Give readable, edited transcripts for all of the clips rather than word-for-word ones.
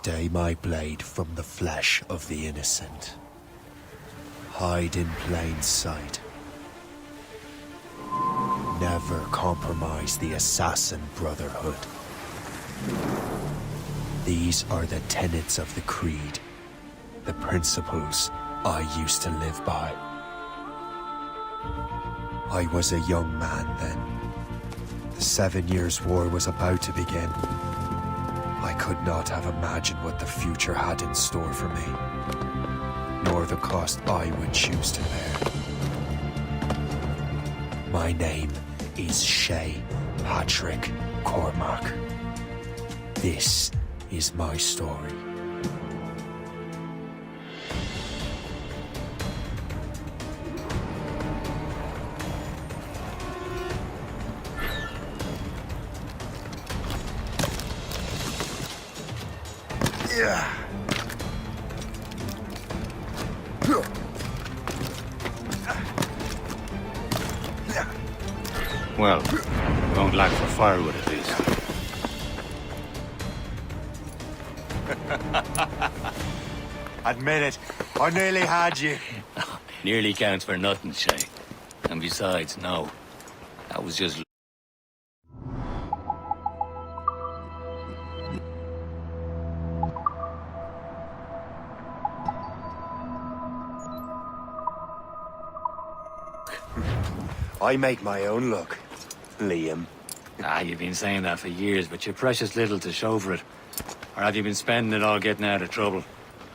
Stay my blade from the flesh of the innocent. Hide in plain sight. Never compromise the Assassin Brotherhood. These are the tenets of the Creed, the principles I used to live by. I was a young man then. The 7 Years' War was about to begin. I could not have imagined what the future had in store for me, nor the cost I would choose to bear. My name is Shay Patrick Cormac. This is my story. Well, we won't lack for firewood at least. Admit it, I nearly had you. Nearly counts for nothing, Shay. And besides, no. That was just... I make my own luck, Liam. You've been saying that for years, but you're precious little to show for it. Or have you been spending it all getting out of trouble?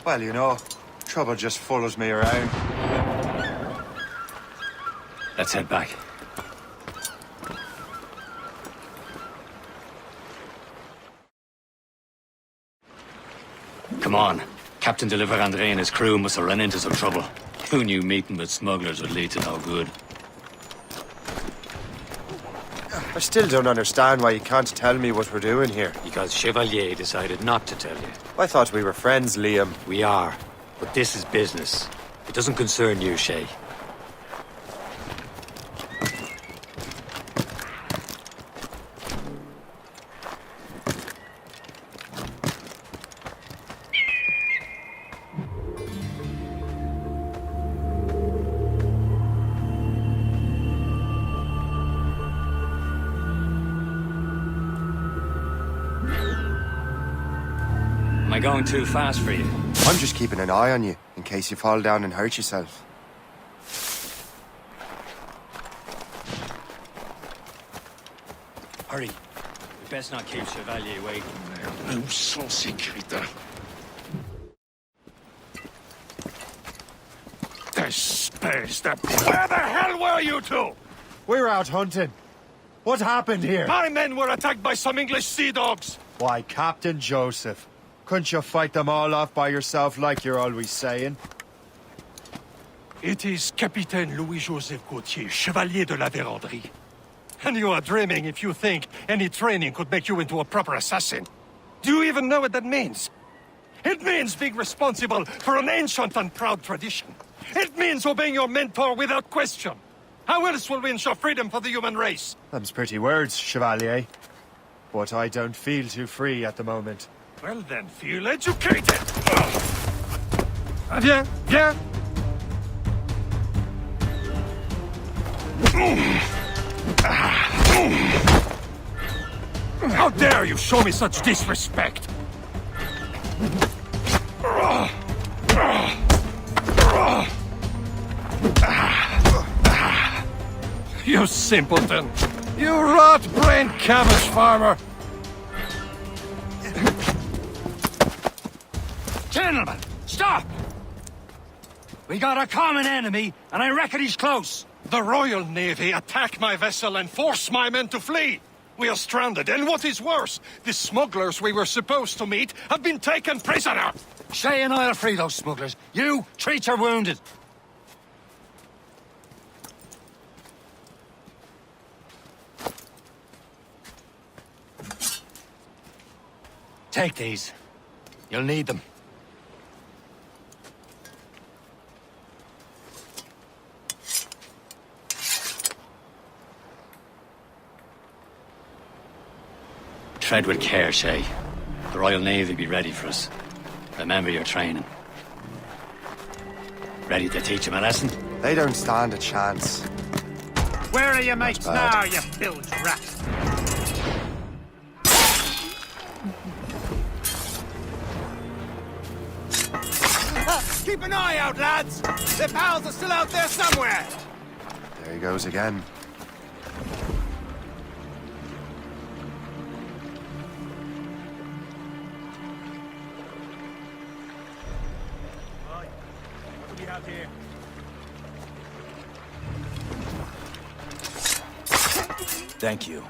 Well, you know, trouble just follows me around. Let's head back. Come on. Captain Deliver Andre and his crew must have run into some trouble. Who knew meeting with smugglers would lead to no good? I still don't understand why you can't tell me what we're doing here. Because Chevalier decided not to tell you. I thought we were friends, Liam. We are, but this is business. It doesn't concern you, Shay. Am I going too fast for you? I'm just keeping an eye on you, in case you fall down and hurt yourself. Hurry. We best not keep Chevalier waiting. Où sont ces crétins? Espèce de... Where the hell were you two? We're out hunting. What happened here? My men were attacked by some English sea dogs. Why, Captain Joseph. Couldn't you fight them all off by yourself like you're always saying? It is Capitaine Louis-Joseph Gauthier, Chevalier de la Vérendrye. And you are dreaming if you think any training could make you into a proper assassin. Do you even know what that means? It means being responsible for an ancient and proud tradition. It means obeying your mentor without question. How else will we ensure freedom for the human race? Them's pretty words, Chevalier. But I don't feel too free at the moment. Well then, feel educated! Viens, viens! How dare you show me such disrespect? You simpleton! You rot-brained cabbage farmer! Gentlemen, stop! We got a common enemy, and I reckon he's close. The Royal Navy attack my vessel and force my men to flee! We are stranded, and what is worse, the smugglers we were supposed to meet have been taken prisoner! Shay and I'll free those smugglers. You, treat your wounded. Take these. You'll need them. Tread with care, Shay. The Royal Navy be ready for us. Remember your training. Ready to teach them a lesson? They don't stand a chance. Where are your mates bad. now, you bilge rat? Keep an eye out, lads! Their pals are still out there somewhere! There he goes again. What do we have here? Thank you.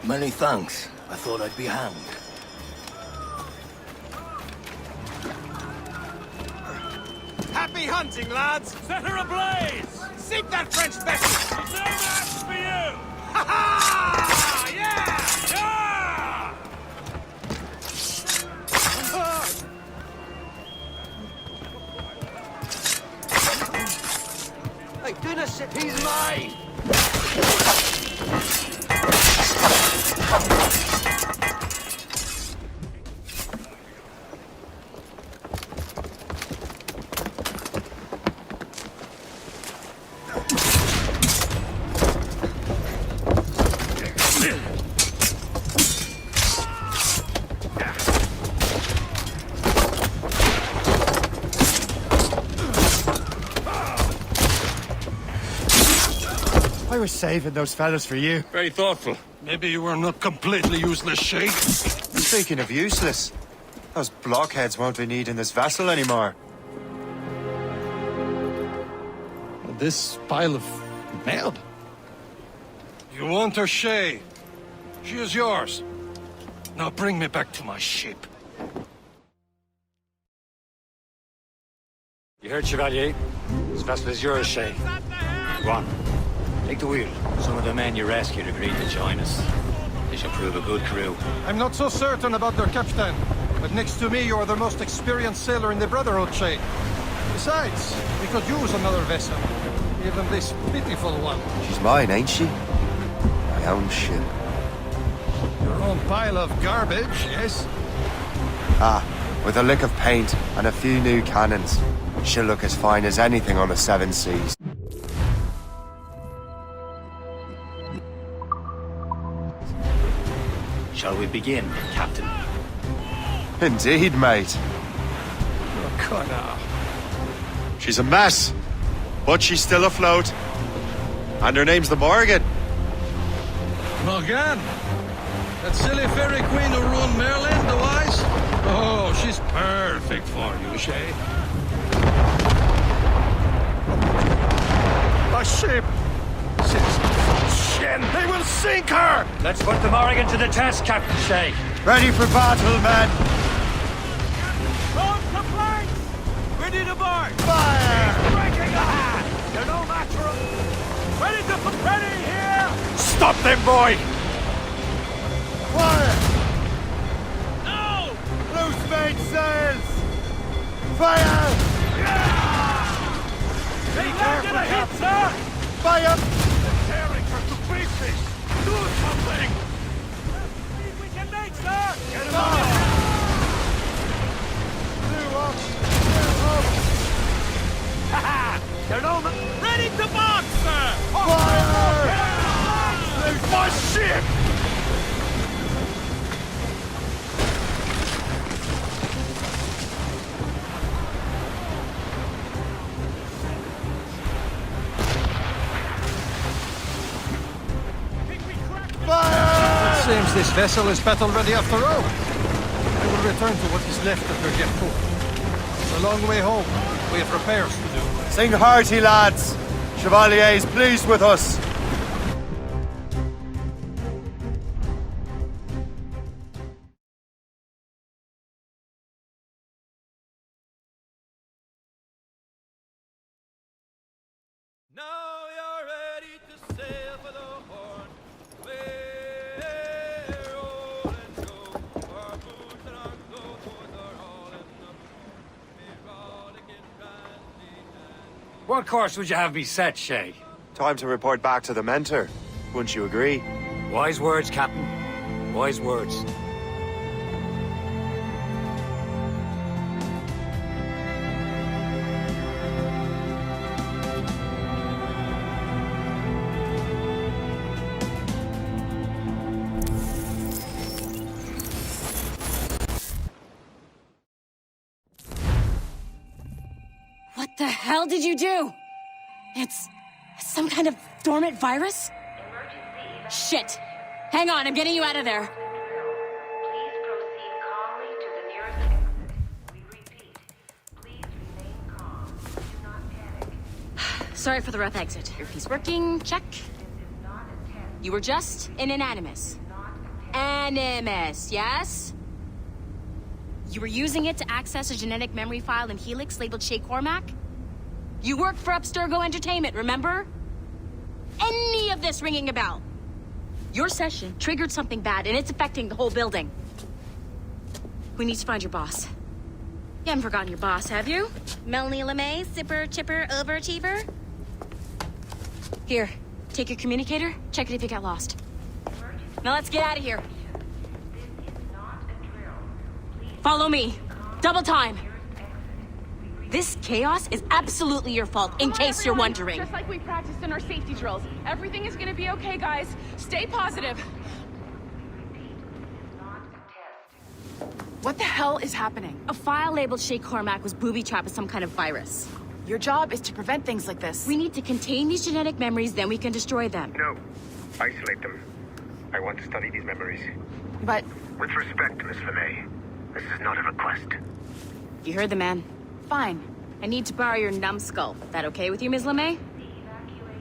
Many thanks. I thought I'd be hanged. Happy hunting, lads! Set her ablaze! Sink that French vessel! It's no match for you! Ha ha! Yeah! Yeah! Hey, goodness, he's mine! I was saving those fellas for you. Very thoughtful. Maybe you were not completely useless, Shay. Speaking of useless, those blockheads won't be needing this vessel anymore. This pile of mail. You want her, Shay? She is yours. Now bring me back to my ship. You heard, Chevalier? This vessel is yours, Shay. Go on. Take the wheel. Some of the men you rescued agreed to join us. They shall prove a good crew. I'm not so certain about their captain, but next to me you are the most experienced sailor in the Brotherhood, Shay. Besides, we could use another vessel. Even this pitiful one. She's mine, ain't she? My own ship. Your own pile of garbage, yes? Ah, with a lick of paint and a few new cannons. She'll look as fine as anything on the seven seas. Shall we begin, Captain? Indeed, mate. Oh, Connor. She's a mess, but she's still afloat. And her name's the Morgan. Morgan? That silly fairy queen who ruined Merlin, the wise? Oh, she's perfect for you, Shay. A ship! Shit! They will sink her! Let's put the Morrigan to the test, Captain Shay. Ready for battle, men! On to planks! Ready to board! Fire! Breaking ahead! You're no match for 'em. Ready to put ready here! Stop them, boy! Fire! No! Loose mainsails! Fire! They landed a hit, sir! Fire! Tearing her to pieces! Do something! Best speed we can make, sir! Get him out! Haha! You're no ready to box, sir! Fire! My ship! It seems this vessel is battle ready after all. I will return to what is left of her depot. It's a long way home. We have repairs to do. Sing hearty, lads! Chevalier is pleased with us. Now you're ready to sail for the Horn. We're roll and go. Our boots and our clothes are all in the What course would you have me set, Shay? Time to report back to the mentor. Wouldn't you agree? Wise words, Captain. Wise words. What the hell did you do? It's some kind of dormant virus? Shit! Hang on, I'm getting you out of there. Please proceed calmly to the nearest exit. We repeat, please remain calm. Do not panic. Sorry for the rough exit. Earpiece working, check. This is not a test. You were just in an animus. Animus, yes? You were using it to access a genetic memory file in Helix labeled Shay Cormac? You worked for Abstergo Entertainment, remember? Any of this ringing a bell? Your session triggered something bad, and it's affecting the whole building. We need to find your boss. You haven't forgotten your boss, have you? Melanie LeMay, zipper, chipper, overachiever? Here, take your communicator, check it if you got lost. Now let's get out of here. This is not a drill. Please Follow me. Double time. nearest exit. We repeat, This chaos is absolutely your fault, in case you're wondering. Just like we practiced in our safety drills. Everything is gonna be okay, guys. Stay positive. not a test. What the hell is happening? A file labeled Shay Cormac was booby-trapped with some kind of virus. Your job is to prevent things like this. We need to contain these genetic memories, then we can destroy them. No. Isolate them. I want to study these memories. But With respect, Miss LeMay, this is not a request. You heard the man. fine. I need to borrow your numbskull. That okay with you, Ms. LeMay?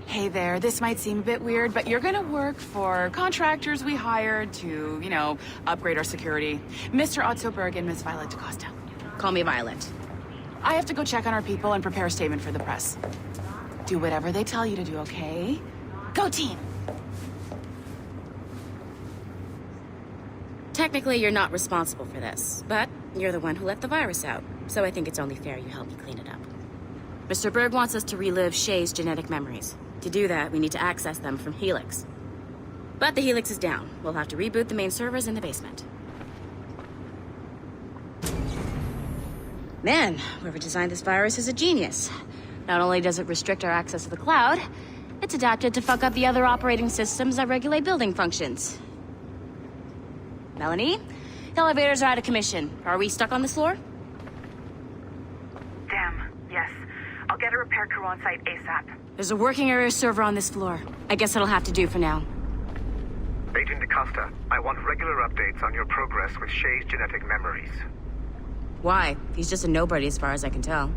Hey there, this might seem a bit weird, but you're gonna work for contractors we hired to, upgrade our security. Mr. Otto Berg and Miss Violet DaCosta. Call me Violet. I have to go check on our people and prepare a statement for the press. Do whatever they tell you to do, okay? Go team! Technically, you're not responsible for this, but you're the one who let the virus out, so I think it's only fair you help me clean it up. Mr. Berg wants us to relive Shay's genetic memories. To do that, we need to access them from Helix. But the Helix is down. We'll have to reboot the main servers in the basement. Man, whoever designed this virus is a genius. Not only does it restrict our access to the cloud, it's adapted to fuck up the other operating systems that regulate building functions. Melanie? The elevators are out of commission. Are we stuck on this floor? Damn, yes. I'll get a repair crew on site ASAP. There's a working area server on this floor. I guess it'll have to do for now. Agent DaCosta, I want regular updates on your progress with Shay's genetic memories. Why? He's just a nobody as far as I can tell.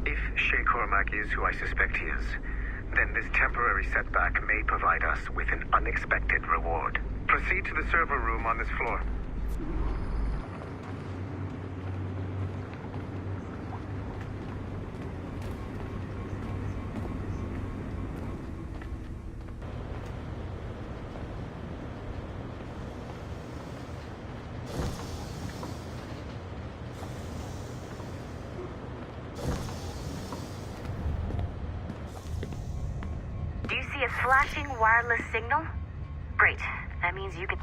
If Shay Cormac is who I suspect he is, then this temporary setback may provide us with an unexpected reward. Proceed to the server room on this floor. Do you see a flashing wireless signal? Great. That means you can...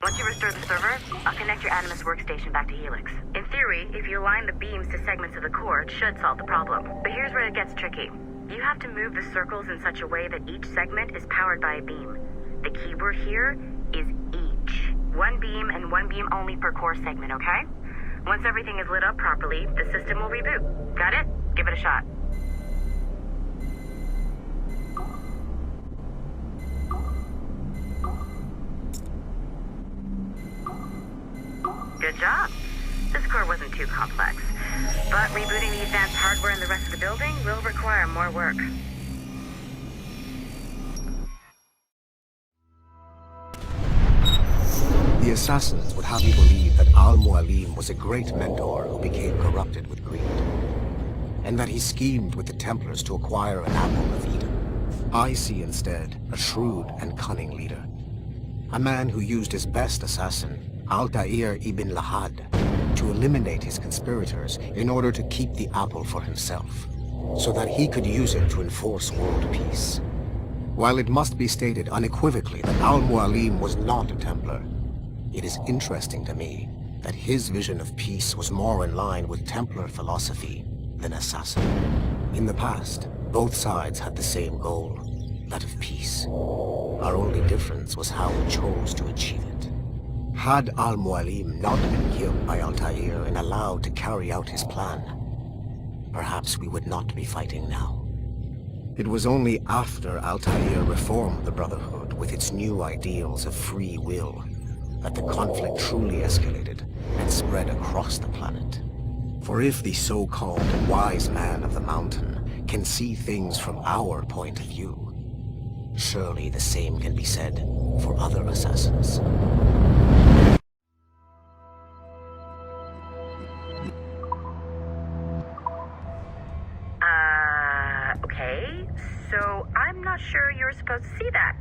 Once you restore the server, I'll connect your Animus workstation back to Helix. In theory, if you align the beams to segments of the core, it should solve the problem. But here's where it gets tricky. You have to move the circles in such a way that each segment is powered by a beam. The keyword here is each. One beam and one beam only per core segment, okay? Once everything is lit up properly, the system will reboot. Got it? Give it a shot. Good job. This core wasn't too complex. But rebooting the advanced hardware in the rest of the building will require more work. The assassins would have you believe that Al-Mualim was a great mentor who became corrupted with greed, and that he schemed with the Templars to acquire an apple of Eden. I see instead a shrewd and cunning leader, a man who used his best assassin, Altair ibn Lahad, to eliminate his conspirators in order to keep the apple for himself. so that he could use it to enforce world peace. While it must be stated unequivocally that Al-Mualim was not a Templar, it is interesting to me that his vision of peace was more in line with Templar philosophy than assassin. In the past, both sides had the same goal, that of peace. Our only difference was how we chose to achieve it. Had Al-Mualim not been killed by Altair and allowed to carry out his plan, perhaps we would not be fighting now. It was only after Altair reformed the Brotherhood with its new ideals of free will that the conflict truly escalated and spread across the planet. For if the so-called wise man of the mountain can see things from our point of view, surely the same can be said for other assassins. Okay, so I'm not sure you were supposed to see that.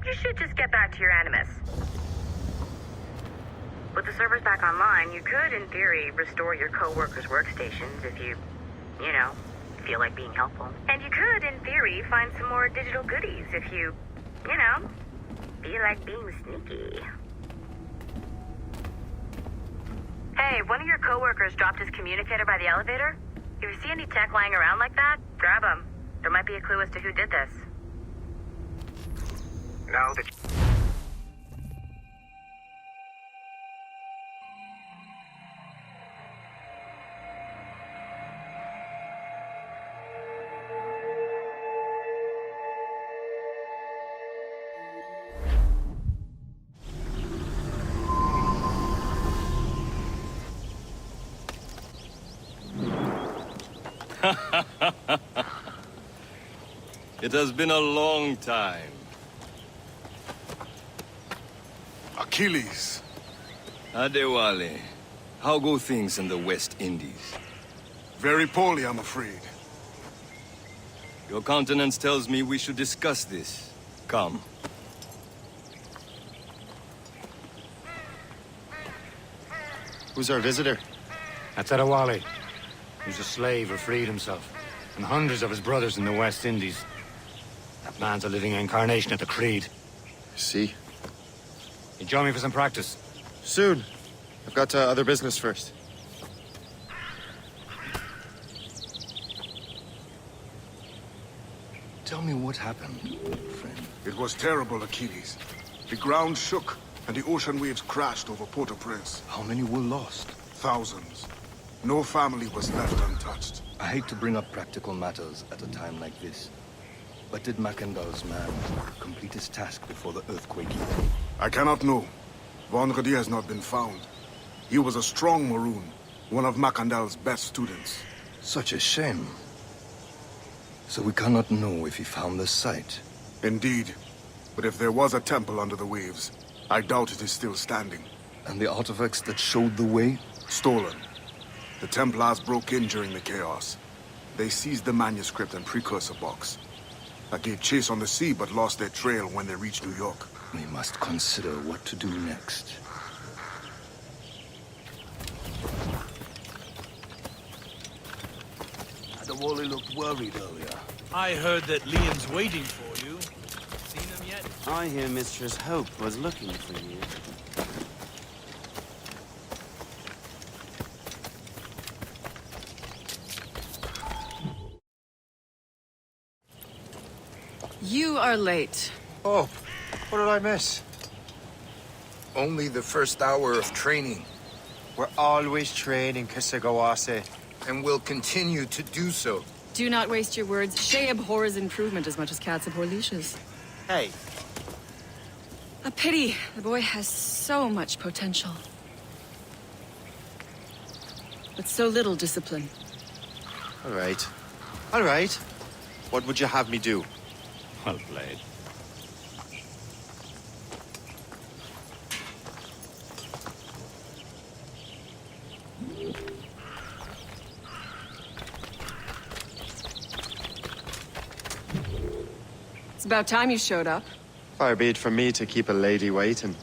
You should just get back to your Animus. With the servers back online, you could, in theory, restore your co-workers' workstations if you feel like being helpful. And you could, in theory, find some more digital goodies if you feel like being sneaky. Hey, one of your co-workers dropped his communicator by the elevator. If you see any tech lying around like that, grab them. There might be a clue as to who did this. Now that... It has been a long time. Achilles. Adewale, how go things in the West Indies? Very poorly, I'm afraid. Your countenance tells me we should discuss this. Come. Who's our visitor? That's Adewale. He's a slave who freed himself, and hundreds of his brothers in the West Indies. That man's a living incarnation of the Creed. See? You join me for some practice? Soon. I've got other business first. Tell me what happened, friend. It was terrible, Achilles. The ground shook, and the ocean waves crashed over Port-au-Prince. How many were lost? Thousands. No family was left untouched. I hate to bring up practical matters at a time like this. But did Mackandal's man complete his task before the earthquake hit? I cannot know. Vonredi has not been found. He was a strong Maroon, one of Mackandal's best students. Such a shame. So we cannot know if he found the site. Indeed. But if there was a temple under the waves, I doubt it is still standing. And the artifacts that showed the way? Stolen. The Templars broke in during the chaos. They seized the manuscript and precursor box. I gave chase on the sea, but lost their trail when they reached New York. We must consider what to do next. Adewale looked worried earlier. I heard that Liam's waiting for you. Seen him yet? I hear Mistress Hope was looking for you. You are late. Oh, what did I miss? Only the first hour of training. We're always training, Kisagawase. And will continue to do so. Do not waste your words. Shay abhors improvement as much as cats abhor leashes. Hey. A pity. The boy has so much potential. But so little discipline. All right. All right. What would you have me do? Well played. It's about time you showed up. Far be it from me to keep a lady waiting.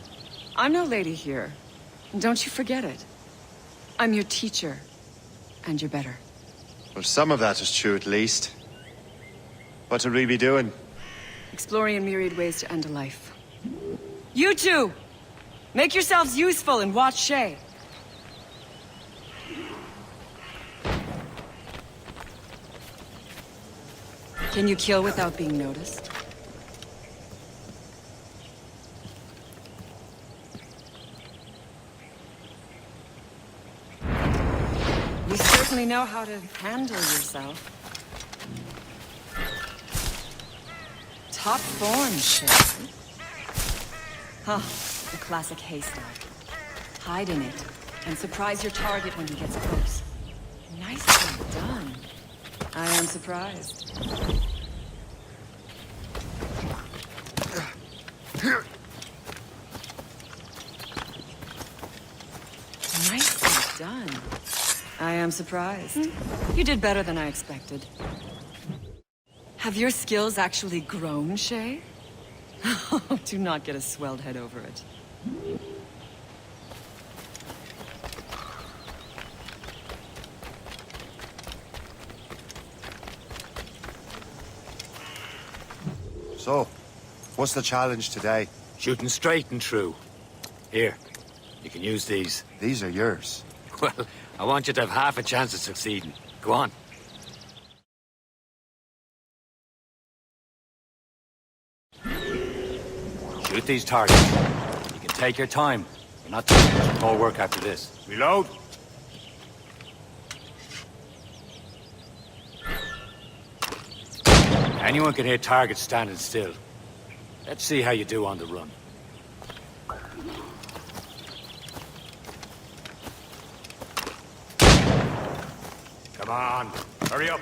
I'm no lady here. Don't you forget it. I'm your teacher. And you're better. Well, some of that is true at least. What would we be doing? Exploring a myriad ways to end a life. You two! Make yourselves useful and watch Shay. Can you kill without being noticed? You certainly know how to handle yourself. Top form, Shay. Oh, the classic haystack. Hide in it, and surprise your target when he gets close. Nicely done. I am surprised. Nicely done. I am surprised. You did better than I expected. Have your skills actually grown, Shay? Do not get a swelled head over it. So, what's the challenge today? Shooting straight and true. Here, you can use these. These are yours. Well, I want you to have half a chance of succeeding. Go on. Shoot these targets. You can take your time. We're not doing much more work after this. Reload. Anyone can hit targets standing still. Let's see how you do on the run. Come on, hurry up.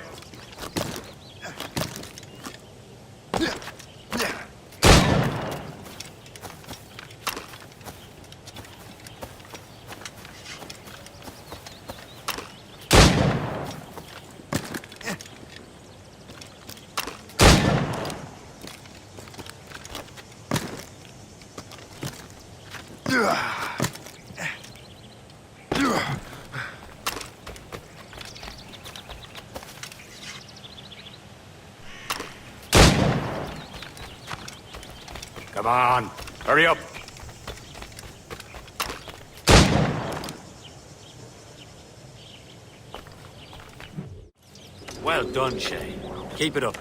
Come on, hurry up. Well done, Shay. Keep it up.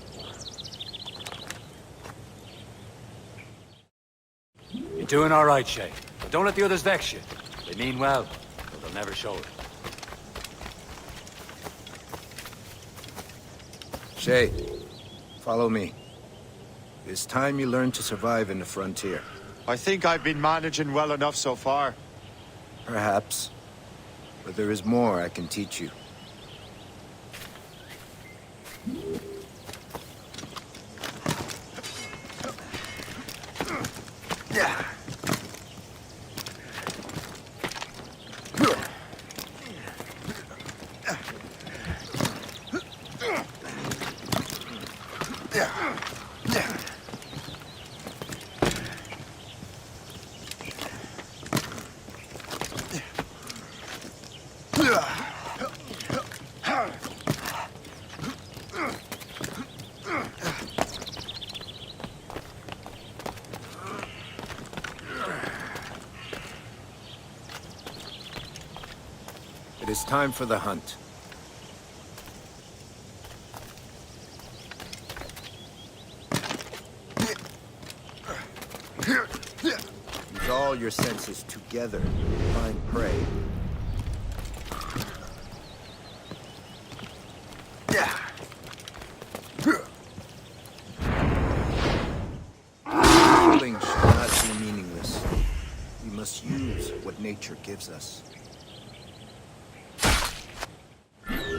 You're doing all right, Shay. But don't let the others vex you. They mean well, but they'll never show it. Shay, follow me. It's time you learn to survive in the frontier. I think I've been managing well enough so far. Perhaps. But there is more I can teach you. It is time for the hunt. Use all your senses together to find prey. Killing should not be meaningless. We must use what nature gives us.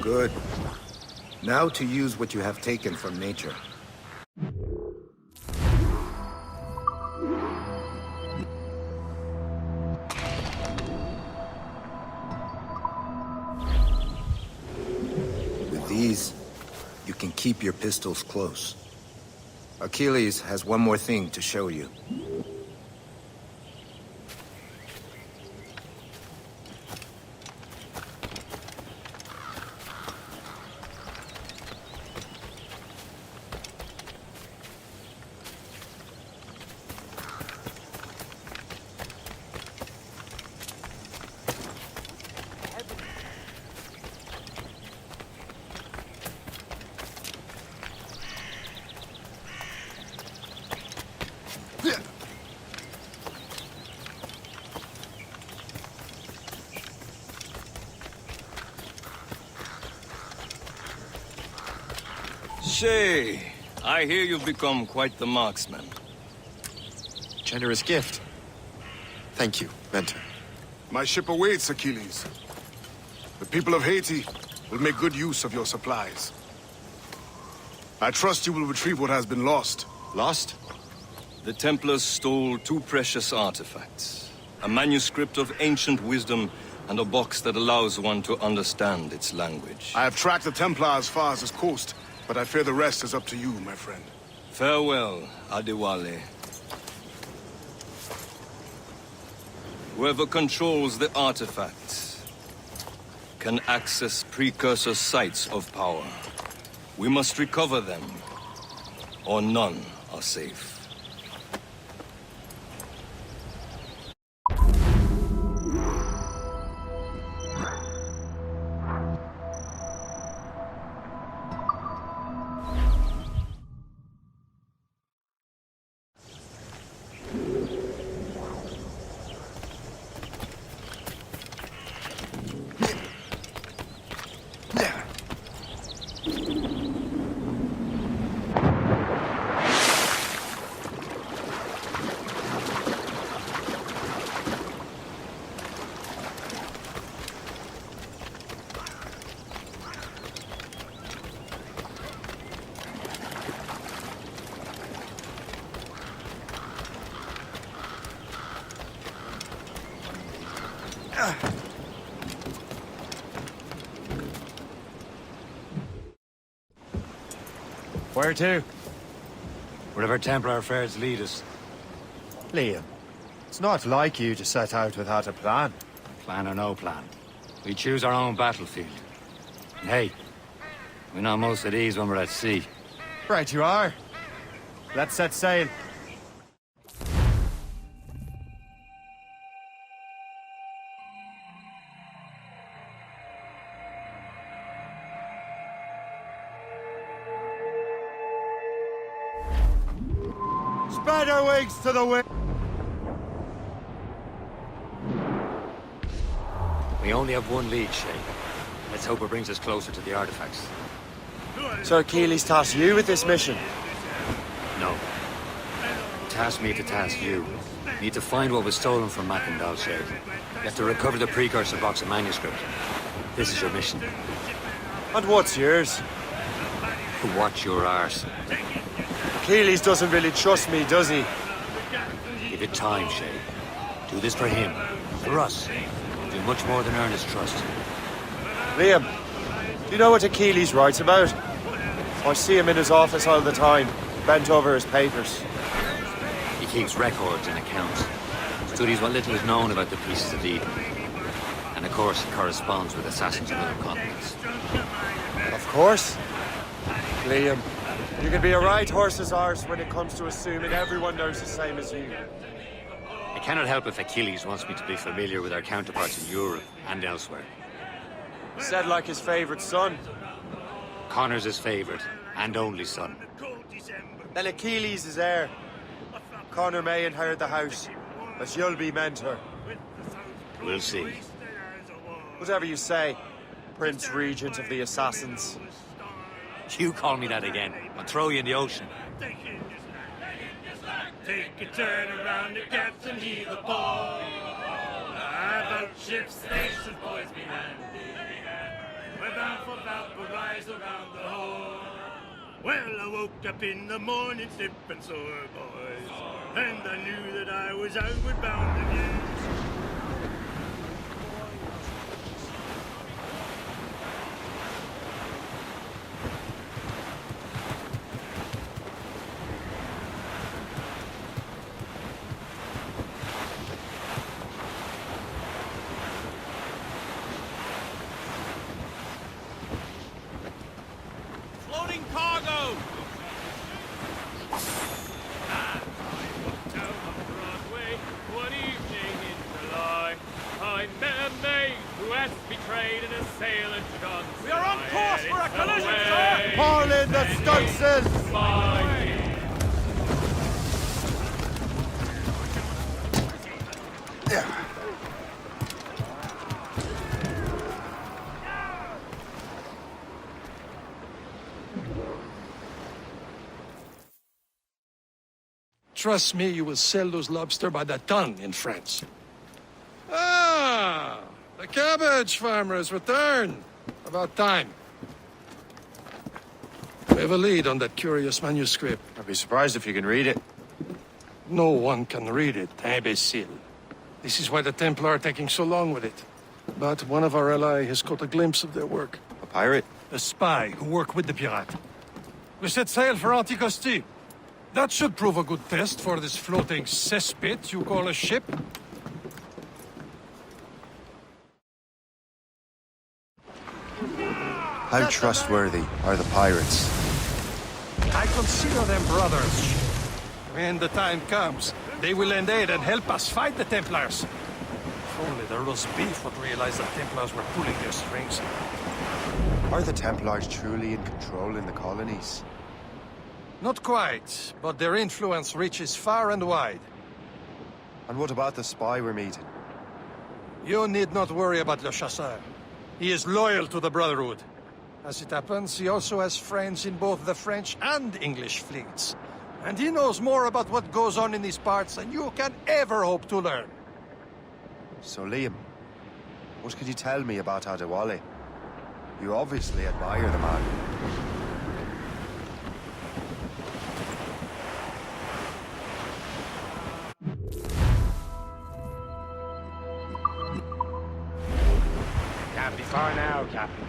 Good. Now to use what you have taken from nature. With these, you can keep your pistols close. Achilles has one more thing to show you. Shay, I hear you've become quite the marksman. Generous gift. Thank you, Mentor. My ship awaits, Achilles. The people of Haiti will make good use of your supplies. I trust you will retrieve what has been lost. Lost? The Templars stole 2 precious artifacts. A manuscript of ancient wisdom and a box that allows one to understand its language. I have tracked the Templar as far as this coast, but I fear the rest is up to you, my friend. Farewell, Adewale. Whoever controls the artifacts can access precursor sites of power. We must recover them, or none are safe. Where to? Wherever Templar affairs lead us. Liam, it's not like you to set out without a plan. Plan or no plan. We choose our own battlefield. And hey, we know most of these when we're at sea. Right you are. Let's set sail. Spread our wings to the wind. We only have one lead, Shay. Let's hope it brings us closer to the artifacts. So Achilles tasked you with this mission? No. He tasked me to task you. You need to find what was stolen from Mackandal, Shay. You have to recover the precursor box of manuscript. This is your mission. And what's yours? To watch your arse. Achilles doesn't really trust me, does he? Give it time, Shay. Do this for him. For us. Do much more than earn his trust. Liam, do you know what Achilles writes about? I see him in his office all the time, bent over his papers. He keeps records and accounts. Studies what little is known about the pieces of Eden. And of course, he corresponds with assassins on other continents. Of course. Liam, you can be a right horse's arse when it comes to assuming everyone knows the same as you. I cannot help if Achilles wants me to be familiar with our counterparts in Europe and elsewhere. Said like his favorite son. Connor's his favorite and only son. Then Achilles is heir. Connor may inherit the house, but you'll be mentor. We'll see. Whatever you say, Prince Regent of the Assassins. You call me that again, I'll throw you in the ocean. Take a turn around the captain, heave a ball. About ship station, boys be handy. We're bound for Valparaiso around the hole. Well, I woke up in the morning, stiff and sore, boys. And I knew that I was outward bound again. Loading cargo! One evening in July, I met a maid who has betrayed in a sailor John. We are on course for a collision, sir! Haul in the stunsails! trust me, you will sell those lobster by the ton in France. Ah, the cabbage farmer has returned. About time. We have a lead on that curious manuscript. I'd be surprised if you can read it. No one can read it, imbecile. This is why the Templar are taking so long with it. But one of our allies has caught a glimpse of their work. A pirate? A spy who worked with the pirate. We set sail for Anticosti. That should prove a good test for this floating cesspit you call a ship. How trustworthy are the pirates? I consider them brothers. When the time comes, they will lend aid and help us fight the Templars. If only the roast beef would realize the Templars were pulling their strings. Are the Templars truly in control in the colonies? Not quite, but their influence reaches far and wide. And what about the spy we're meeting? You need not worry about Le Chasseur. He is loyal to the Brotherhood. As it happens, he also has friends in both the French and English fleets. And he knows more about what goes on in these parts than you can ever hope to learn. So Liam, what could you tell me about Adewale? You obviously admire the man. Can't be far now, Captain.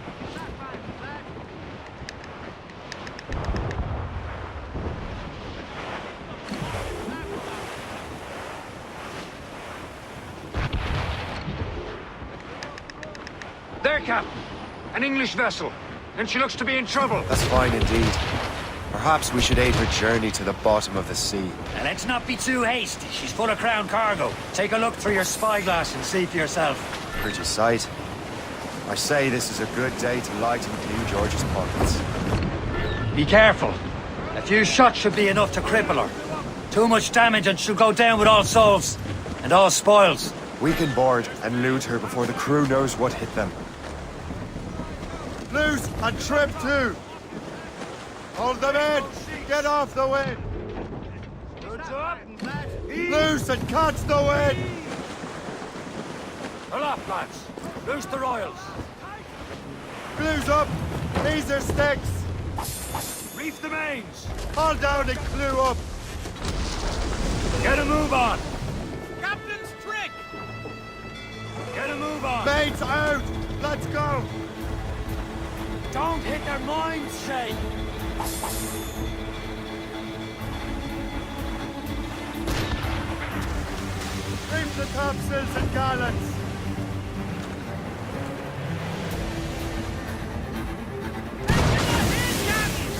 There, Captain. An English vessel. And she looks to be in trouble. That's fine indeed. Perhaps we should aid her journey to the bottom of the sea. Now, let's not be too hasty. She's full of crown cargo. Take a look through your spyglass and see for yourself. Pretty sight. I say this is a good day to lighten Blue George's pockets. Be careful. A few shots should be enough to cripple her. Too much damage and she'll go down with all souls. And all spoils. We can board and loot her before the crew knows what hit them. Loose and trim too! Hold them in! Get off the wind! Loose and catch the wind! Pull up, lads. Loose the royals. Glue's up! These are sticks! Reef the mains. Haul down and clue up! Get a move on. Captain's trick! Get a move on. Mains out! Let's go! Don't hit their minds, Shay. Reef the topsails and gallants!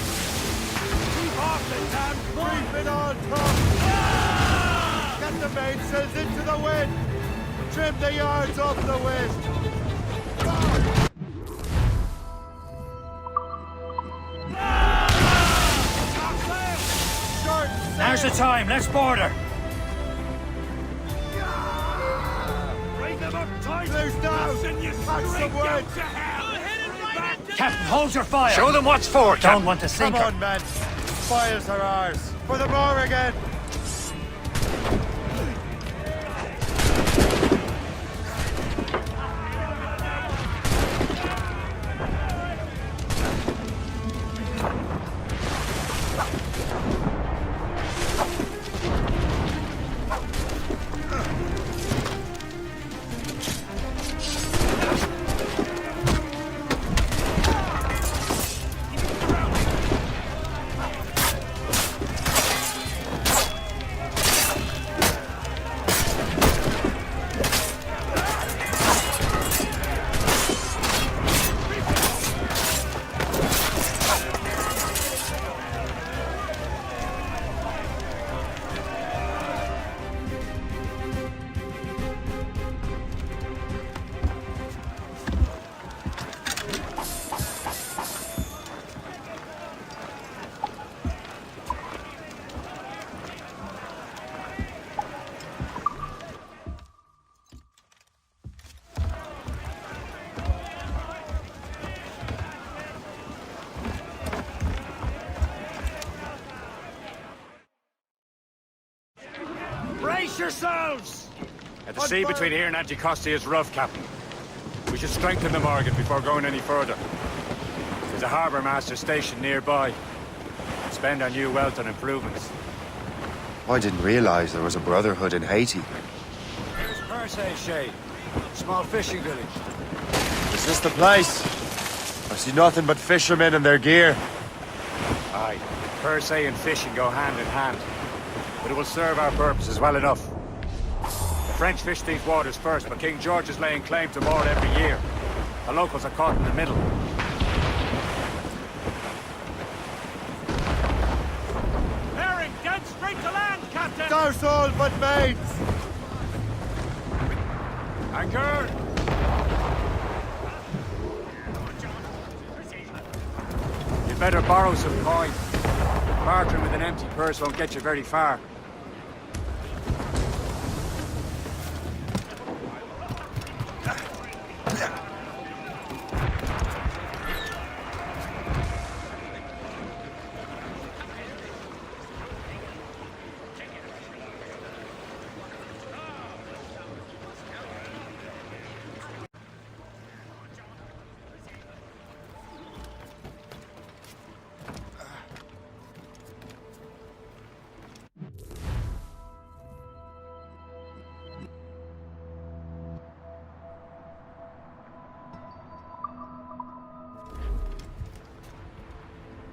Keep off the damn Reef it on top! Get the mainsails into the wind! Trim the yards off the wind! Now's the time. Let's board her. Bring them up tight. Loose down! Catch some wind! Captain, hold your fire. Show them what's for, Don't Captain. want to sink Come her. on, men! Spoils are ours! For the more again! Brace yourselves! At the sea between here and Anticosti is rough, Captain. We should strengthen the Morgan before going any further. There's a harbour master stationed nearby. Spend our new wealth on improvements. I didn't realize there was a brotherhood in Haiti. Here's Persay, Shay. Small fishing village. Is this the place? I see nothing but fishermen and their gear. Aye, Persay and fishing go hand in hand. But it will serve our purposes well enough. The French fish these waters first, but King George is laying claim to more every year. The locals are caught in the middle. Bearing dead straight to land, Captain! Douse all but mates! Anchor! You'd better borrow some coin. Bartering with an empty purse won't get you very far.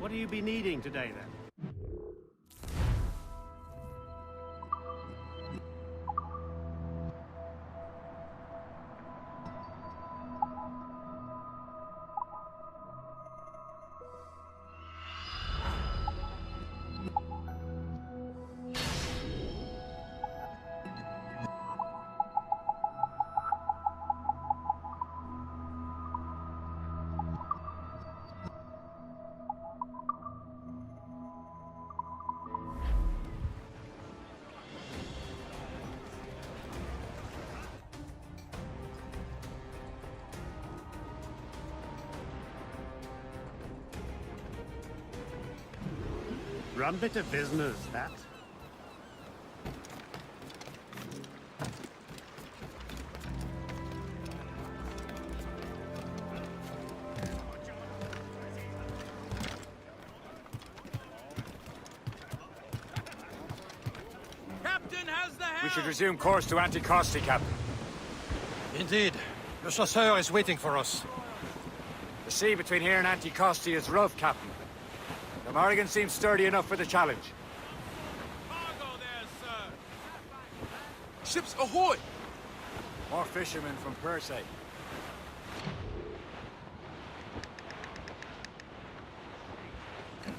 What do you be needing today, then? Run bit of business, that. Captain has the helm! We should resume course to Anticosti, Captain. Indeed. Le chasseur is waiting for us. The sea between here and Anticosti is rough, Captain. The Morrigan seems sturdy enough for the challenge. Cargo there, sir! Ships ahoy! More fishermen from Persay.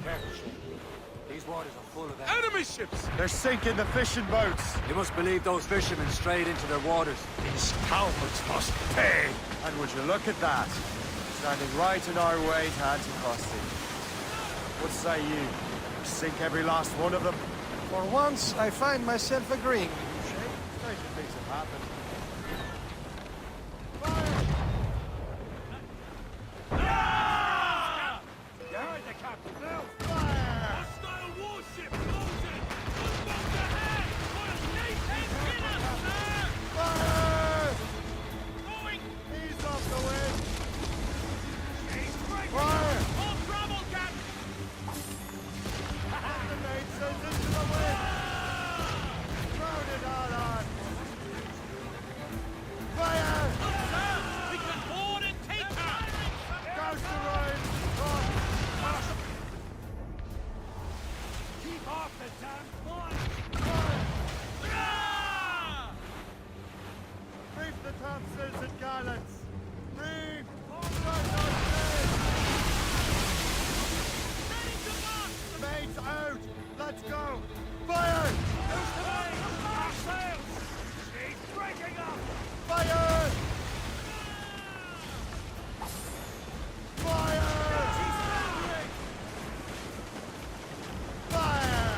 Careful, Shay. These waters are full of them. Enemy ships! They're sinking the fishing boats. You must believe those fishermen strayed into their waters. These cowards must pay! And would you look at that? Standing right in our way to Anticosti. What say you? Sink every last one of them? For once, I find myself agreeing with you, Shay. Stranger things have happened. You heard the captain. Now, Hostile warship closing! Gunboats ahead! Oil nation in us, sir! Going! Ease off the wind! She's breaking! Fire! All trouble, Captain! The mate sails into the wind! Crowd it all on! Fire! Sir, we can board and take her! Douse the ride! Keep off the damn fire! Reef the topsails and gallants! Reef! Ready to march! Mates out! Let's go! Fire! Who's the main? Our sails! She's breaking up! Fire! Fire! Fire!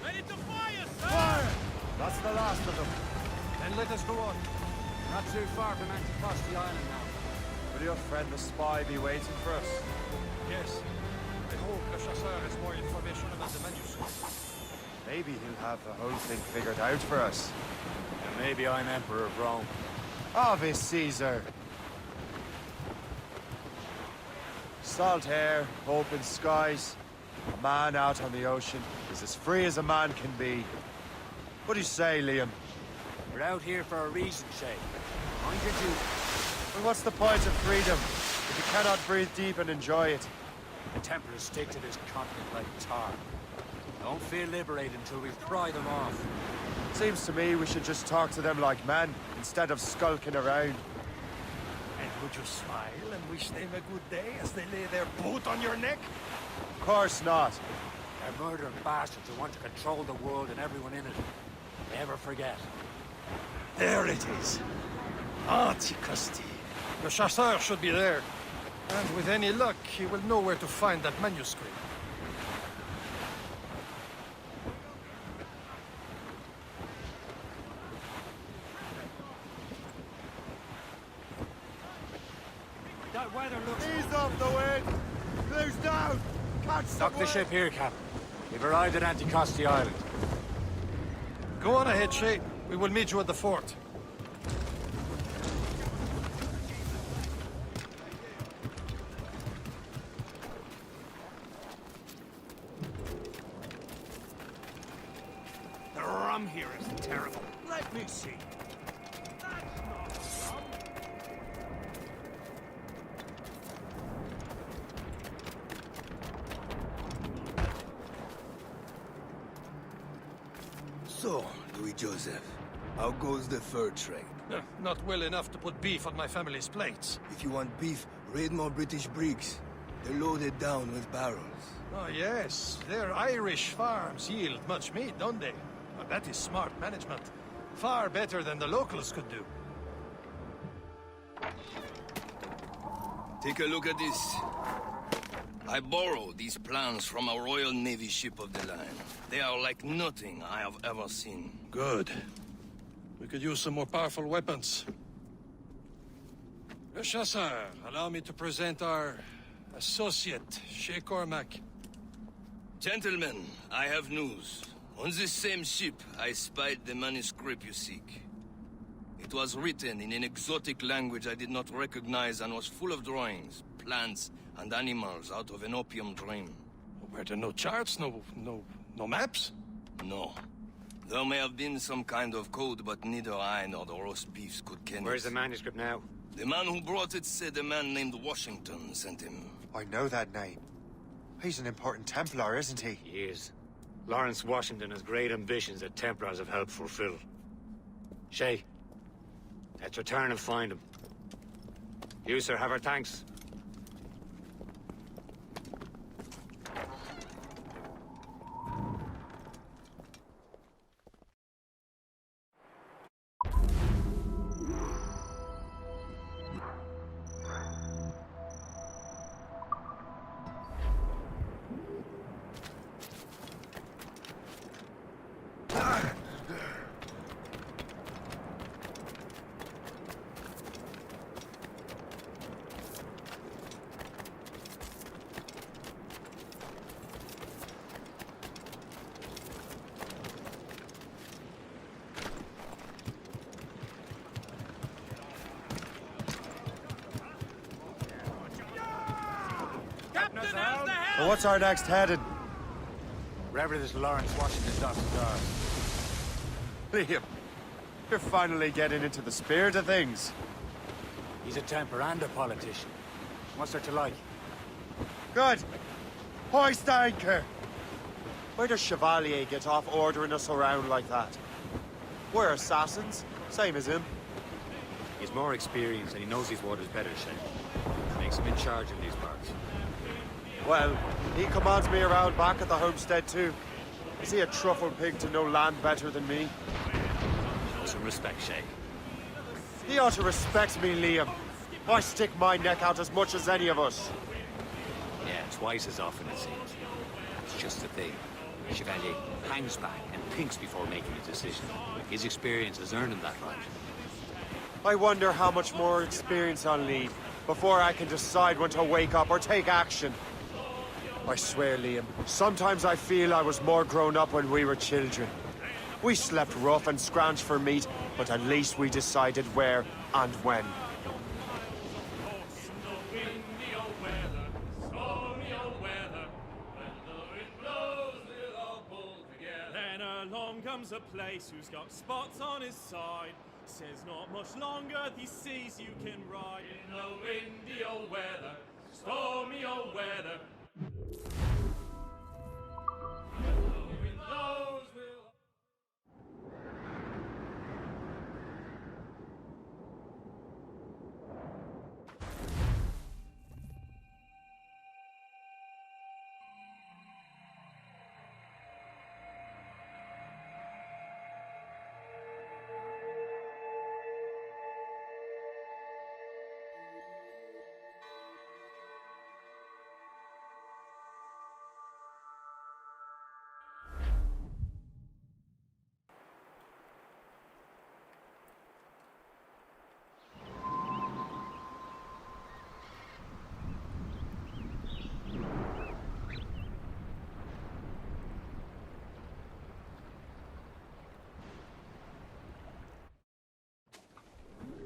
Ready to fire, sir! Fire! That's the last of them. then let us go on. Not too far from Anticosti Island now. Will your friend the spy be waiting for us? Yes. I hope Le Chasseur has more information about the manuscript. Maybe he'll have the whole thing figured out for us. And maybe I'm Emperor of Rome. Ave Caesar! Salt air, open skies. A man out on the ocean is as free as a man can be. What do you say, Liam? We're out here for a reason, Shay. Mind your duty. Well, what's the point of freedom if you cannot breathe deep and enjoy it? The Templars stick to this continent like tar. Don't feel liberated until we've pried them off. Seems to me we should just talk to them like men, instead of skulking around. And would you smile and wish them a good day as they lay their boot on your neck? Of course not. They're murdering bastards who want to control the world and everyone in it. Never forget. There it is. Antiquity. The chasseur should be there. And with any luck, he will know where to find that manuscript. That weather looks... Ease off the wind! Close down! Catch the Dock the ship here, Captain. We've arrived at Anticosti Island. Go on ahead, Shay. We will meet you at the fort. The rum here is terrible. Let me see. So, Louis Joseph, how goes the fur trade? Not well enough to put beef on my family's plates. If you want beef, raid more British brigs. They're loaded down with barrels. Oh, yes. Their Irish farms yield much meat, don't they? Well, that is smart management. Far better than the locals could do. Take a look at this. I borrowed these plans from a Royal Navy ship of the line. They are like nothing I have ever seen. Good. We could use some more powerful weapons. Le Chasseur, allow me to present our associate, Shay Cormac. Gentlemen, I have news. On this same ship, I spied the manuscript you seek. It was written in an exotic language I did not recognize and was full of drawings, plants, and animals out of an opium dream. Were there no charts, no maps? No. There may have been some kind of code, but neither I nor the roast beefs could ken it. Where's the manuscript now? The man who brought it said a man named Washington sent him. I know that name. He's an important Templar, isn't he? He is. Lawrence Washington has great ambitions that Templars have helped fulfill. Shay, let's return and find him. You, sir, have our thanks. So what's our next heading? Wherever this Lawrence Washington docks his arms. Liam, you're finally getting into the spirit of things. He's a Templar and a politician. What's there to like? Good. Hoist anchor. Where does Chevalier get off ordering us around like that? We're assassins, same as him. He's more experienced and he knows these waters better, Shay. Makes him in charge in these parts. Well, he commands me around back at the homestead too. Is he a truffle pig to know land better than me? Show some respect, Shay. He ought to respect me, Liam. I stick my neck out as much as any of us. Yeah, twice as often, it seems. That's just the thing. Chevalier hangs back and thinks before making a decision. His experience has earned him that right. I wonder how much more experience I'll need before I can decide when to wake up or take action. I swear, Liam, sometimes I feel I was more grown up when we were children. We slept rough and scrounged for meat, but at least we decided where and when. Then along comes a place who's got spots on his side. Says not much longer these seas you can ride. In the windy old weather, stormy old weather.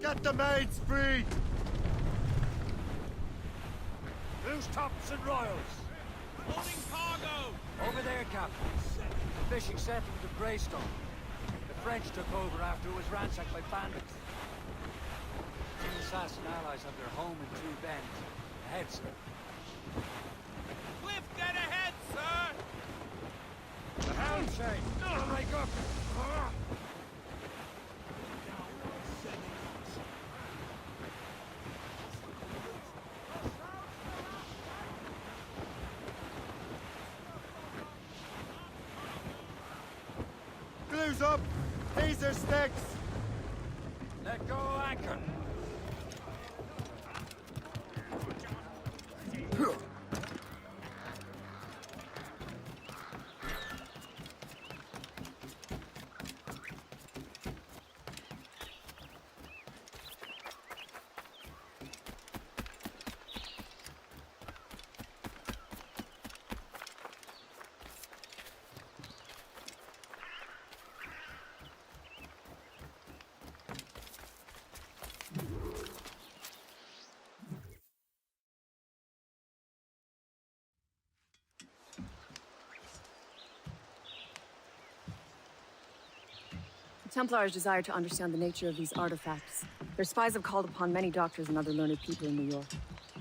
Get the maids free! Who's tops and royals? Loading cargo! Over there, Captain. The fishing settlement of Greystone. The French took over after it was ransacked by bandits. Some assassin allies have their home in Two Bends. Ahead, sir. Cliff dead ahead, sir! The helm, Shay! Break up! Glue's up! These are sticks! Let go anchor! The Templars desire to understand the nature of these artifacts. Their spies have called upon many doctors and other learned people in New York.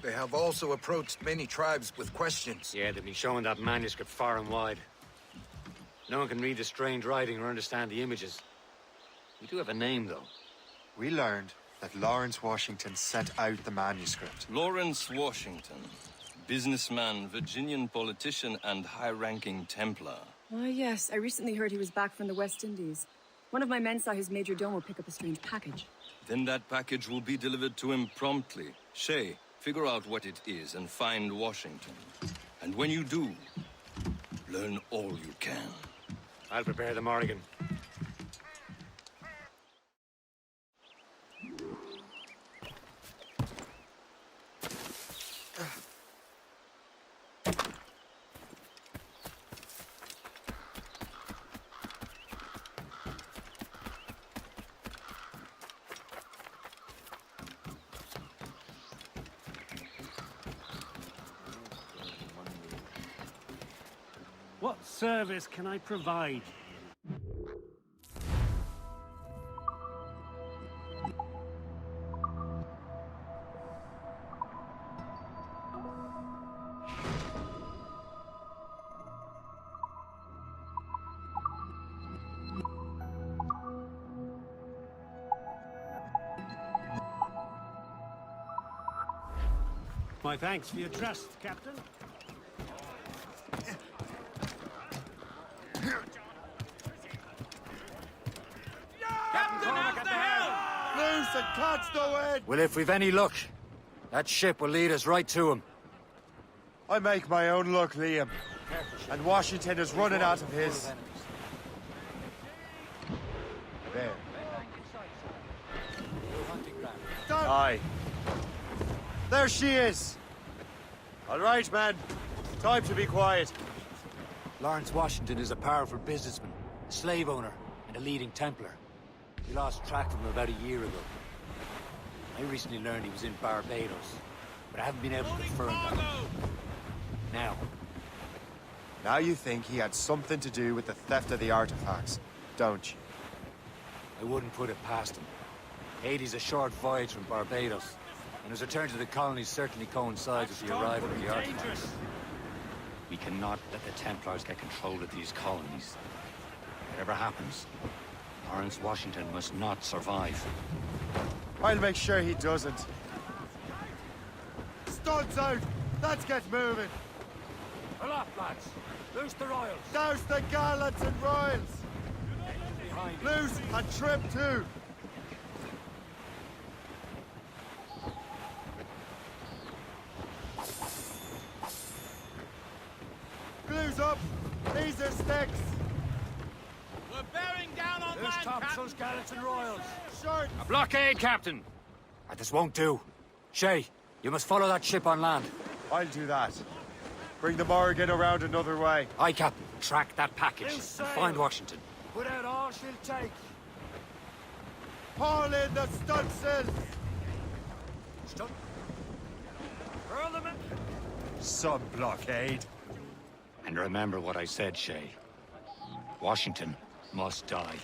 They have also approached many tribes with questions. Yeah, they've been showing that manuscript far and wide. No one can read the strange writing or understand the images. We do have a name, though. We learned that Lawrence Washington sent out the manuscript. Lawrence Washington. Businessman, Virginian politician, and high-ranking Templar. Ah, yes. I recently heard he was back from the West Indies. One of my men saw his major domo pick up a strange package. Then that package will be delivered to him promptly. Shay, figure out what it is and find Washington. And when you do, learn all you can. I'll prepare the Morrigan. What service can I provide? My thanks for your trust, Captain. Cormac at the helm! Loose and catch the wind! Well, if we've any luck, that ship will lead us right to him. I make my own luck, Liam. And Washington is running out of his. There. Aye. There she is. All right, man. Time to be quiet. Lawrence Washington is a powerful businessman, a slave owner, and a leading Templar. We lost track of him about a year ago. I recently learned he was in Barbados, but I haven't been able to confirm that. Now you think he had something to do with the theft of the artifacts, don't you? I wouldn't put it past him. Haiti's a short voyage from Barbados, and his return to the colonies certainly coincides with the arrival of the artifacts. We cannot let the Templars get control of these colonies. Whatever happens, Lawrence Washington must not survive. I'll make sure he doesn't. Studs out! Let's get moving! Pull up, lads! Loose the royals! Douse the gallants and royals! Loose and trim too! Glue's up! These are sticks! We're bearing down on Loose land, topsails, gallants and royals! Short! A blockade, Captain! This won't do. Shay, you must follow that ship on land. I'll do that. Bring the Morrigan around another way. Aye, Captain. Track that package and find Washington. Put out all she'll take. Haul in the stunsails! Hurl them in. Some blockade. And remember what I said, Shay. Washington must die.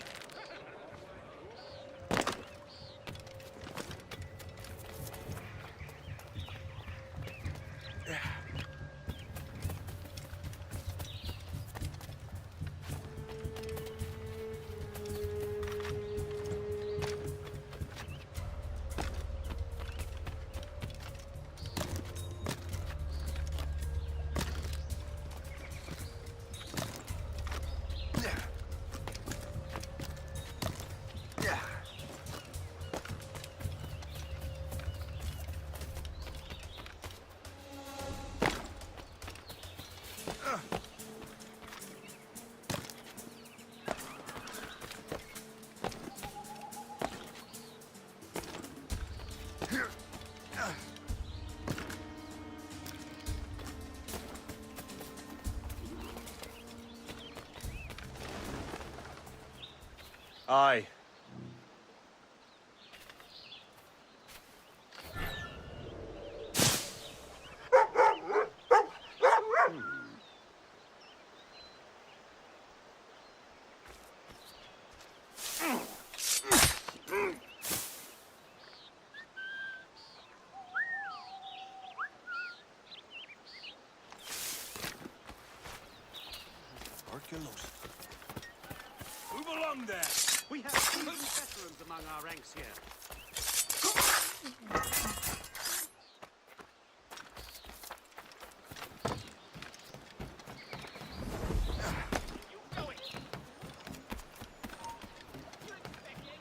Aye. Move along there. We have two veterans among our ranks here.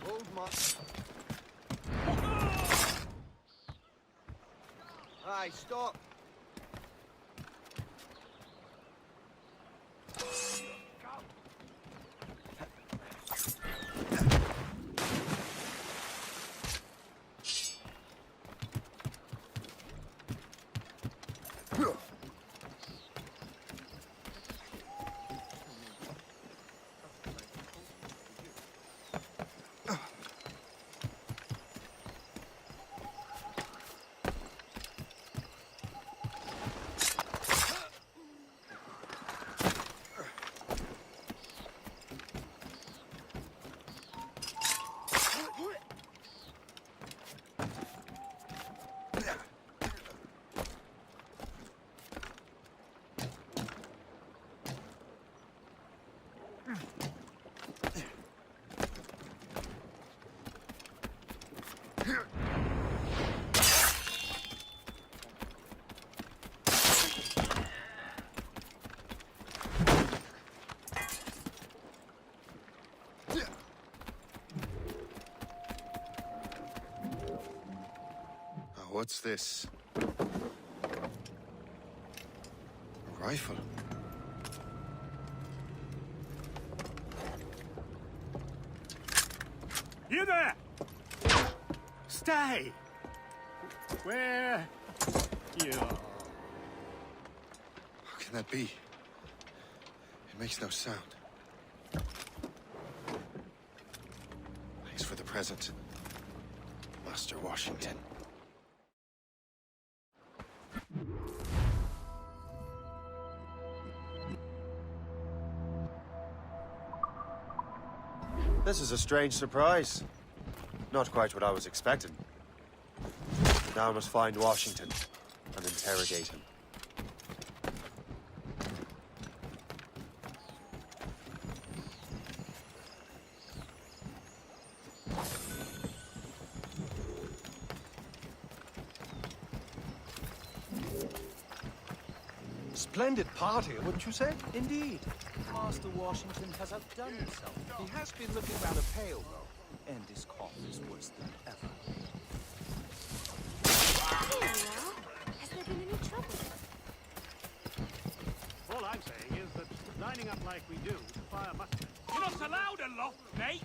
Hold my... Aye, stop. What's this? A rifle. You there! Stay! Where you are. can that be? It makes no sound. Thanks for the present, Master Washington. This is a strange surprise. Not quite what I was expecting. Now I must find Washington and interrogate him. Splendid party, wouldn't you say? Indeed. Master Washington has outdone himself. He has been looking rather pale, though, and his cough is worse than ever. Has there been any trouble? All I'm saying is that lining up like we do to fire muskets. You're not allowed aloft, mate!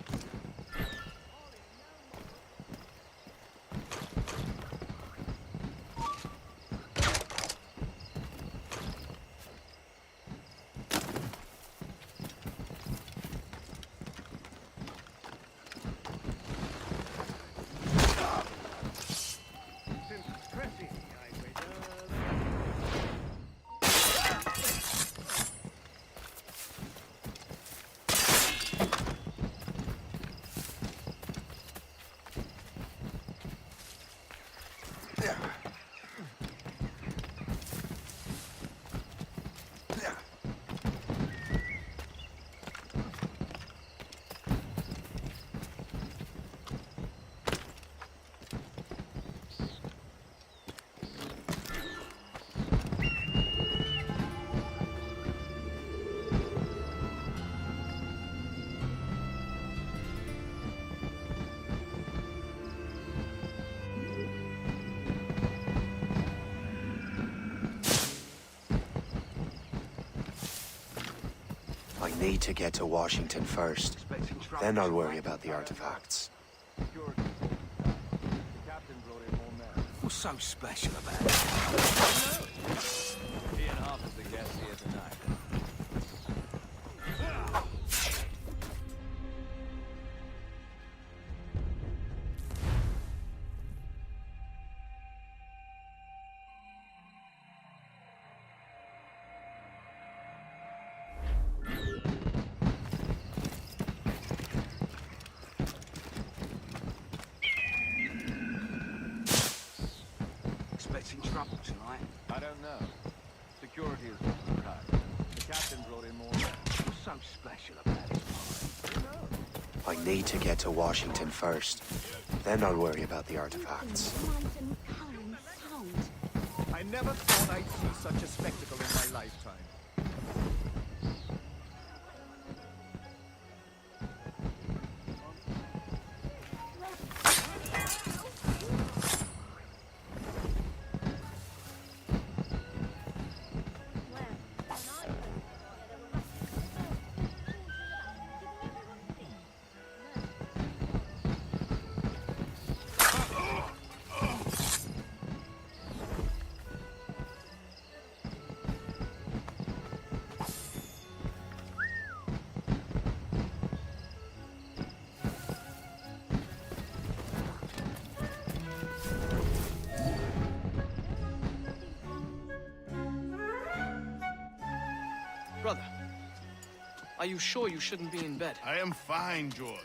I need to get to Washington first. Then I'll worry about the artifacts. What's so special about it? He and half of the guests here tonight. Expecting trouble tonight? I don't know. Security is looking tight. The captain brought in more men. What's so special about it? I need to get to Washington first. Then I'll worry about the artifacts. I never thought I'd see such a spectacle in my lifetime. Brother, are you sure you shouldn't be in bed? I am fine, George.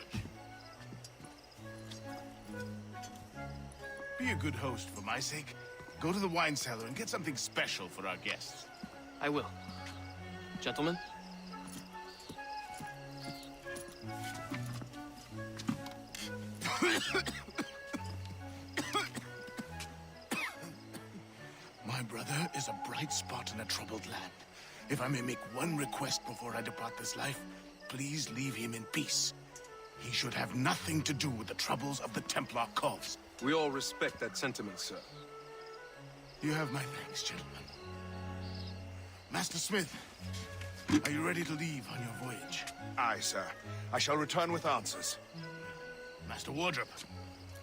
Be a good host for my sake. Go to the wine cellar and get something special for our guests. I will. Gentlemen? My brother is a bright spot in a troubled land. If I may make one request before I depart this life, please leave him in peace. He should have nothing to do with the troubles of the Templar cause. We all respect that sentiment, sir. You have my thanks, gentlemen. Master Smith, are you ready to leave on your voyage? Aye, sir. I shall return with answers. Master Wardrop,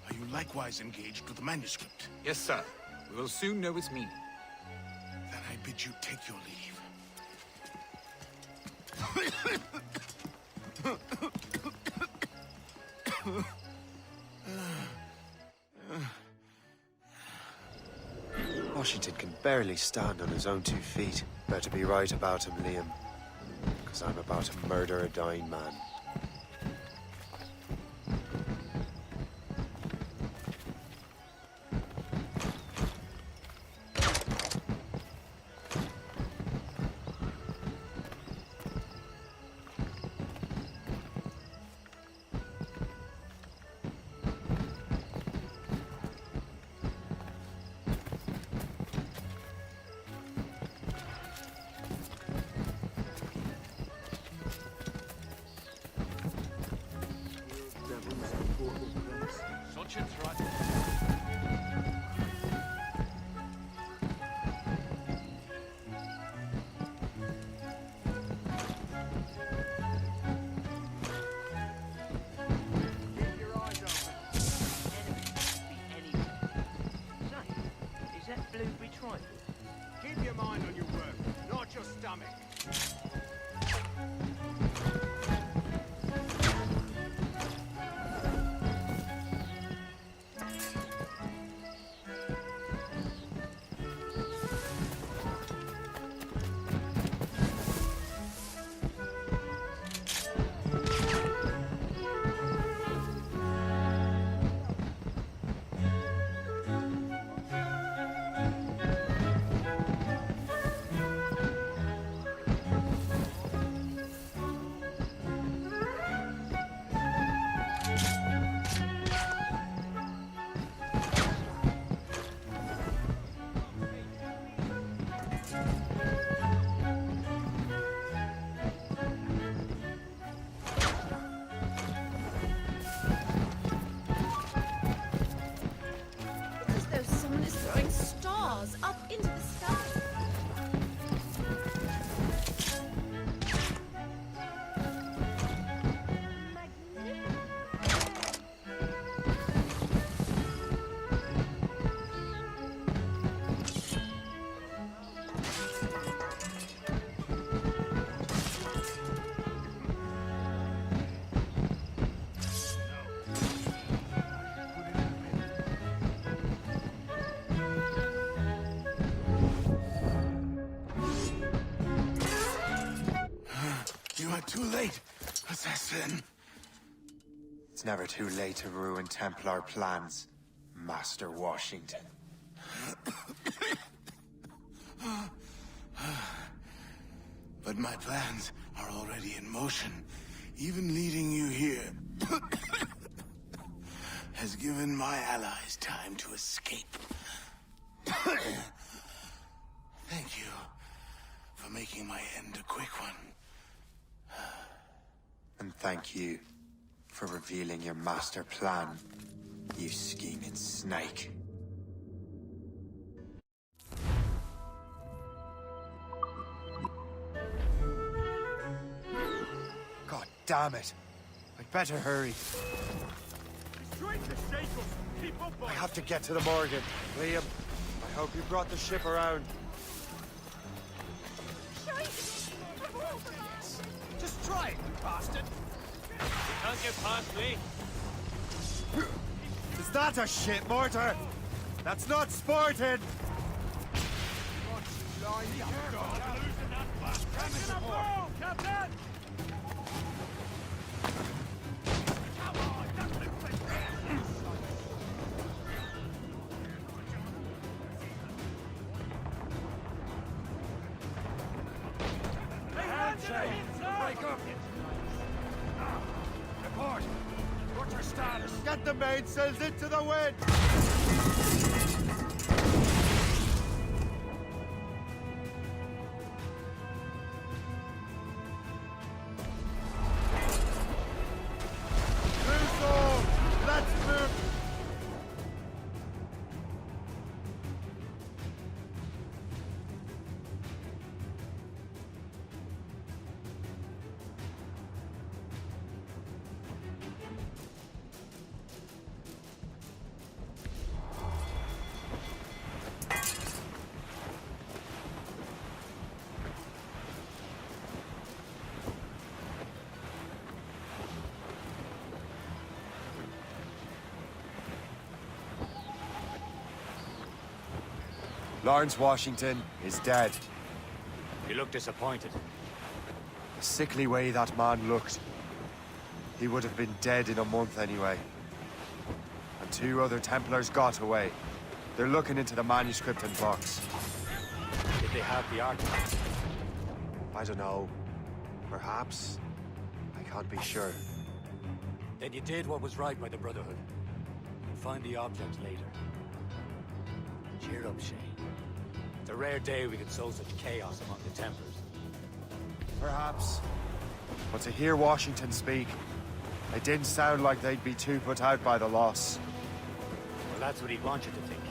are you likewise engaged with the manuscript? Yes, sir. We will soon know its meaning. Then I bid you take your leave. Washington can barely stand on his own 2 feet. Better be right about him, Liam. Because I'm about to murder a dying man. Such a tragedy. Keep your eyes open. Enemies could be anywhere. Say, is that blueberry trifle? Keep your mind on your work, not your stomach. It's as though someone is throwing stars up into the sky. You are too late, assassin. It's never too late to ruin Templar plans, Master Washington. But my plans are already in motion. Even leading you here has given my allies time to escape. Thank you for making my end a quick one. And thank you for revealing your master plan, you scheming snake. God damn it! I'd better hurry. He's trying to shake us. Keep up, boys. I have to get to the Morgan. Liam, I hope you brought the ship around. Just try it, you bastard. You can't get past me. Is that a shit mortar? That's not sporting! Captain! Shay, break up! Report! What's our status? Get the mainsails into the wind! Loose all! Let's move! Lawrence Washington is dead. You look disappointed. The sickly way that man looked. He would have been dead in a month anyway. And 2 other Templars got away. They're looking into the manuscript and box. Did they have the artifact? I don't know. Perhaps. I can't be sure. Then you did what was right by the Brotherhood. You'll find the object later. Cheer up, Shay. It's a rare day we could sow such chaos among the Templars. Perhaps. But to hear Washington speak, it didn't sound like they'd be too put out by the loss. Well, that's what he'd want you to think.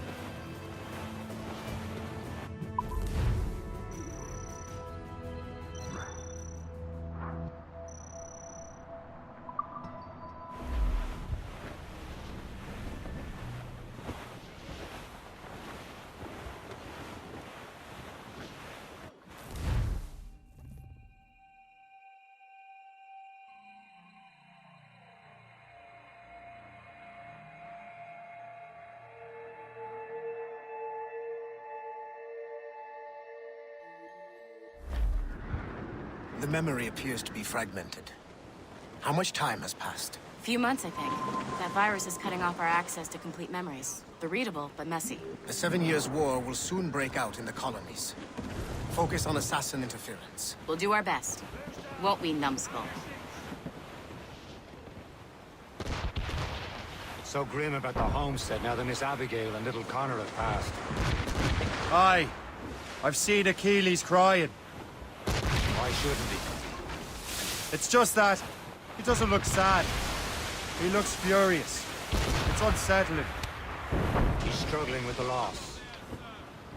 The memory appears to be fragmented. How much time has passed? Few months, I think. That virus is cutting off our access to complete memories. They're readable, but messy. The 7 Years' War will soon break out in the colonies. Focus on assassin interference. We'll do our best. Won't we, numbskull? It's so grim about the homestead now that Miss Abigail and little Connor have passed. Aye. I've seen Achilles crying. Why shouldn't he? It's just that he doesn't look sad. He looks furious. It's unsettling. He's struggling with the loss.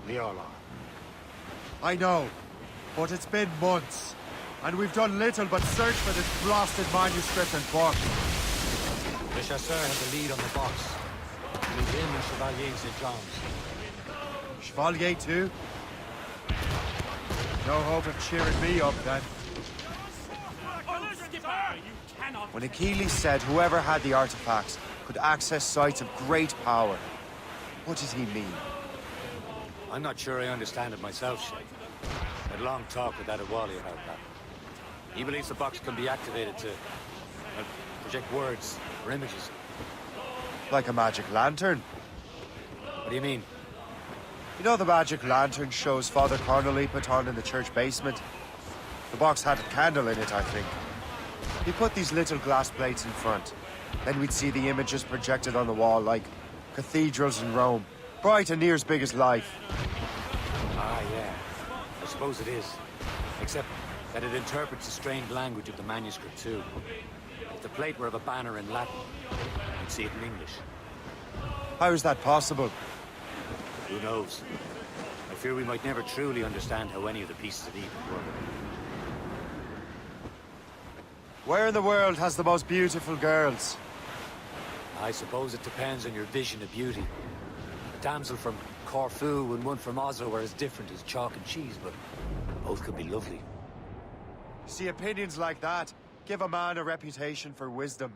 We all are. I know, but it's been months, and we've done little but search for this blasted manuscript and book. The Chasseur has the lead on the box. It was him and Chevalier St. John's. Chevalier too? No hope of cheering me up then. When Achilles said whoever had the artifacts could access sites of great power, what did he mean? I'm not sure I understand it myself, Shay. I had a long talk with Adewale about that. He believes the box can be activated to project words or images. Like a magic lantern? What do you mean? You know the magic lantern shows Father Connolly put on in the church basement? The box had a candle in it, I think. He put these little glass plates in front. Then we'd see the images projected on the wall like cathedrals in Rome. Bright and near as big as life. Ah, yeah. I suppose it is. Except that it interprets the strained language of the manuscript, too. If the plate were of a banner in Latin, you'd see it in English. How is that possible? Who knows? I fear we might never truly understand how any of the pieces of Eden work. Where in the world has the most beautiful girls? I suppose it depends on your vision of beauty. A damsel from Corfu and one from Oslo are as different as chalk and cheese, but both could be lovely. See, opinions like that give a man a reputation for wisdom.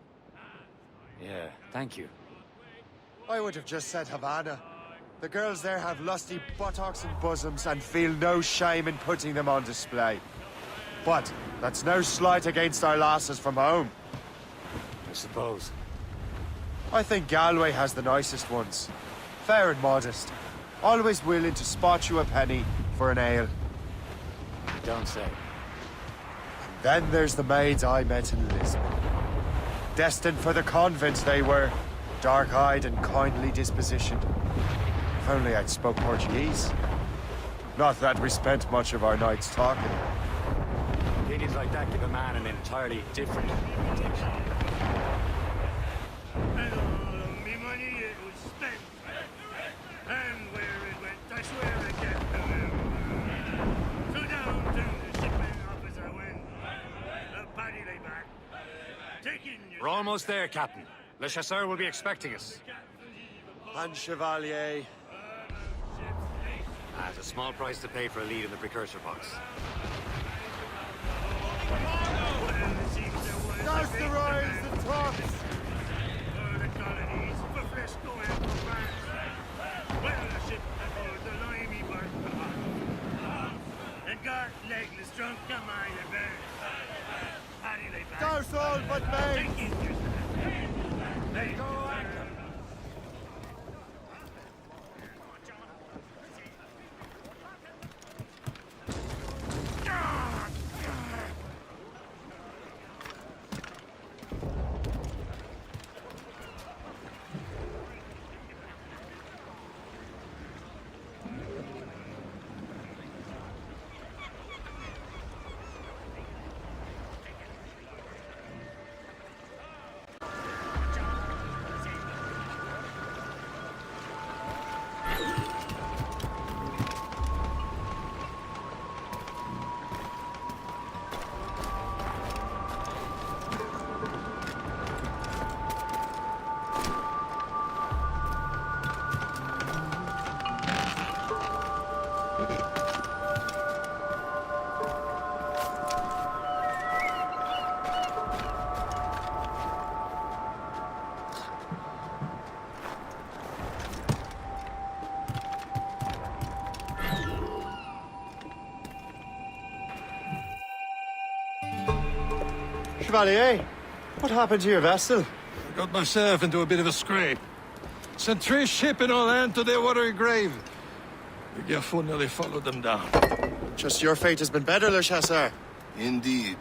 Yeah, thank you. I would have just said Havana. The girls there have lusty buttocks and bosoms and feel no shame in putting them on display. But that's no slight against our lasses from home. I suppose. I think Galway has the nicest ones. Fair and modest. Always willing to spot you a penny for an ale. You don't say. Then there's the maids I met in Lisbon. Destined for the convent they were. Dark-eyed and kindly dispositioned. If only I'd spoke Portuguese. Not that we spent much of our nights talking. Opinions like that give a man an entirely different reputation. And all of me money it was spent. And where it went, I swear I can't remember. So down to the shipment officer went. The paddy lay back. Taking your... We're almost there, Captain. Le Chasseur will be expecting us. And Chevalier. That's a small price to pay for a lead in the precursor box. Douse the royals and tops! For the colonies, for Frisco and for France. Well, the ship aboard the limey bar Scouse all but me! Let's go anchor. Chevalier, what happened to your vessel? I got myself into a bit of a scrape. Sent 3 ships in all hand to their watery grave. The Garfou nearly followed them down. Just your fate has been better, Le Chasseur. Indeed.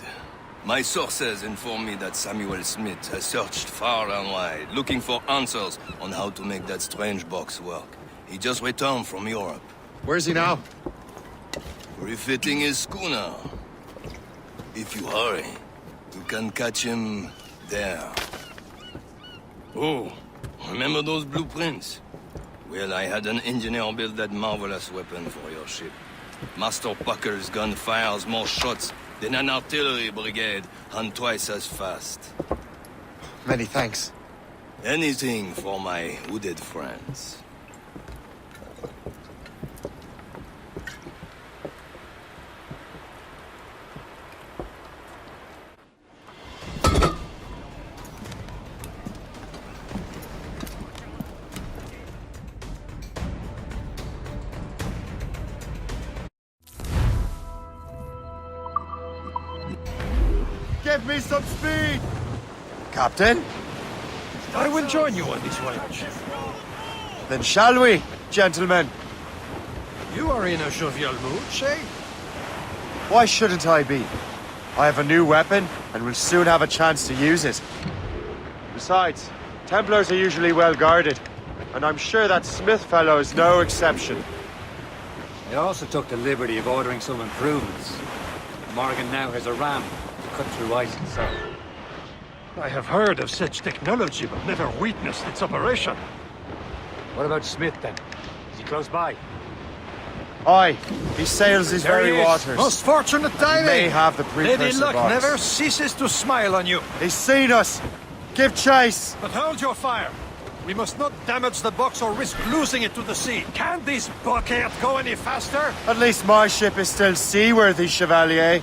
My sources inform me that Samuel Smith has searched far and wide, looking for answers on how to make that strange box work. He just returned from Europe. Where's he now? Refitting his schooner. If you hurry, you can catch him there. Oh, remember those blueprints? Well, I had an engineer build that marvelous weapon for your ship. Master Pucker's gun fires more shots than an artillery brigade, and twice as fast. Many thanks. Anything for my hooded friends. Give me some speed! Captain? I will join you on this voyage. Then shall we, gentlemen? You are in a jovial mood, Shay? Why shouldn't I be? I have a new weapon, and will soon have a chance to use it. Besides, Templars are usually well guarded, and I'm sure that Smith fellow is no exception. I also took the liberty of ordering some improvements. Morgan now has a ram to cut through ice and salt. I have heard of such technology, but never witnessed its operation. What about Smith, then? Is he close by? Aye, he sails his There very he is. waters. Most fortunate timing! He may have the Lady precursor Luck box. never ceases to smile on you. He's seen us! Give chase! But hold your fire. We must not damage the box or risk losing it to the sea. Can this bucket go any faster? At least my ship is still seaworthy, Chevalier.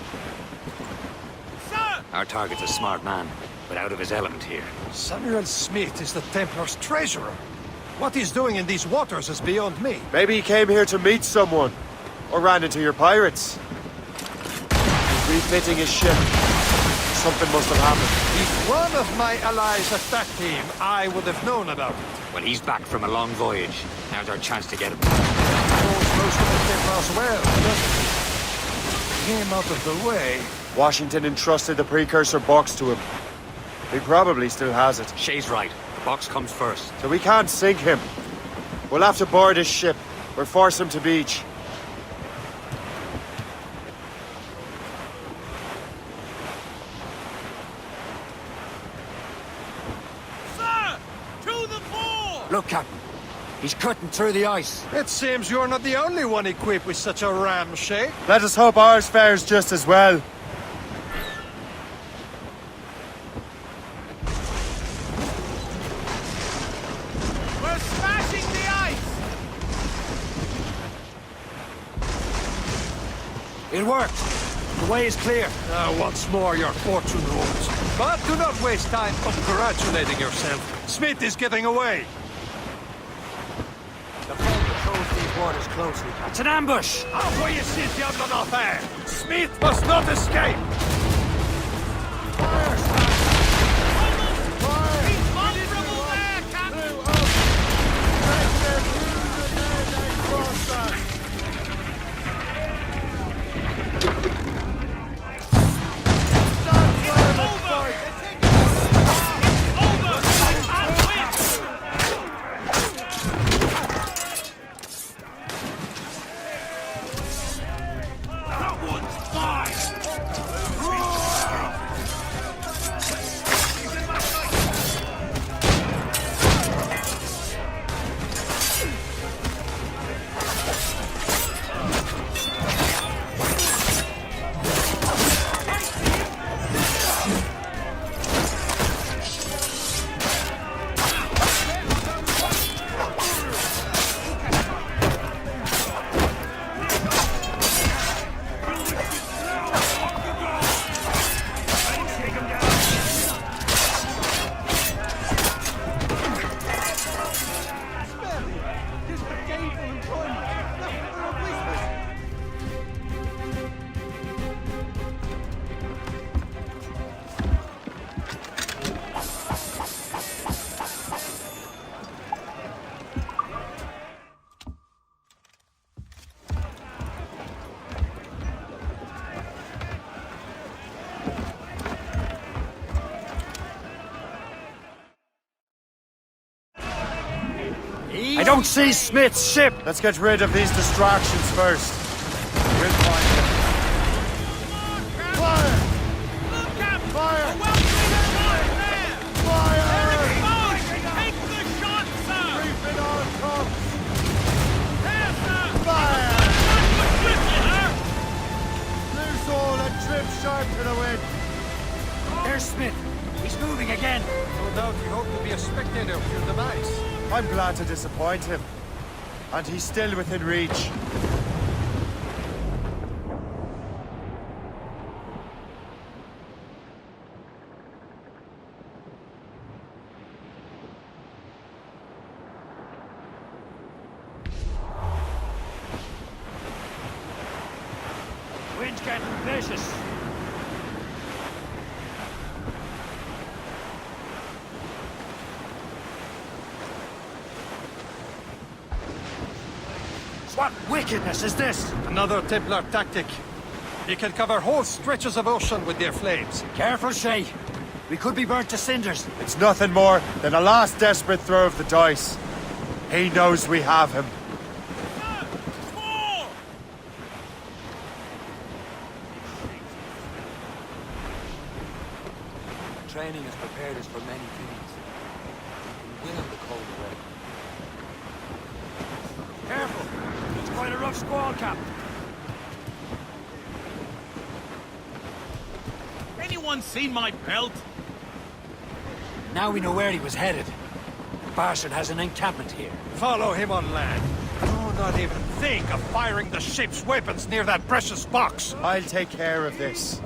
Our target's a smart man, but out of his element here. Samuel Smith is the Templar's treasurer. What he's doing in these waters is beyond me. Maybe he came here to meet someone. Or ran into your pirates. He's refitting his ship. Something must have happened. If one of my allies attacked him, I would have known about it. Well, he's back from a long voyage. Now's our chance to get him. Knows most of the Templars well, doesn't he? Came out of the way. Washington entrusted the precursor box to him. He probably still has it. Shay's right. The box comes first. So we can't sink him. We'll have to board his ship, or force him to beach. Sir! To the fore! Look, Captain. He's cutting through the ice. It seems you're not the only one equipped with such a ram, Shay. Let us hope ours fares just as well. We're smashing the ice! It worked. The way is clear. Once more your fortune rules. But do not waste time congratulating yourself. Smith is getting away. The boat patrols these waters closely. It's an ambush! Envoyez ces diables en enfer! Smith must not escape! Fire! don't see Smith's ship! Let's get rid of these distractions first. We'll find them. Fire! Fire! Fire! Take the shot, sir! Reaping our tops! There, sir! Fire! Sir! Loose all and trim sharp to the wind! There's Smith. He's moving again. No doubt you hope to be a spectator of your demise. I'm glad to disappoint him. And he's still within reach. Wind's getting vicious. What wickedness is this? Another Templar tactic. They can cover whole stretches of ocean with their flames. Careful, Shay. We could be burnt to cinders. It's nothing more than a last desperate throw of the dice. He knows we have him. Training has prepared us for many things. We can win the cold weather. Careful. It's quite a rough squall, Cap. Anyone seen my belt? Now we know where he was headed. The bastard has an encampment here. Follow him on land. Do not even think of firing the ship's weapons near that precious box. I'll take care of this.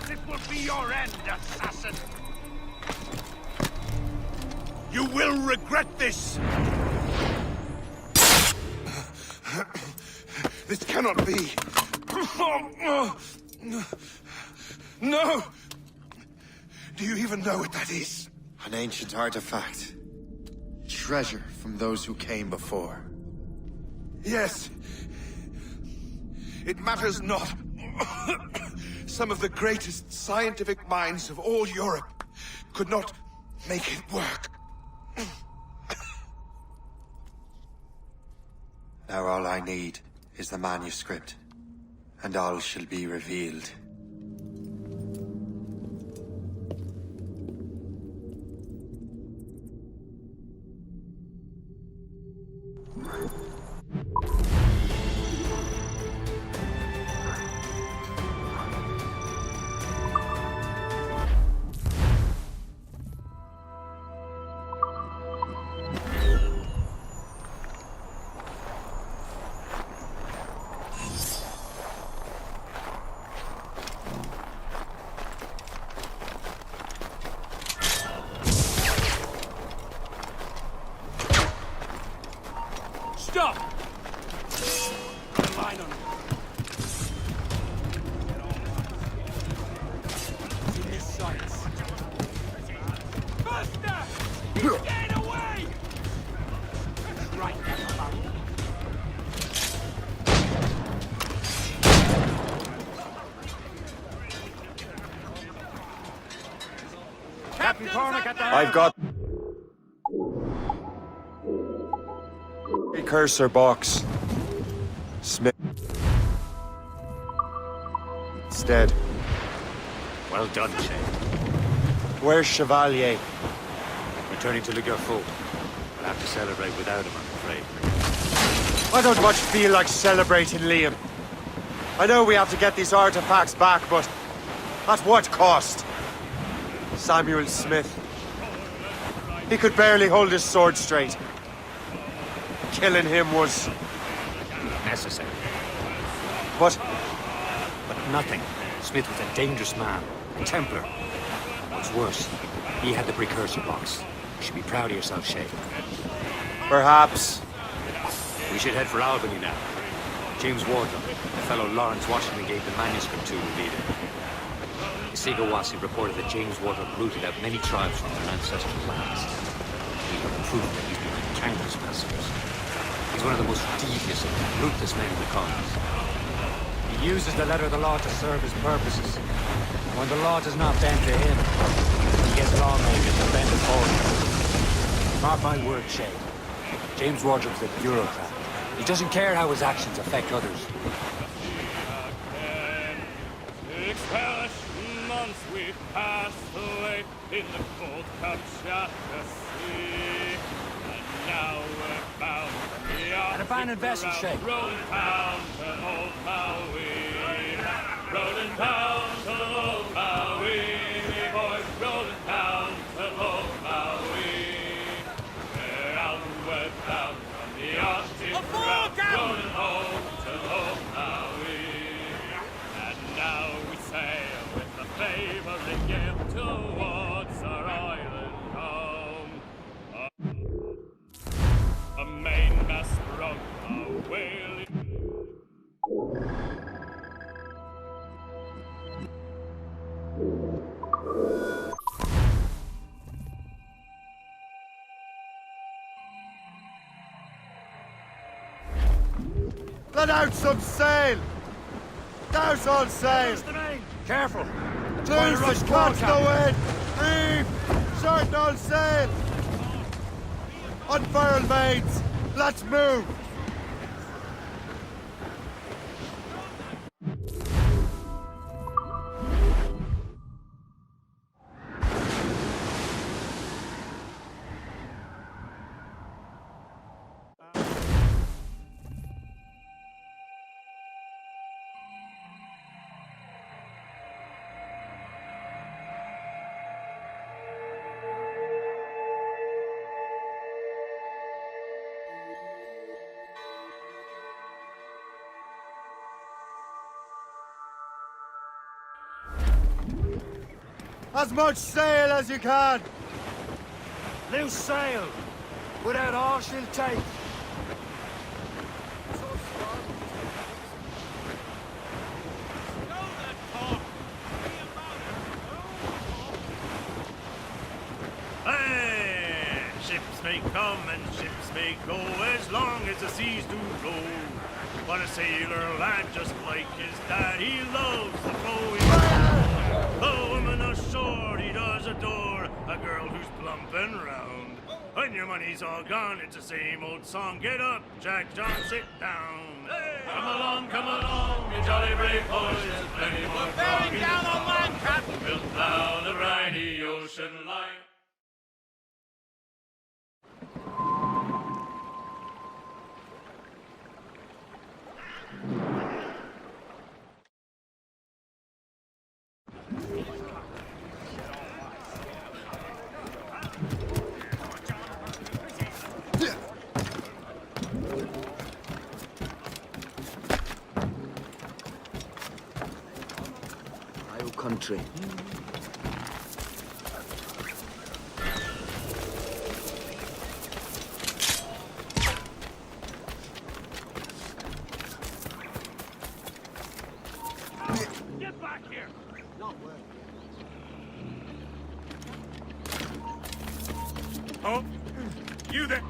This will be your end, assassin! You will regret this! This cannot be. No! Do you even know what that is? An ancient artifact. Treasure from those who came before. Yes. It matters not. Some of the greatest scientific minds of all Europe could not make it work. Now all I need is the manuscript, and all shall be revealed. Stop! Line on in his sights. Buster! He's getting away! Right, Captain Cormac at the I've got... Precursor box. Smith. It's dead. Well done, Shay. Where's Chevalier? Returning to Le Garfou. We'll have to celebrate without him, I'm afraid. I don't much feel like celebrating Liam. I know we have to get these artifacts back, but at what cost? Samuel Smith. He could barely hold his sword straight. Killing him was... necessary. But nothing. Smith was a dangerous man. A Templar. What's worse, he had the precursor box. You should be proud of yourself, Shay. Perhaps. We should head for Albany now. James Wardrop, the fellow Lawrence Washington gave the manuscript to, will lead it. Isigawasi reported that James Wardrop rooted out many tribes from their ancestral lands. We have proof that he's behind countless massacres. He's one of the most devious and ruthless men in the colonies. He uses the letter of the law to serve his purposes. And when the law does not bend to him, he gets lawmakers to bend it for him. Mark my word, Shay. James Wardrop's a bureaucrat. He doesn't care how his actions affect others. 6 hellish months we passed away in the cold Kamchatka Sea. And now we're bound for the An abandoned vessel, Shay. Rolling down to Old Maui. Rolling down to Old Maui, boys. Rolling down to Old Maui. We're outward bound from the Arctic route. Rolling home to Old Maui. And now we sail with the favoring gale towards our island home. A mainmast broke, a whaling. Let out some sail! Douse all sail! Careful! Lose and catch the wind! Reef! Shorten all sail! Unfurl, mates! Let's move! As much sail as you can! Loose sail! Without all she'll take! Hey! Ships may come and ships may go as long as the seas do roll. But a sailor lad just like his dad, he loves the flow. The woman ashore he does adore, a girl who's plump and round. When your money's all gone, it's the same old song. Get up, Jack John, sit down. Hey! Come along, you jolly brave boys. There's plenty more grog in down on land, Captain. Built down the briny ocean line. Country. Get back here! Not well. Oh, you there?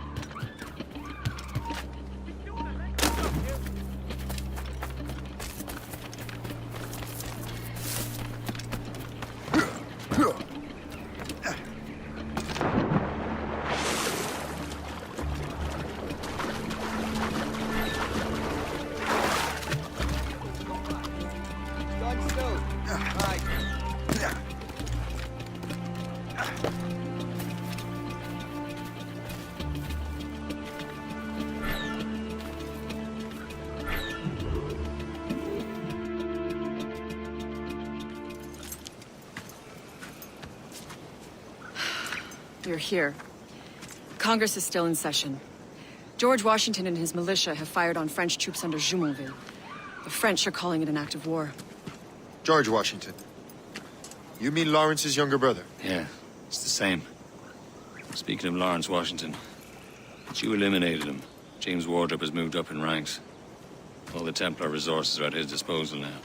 You're here. Congress is still in session. George Washington and his militia have fired on French troops under Jumonville. The French are calling it an act of war. George Washington. You mean Lawrence's younger brother? Yeah, it's the same. Speaking of Lawrence Washington, but you eliminated him. James Wardrop has moved up in ranks. All the Templar resources are at his disposal now.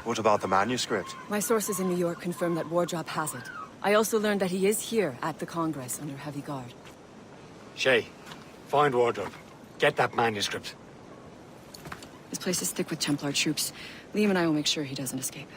What about the manuscript? My sources in New York confirm that Wardrop has it. I also learned that he is here at the Congress under heavy guard. Shay, find Wardrop. Get that manuscript. This place is thick with Templar troops. Liam and I will make sure he doesn't escape.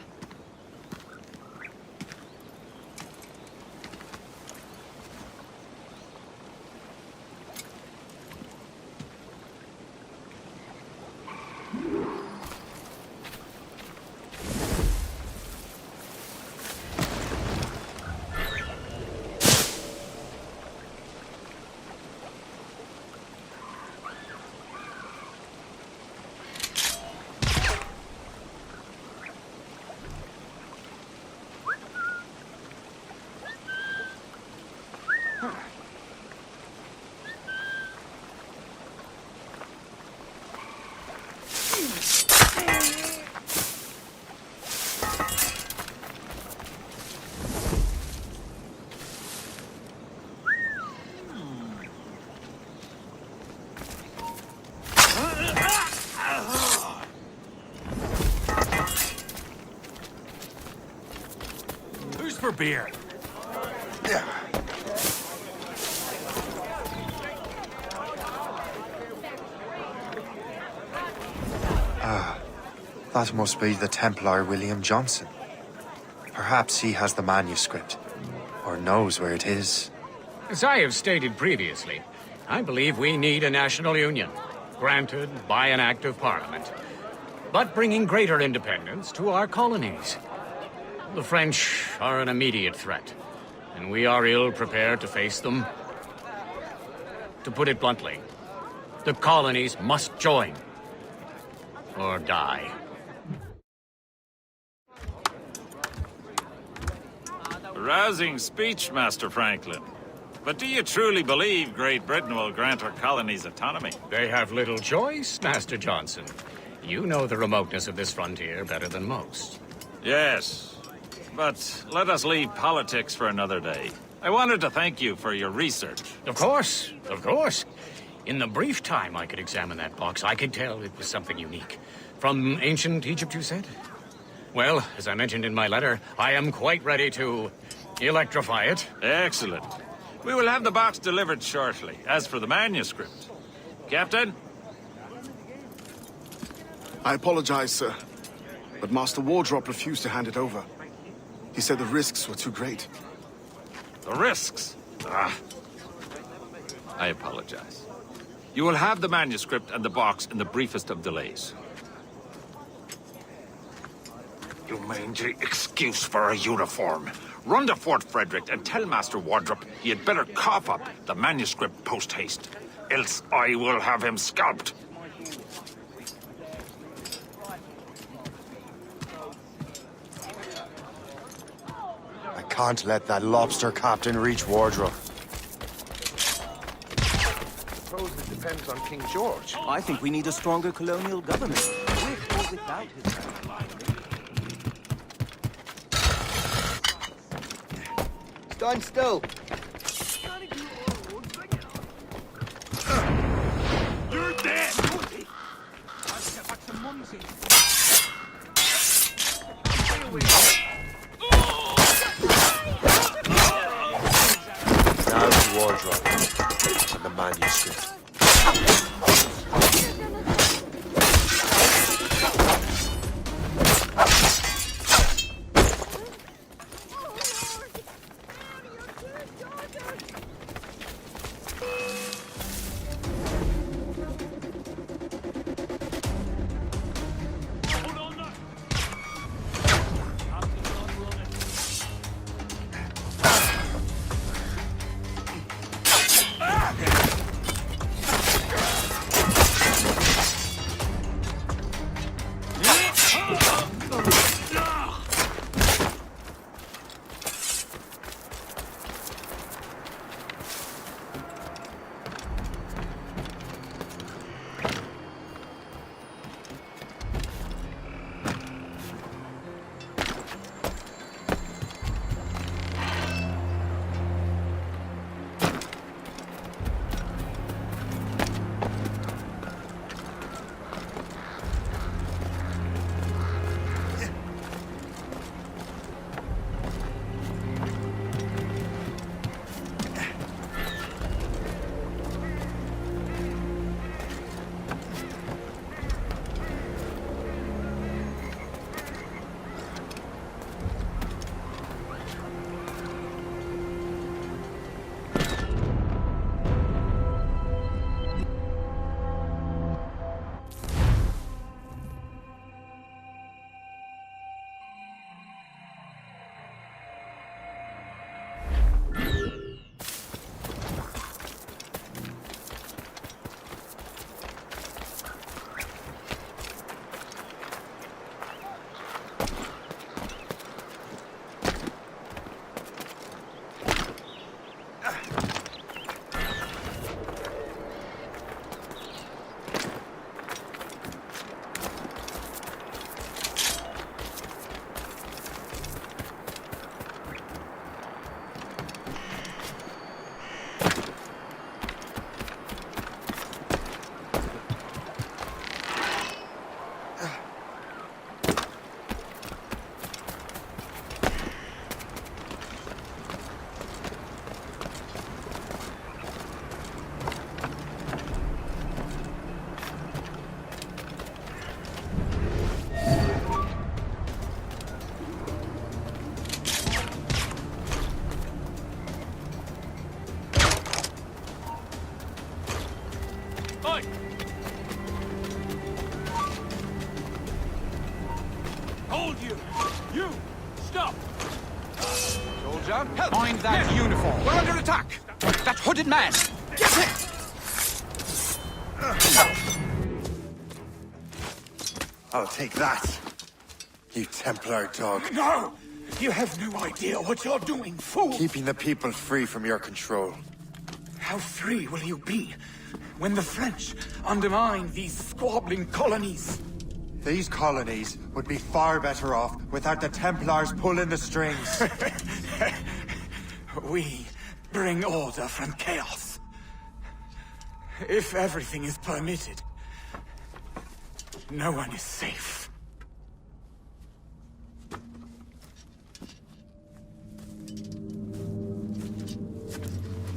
Who's for beer? That must be the Templar William Johnson. Perhaps he has the manuscript, or knows where it is. As I have stated previously, I believe we need a national union, granted by an act of parliament, but bringing greater independence to our colonies. The French are an immediate threat, and we are ill prepared to face them. To put it bluntly, the colonies must join, or die. Rousing speech, Master Franklin. But do you truly believe Great Britain will grant our colonies autonomy? They have little choice, Master Johnson. You know the remoteness of this frontier better than most. Yes, but let us leave politics for another day. I wanted to thank you for your research. Of course, of course. In the brief time I could examine that box, I could tell it was something unique. From ancient Egypt, you said? Well, as I mentioned in my letter, I am quite ready to electrify it. Excellent. We will have the box delivered shortly. As for the manuscript... Captain? I apologize, sir. But Master Wardrop refused to hand it over. He said the risks were too great. The risks? Ah. I apologize. You will have the manuscript and the box in the briefest of delays. You mangy excuse for a uniform. Run to Fort Frederick and tell Master Wardrop he had better cough up the manuscript post-haste. Else I will have him scalped. I can't let that lobster captain reach Wardrop. Suppose it depends on King George. I think we need a stronger colonial government, with or without his... Stand still. You're dead! Now to Wardrop and the manuscript. you! You! Stop! Soldier, help! Mind that uniform! We're under attack! That hooded man! Get him! I'll take that, you Templar dog. No! You have no idea what you're doing, fool! Keeping the people free from your control. How free will you be when the French undermine these squabbling colonies? These colonies would be far better off without the Templars pulling the strings. We bring order from chaos. If everything is permitted, no one is safe.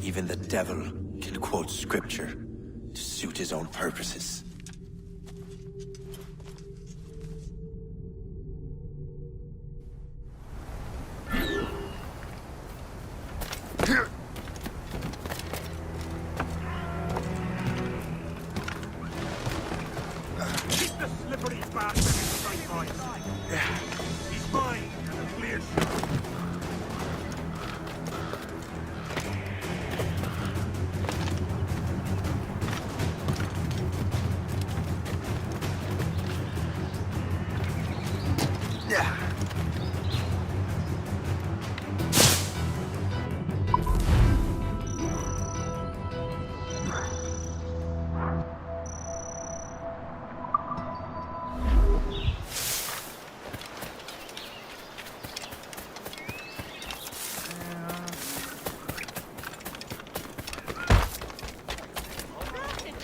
Even the devil can quote scripture to suit his own purposes. Keep the slippery bastard in sight, boys. He's mine. Clear shot.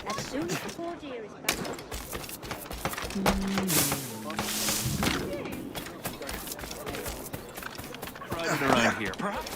As soon as the poor deer is back. Private around here, perhaps?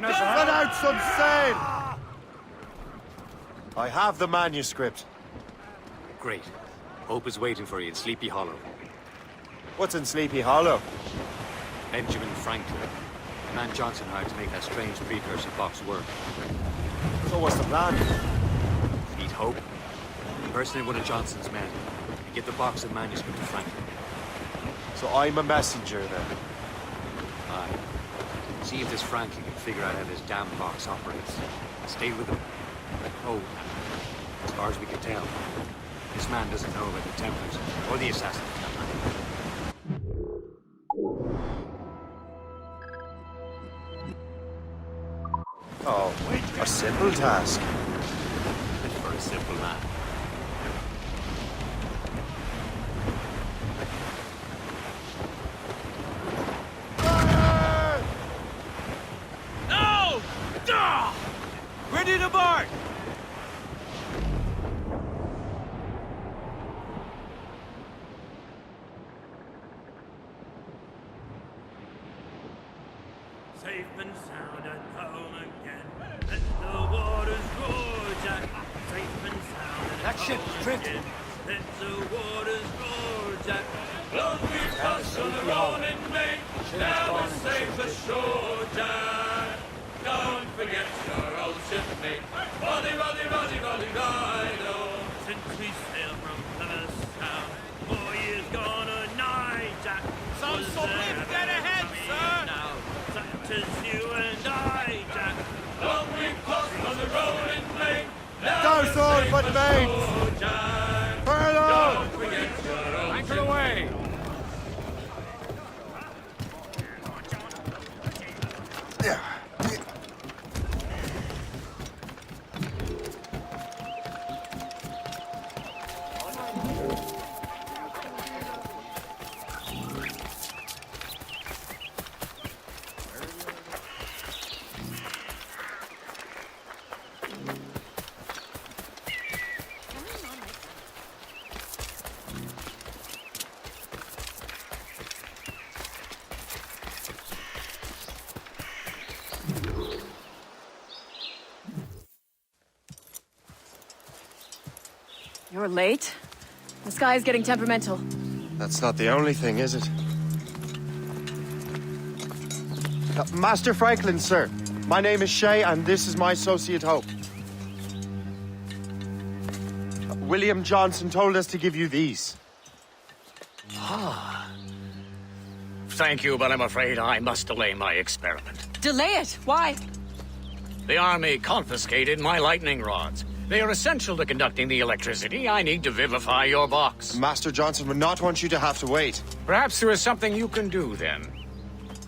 Run out some sail! I have the manuscript. Great. Hope is waiting for you in Sleepy Hollow. What's in Sleepy Hollow? Benjamin Franklin. The man Johnson hired to make that strange precursor box work. So what's the plan? Need Hope. Impersonate one of Johnson's men. And get the box of manuscript to Franklin. So I'm a messenger then? Aye. See if this Franklin can figure out how this damn box operates. Stay with him. Oh, as far as we can tell, this man doesn't know about the Templars or the assassin. Oh, a simple task. For a simple man. No! Duh! Ready to bark! Safe and sound at home again. Let the waters roar, Jack. Safe and sound at That ship home drifted. again. Let the waters roar, Jack. Long we pass on the rolling main. Now we're safe ashore, Jack. Don't forget your old shipmate. Roddy, Roddy, Roddy, Roddy, Rido. Since we sailed from Plymouth Sound, 4 years gone a night, Jack. Some Was sort there of dead ever ahead, coming sir. Now, such as you and I, Jack. Long we passed on the rolling main. Go sword, but mates! Furlough! Don't forget your old Anchor away! You're late. The sky is getting temperamental. That's not the only thing, is it? Master Franklin, sir. My name is Shay, and this is my associate Hope. William Johnson told us to give you these. Ah. Thank you, but I'm afraid I must delay my experiment. Delay it? Why? The army confiscated my lightning rods. They are essential to conducting the electricity I need to vivify your box. Master Johnson would not want you to have to wait. Perhaps there is something you can do, then.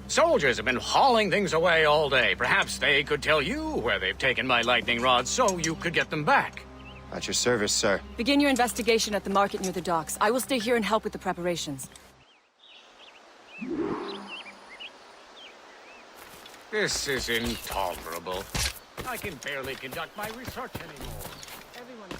Soldiers have been hauling things away all day. Perhaps they could tell you where they've taken my lightning rods so you could get them back. At your service, sir. Begin your investigation at the market near the docks. I will stay here and help with the preparations. This is intolerable. I can barely conduct my research anymore. Everyone is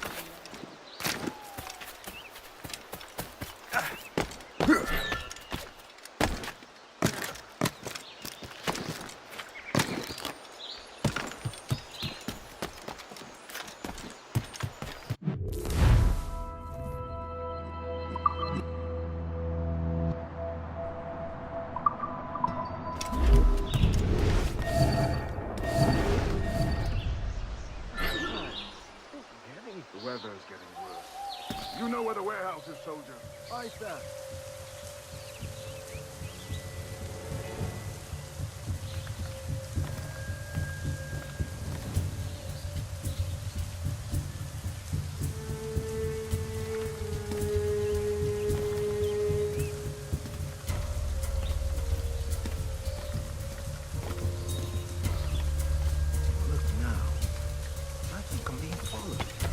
The weather's getting worse. You know where the warehouse is, soldier. Aye, sir.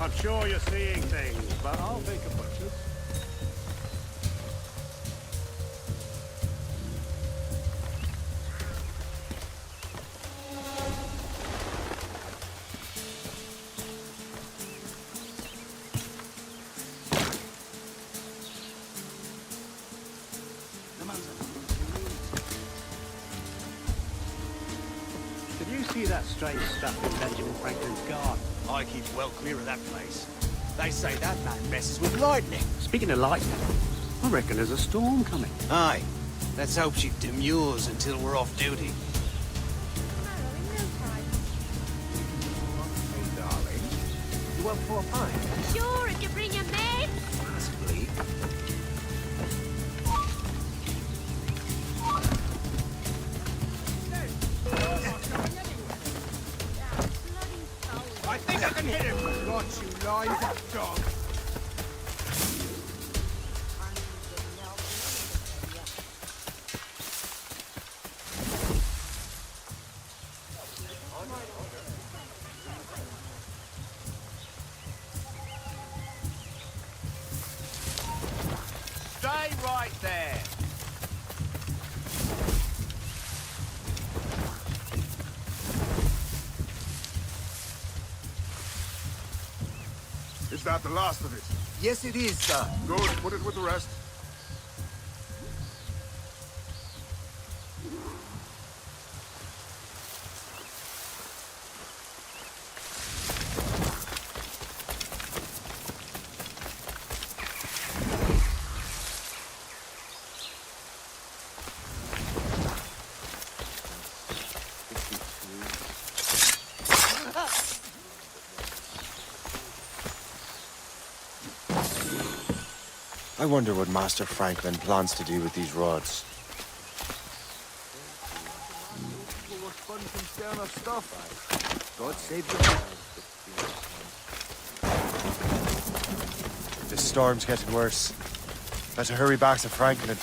I'm sure you're seeing things, but I'll take a butcher's. Did you see that strange stuff in Benjamin Franklin's garden? I keep well clear of that place. They say that man messes with lightning. Speaking of lightning, I reckon there's a storm coming. Aye. Let's hope she demurs until we're off duty. Hey, darling. You up for a pint? Sure, if you bring your mates. Possibly. I think I can hit him. Got you, lines up, dog. Stay right there. Is that the last of it? Yes, it is, sir. Good, put it with the rest. I wonder what Master Franklin plans to do with these rods. Fun from stirring up stuff. God save the This storm's getting worse. Better hurry back to Franklin.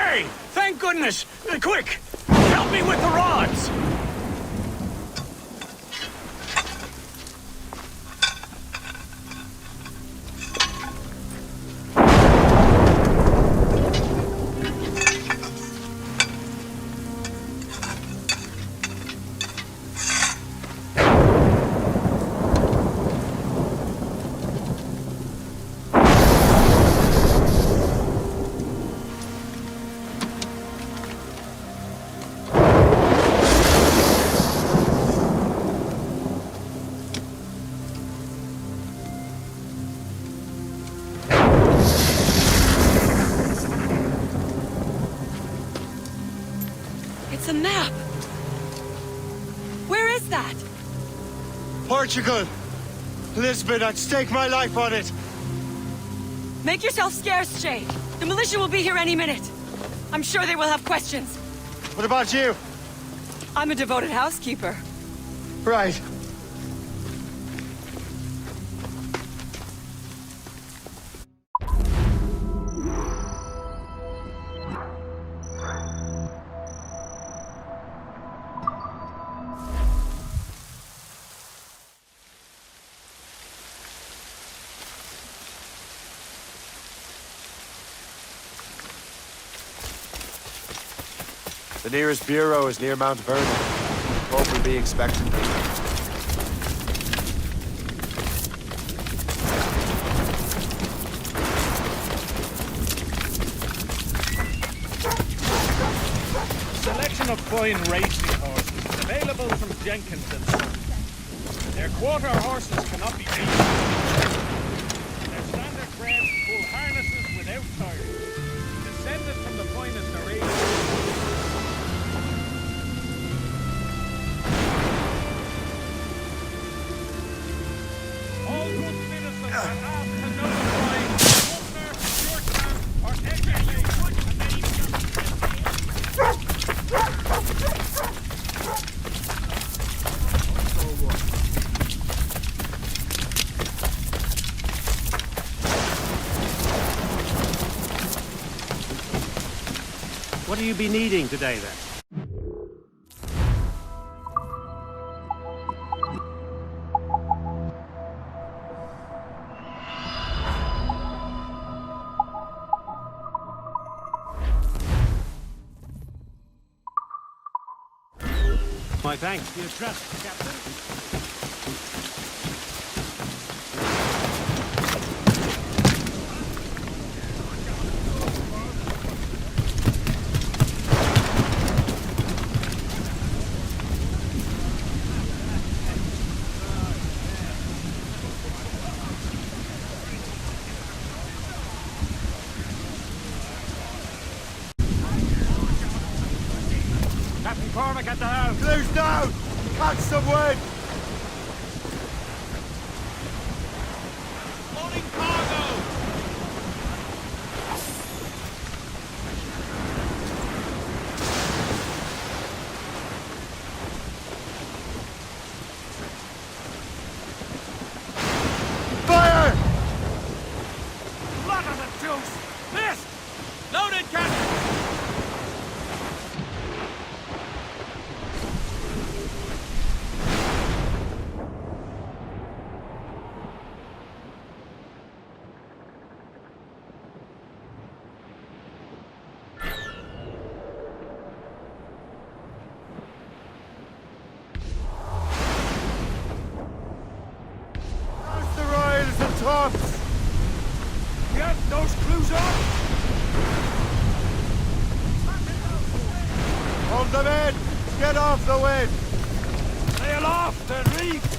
Shay! Thank goodness! Quick! Help me with the rods! It's a map! Where is that? Portugal! Lisbon, I'd stake my life on it! Make yourself scarce, Shay. The militia will be here any minute. I'm sure they will have questions. What about you? I'm a devoted housekeeper. Right. The nearest bureau is near Mount Vernon. Pope will be expecting me. Selection of fine racing horses is available from Jenkins and Son. Their quarter horses cannot be beaten. Their standard bred pull harnesses without tires. Descended from the finest Arabian. All good citizens are asked to notify governor, churchman, or educator. What do you be needing today, then? My thanks for your trust, Captain. Captain Cormac at the helm. Close down! Catch some wind! Loading cargo! Fire! Blood of the juice! Missed! Loaded, Captain! How's the royals and tops? Get those clues up! Hold them in! Get off the wind! Sail off the reef!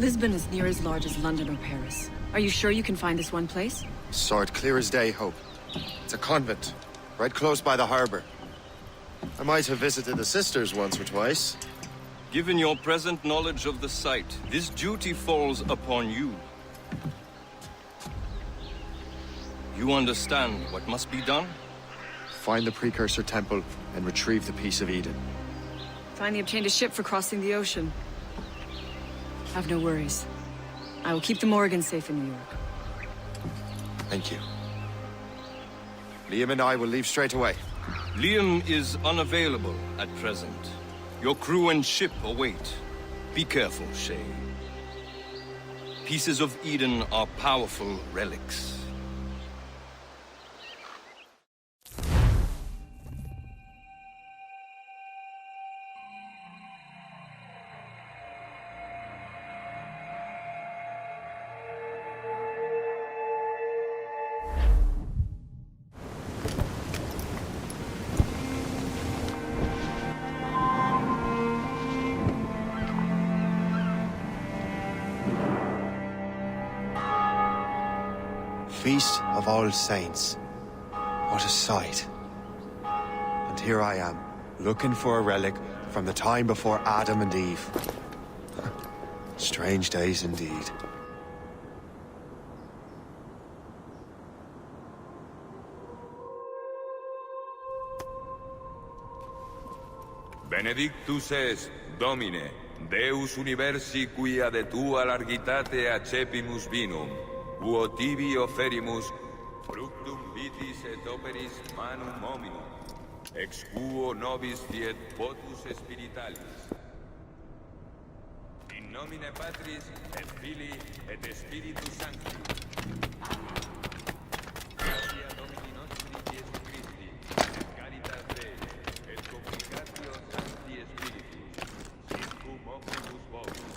Lisbon is near as large as London or Paris. Are you sure you can find this one place? Sword clear as day, Hope. It's a convent, right close by the harbor. I might have visited the sisters once or twice. Given your present knowledge of the site, this duty falls upon you. You understand what must be done? Find the Precursor Temple and retrieve the Piece of Eden. Finally obtained a ship for crossing the ocean. Have no worries. I will keep the Morgans safe in New York. Thank you. Liam and I will leave straight away. Liam is unavailable at present. Your crew and ship await. Be careful, Shay. Pieces of Eden are powerful relics. Feast of All Saints. What a sight. And here I am, looking for a relic from the time before Adam and Eve. Strange days indeed. Benedictus est, Domine, Deus universi quia de tua largitate accepimus vinum, uo tibi offerimus fructum vitis et operis manum hominum, ex quo nobis fiet votus spiritualis. In nomine Patris et Filii et Spiritus Sancti. Gratia Domini nostri Iesu Christi, et caritas Dei, et communicatio Sancti Spiritus, sit cum omnibus vobis.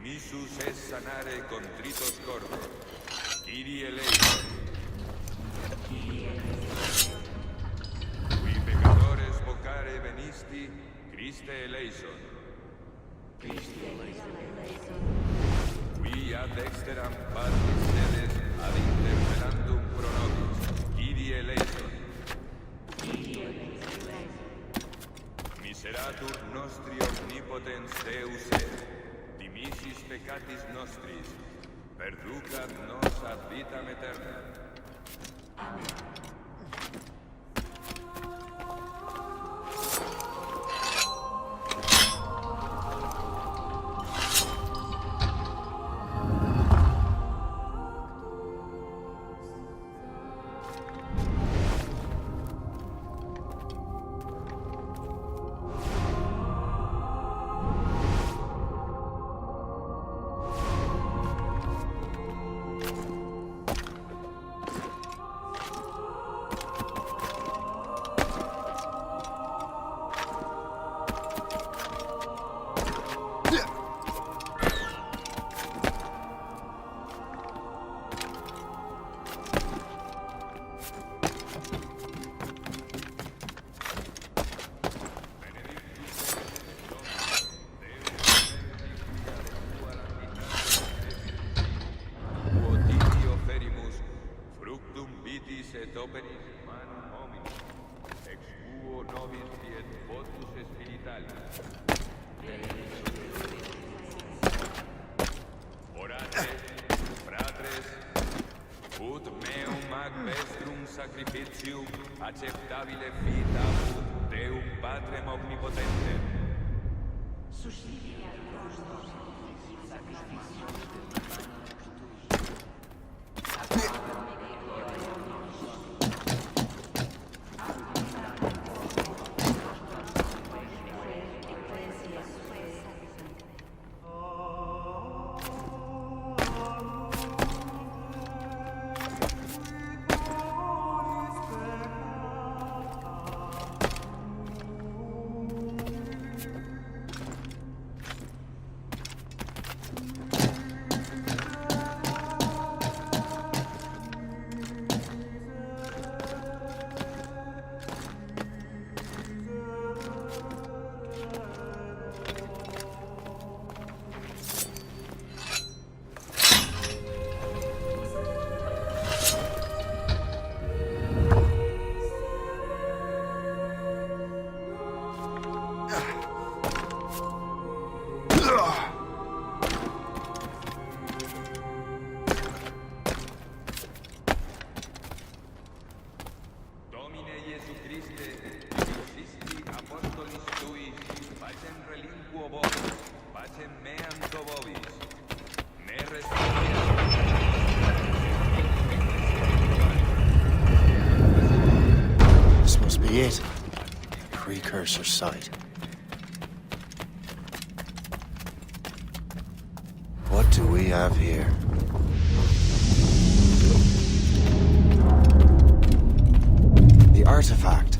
Missus es sanare contritos corpus. Kyrie eleison. Qui pecadores vocare venisti, Christe eleison. Qui ad exteram patris sedes ad interpellandum pro nobis, Kyrie eleison. Miseratur nostri omnipotens Deus et, dimisis peccatis nostris, perducat nos ad vitam aeterna. Amen. Et operis manum hominum, ex quo nobis fiet votus spiritualis. Orate, fratres, ut meum ac vestrum sacrificium acceptabile fit apud Deum Patrem omnipotentem. Suscipiat nos sacrificium Jesu Christe, Christi apostolis tuis, pacem relinquo vobis, pacem meam to vobis. Me This must be it. Precursor site. What do we have here? The artifact.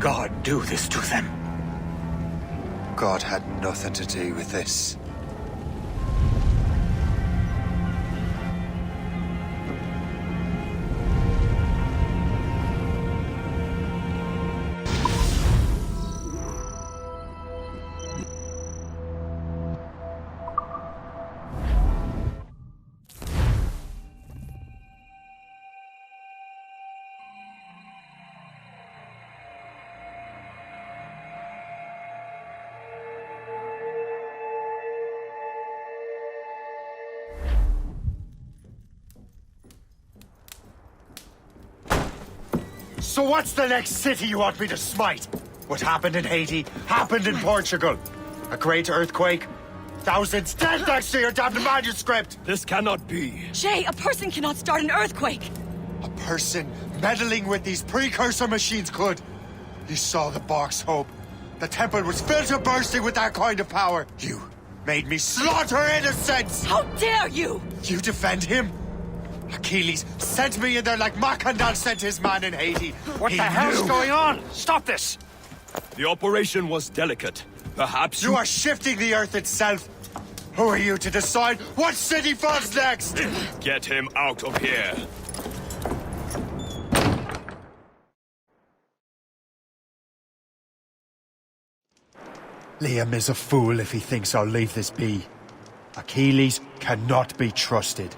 God do this to them? God had nothing to do with this. So what's the next city you want me to smite? What happened in Haiti happened in Portugal. A great earthquake. Thousands dead thanks to your damned manuscript! This cannot be. Shay, a person cannot start an earthquake! A person meddling with these precursor machines could. You saw the box, Hope. The temple was filled to bursting with that kind of power. You made me slaughter innocents! How dare you! You defend him? Achilles sent me in there like Macandal sent his man in Haiti. What the hell's going on? Stop this! The operation was delicate. Perhaps you are shifting the earth itself. Who are you to decide what city falls next? Get him out of here. Liam is a fool if he thinks I'll leave this be. Achilles cannot be trusted.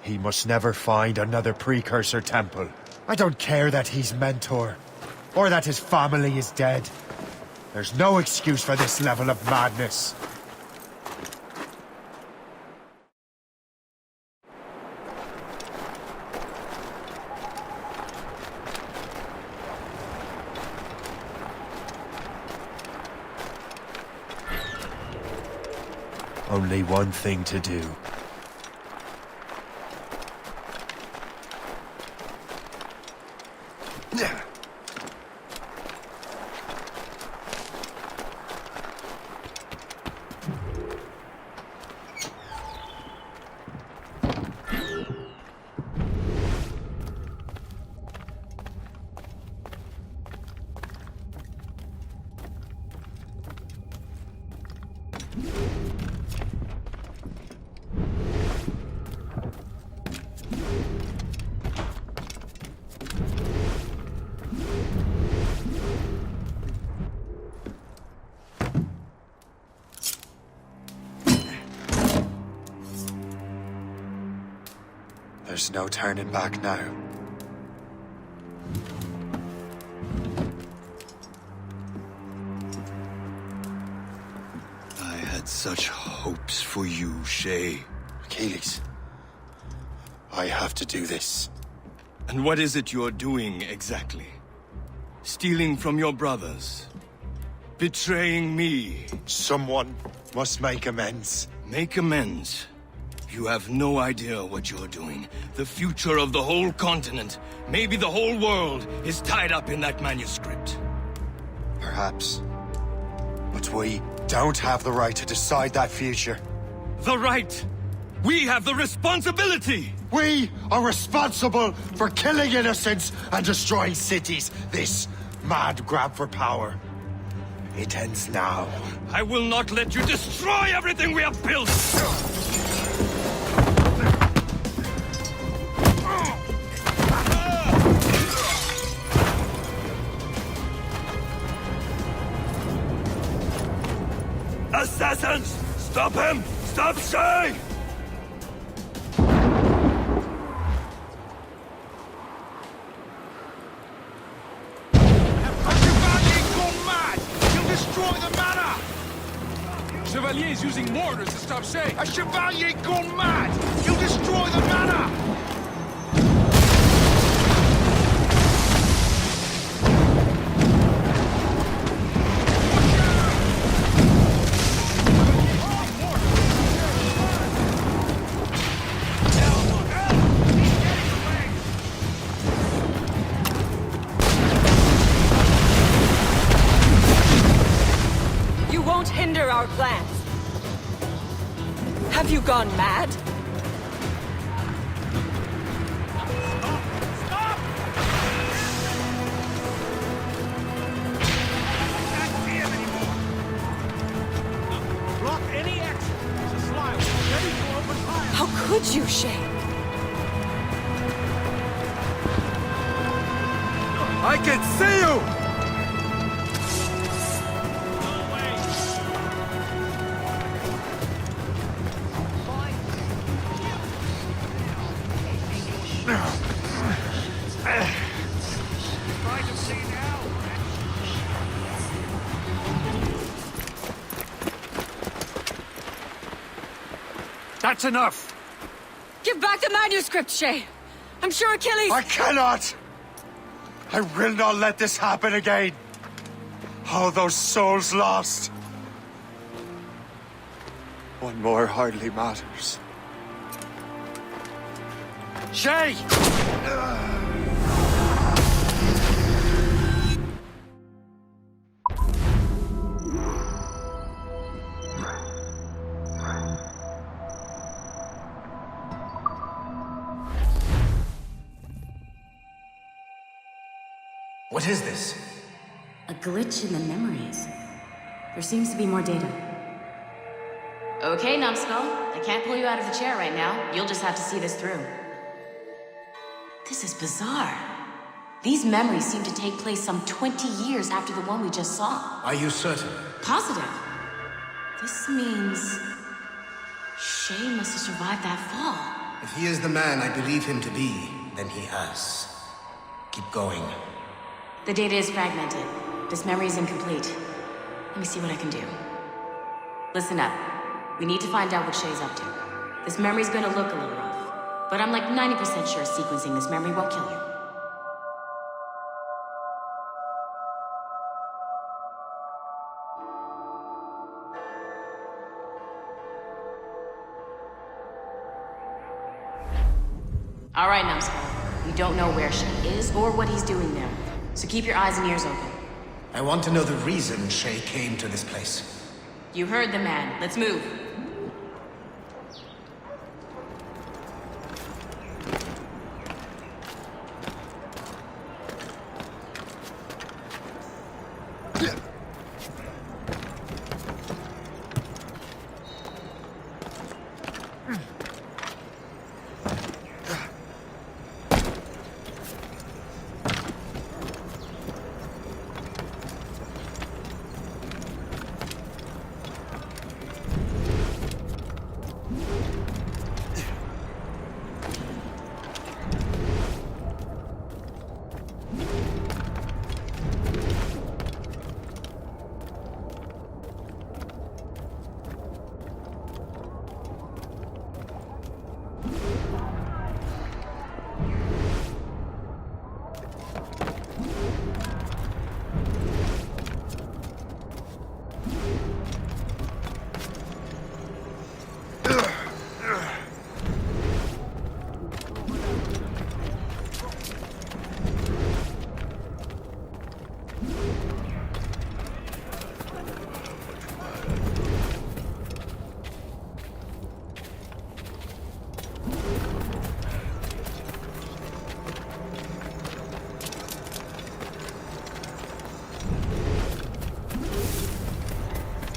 He must never find another precursor temple. I don't care that he's mentor, or that his family is dead. There's no excuse for this level of madness. Only one thing to do. There's no turning back now. I had such hopes for you, Shay. Achilles, I have to do this. And what is it you're doing exactly? Stealing from your brothers? Betraying me? Someone must make amends. Make amends? You have no idea what you're doing. The future of the whole continent, maybe the whole world, is tied up in that manuscript. Perhaps. But we don't have the right to decide that future. The right! We have the responsibility! We are responsible for killing innocents and destroying cities. This mad grab for power. It ends now. I will not let you destroy everything we have built! Assassins! Stop him! Stop Shay! Chevalier is using mortars to stop Shay. A Chevalier gone mad! He'll destroy the manor! Hinder our plans. Have you gone mad? Stop! Can't see him anymore. Block any exit. There's a slide ready to open fire. How could you, Shay? I can see you! That's enough! Give back the manuscript, Shay! I'm sure Achilles— I cannot! I will not let this happen again. All those souls lost. One more hardly matters. Shay! What is this? A glitch in the memories. There seems to be more data. Okay, Numbskull. I can't pull you out of the chair right now. You'll just have to see this through. This is bizarre. These memories seem to take place some 20 years after the one we just saw. Are you certain? Positive. This means... Shay must have survived that fall. If he is the man I believe him to be, then he has. Keep going. The data is fragmented. This memory is incomplete. Let me see what I can do. Listen up. We need to find out what Shay's up to. This memory's gonna look a little rough, but I'm like 90% sure sequencing this memory won't kill you. All right, Numbskull. We don't know where Shay is or what he's doing there, so keep your eyes and ears open. I want to know the reason Shay came to this place. You heard the man. Let's move.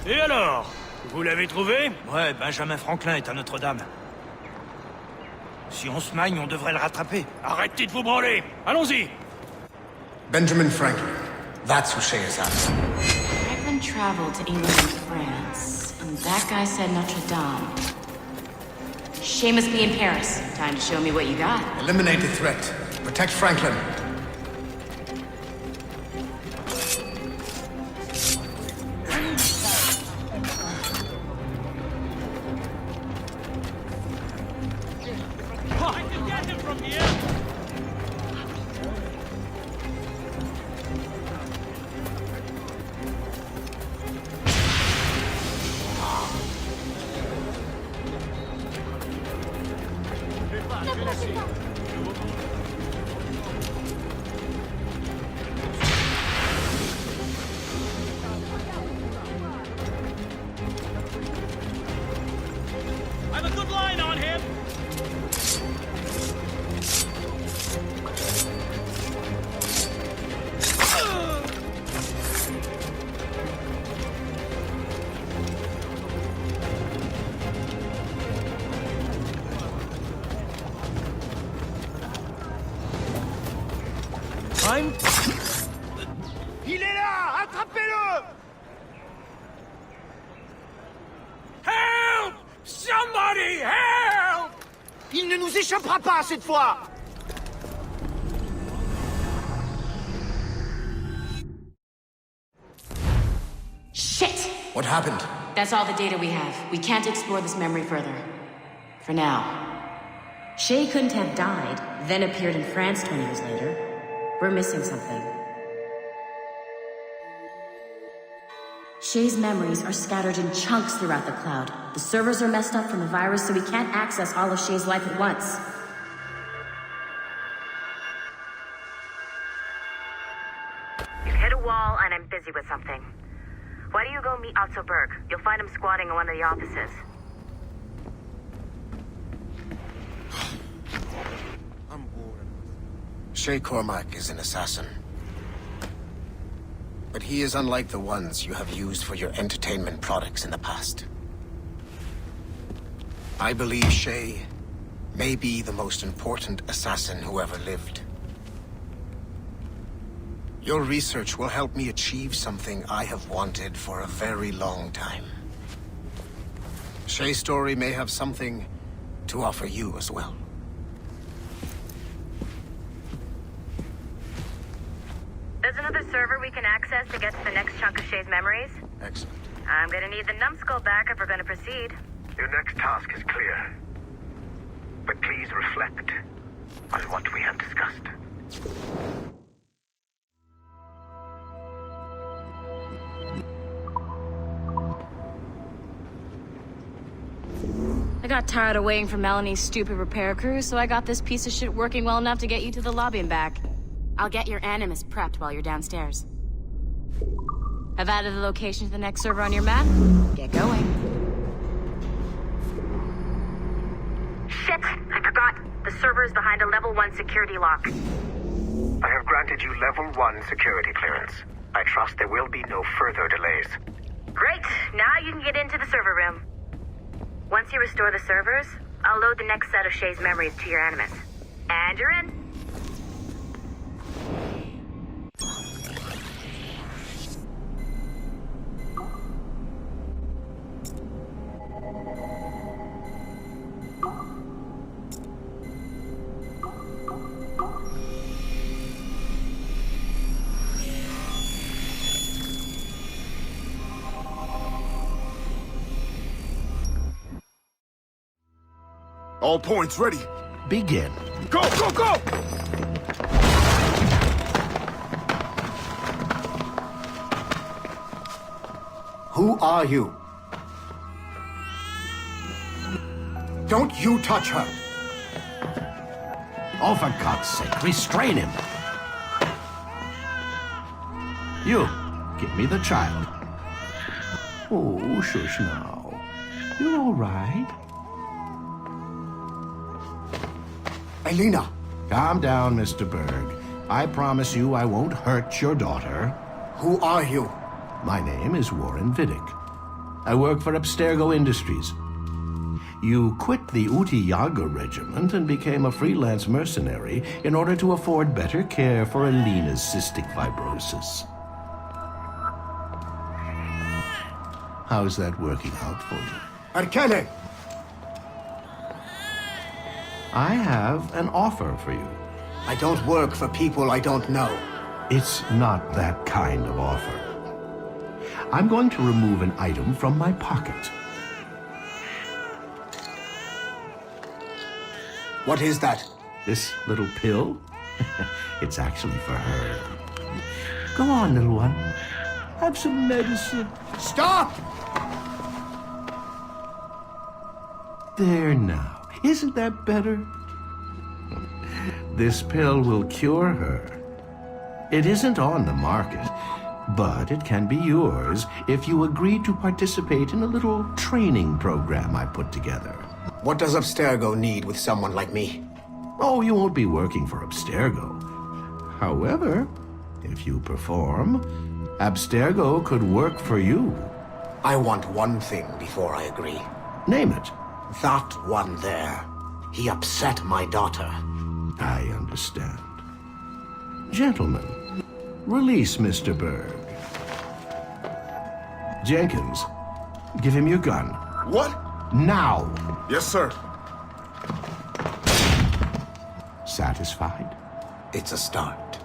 Et alors? Vous l'avez trouvé? Ouais, Benjamin Franklin est à Notre-Dame. Si on se magne, on devrait le rattraper. Arrêtez de vous branler! Allons-y! Benjamin Franklin. That's who Shay is after. Franklin traveled to England and France, and that guy said Notre-Dame. Shay must be in Paris. Time to show me what you got. Eliminate the threat. Protect Franklin. I can get him from here! I have a good line on him! Il est là! Attrapez-le! Help! Somebody help! Il ne nous échappera pas cette fois! Shit! What happened? That's all the data we have. We can't explore this memory further. For now. Shay couldn't have died, then appeared in France 20 years later. We're missing something. Shay's memories are scattered in chunks throughout the cloud. The servers are messed up from the virus, so we can't access all of Shay's life at once. You've hit a wall, and I'm busy with something. Why don't you go meet Otto Berg? You'll find him squatting in one of the offices. Shay Cormac is an assassin. But he is unlike the ones you have used for your entertainment products in the past. I believe Shay may be the most important assassin who ever lived. Your research will help me achieve something I have wanted for a very long time. Shay's story may have something to offer you as well. There's another server we can access to get to the next chunk of Shay's memories. Excellent. I'm gonna need the numbskull back if we're gonna proceed. Your next task is clear. But please reflect on what we have discussed. I got tired of waiting for Melanie's stupid repair crew, so I got this piece of shit working well enough to get you to the lobby and back. I'll get your Animus prepped while you're downstairs. I've added the location to the next server on your map. Get going. Shit! I forgot. The server is behind a level 1 security lock. I have granted you level 1 security clearance. I trust there will be no further delays. Great! Now you can get into the server room. Once you restore the servers, I'll load the next set of Shay's memories to your Animus. And you're in. All points ready. Begin. Go, go, go! Who are you? Don't you touch her! Oh, for God's sake, restrain him. You, give me the child. Oh, shush now. You're all right. Elena! Calm down, Mr. Berg. I promise you I won't hurt your daughter. Who are you? My name is Warren Vidic. I work for Abstergo Industries. You quit the Uti Yaga regiment and became a freelance mercenary in order to afford better care for Elena's cystic fibrosis. How's that working out for you? Arkele! I have an offer for you. I don't work for people I don't know. It's not that kind of offer. I'm going to remove an item from my pocket. What is that? This little pill? It's actually for her. Go on, little one. Have some medicine. Stop! There now. Isn't that better? This pill will cure her. It isn't on the market, but it can be yours if you agree to participate in a little training program I put together. What does Abstergo need with someone like me? Oh, you won't be working for Abstergo. However, if you perform, Abstergo could work for you. I want one thing before I agree. Name it. That one there. He upset my daughter. I understand. Gentlemen, release Mr. Berg. Jenkins, give him your gun. What? Now! Yes, sir. Satisfied? It's a start.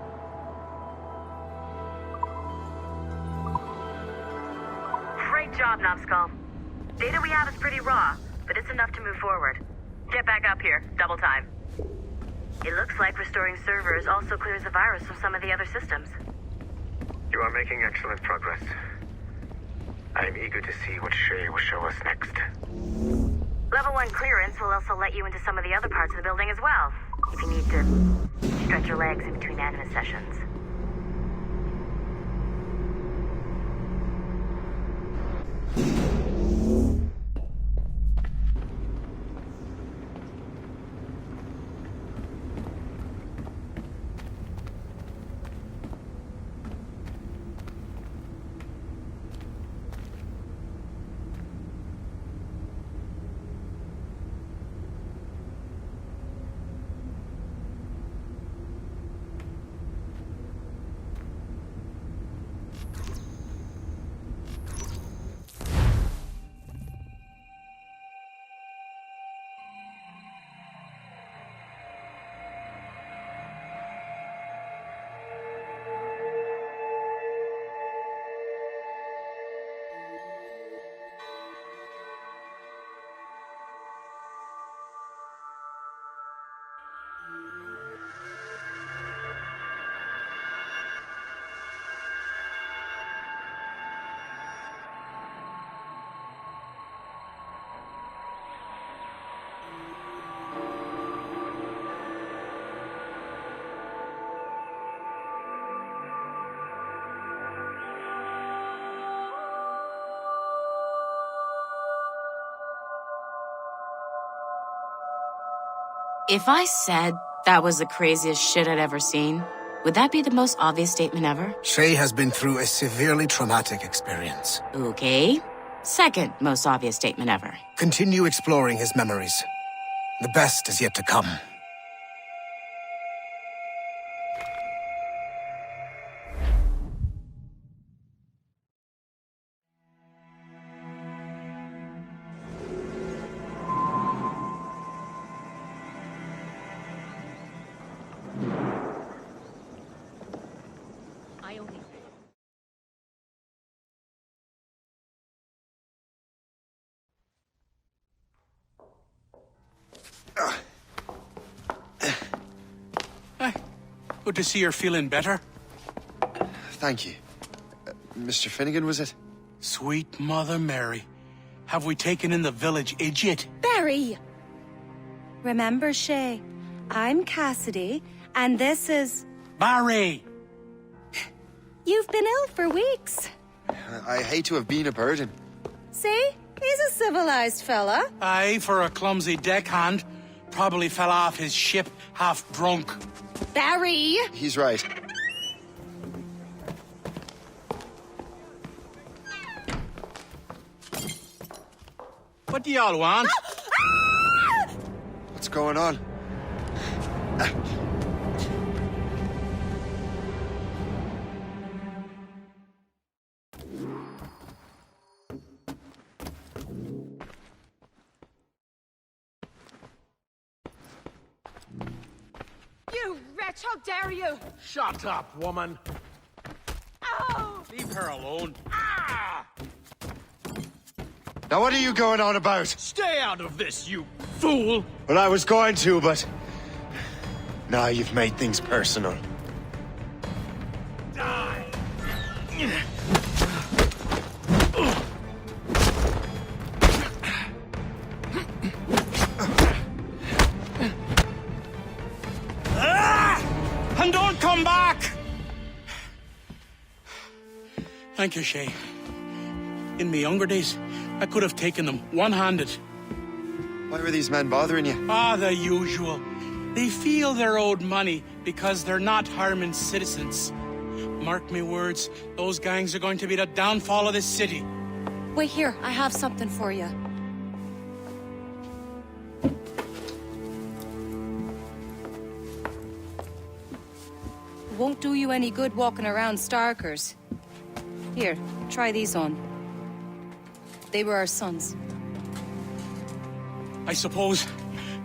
Great job, Numbskull. Data we have is pretty raw, but it's enough to move forward. Get back up here. Double time. It looks like restoring servers also clears the virus from some of the other systems. You are making excellent progress. I am eager to see what Shay will show us next. Level 1 clearance will also let you into some of the other parts of the building as well, if you need to stretch your legs in between Animus sessions. If I said that was the craziest shit I'd ever seen, would that be the most obvious statement ever? Shay has been through a severely traumatic experience. Okay. Second most obvious statement ever. Continue exploring his memories. The best is yet to come. Good to see you're feeling better. Thank you. Mr. Finnegan, was it? Sweet Mother Mary. Have we taken in the village idiot? Barry! Remember, Shay, I'm Cassidy, and this is... Barry! You've been ill for weeks. I hate to have been a burden. See? He's a civilized fella. Aye, for a clumsy deckhand. Probably fell off his ship half drunk. Barry! He's right. What do y'all want? What's going on? You wretch, how dare you! Shut up, woman. Oh! Leave her alone. Now what are you going on about? Stay out of this, you fool! Well, I was going to, but... Now you've made things personal. Die! And don't come back! Thank you, Shay. In my younger days, I could have taken them one-handed. Why were these men bothering you? Ah, the usual. They feel they're owed money because they're not harming citizens. Mark me words, those gangs are going to be the downfall of this city. Wait here, I have something for you. Won't do you any good walking around Starkers. Here, try these on. They were our sons. I suppose,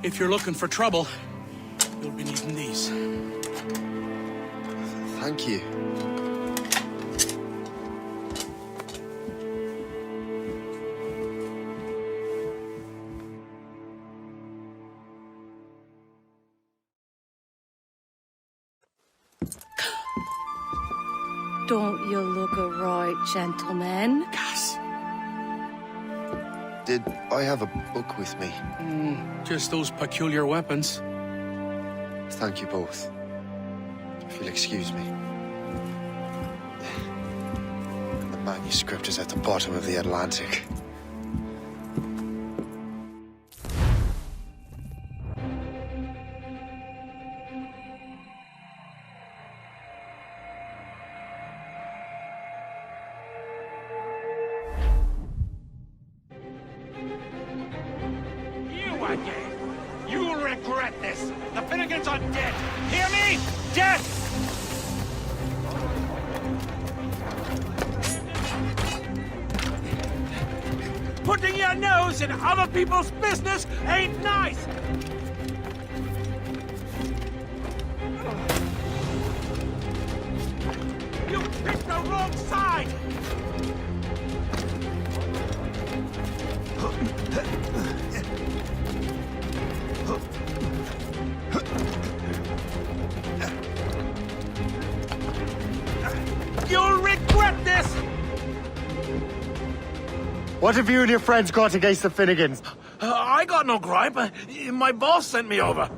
if you're looking for trouble, you'll be needing these. Thank you. Don't you look a right, gentlemen? Gas. Did I have a book with me? Just those peculiar weapons. Thank you both. If you'll excuse me. The manuscript is at the bottom of the Atlantic. You again! You'll regret this! The Finnegans are dead! Hear me? Dead! Putting your nose in other people's business ain't nice! You picked the wrong side! You'll regret this! What have you and your friends got against the Finnegans? I got no gripe. My boss sent me over.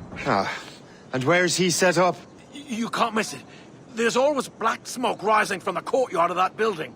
And where's he set up? You can't miss it. There's always black smoke rising from the courtyard of that building.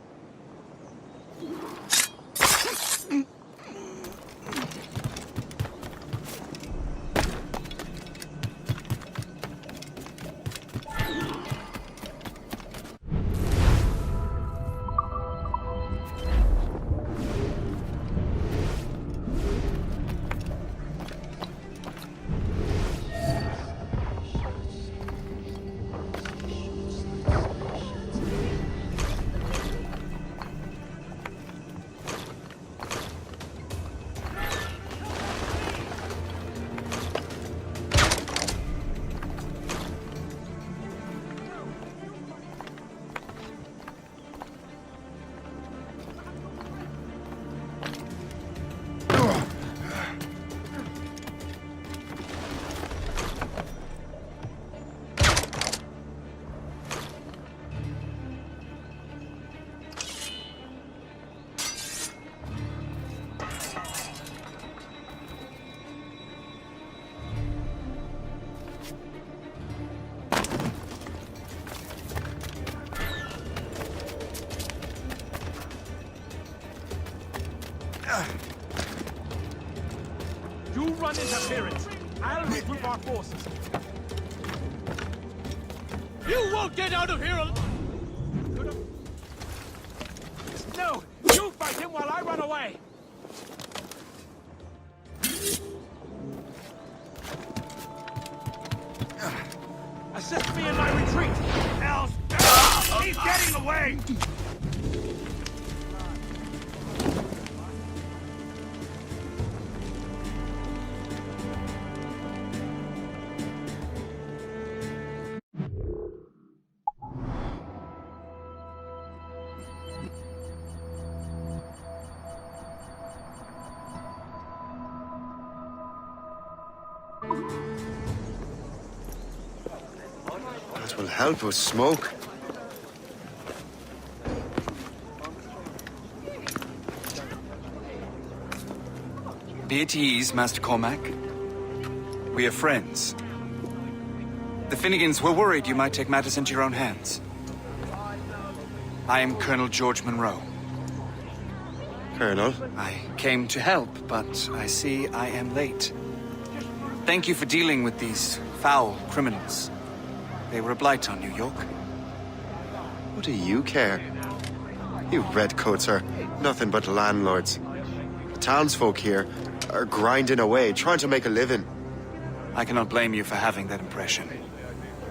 You run interference. I'll regroup our forces. You won't get out of here alive! No! You fight him while I run away! Assist me in my retreat! Else... He's getting away! That will help with smoke. Be at ease, Master Cormac. We are friends. The Finnegans were worried you might take matters into your own hands. I am Colonel George Monroe. Colonel? I came to help, but I see I am late. Thank you for dealing with these foul criminals. They were a blight on New York. What do you care? You redcoats are nothing but landlords. The townsfolk here are grinding away, trying to make a living. I cannot blame you for having that impression.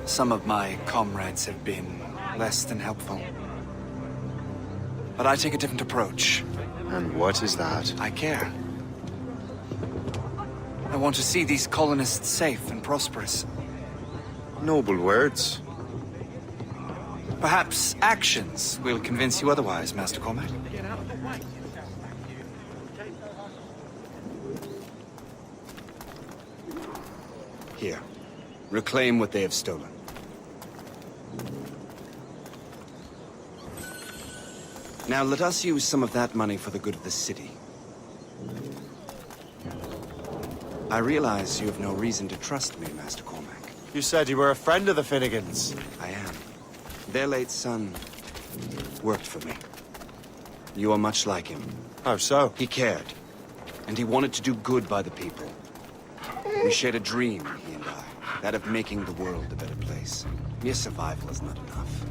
Some of my comrades have been less than helpful. But I take a different approach. And what is that? I care. I want to see these colonists safe and prosperous. Noble words. Perhaps actions will convince you otherwise, Master Cormac. Here. Reclaim what they have stolen. Now let us use some of that money for the good of the city. I realize you have no reason to trust me, Master Cormac. You said you were a friend of the Finnegans. I am. Their late son worked for me. You are much like him. How so? He cared, and he wanted to do good by the people. We shared a dream, he and I, that of making the world a better place. Mere survival is not enough.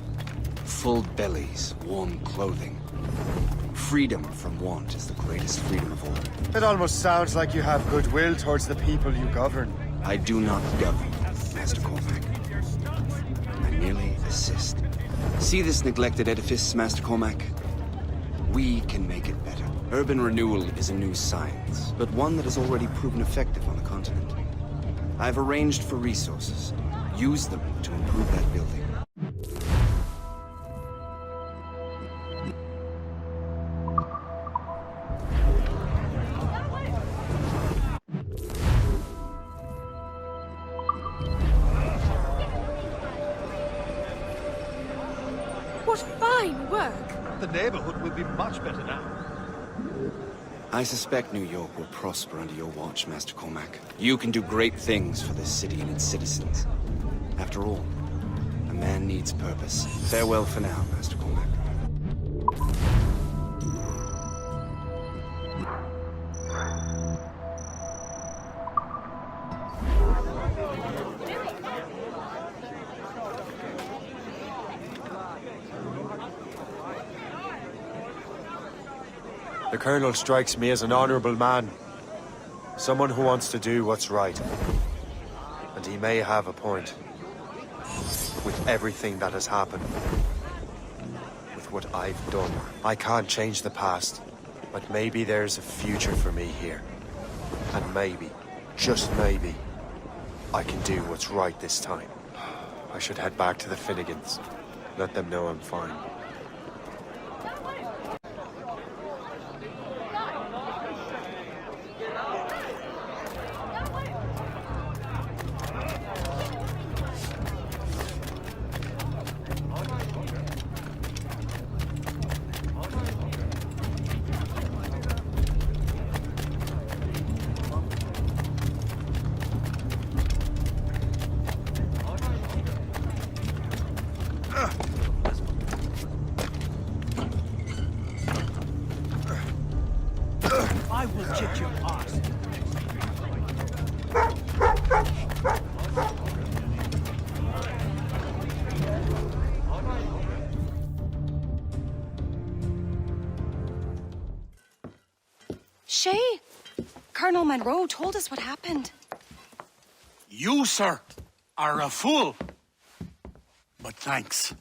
Full bellies, warm clothing. Freedom from want is the greatest freedom of all. It almost sounds like you have goodwill towards the people you govern. I do not govern, Master Cormac. I merely assist. See this neglected edifice, Master Cormac? We can make it better. Urban renewal is a new science, but one that has already proven effective on the continent. I've arranged for resources. Use them to improve that building. What fine work! The neighborhood will be much better now. I suspect New York will prosper under your watch, Master Cormac. You can do great things for this city and its citizens. After all, a man needs purpose. Farewell for now, Master Cormac. The Colonel strikes me as an honorable man. Someone who wants to do what's right. And he may have a point. With everything that has happened. With what I've done. I can't change the past. But maybe there's a future for me here. And maybe, just maybe, I can do what's right this time. I should head back to the Finnegans. Let them know I'm fine. I will kick your ass. Shay, Colonel Monroe told us what happened. You, sir, are a fool. But thanks.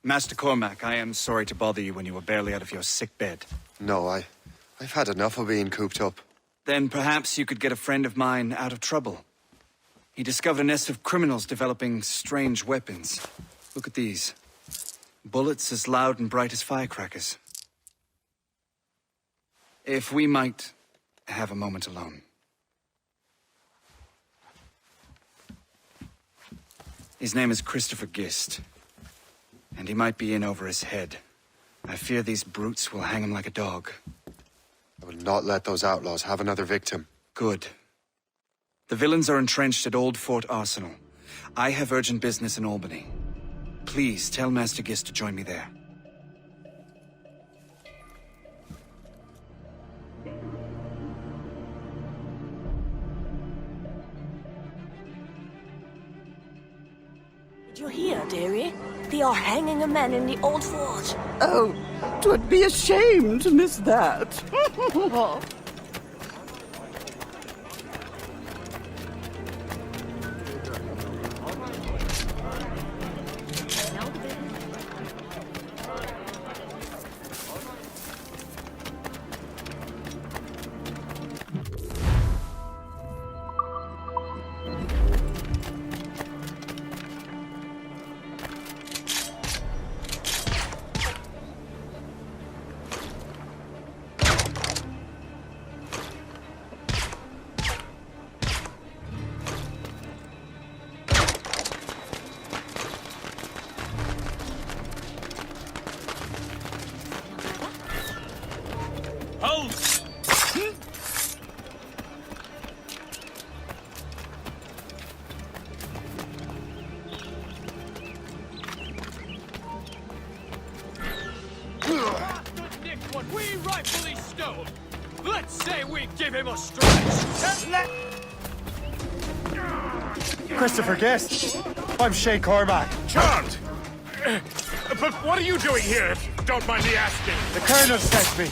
Master Cormac, I am sorry to bother you when you were barely out of your sick bed. No, I've had enough of being cooped up. Then perhaps you could get a friend of mine out of trouble. He discovered a nest of criminals developing strange weapons. Look at these. Bullets as loud and bright as firecrackers. If we might have a moment alone. His name is Christopher Gist. And he might be in over his head. I fear these brutes will hang him like a dog. I will not let those outlaws have another victim. Good. The villains are entrenched at Old Fort Arsenal. I have urgent business in Albany. Please tell Master Gist to join me there. Did you hear, dearie? They are hanging a man in the old fort. Oh, 'twould be a shame to miss that. Hold! Nick, what we rightfully stole. Let's say we give him a stretch. Christopher Guest. I'm Shay Cormac. Charmed! But what are you doing here, if you don't mind me asking? The Colonel sent me.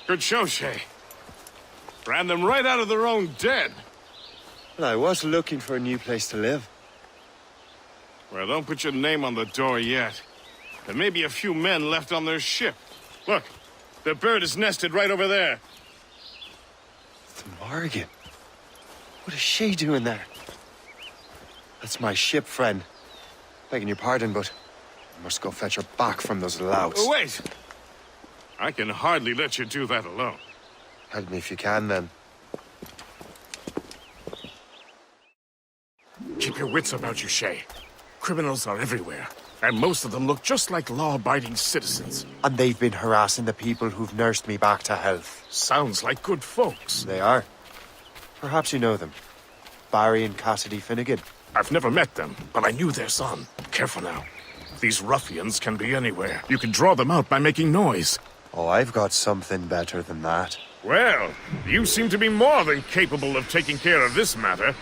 Good show, Shay. Ran them right out of their own den. Well, I was looking for a new place to live. Well, don't put your name on the door yet. There may be a few men left on their ship. Look, the bird is nested right over there. The Morgan. What is she doing there? That's my ship, friend. Begging your pardon, but I must go fetch her back from those louts. Oh, wait! I can hardly let you do that alone. Help me if you can, then. Keep your wits about you, Shay. Criminals are everywhere, and most of them look just like law-abiding citizens. And they've been harassing the people who've nursed me back to health. Sounds like good folks. They are. Perhaps you know them. Barry and Cassidy Finnegan. I've never met them, but I knew their son. Careful now. These ruffians can be anywhere. You can draw them out by making noise. Oh, I've got something better than that. Well, you seem to be more than capable of taking care of this matter.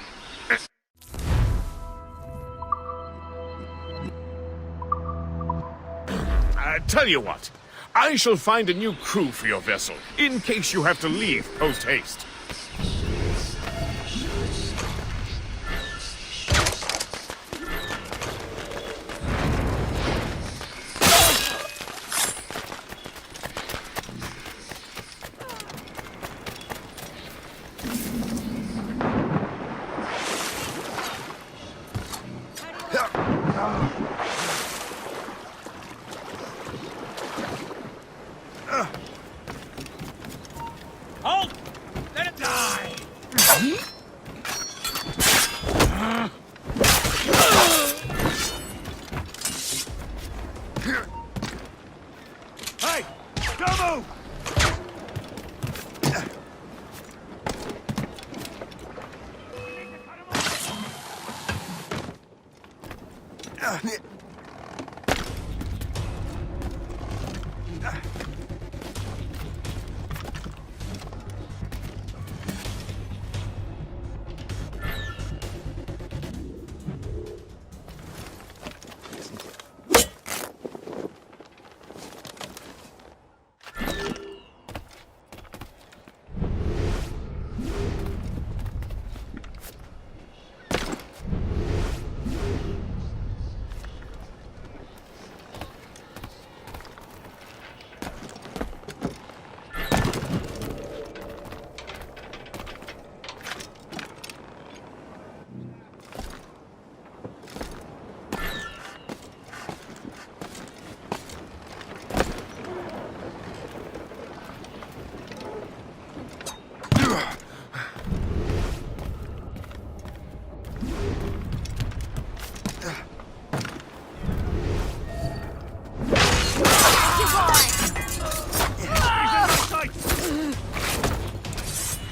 Tell you what, I shall find a new crew for your vessel, in case you have to leave post-haste. Halt! Let it die! Hey! Don't move!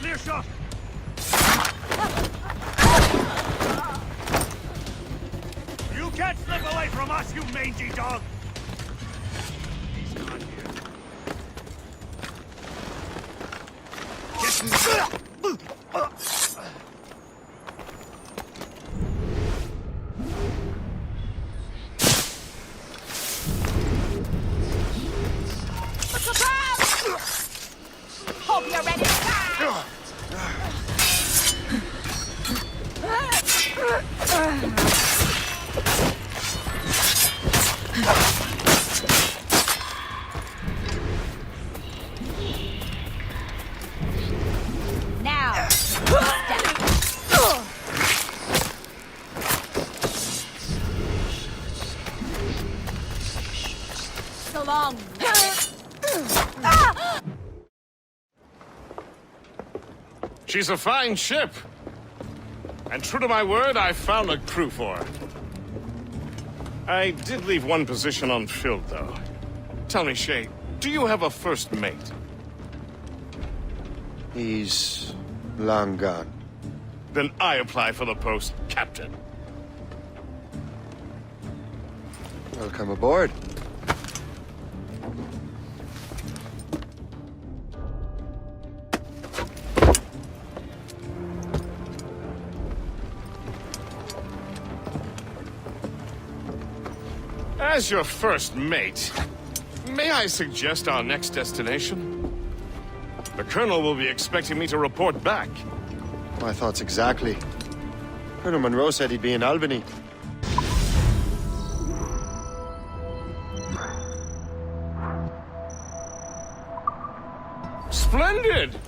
Clear shot! You can't slip away from us, you mangy dog! He's not here. Hope you're ready to die! Now, so along. She's a fine ship. And true to my word, I found a crew for her. I did leave one position unfilled, though. Tell me, Shay, do you have a first mate? He's long gone. Then I apply for the post, Captain. Welcome aboard. As your first mate, may I suggest our next destination? The Colonel will be expecting me to report back. My thoughts exactly. Colonel Monroe said he'd be in Albany. Splendid!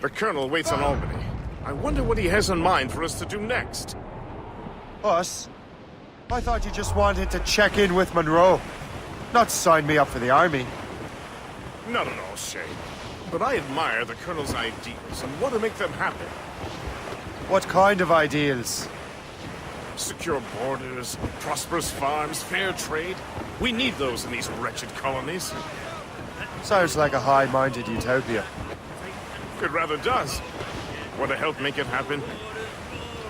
The Colonel waits on Albany. I wonder what he has in mind for us to do next. Us? I thought you just wanted to check in with Monroe, not sign me up for the army. Not at all, Shay. But I admire the Colonel's ideals and want to make them happen. What kind of ideals? Secure borders, prosperous farms, fair trade. We need those in these wretched colonies. Sounds like a high-minded utopia. It rather does. Want to help make it happen?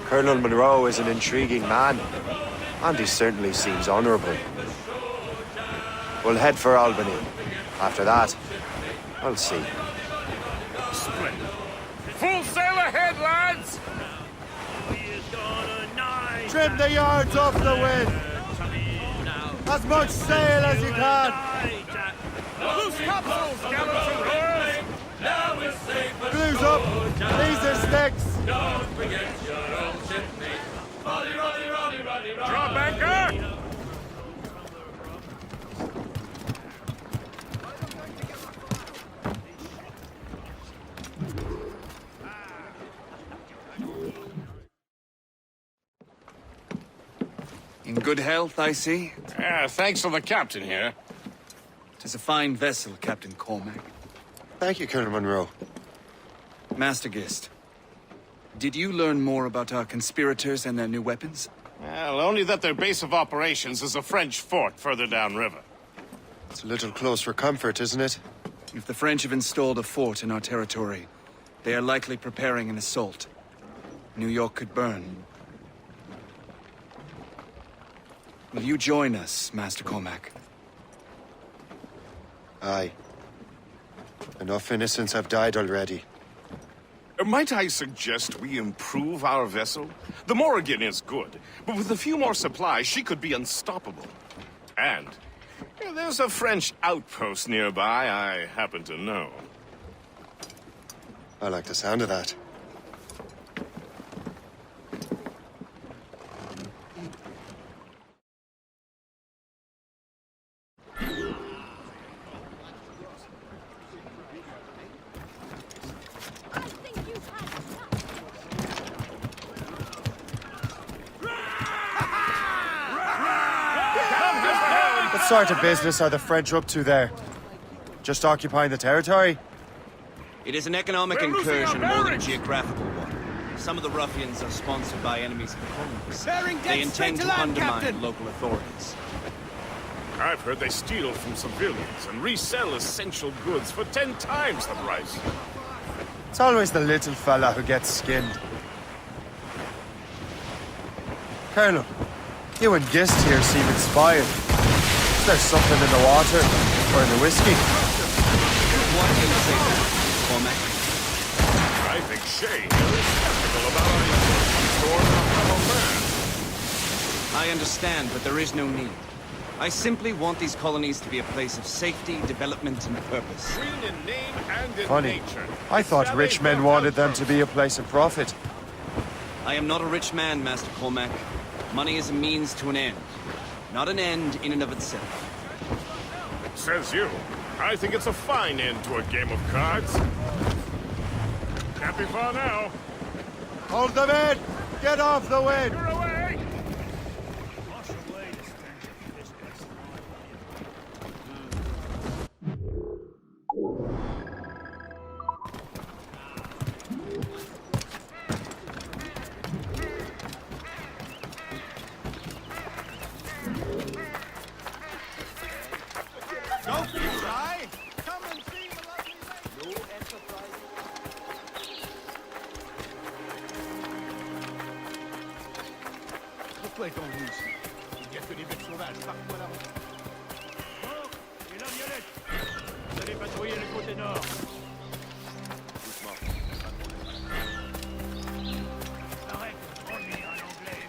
Colonel Monroe is an intriguing man, and he certainly seems honorable. We'll head for Albany. After that, I'll see. Splendid. Full sail ahead, lads! Trim the yards off the wind! As much sail as you can! Loose topsails, gallants and royals! Glues up! These are sticks! Don't forget your own shipmate. Roddy, Roddy, Roddy, Roddy, Roddy. Drop anchor! In good health, I see. Thanks to the captain here. 'Tis a fine vessel, Captain Cormac. Thank you, Colonel Monroe. Master Gist, did you learn more about our conspirators and their new weapons? Well, only that their base of operations is a French fort further downriver. It's a little close for comfort, isn't it? If the French have installed a fort in our territory, they are likely preparing an assault. New York could burn. Will you join us, Master Cormac? Aye. Enough innocents have died already. Might I suggest we improve our vessel? The Morrigan is good, but with a few more supplies, she could be unstoppable. And there's a French outpost nearby I happen to know. I like the sound of that. What sort of business are the French up to there? Just occupying the territory? It is an economic incursion more than a geographical one. Some of the ruffians are sponsored by enemies of the colonies. They intend to undermine local authorities. I've heard they steal from civilians and resell essential goods for 10 times the price. It's always the little fella who gets skinned. Colonel, you and Gist here seem inspired. Is there something in the water? Or in the whiskey? What can you say, Cormac? I think Shay is skeptical about our intentions toward our fellow man. I understand, but there is no need. I simply want these colonies to be a place of safety, development, and purpose. Green in name and in Funny. nature. I thought rich men wanted them to be a place of profit. I am not a rich man, Master Cormac. Money is a means to an end, not an end in and of itself. Says you. I think it's a fine end to a game of cards. Can't be far now. Hold them in! Get off the wind! You're away! Don't be shy! Come and see the lovely lady! No enterprise. Pourquoi est-on venu ici? Il n'y a que des bêtes sauvages partout à la route. Oh, et la violette! Vous allez patrouiller le côté nord. Doucement. Arrête, on lui en anglais.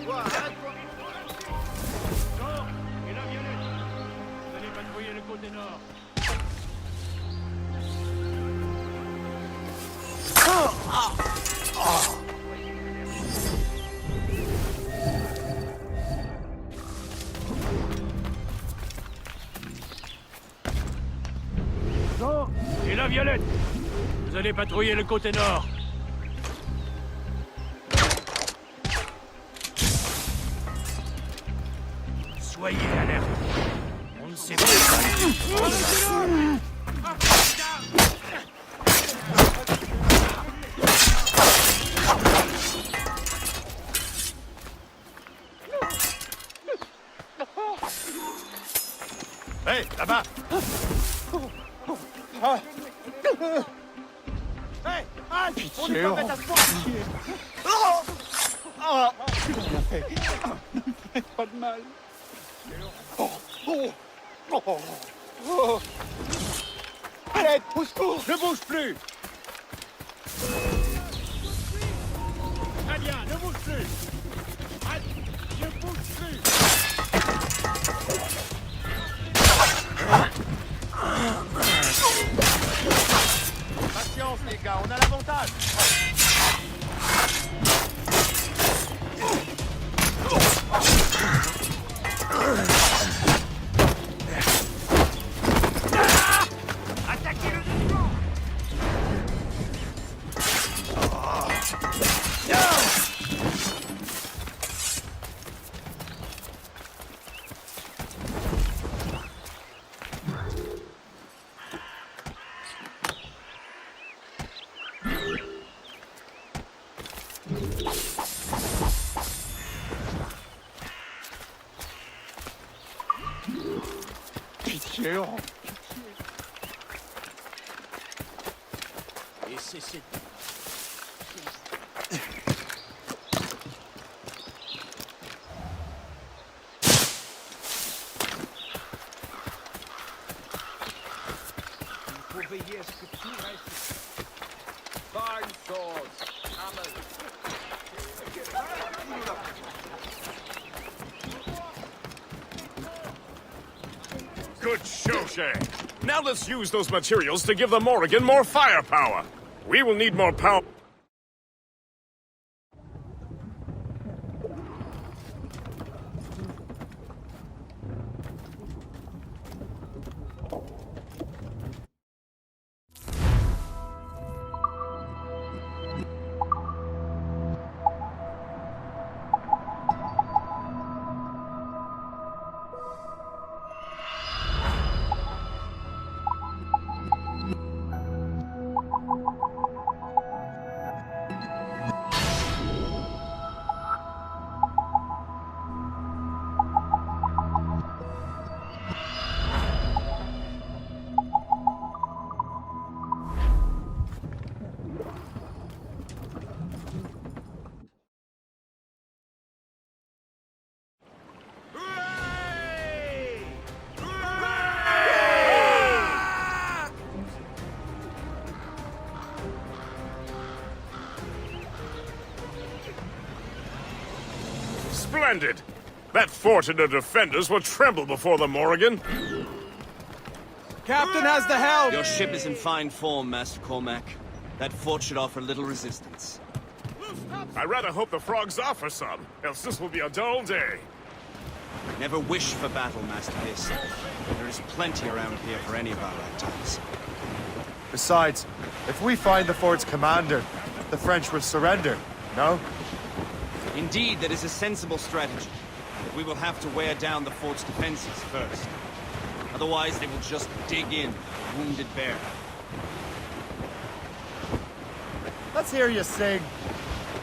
Quoi? Arrête-toi! Non, et la violette! Vous allez patrouiller le côté nord. Non, et la violette! Vous allez patrouiller le côté nord. Soyez alerte. On ne sait pas. Hé, là-bas! Hé, halte! On est pas bête à se voir! Rien fait. Ne me faites pas de mal. Allez, pousse-toi! Ne bouge plus! Très bien, ne bouge plus. Halte, ne bouge plus. Patience, les gars, on a l'avantage! Attaquez-le de devant. Pitié, oh. Et cessez. Il faut veiller à ce que tout reste. Fine swords, hammers. Good show, Shay. Now let's use those materials to give the Morrigan more firepower. We will need more power. Splendid! That fort and the defenders will tremble before the Morrigan. Captain has the helm! Your ship is in fine form, Master Cormac. That fort should offer little resistance. I rather hope the frogs offer some, else this will be a dull day. Never wish for battle, Master Hiss. There is plenty around here for any of our lifetimes. Besides, if we find the fort's commander, the French will surrender, no? Indeed, that is a sensible strategy. But we will have to wear down the fort's defenses first. Otherwise, they will just dig in, a wounded bear. Let's hear you sing.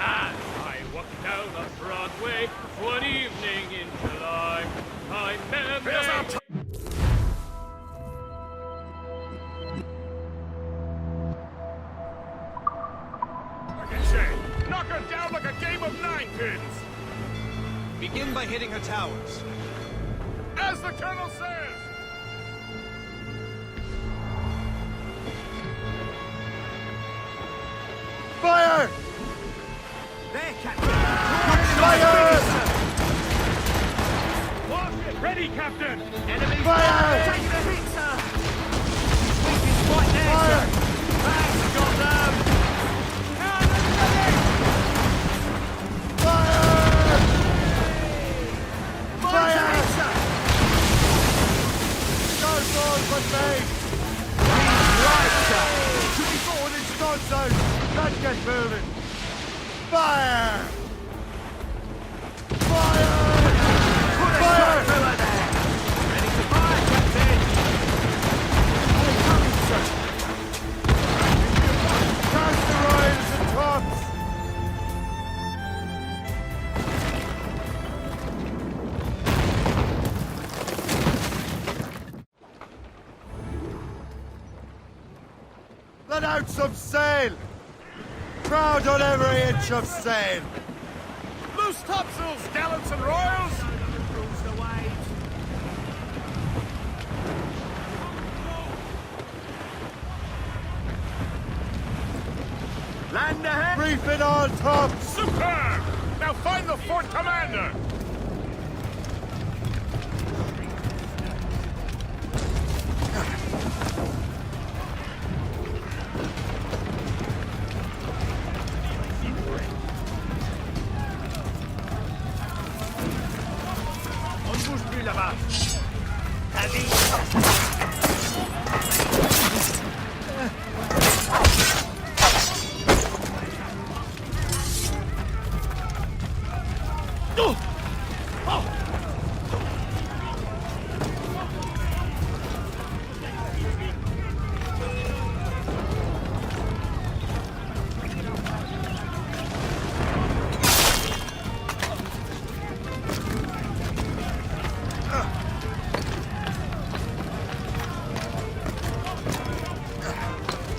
As I walked down on Broadway one evening in July, I met Shay, knock her down like a game of ninepins! Begin by hitting her towers. As the Colonel says! Fire! There, Captain! Fire! Warship ready, Captain! Enemy Fire! taking a hit, sir! Weakened right there, Fire! sir! Back, goddamn! Cannon ready! Fire! Fire! Go forward with me! Right, sir! To be forward in stun zone! Let's get moving! Fire! Fire! Put a shot through her there! Ready to fire, Captain! Coming, sir! Catch the royals and tops! Let out some sail! Proud on every inch of sail! Loose topsails, gallants and royals! Rules the waves! Land ahead! Reef it on top! Superb! Now find the fort commander! On ne bouge plus là-bas! Allez!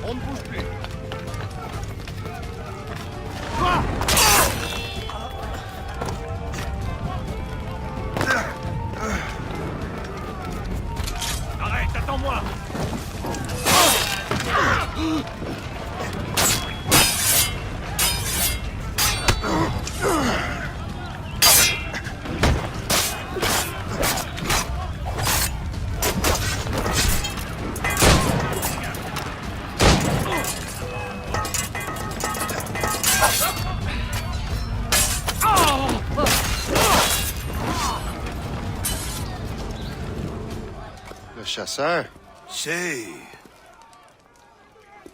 On ne bouge plus! Arrête, attends-moi! Le chasseur. Shay,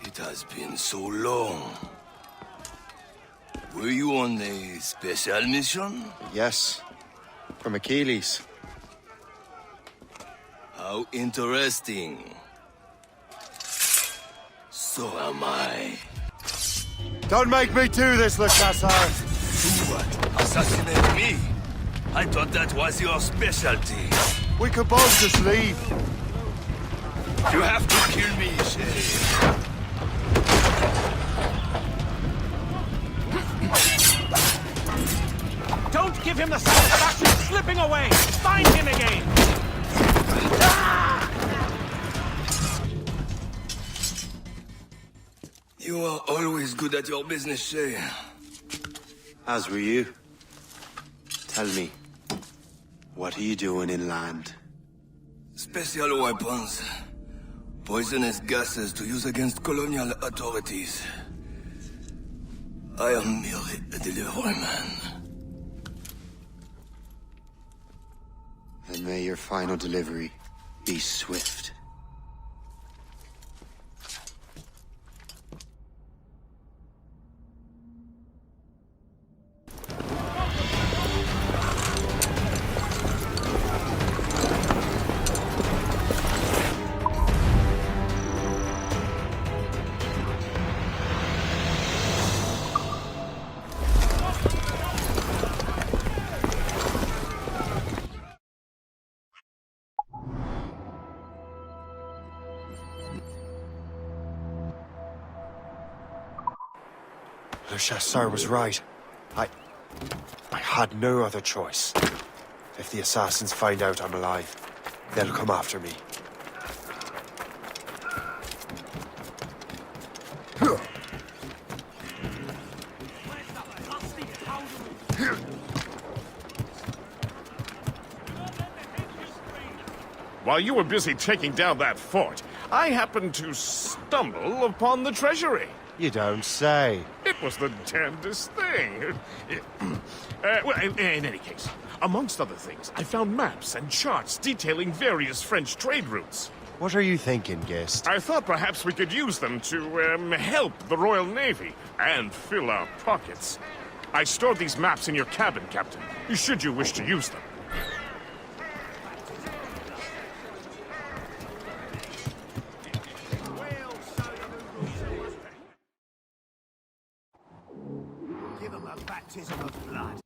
it has been so long. Were you on a special mission? Yes. From Achilles. How interesting. So am I. Don't make me do this, Le Chasseur! Do what? Assassinate me? I thought that was your specialty. We could both just leave. You have to kill me, Shay. Don't give him the satisfaction of slipping away! Find him again! You are always good at your business, Shay. As were you. Tell me, what are you doing inland? Special weapons. Poisonous gases to use against colonial authorities. I am merely a delivery man. And may your final delivery be swift. Le Chasseur was right. I had no other choice. If the assassins find out I'm alive, they'll come after me. While you were busy taking down that fort, I happened to stumble upon the treasury. You don't say. It was the damnedest thing. Well, in any case, amongst other things, I found maps and charts detailing various French trade routes. What are you thinking, Gist? I thought perhaps we could use them to help the Royal Navy and fill our pockets. I stored these maps in your cabin, Captain, should you wish to use them. Give him a baptism of blood.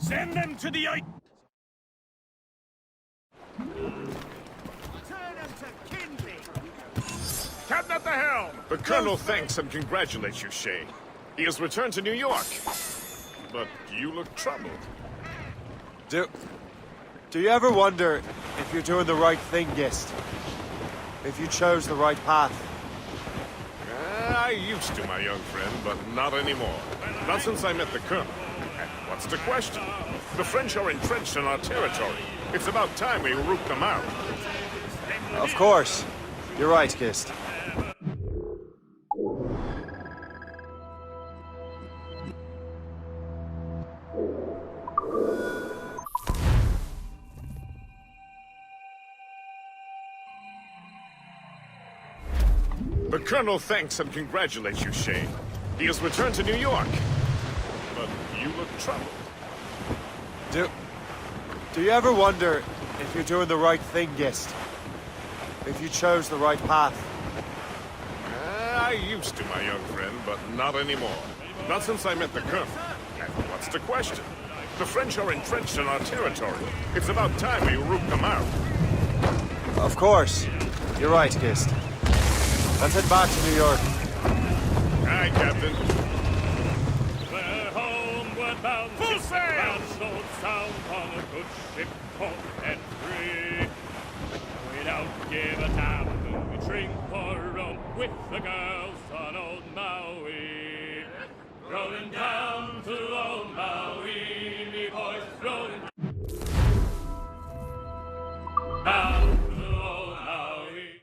Send them to the ice. Captain at the helm! The Colonel thanks and congratulates you, Shay. He has returned to New York. But you look troubled. Do you ever wonder if you're doing the right thing, Gist? If you chose the right path? I used to, my young friend, but not anymore. Not since I met the Colonel. And what's the question? The French are entrenched in our territory. It's about time we root them out. Of course. You're right, Gist. The Colonel thanks and congratulates you, Shay. He has returned to New York. But you look troubled. Do you ever wonder if you're doing the right thing, Gist? If you chose the right path? I used to, my young friend, but not anymore. Not since I met the Colonel. And what's the question? The French are entrenched in our territory. It's about time we root them out. Of course. You're right, Gist. Let's head back to New York. Aye, Captain. We're homeward bound. Full sail! Sold sound on a good ship, port and free. We don't give a damn. We drink or rum with the girls on old Maui. Rolling down to old Maui, me boys rolling down to old Maui.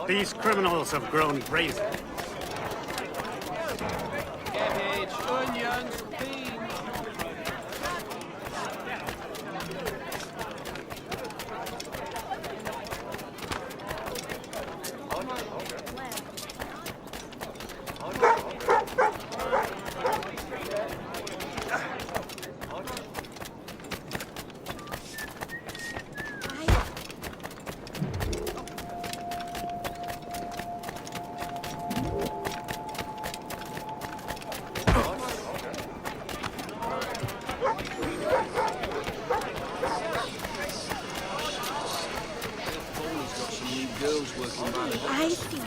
These criminals have grown brazen. Cabbage, onions, beans. I see.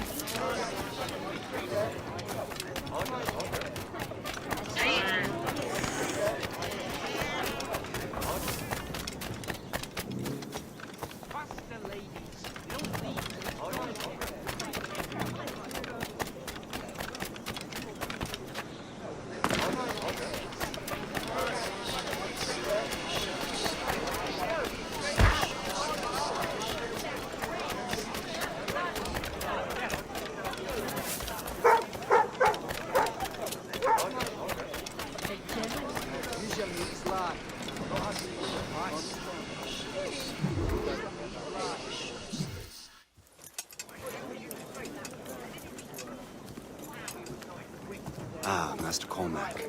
Ah, Master Cormac.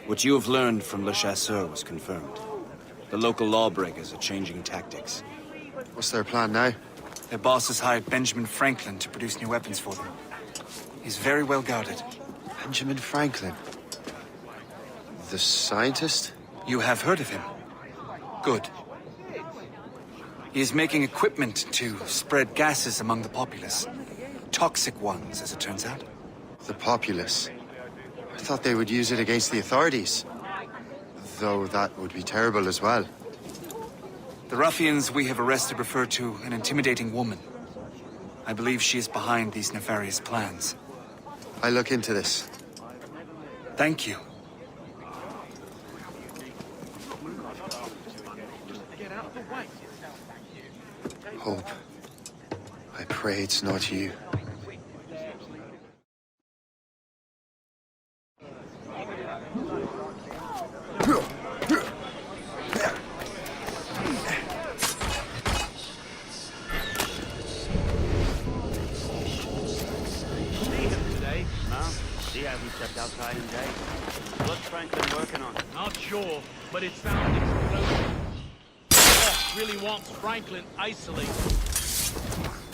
What you have learned from Le Chasseur was confirmed. The local lawbreakers are changing tactics. What's their plan now? Their boss has hired Benjamin Franklin to produce new weapons for them. He's very well guarded. Benjamin Franklin? The scientist? You have heard of him? Good. He is making equipment to spread gases among the populace. Toxic ones, as it turns out. The populace? I thought they would use it against the authorities. Though that would be terrible as well. The ruffians we have arrested refer to an intimidating woman. I believe she is behind these nefarious plans. I'll look into this. Thank you. Hope. I pray it's not you. Outside in day. What's Franklin working on? Not sure, but it sounds explosive. Boss really wants Franklin isolated.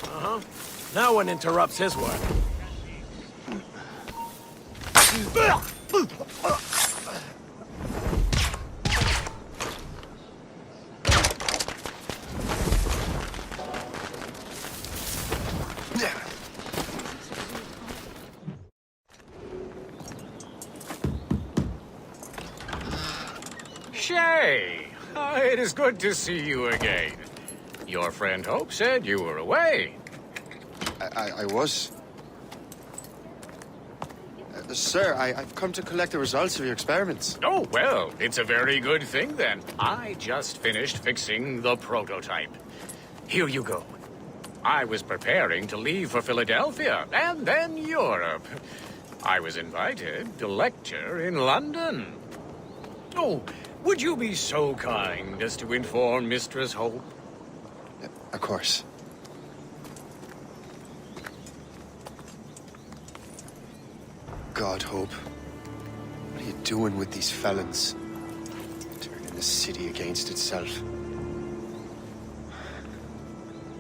Uh-huh. No one interrupts his work. Shay! It is good to see you again. Your friend Hope said you were away. I was. Sir, I've come to collect the results of your experiments. Oh, well, it's a very good thing then. I just finished fixing the prototype. Here you go. I was preparing to leave for Philadelphia and then Europe. I was invited to lecture in London. Oh, would you be so kind as to inform Mistress Hope? Of course. God, Hope. What are you doing with these felons? Turning the city against itself.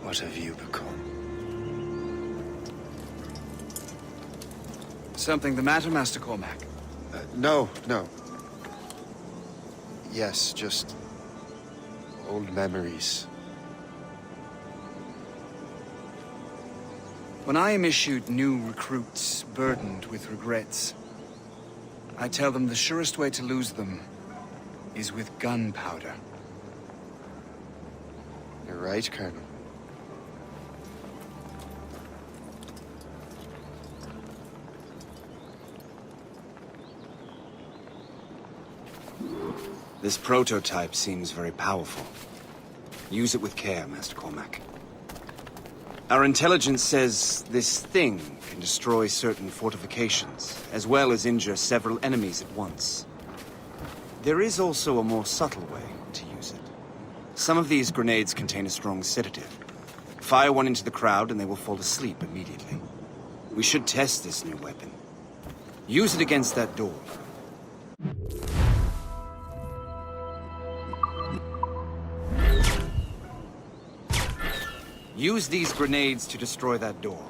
What have you become? Something the matter, Master Cormac? No. Yes, just old memories. When I am issued new recruits burdened with regrets, I tell them the surest way to lose them is with gunpowder. You're right, Colonel. This prototype seems very powerful. Use it with care, Master Cormac. Our intelligence says this thing can destroy certain fortifications, as well as injure several enemies at once. There is also a more subtle way to use it. Some of these grenades contain a strong sedative. Fire one into the crowd and they will fall asleep immediately. We should test this new weapon. Use it against that door. Use these grenades to destroy that door.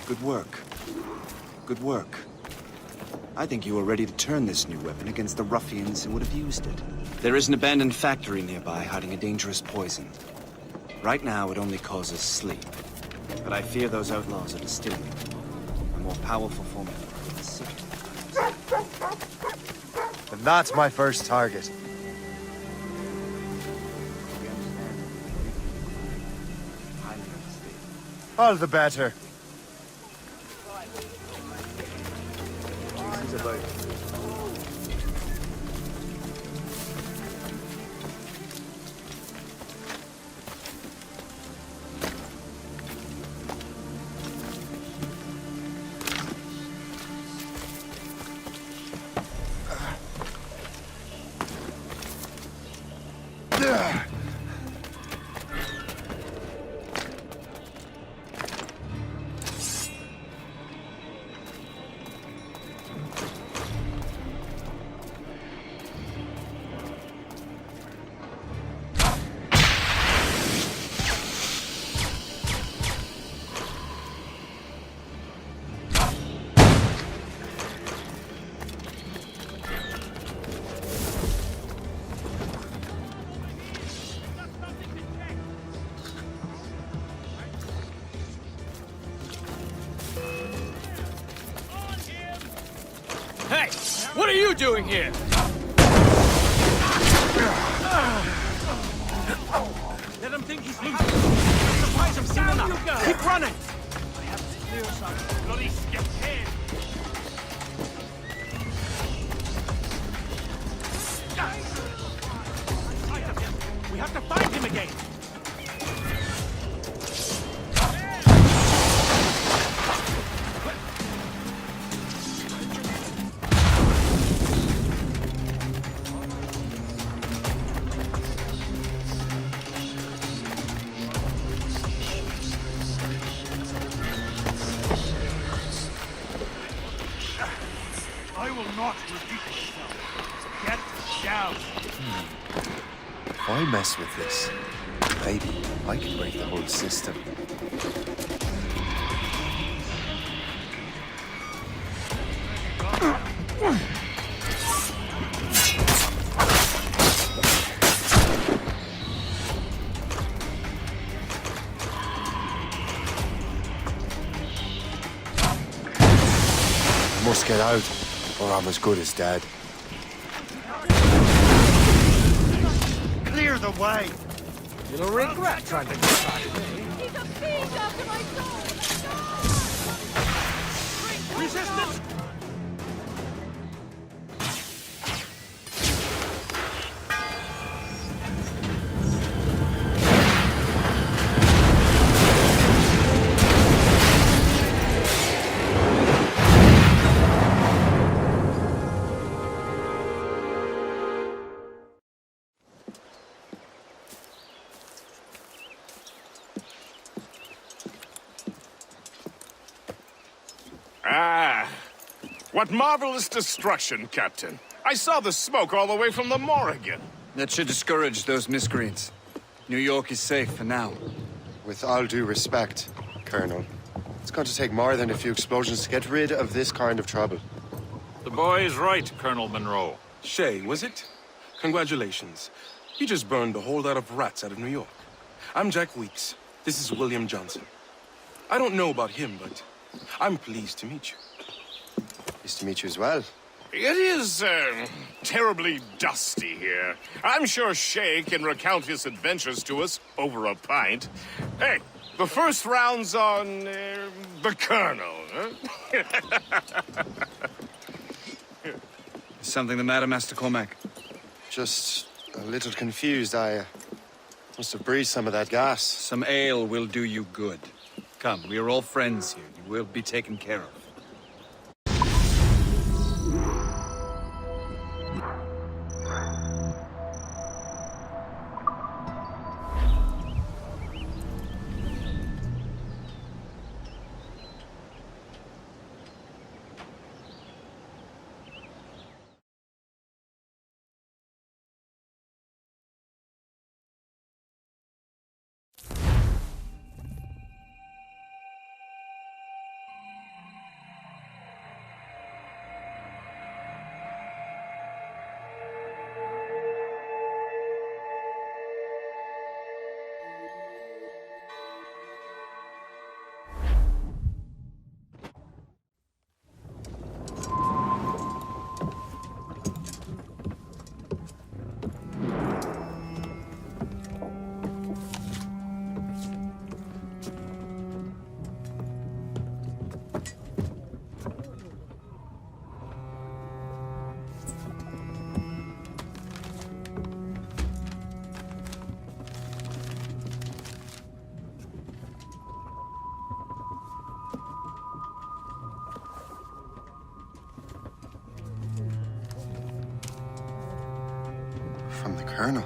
Good work. Good work. I think you are ready to turn this new weapon against the ruffians who would have used it. There is an abandoned factory nearby hiding a dangerous poison. Right now, it only causes sleep. But I fear those outlaws are distilling it. A more powerful formula than sleep. And that's my first target. All the better. Hey! What are you doing here? Let him think he's loose. Surprise him soon enough. Keep running! I have to clear some bloody skip's head. We have to find him again. I will not repeat myself. Get down. If I mess with this, maybe I can break the whole system. I must get out, or I'm as good as dead. Clear the way! You'll regret trying to get back to me. He's a fiend after my soul! Resistance! Ah, what marvelous destruction, Captain. I saw the smoke all the way from the Morrigan. That should discourage those miscreants. New York is safe for now. With all due respect, Colonel, it's going to take more than a few explosions to get rid of this kind of trouble. The boy is right, Colonel Monroe. Shay, was it? Congratulations. You just burned a whole lot of rats out of New York. I'm Jack Weeks. This is William Johnson. I don't know about him, but I'm pleased to meet you. Pleased to meet you as well. It is, terribly dusty here. I'm sure Shay can recount his adventures to us over a pint. Hey, the first round's on, the Colonel, huh? Something the matter, Master Cormac? Just a little confused. I must have breathed some of that gas. Some ale will do you good. Come, we are all friends here. You will be taken care of. From the Colonel.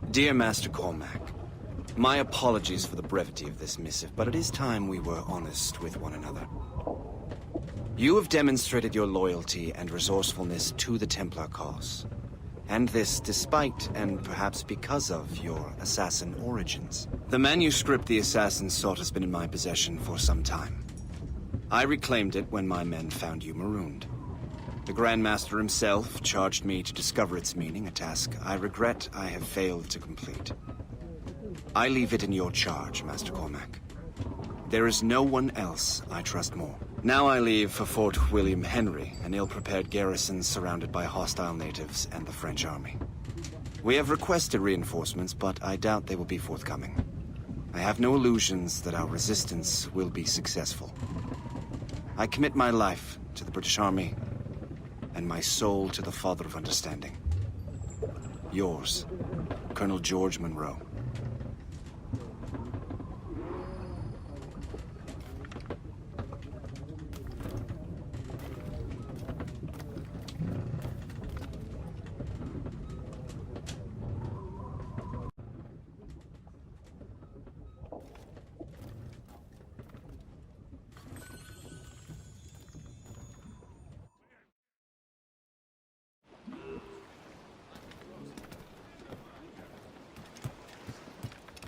Dear Master Cormac, my apologies for the brevity of this missive, but it is time we were honest with one another. You have demonstrated your loyalty and resourcefulness to the Templar cause. And this despite, and perhaps because of, your assassin origins. The manuscript the assassin sought has been in my possession for some time. I reclaimed it when my men found you marooned. The Grand Master himself charged me to discover its meaning, a task I regret I have failed to complete. I leave it in your charge, Master Cormac. There is no one else I trust more. Now I leave for Fort William Henry, an ill-prepared garrison surrounded by hostile natives and the French army. We have requested reinforcements, but I doubt they will be forthcoming. I have no illusions that our resistance will be successful. I commit my life to the British Army, and my soul to the Father of Understanding. Yours, Colonel George Monroe.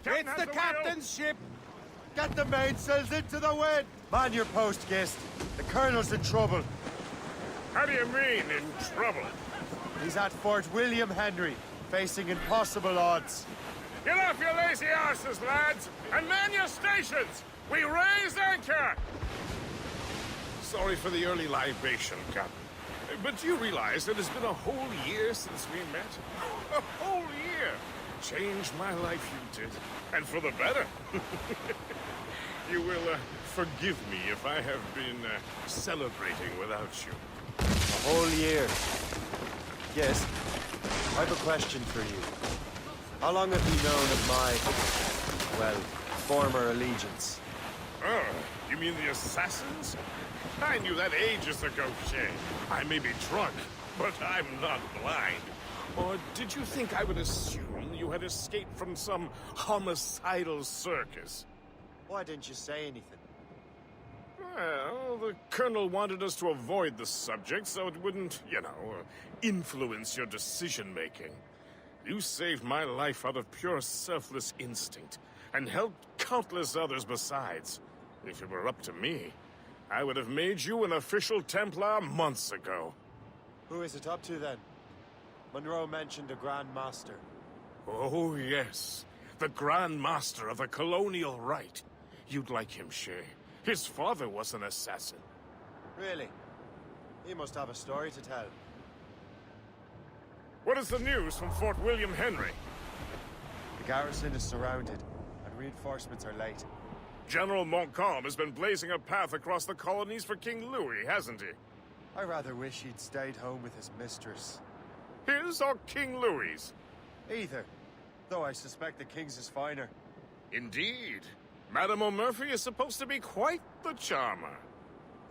It's the captain's ship! Get the mainsails into the wind! Man your post, Gist. The Colonel's in trouble. How do you mean, in trouble? He's at Fort William Henry, facing impossible odds. Get off your lazy arses, lads, and man your stations! We raise anchor! Sorry for the early libation, Captain. But do you realize it has been a whole year since we met? A whole year! Changed my life, you did. And for the better. You will forgive me if I have been celebrating without you. A whole year. Yes, I have a question for you. How long have you known of my, well, former allegiance? Oh, you mean the assassins? I knew that ages ago, Shay. I may be drunk, but I'm not blind. Or did you think I would assume you had escaped from some homicidal circus? Why didn't you say anything? Well, the Colonel wanted us to avoid the subject so it wouldn't, influence your decision-making. You saved my life out of pure selfless instinct, and helped countless others besides. If it were up to me, I would have made you an official Templar months ago. Who is it up to, then? Monroe mentioned a Grand Master. Oh, yes. The Grand Master of the Colonial Rite. You'd like him, Shay. His father was an assassin. Really? He must have a story to tell. What is the news from Fort William Henry? The garrison is surrounded, and reinforcements are late. General Montcalm has been blazing a path across the colonies for King Louis, hasn't he? I rather wish he'd stayed home with his mistress. His or King Louis's? Either. Though I suspect the king's is finer. Indeed. Madame O'Murphy is supposed to be quite the charmer.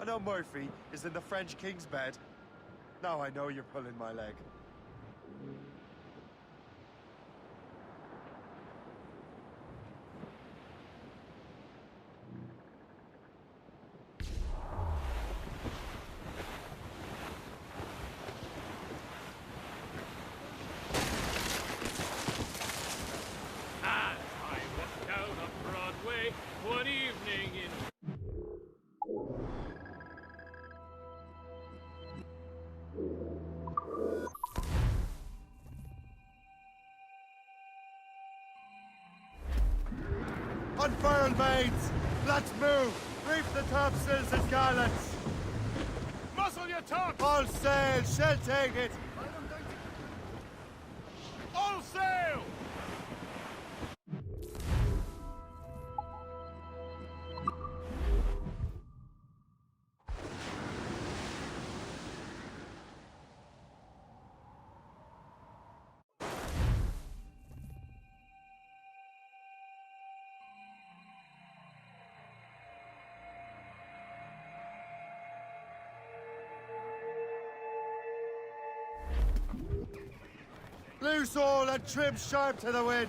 I know Murphy is in the French king's bed. Now I know you're pulling my leg. As I walked out on Broadway one evening in... Unfurl, mates! Let's move! Reef the topsails and gallants! Muzzle your tongue! All sail! Shall take it! All sail! Loose all and trim sharp to the wind!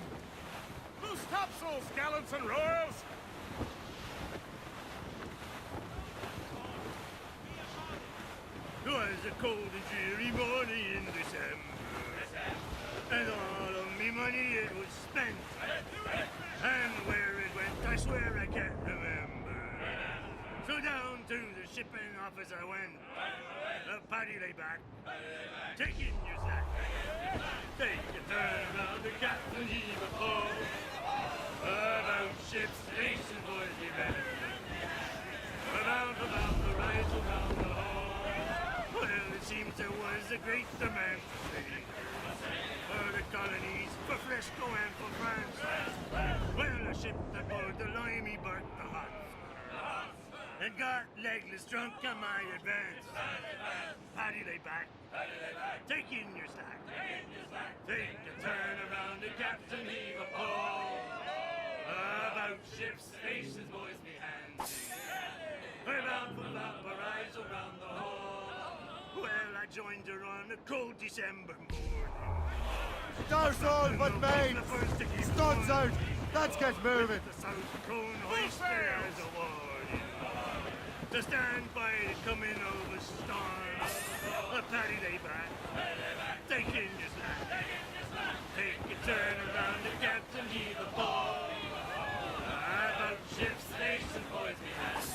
Loose topsails, gallants and royals! Twas a cold and dreary morning in December, and all of me money it was spent. And where it went, I swear I can't remember. So down to the shipping office I went. The paddy lay back, taking your slack. Take a turn around the captain, heave a pole. About ships, station boys be ready. About the rise around the hall. Well, it seems there was a great demand for sea. For the colonies, for Frisco and for France. Well, a ship that bore the limey bark the Hotspur and got legless drunk on my advance. Paddy lay back, taking your slack. Take a turn around the captain, heave a pole. About ships, stations, boys be hands. We're bound for Valparaiso around the hall. Well, I joined her on a cold December morning. Stars all but mates! Studs out! Let's get moving! The South Cone hoisted as a warning. To stand by the coming of a storm. A paddy lay back, taking your slack. Take a turn around the captain, heave a pole. About ships, stations, boys be hands.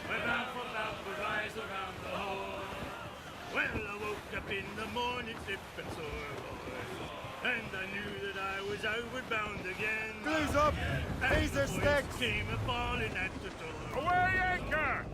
We're bound for Valparaiso around the hole. Well, I woke up in the morning sipping sore, boys. And I knew that I was outward bound again. Glues up! And These are the boys sticks! came a-falling at the door. Away anchor!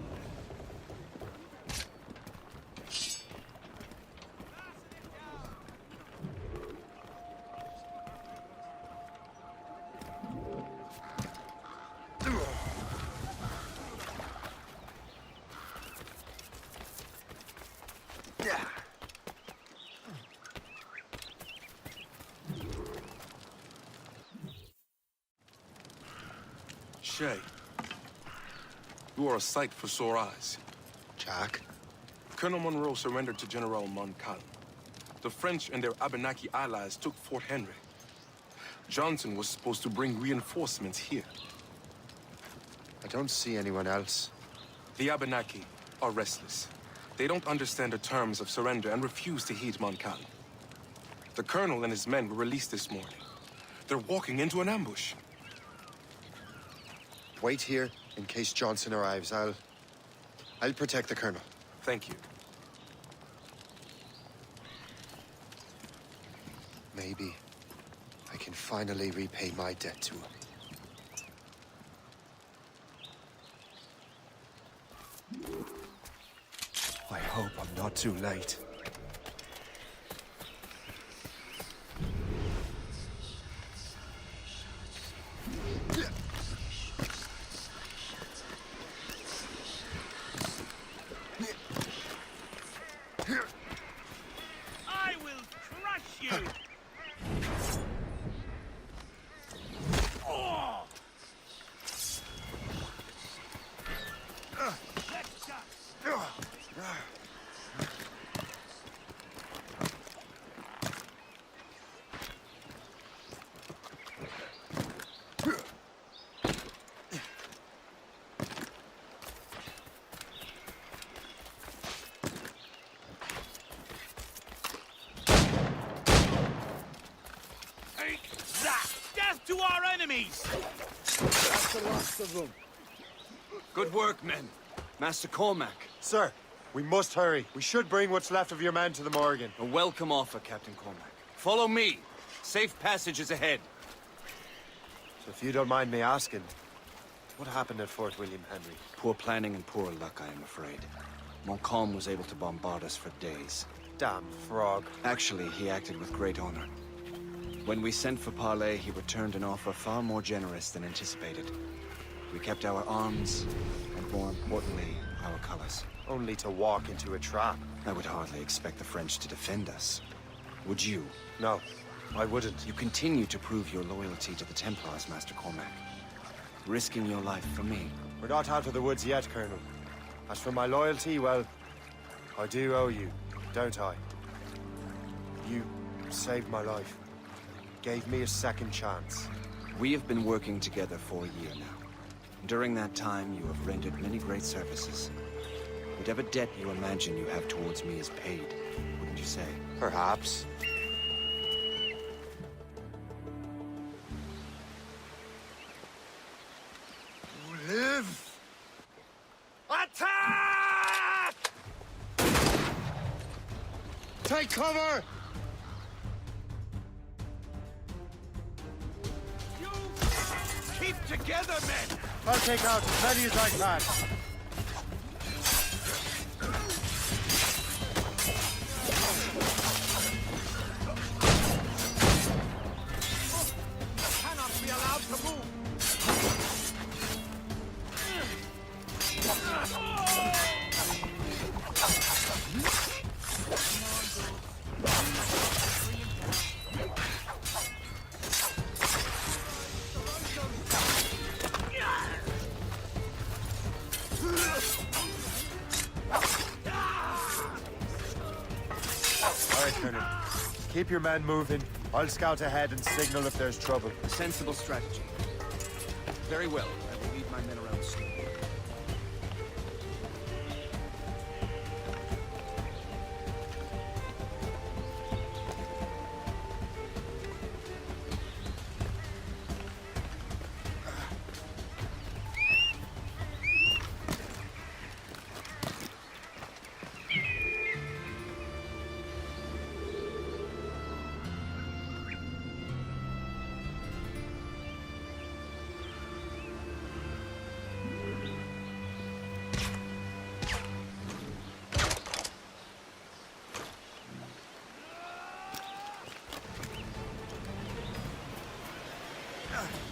Shay, you are a sight for sore eyes. Jack? Colonel Monroe surrendered to General Montcalm. The French and their Abenaki allies took Fort Henry. Johnson was supposed to bring reinforcements here. I don't see anyone else. The Abenaki are restless. They don't understand the terms of surrender and refuse to heed Montcalm. The colonel and his men were released this morning. They're walking into an ambush. Wait here in case Johnson arrives. I'll protect the colonel. Thank you. Maybe I can finally repay my debt to him. I hope I'm not too late. to our enemies! That's the last of them. Good work, men. Master Cormac. Sir, we must hurry. We should bring what's left of your men to the Morgan. A welcome offer, Captain Cormac. Follow me. Safe passage is ahead. So if you don't mind me asking, what happened at Fort William Henry? Poor planning and poor luck, I am afraid. Montcalm was able to bombard us for days. Damn frog. Actually, he acted with great honor. When we sent for parley, he returned an offer far more generous than anticipated. We kept our arms, and more importantly, our colors. Only to walk into a trap. I would hardly expect the French to defend us. Would you? No, I wouldn't. You continue to prove your loyalty to the Templars, Master Cormac. Risking your life for me. We're not out of the woods yet, Colonel. As for my loyalty, well, I do owe you, don't I? You saved my life. Gave me a second chance. We have been working together for a year now. During that time, you have rendered many great services. Whatever debt you imagine you have towards me is paid, wouldn't you say? Perhaps. Live! Attack! Take cover! You keep together, men! I'll take out as many as I can. Cannot be allowed to move! All right, Colonel. Keep your men moving. I'll scout ahead and signal if there's trouble. A sensible strategy. Very well. I will lead my men around slowly.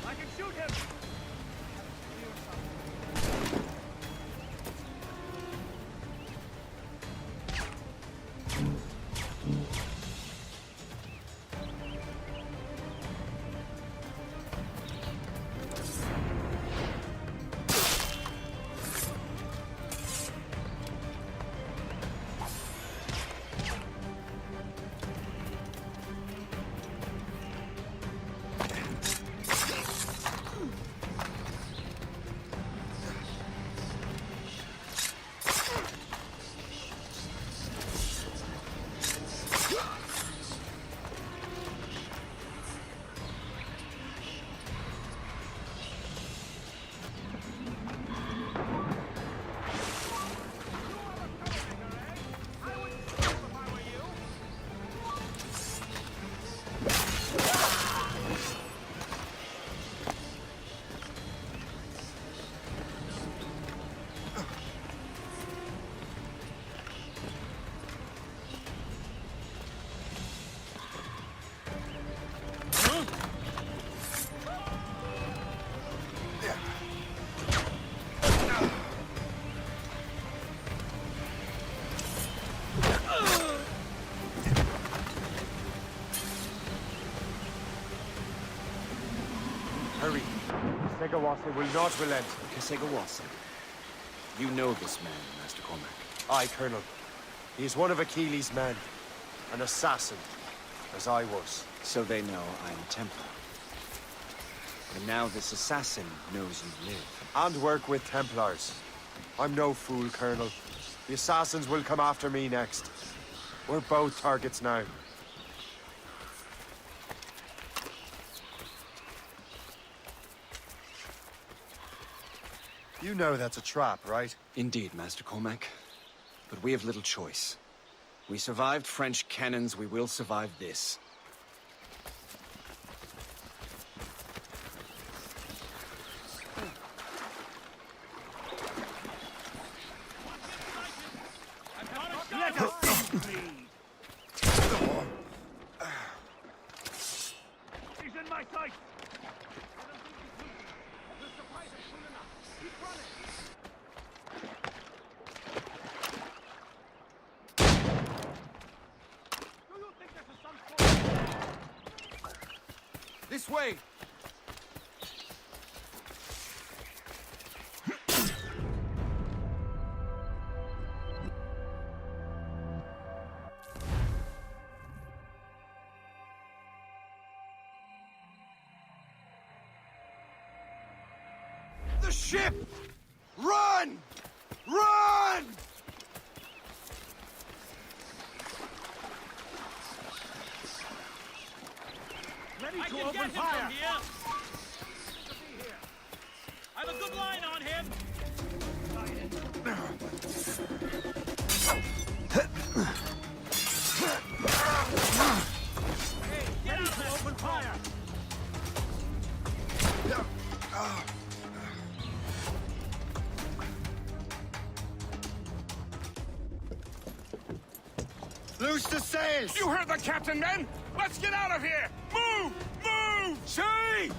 I can shoot him! Hurry. Segawase will not relent. Segawase. You know this man, Master Cormac. Aye, Colonel. He is one of Achilles' men. An assassin, as I was. So they know I am a Templar. And now this assassin knows you live. And work with Templars. I'm no fool, Colonel. The assassins will come after me next. We're both targets now. You know that's a trap, right? Indeed, Master Cormac. But we have little choice. We survived French cannons, we will survive this. Let us bleed. He's in my sight. The supplies are full enough. Keep running. Do you think this is some sort of... This way! The ship! Run! Run! Ready to open fire! Here. I have a good line on him! Hey, ready to open fire! Loose the sails! You heard the captain, men! Let's get out of here! Move! Move! Shay!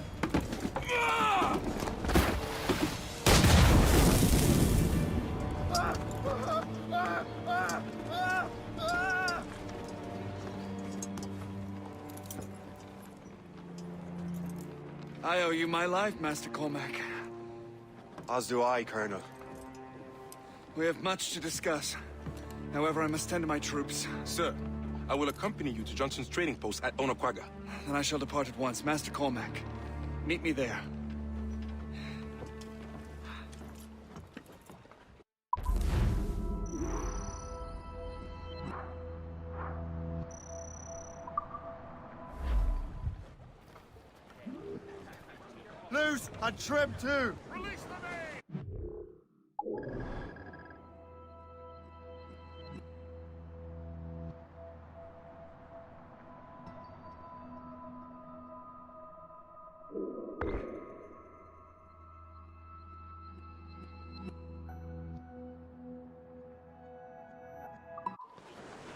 I owe you my life, Master Cormac. As do I, Colonel. We have much to discuss. However, I must tend to my troops. Sir, I will accompany you to Johnson's trading post at Onakwaga. Then I shall depart at once. Master Cormac, meet me there. Loose and trim too! Release the main!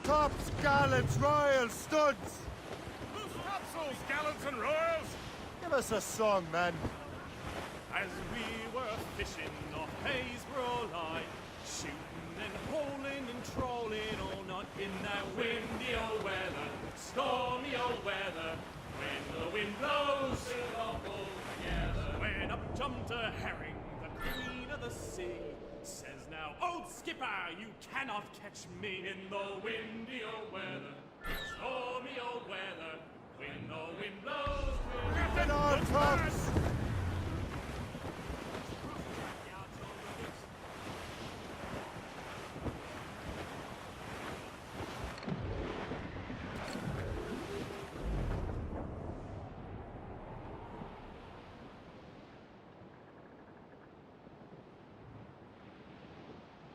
Tops, gallants, royals, studs! Loose topsails, gallants and royals! Give us a song, man. As we were fishing off Haysborough line, shooting and holing and trolling all night in that windy old weather, stormy old weather. When the wind blows, we'll all pull together. When up jumped a herring, the queen of the sea, says now, old skipper, you cannot catch me in the windy old weather, stormy old weather. When the wind blows, we'll Get on, tops!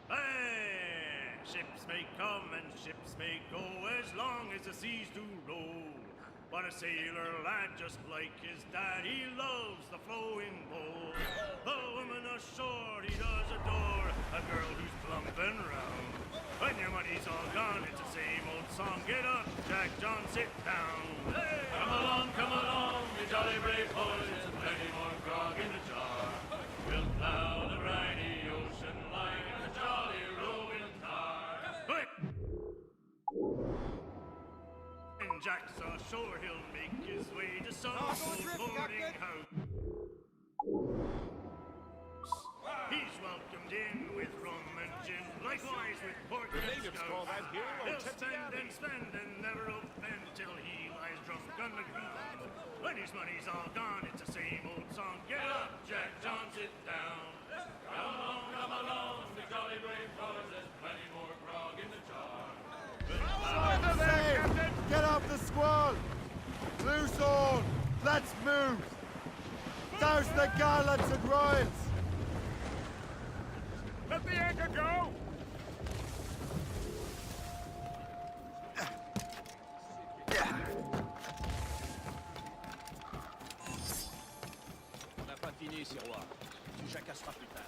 Hey! Ships may come and ships may go as long as the seas do roll. But a sailor lad just like his dad, he loves the flowing bowl. The woman ashore he does adore, a girl who's plump and round. When your money's all gone, it's the same old song. Get up, Jack John, sit down. Hey! Come along, you jolly brave boys. There's plenty more grog in the jar. We'll plow the briny ocean like a jolly rolling tar. Quick! When Jack's ashore, he'll make his way to some boarding house. He's welcomed in with rum and gin, likewise with pork and scout. He'll spend and spend and never offend till he lies drunk on the ground. When his money's all gone, it's the same old song. Get up, Jack John, sit down. Come along, the jolly brave boys. There's plenty more grog in the jar. Get off the squall! Loose all! Let's move! Douse the gallants and royals! Let the anchor go! On n'a pas fini, Sirois. Tu jacasseras plus tard.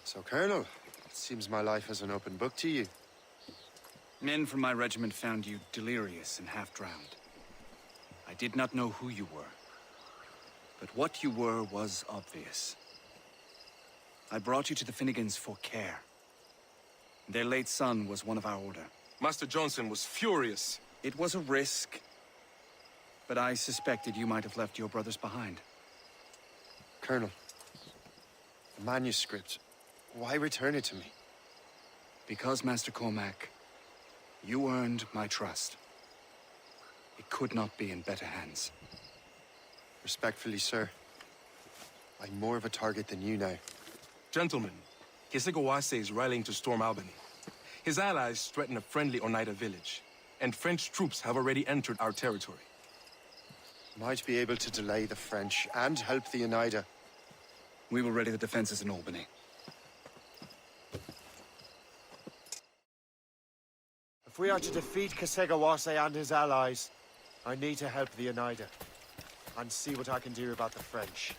So, Colonel, it seems my life is an open book to you. Men from my regiment found you delirious and half-drowned. I did not know who you were. But what you were was obvious. I brought you to the Finnegans for care. Their late son was one of our order. Master Johnson was furious. It was a risk, but I suspected you might have left your brothers behind. Colonel, the manuscript, why return it to me? Because, Master Cormac, you earned my trust. It could not be in better hands. Respectfully, sir, I'm more of a target than you now. Gentlemen, Kesegawase is rallying to storm Albany. His allies threaten a friendly Oneida village, and French troops have already entered our territory. Might be able to delay the French and help the Oneida. We will ready the defenses in Albany. If we are to defeat Kesegawase and his allies, I need to help the Oneida. And see what I can do about the French.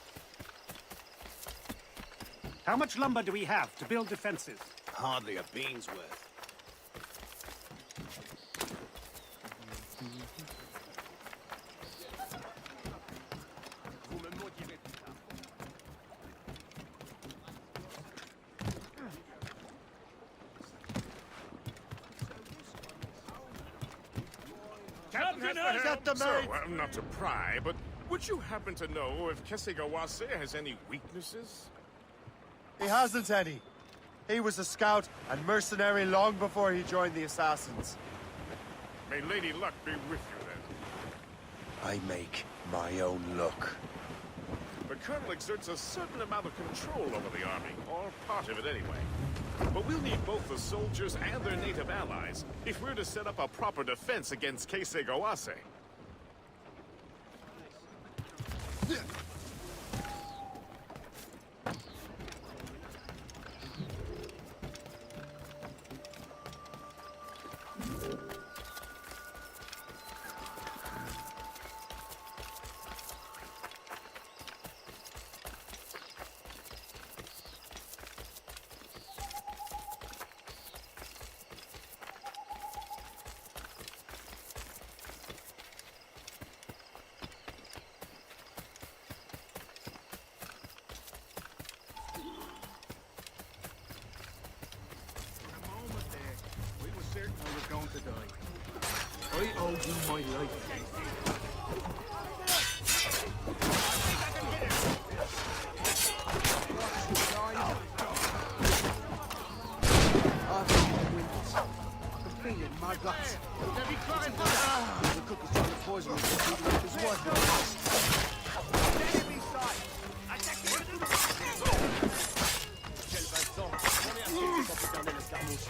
How much lumber do we have to build defenses? Hardly a bean's worth. So, not to pry, but would you happen to know if Kesegawase has any weaknesses? He hasn't any. He was a scout and mercenary long before he joined the Assassins. May Lady Luck be with you, then. I make my own luck. The Colonel exerts a certain amount of control over the army, or part of it anyway. But we'll need both the soldiers and their native allies if we're to set up a proper defense against Kesegawase. I owe you my life. My guts. The cook is trying to poison me. His wife. Enemy side. Quel Vincent. On est assez pour terminer l'escarmouche.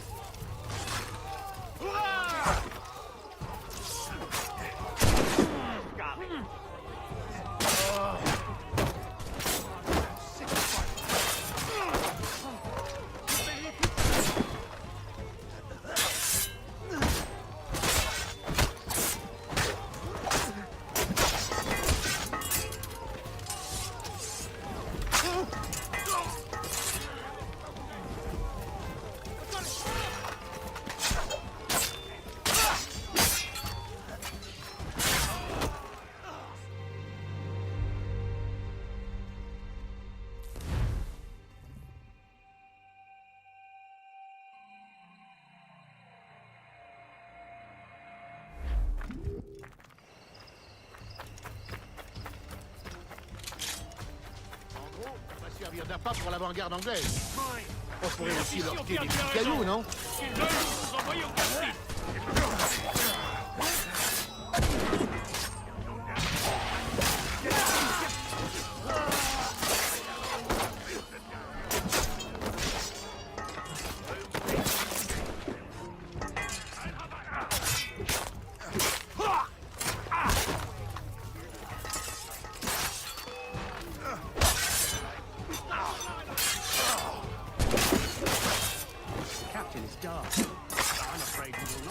Servir d'appât pour l'avant-garde anglaise. On pourrait aussi leur jeter des petits cailloux, non?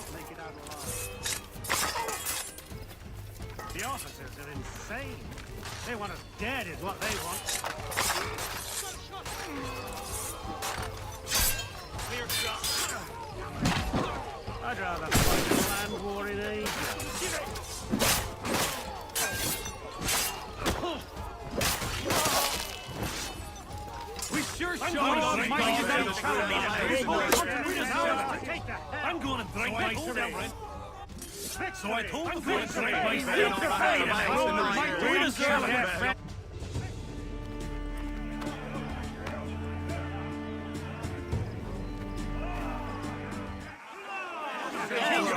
not make it out alive. The officers are insane. They want us dead is what they want. Clear shot. I'd rather fight a land war in Egypt. We sure I'm showed going off. to drink I'm going to drink my cigarette. So I told the boys to drink my cigarette. We deserve it.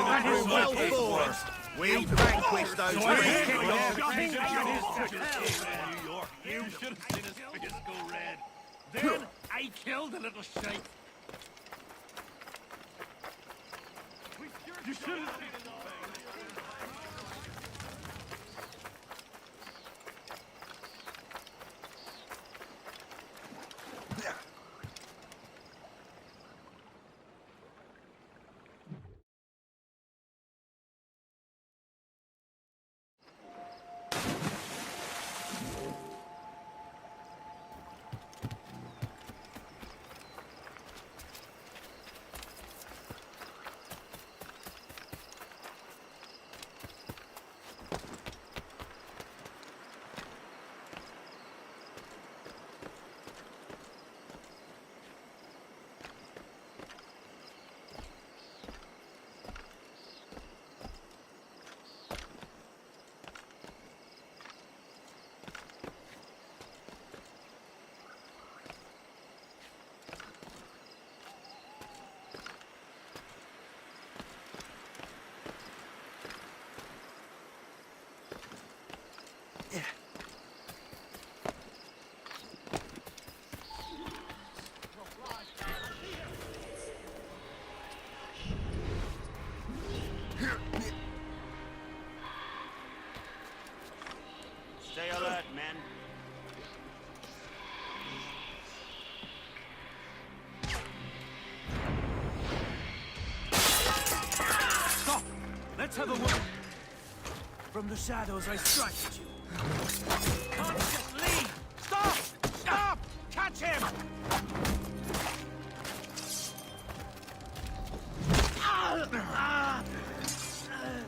That is well forced. We vanquish those New York. You should have seen his face go red. Then I killed the little Shay. You should have seen his Stay alert, men. Stop! Let's have a word. From the shadows, I strike at you. Can't just leave! Stop! Stop! Catch him!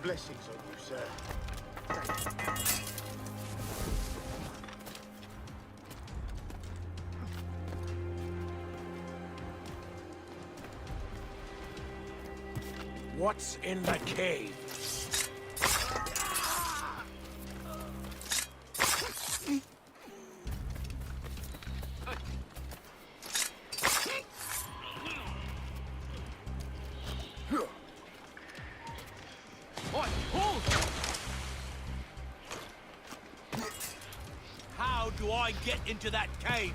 blessings on you, sir. What's in the cave? What? Hold! How do I get into that cave?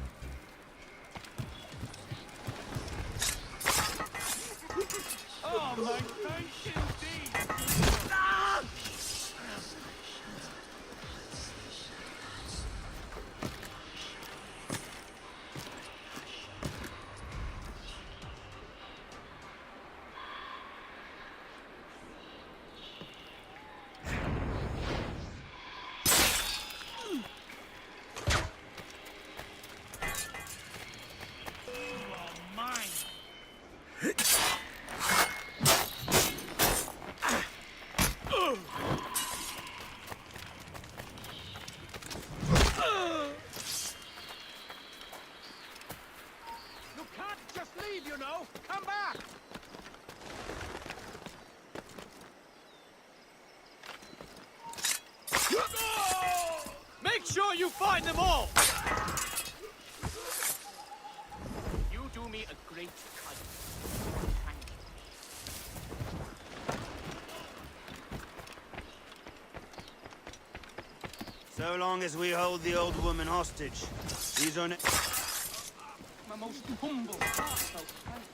Oh, my thanks indeed! Ah! You can't just leave, you know! Come back! Make sure you find them all! You do me a great kindness. Thank you. So long as we hold the old woman hostage, these are... My most humble heartfelt thanks.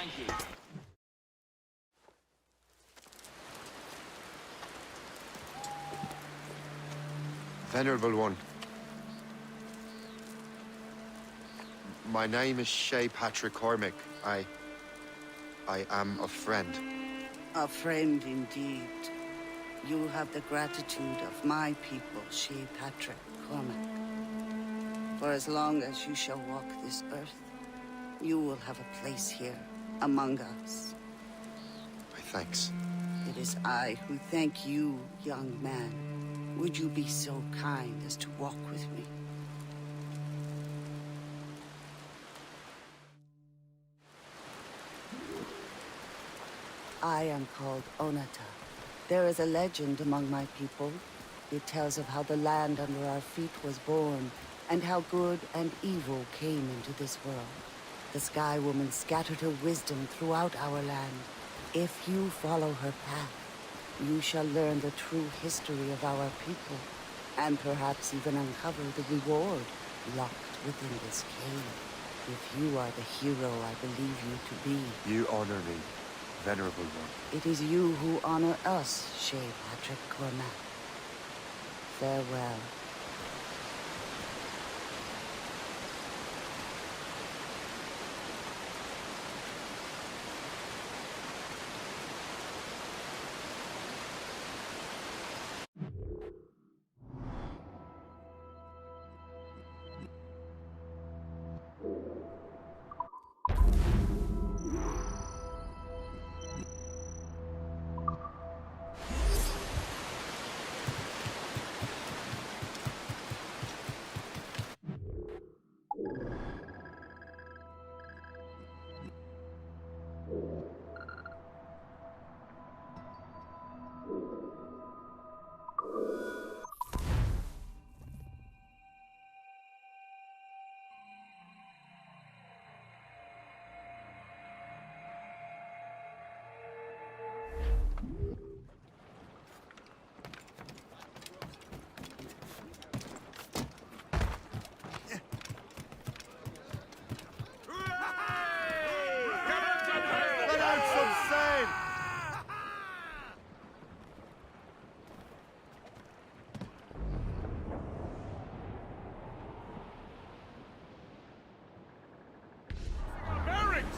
Thank you. Venerable one. My name is Shay Cormac. I am a friend. A friend indeed. You have the gratitude of my people, Shay Cormac. For as long as you shall walk this earth, you will have a place here, among us. My thanks. It is I who thank you, young man. Would you be so kind as to walk with me? I am called Onata. There is a legend among my people. It tells of how the land under our feet was born, and how good and evil came into this world. The Sky Woman scattered her wisdom throughout our land. If you follow her path, you shall learn the true history of our people, and perhaps even uncover the reward locked within this cave. If you are the hero I believe you to be. You honor me, Venerable one. It is you who honor us, Shay Cormac. Farewell. Let out some sand! Barracks!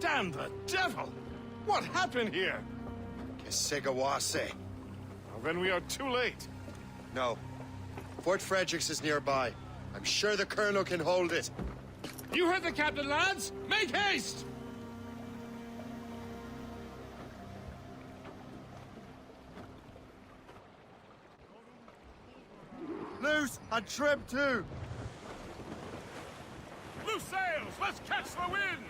Damn the devil! What happened here? Kesegawase. Well, then we are too late. No. Fort Fredericks is nearby. I'm sure the Colonel can hold it. You heard the captain, lads! Make haste! Loose and trim too! Loose sails! Let's catch the wind!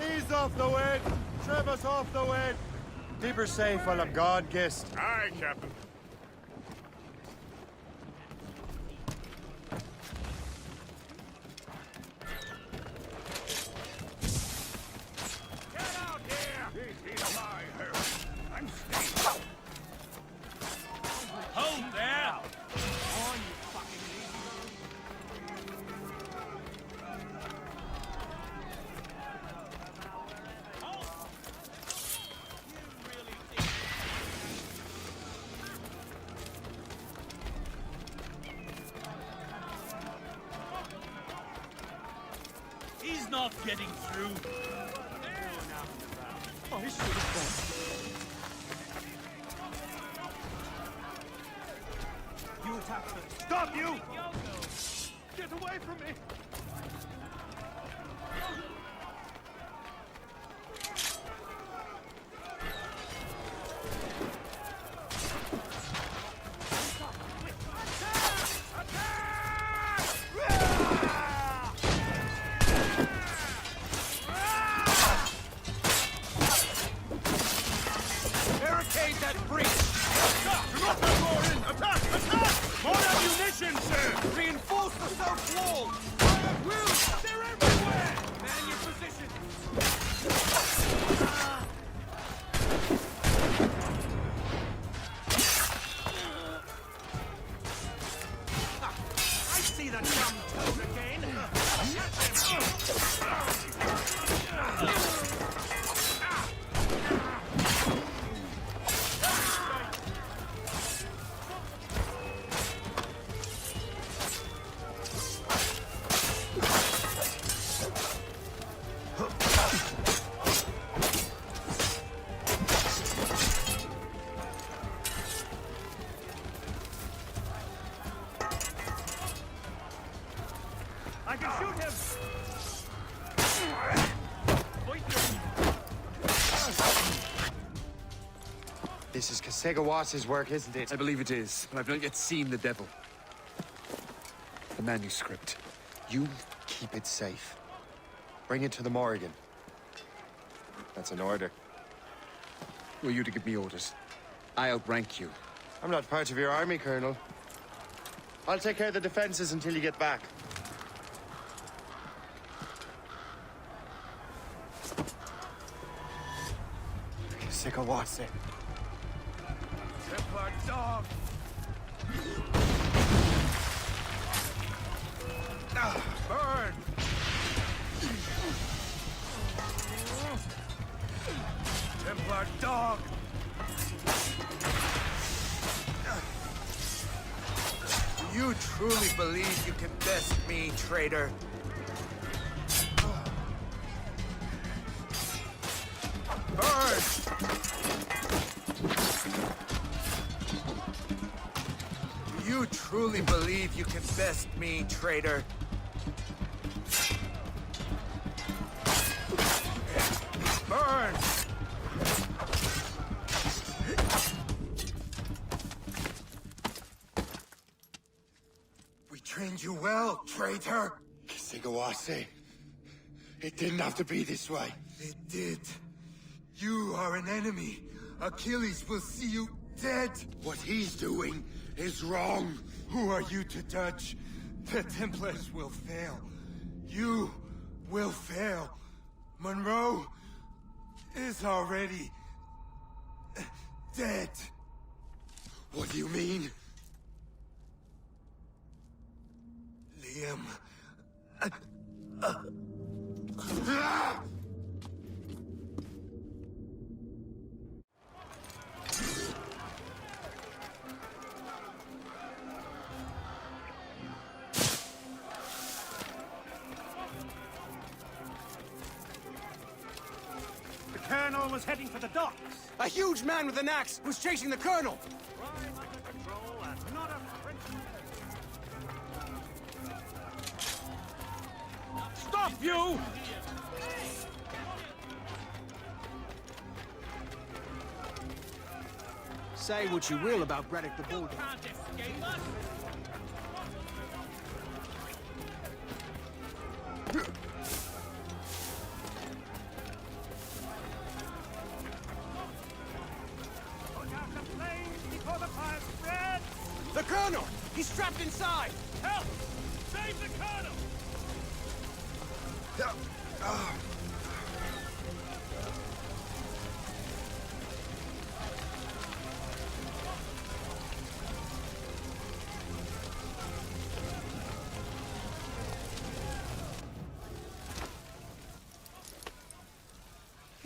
Ease off the wind! Trim us off the wind! Keep her safe while I'm gone, Gist. Aye, Captain. Get out here! He's my hero. I'm staying. Hold there! On, you fucking He's not getting through. I should have gone. You attack first. Stop, you! Get away from me! This is Kasegawas's work, isn't it? I believe it is, but I've not yet seen the devil. The manuscript. You keep it safe. Bring it to the Morrigan. That's an order. Were you to give me orders? I outrank you. I'm not part of your army, Colonel. I'll take care of the defenses until you get back. Kasegawase. Templar dog! Burn! Templar dog! Do you truly believe you can best me, traitor? Burn! Do you truly believe you can best me, traitor? Burn! We trained you well, traitor! Kasegawase. It didn't have to be this way. It did. You are an enemy. Achilles will see you dead. What he's doing is wrong. Who are you to judge? The Templars will fail. You will fail. Monroe is already dead. What do you mean? Liam. The Colonel was heading for the docks. A huge man with an axe was chasing the Colonel! Crime under control and not a Frenchman. Stop, you! Say what you will about Braddock the Bulldog. The Colonel! He's trapped inside! Help! Save the Colonel!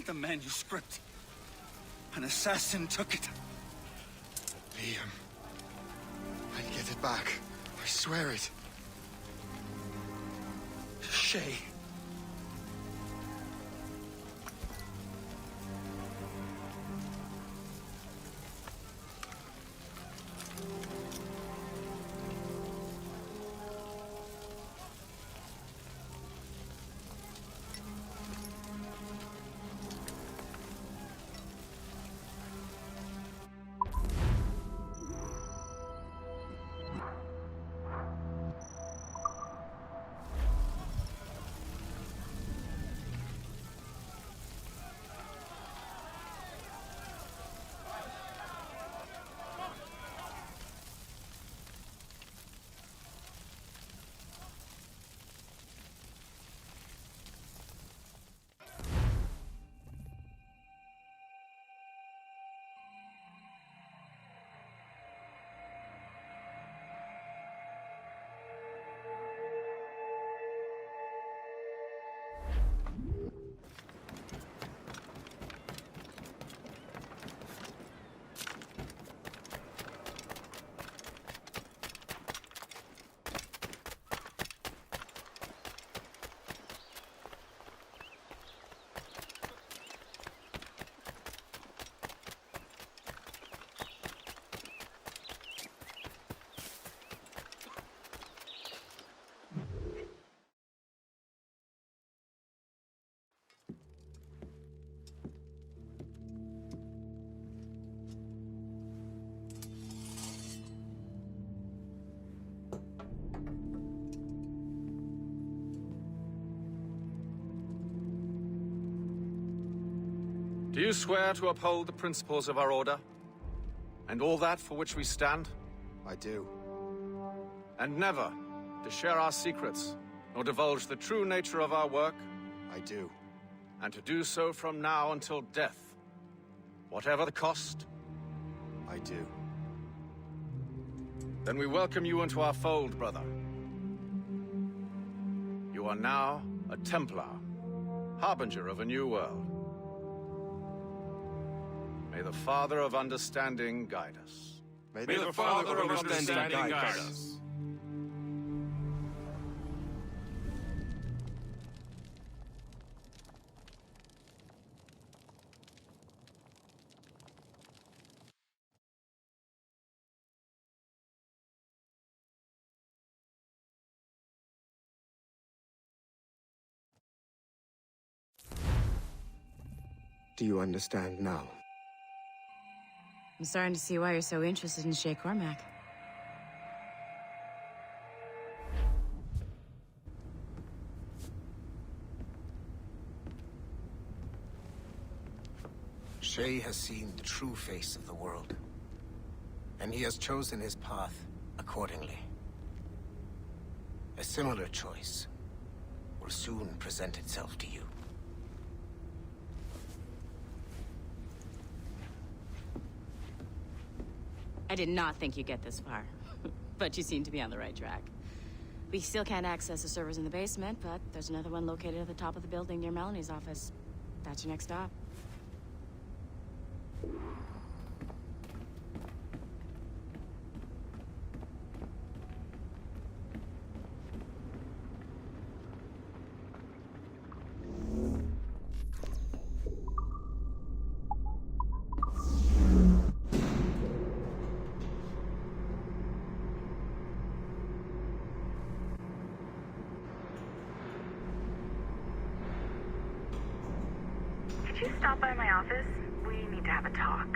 The manuscript. An assassin took it. Liam. I'll get it back. I swear it. Shay. Do you swear to uphold the principles of our order? And all that for which we stand? I do. And never to share our secrets, nor divulge the true nature of our work? I do. And to do so from now until death, whatever the cost? I do. Then we welcome you into our fold, brother. You are now a Templar, harbinger of a new world. May the Father of Understanding guide us. May the Father of Understanding guide us. Do you understand now? I'm starting to see why you're so interested in Shay Cormac. Shay has seen the true face of the world, and he has chosen his path accordingly. A similar choice will soon present itself to you. I did not think you'd get this far, but you seem to be on the right track. We still can't access the servers in the basement, but there's another one located at the top of the building near Melanie's office. That's your next stop. Could you stop by my office? We need to have a talk.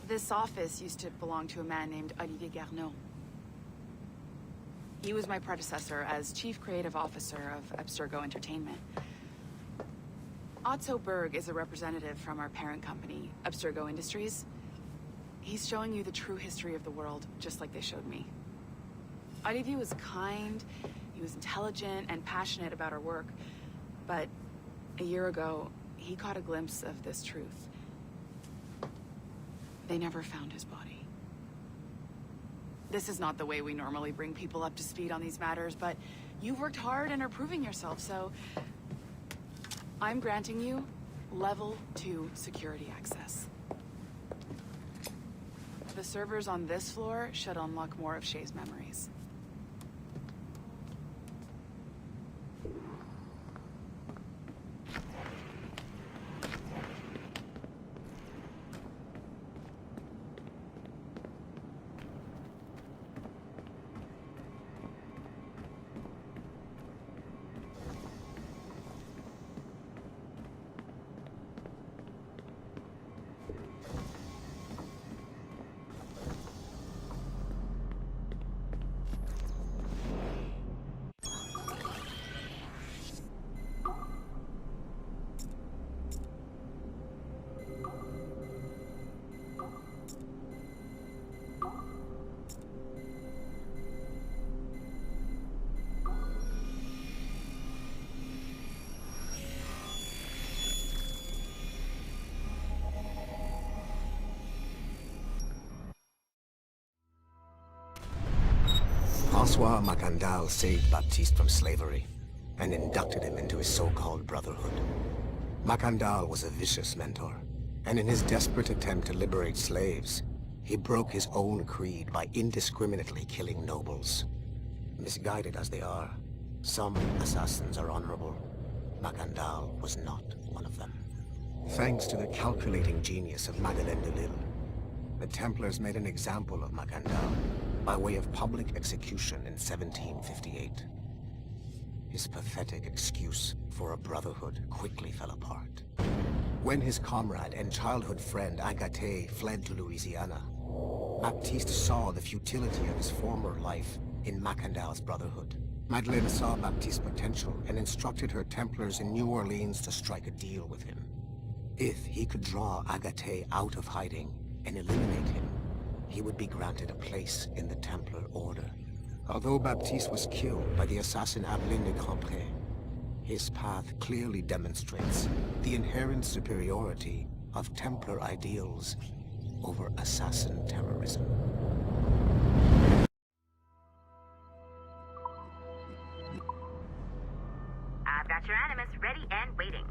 This office used to belong to a man named Olivier Garneau. He was my predecessor as Chief Creative Officer of Abstergo Entertainment. Otto Berg is a representative from our parent company, Abstergo Industries. He's showing you the true history of the world, just like they showed me. Olivier was kind, he was intelligent and passionate about our work, but a year ago, he caught a glimpse of this truth. They never found his body. This is not the way we normally bring people up to speed on these matters, but you've worked hard and are proving yourself, so I'm granting you level 2 security access. The servers on this floor should unlock more of Shay's memories. François Macandal saved Baptiste from slavery and inducted him into his so-called brotherhood. Macandal was a vicious mentor, and in his desperate attempt to liberate slaves, he broke his own creed by indiscriminately killing nobles. Misguided as they are, some assassins are honorable. Macandal was not one of them. Thanks to the calculating genius of Madeleine de Lille, the Templars made an example of Macandal by way of public execution in 1758. His pathetic excuse for a brotherhood quickly fell apart. When his comrade and childhood friend Agathe fled to Louisiana, Baptiste saw the futility of his former life in Macandal's Brotherhood. Madeleine saw Baptiste's potential and instructed her Templars in New Orleans to strike a deal with him. If he could draw Agathe out of hiding and eliminate him, he would be granted a place in the Templar Order. Although Baptiste was killed by the assassin Aveline de Cambrai, his path clearly demonstrates the inherent superiority of Templar ideals over assassin terrorism. I've got your animus ready and waiting.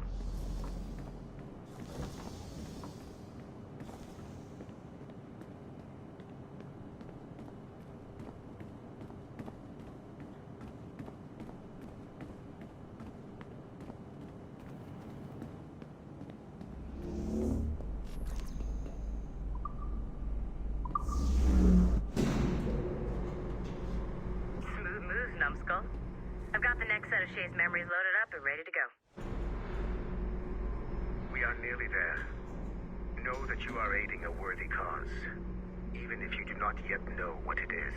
Numbskull. I've got the next set of Shay's memories loaded up and ready to go. We are nearly there. Know that you are aiding a worthy cause, even if you do not yet know what it is.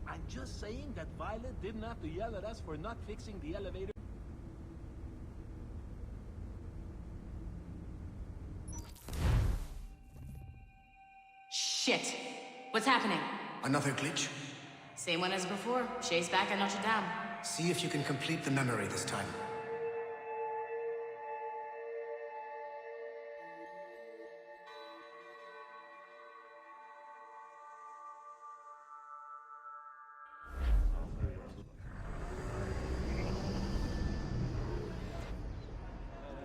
I'm just saying that Violet didn't have to yell at us for not fixing the elevator. Shit. What's happening? Another glitch? Same one as before. Shay's back at Notre Dame. See if you can complete the memory this time.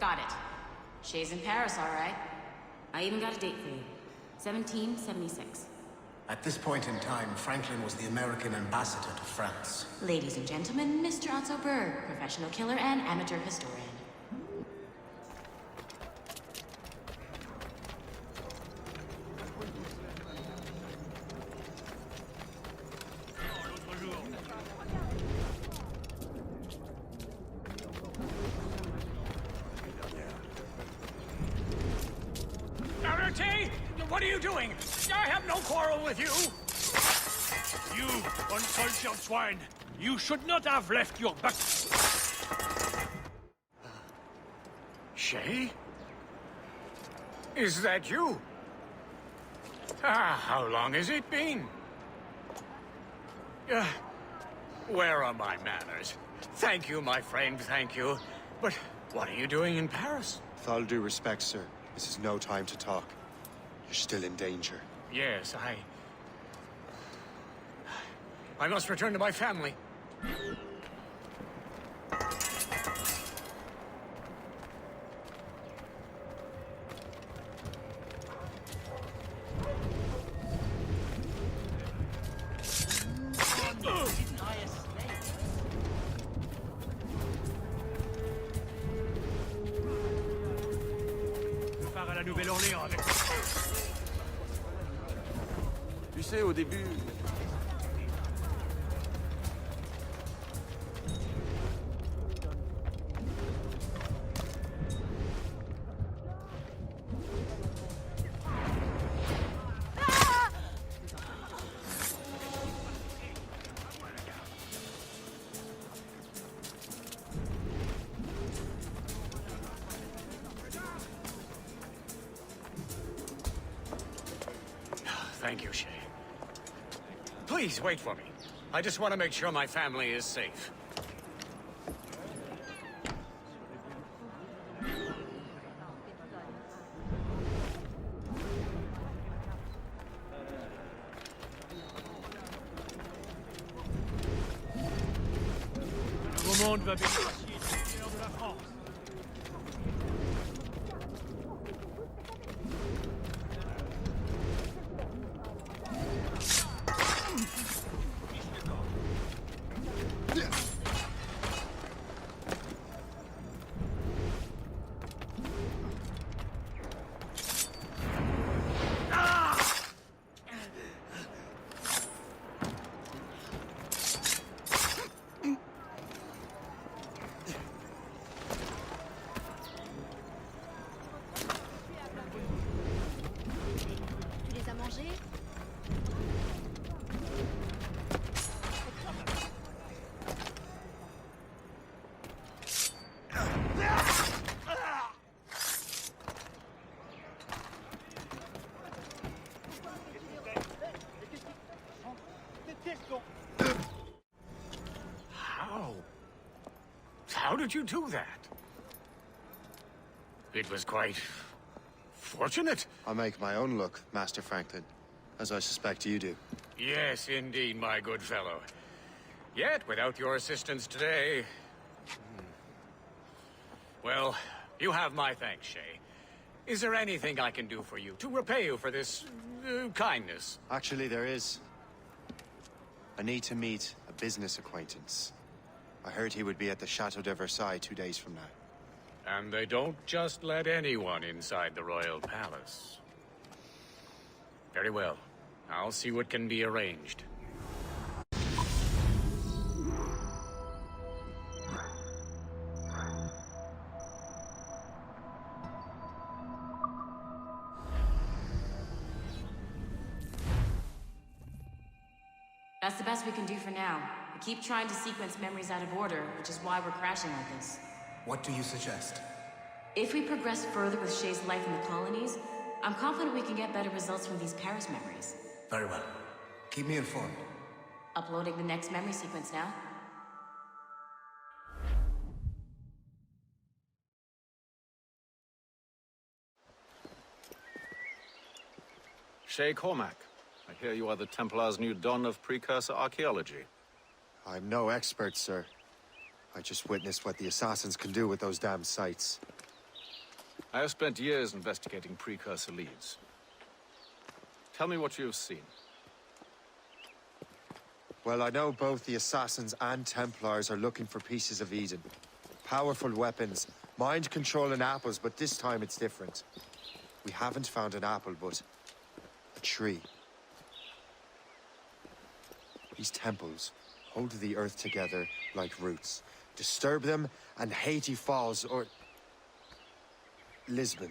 Got it. Shay's in Paris, all right. I even got a date for you. 1776. At this point in time, Franklin was the American ambassador to France. Ladies and gentlemen, Mr. Otto Berg, professional killer and amateur historian. What are you doing? I have no quarrel with you! You uncultured swine! You should not have left your back... Shay? Is that you? How long has it been? Where are my manners? Thank you, my friend, thank you. But what are you doing in Paris? With all due respect, sir, this is no time to talk. You're still in danger. Yes, I must return to my family. Tu sais, au début... Thank you, Shay. Please, wait for me. I just want to make sure my family is safe. Le monde va bénéficier du de la France. How did you do that? It was quite fortunate. I make my own luck, Master Franklin, as I suspect you do. Yes, indeed, my good fellow. Yet, without your assistance today... Well, you have my thanks, Shay. Is there anything I can do for you to repay you for this kindness? Actually, there is. I need to meet a business acquaintance. I heard he would be at the Chateau de Versailles 2 days from now. And they don't just let anyone inside the royal palace. Very well. I'll see what can be arranged. That's the best we can do for now. We keep trying to sequence memories out of order, which is why we're crashing like this. What do you suggest? If we progress further with Shay's life in the colonies, I'm confident we can get better results from these Paris memories. Very well. Keep me informed. Uploading the next memory sequence now. Shay Cormac. I hear you are the Templar's new don of precursor archaeology. I'm no expert, sir. I just witnessed what the assassins can do with those damn sites. I have spent years investigating precursor leads. Tell me what you have seen. Well, I know both the assassins and Templars are looking for pieces of Eden. Powerful weapons, mind-controlling apples, but this time it's different. We haven't found an apple, but a tree. These temples hold the earth together like roots. Disturb them, and Haiti falls, or Lisbon,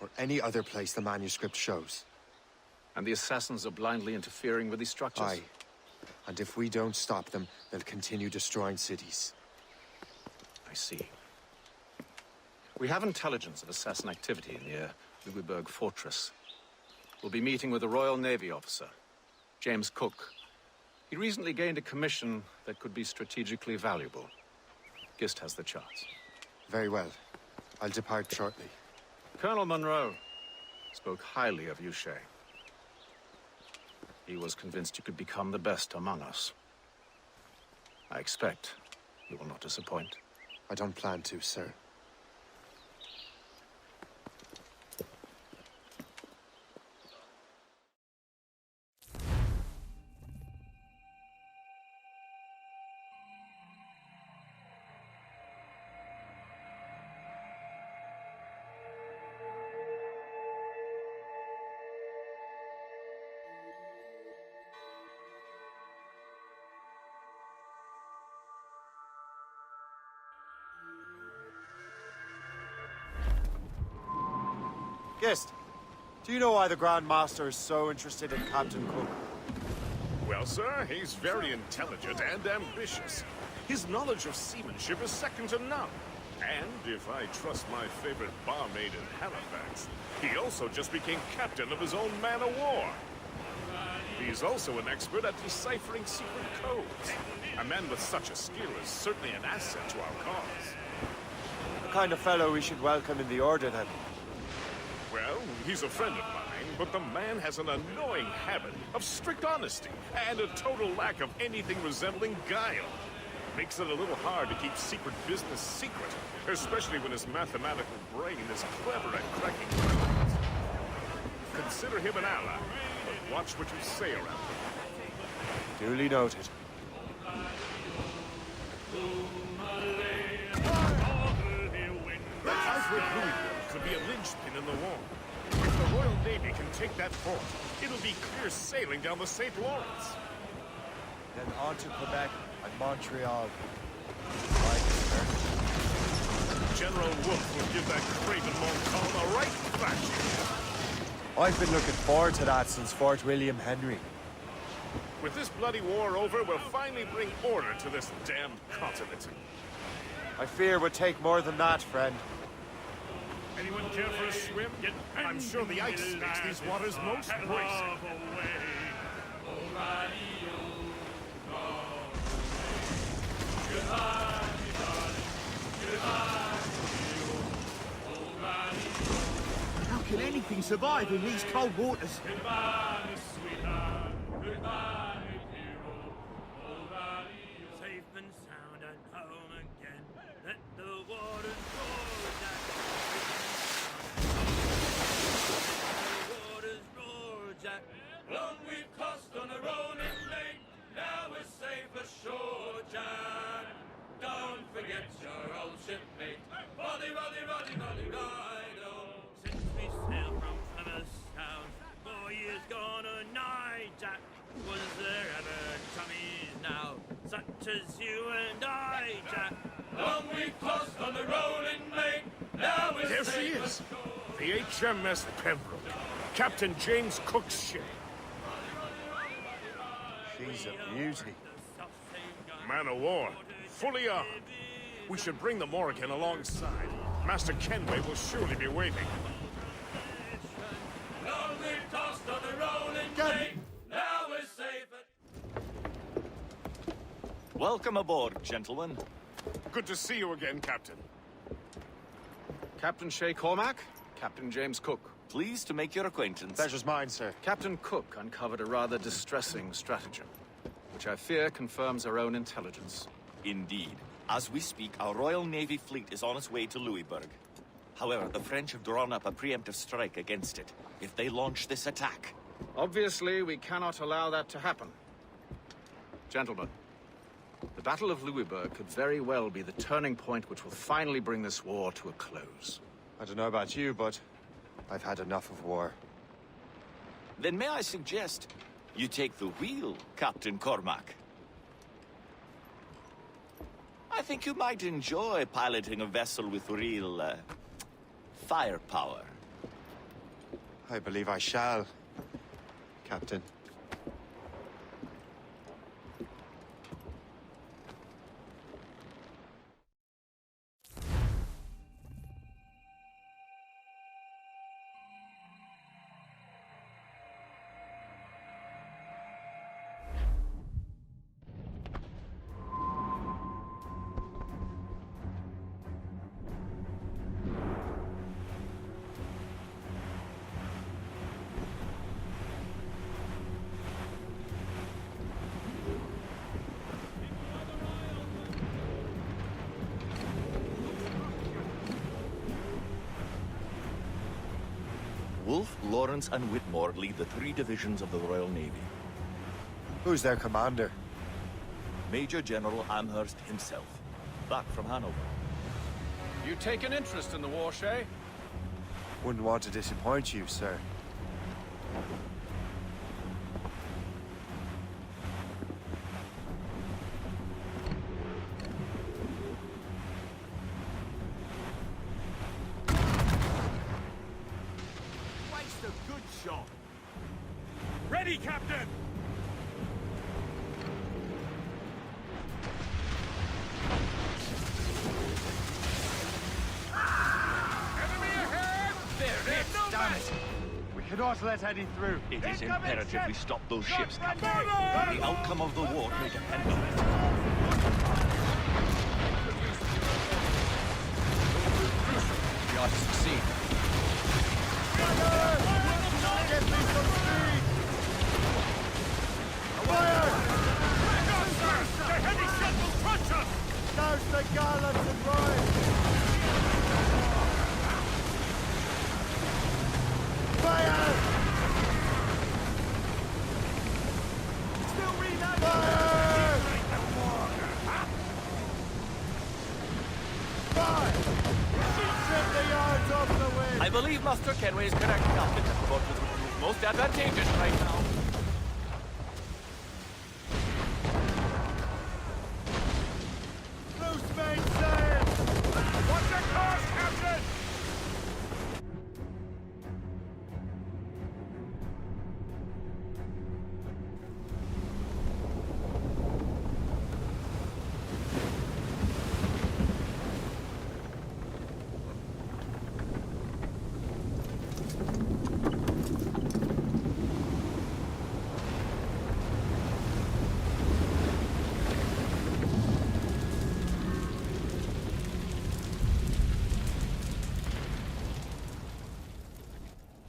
or any other place the manuscript shows. And the assassins are blindly interfering with these structures? Aye. And if we don't stop them, they'll continue destroying cities. I see. We have intelligence of assassin activity near Louisburg Fortress. We'll be meeting with a Royal Navy officer, James Cook. He recently gained a commission that could be strategically valuable. Gist has the charts. Very well. I'll depart shortly. Colonel Monroe spoke highly of you, Shay. He was convinced you could become the best among us. I expect you will not disappoint. I don't plan to, sir. Gist, do you know why the Grand Master is so interested in Captain Cook? Well, sir, he's very intelligent and ambitious. His knowledge of seamanship is second to none. And if I trust my favorite barmaid in Halifax, he also just became captain of his own man-of-war. He's also an expert at deciphering secret codes. A man with such a skill is certainly an asset to our cause. The kind of fellow we should welcome in the Order, then. Well, he's a friend of mine, but the man has an annoying habit of strict honesty and a total lack of anything resembling guile. Makes it a little hard to keep secret business secret, especially when his mathematical brain is clever at cracking codes. Consider him an ally, but watch what you say around him. Duly noted. That Alfred Louisville could be a linchpin in the war. If the Royal Navy can take that fort, it'll be clear sailing down the St. Lawrence. Then on to Quebec and Montreal. Right, sir. General Wolfe will give that craven Montcalm a right thrashing. I've been looking forward to that since Fort William Henry. With this bloody war over, we'll finally bring order to this damned continent. I fear it would take more than that, friend. Anyone care for a swim? I'm sure the ice makes these waters most bracing. can survive in these cold waters. Goodbye, sweetheart. Goodbye, hero. Safe and sound and home again. Let the waters roar, Jack. Let the waters roar, Jack. Long we've tossed on a rolling lake. Now we're safe ashore, Jack. Don't forget your old shipmate. Roddy, roddy, roddy, roddy, rido. Since we sailed from Plymouth Sound, 4 years gone a night, Jack. Was there ever chummies now, such as you and I, Jack? Long we've tossed on the rolling lake. Now we're There safe she is. ashore. The HMS Pembroke. Captain James Cook's ship. She's a beauty. Man of war. Fully armed. We should bring the Morrigan alongside. Master Kenway will surely be waiting. Long we've tossed on the rolling lake. Now we're safe Welcome aboard, gentlemen. Good to see you again, Captain. Captain Shay Cormac, Captain James Cook. Pleased to make your acquaintance. Pleasure's mine, sir. Captain Cook uncovered a rather distressing stratagem, which I fear confirms our own intelligence. Indeed. As we speak, our Royal Navy fleet is on its way to Louisburg. However, the French have drawn up a preemptive strike against it. If they launch this attack... Obviously, we cannot allow that to happen. Gentlemen, the Battle of Louisburg could very well be the turning point which will finally bring this war to a close. I don't know about you, but I've had enough of war. Then may I suggest you take the wheel, Captain Cormac? I think you might enjoy piloting a vessel with real, firepower. I believe I shall, Captain. Wolfe, Lawrence, and Whitmore lead the 3 divisions of the Royal Navy. Who's their commander? Major General Amherst himself, back from Hanover. You take an interest in the war, Shay? Wouldn't want to disappoint you, sir. Waste a good shot. Ready, Captain! We cannot let any through. It is imperative we stop those ships, Captain. The outcome of the war may depend on it. We ought to succeed. Get me some speed! Fire! Back up, sir! The heavy shot will crush us! Douse the gallants and ride! Fire! Still reloading! Fire! Fire! Trim the yards off the wind! I believe Master Kenway is correct, Captain. That boat will prove most advantageous right now. Loose mainsail! Watch your course, Captain!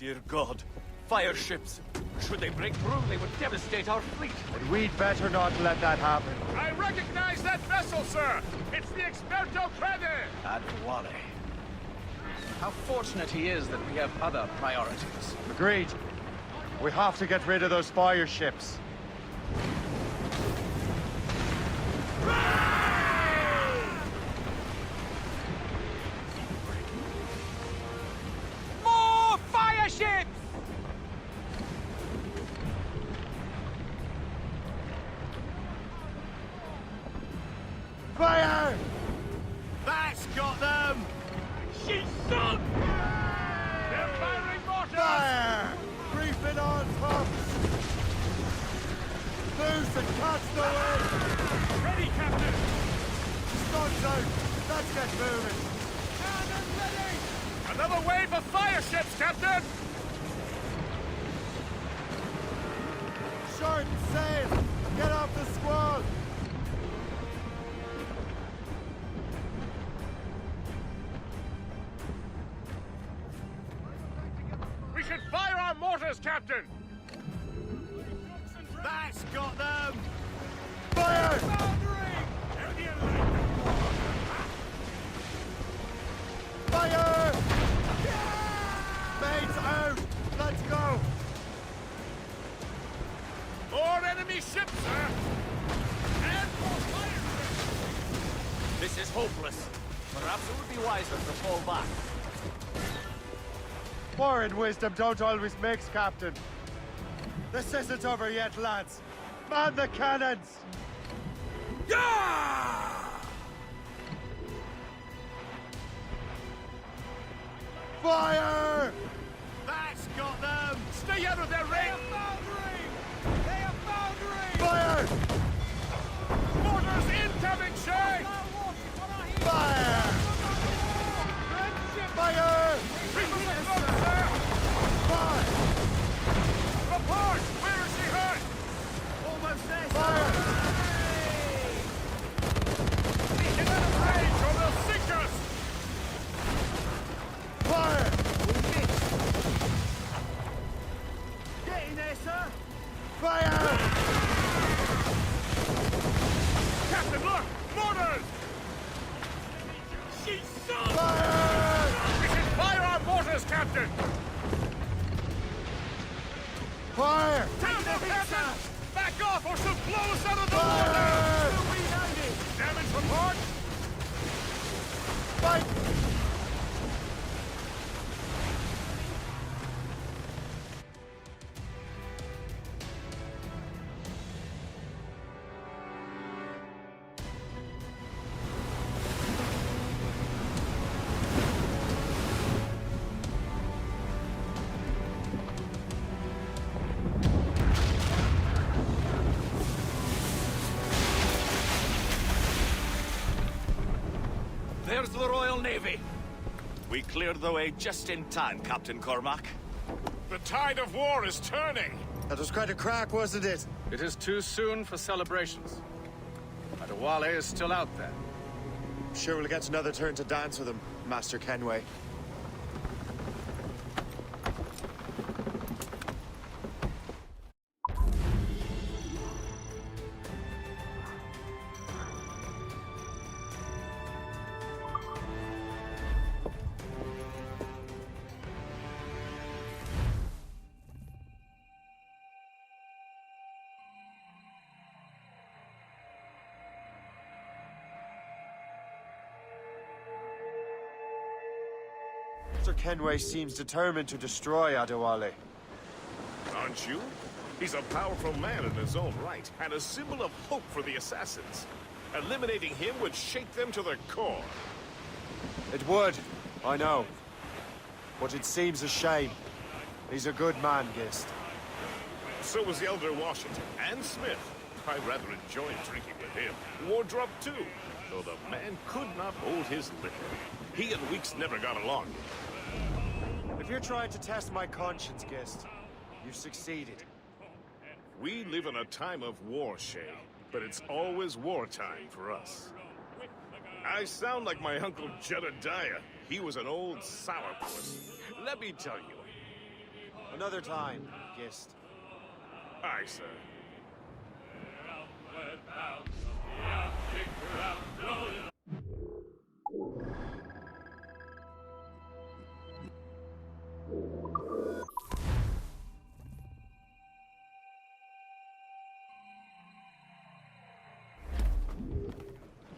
Dear God, fire ships. Should they break through, they would devastate our fleet. And we'd better not let that happen. I recognize that vessel, sir! It's the Experto Crede! Adwale. How fortunate he is that we have other priorities. Agreed. We have to get rid of those fire ships. More fire ships! Fire! That's got them! She's sunk! They're firing mortars! Fire! Creeping on top! Loose and catch the wind! Ready, Captain! Guns out! Let's get moving! Cannons ready! Another wave of fire ships, Captain! Short sail! Get off the squall! We should fire our mortars, Captain! That's got them! Fire! Fire! Mates out! Let's go! More enemy ships, sir! And more fire ships! This is hopeless. Perhaps it would be wiser to fall back. War and wisdom don't always mix, Captain. This isn't over yet, lads. Man the cannons! Yeah! Fire! That's got them! Stay out of their range! They are foundering! Fire! Mortars incoming, Shay! Fire! Fire! Reapers are close, sir! Fire! Report! Where is she hurt? Almost there! Fire! Get out of range or they'll sink us! Fire! Get in there, sir! Fire! Captain, look! Mortars! She's sunk! Fire! We should fire our mortars, Captain! Fire! Down there, Captain! Back off or she'll blow us out of the Fire! water! Damage report! Fight! There's the Royal Navy. We cleared the way just in time, Captain Cormac. The tide of war is turning! That was quite a crack, wasn't it? It is too soon for celebrations. Adwale is still out there. Sure we'll get another turn to dance with him, Master Kenway. Master Kenway seems determined to destroy Adewale. Aren't you? He's a powerful man in his own right, and a symbol of hope for the assassins. Eliminating him would shake them to the core. It would, I know. But it seems a shame. He's a good man, Gist. So was the Elder Washington, and Smith. I rather enjoyed drinking with him. Wardrop, too, though the man could not hold his liquor. He and Weeks never got along. If you're trying to test my conscience, Gist, you've succeeded. We live in a time of war, Shay, but it's always wartime for us. I sound like my Uncle Jedediah. He was an old sourpuss. Let me tell you, Another time, Gist. Aye, sir.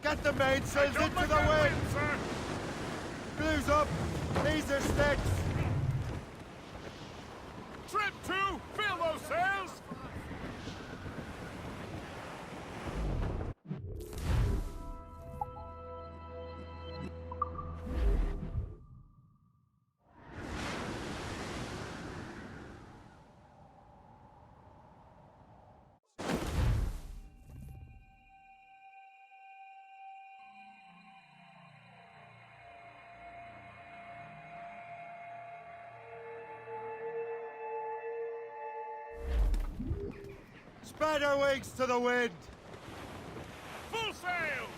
Get the mainsails into the wind! Glues up! These are sticks! Trip 2! Fill those sails! Spread our wings to the wind! Full sails!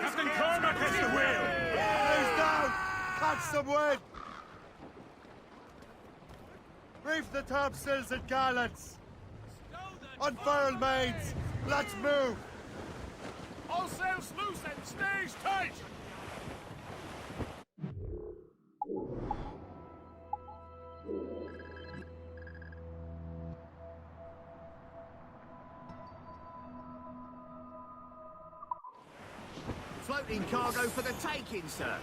Captain Cormac has the wheel! He's down! Catch some wind! Reef the topsails and gallants! Unfurl mains! Let's move! All sails loose and stays tight! Floating cargo for the taking, sir.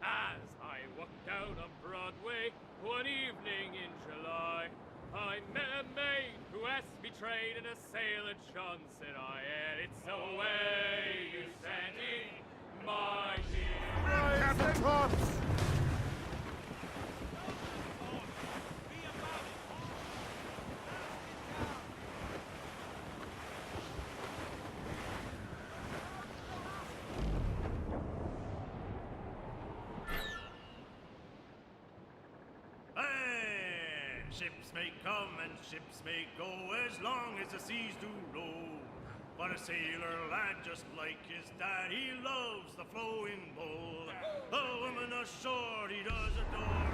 As I walked down on Broadway one evening in July, I met a maid who asked me trade in a sail at Sean, said I, and it's the way you sent in my dear. Rise the tops! Ships may come and ships may go as long as the seas do roll. But a sailor lad just like his dad, he loves the flowing bowl. A woman ashore he does adore.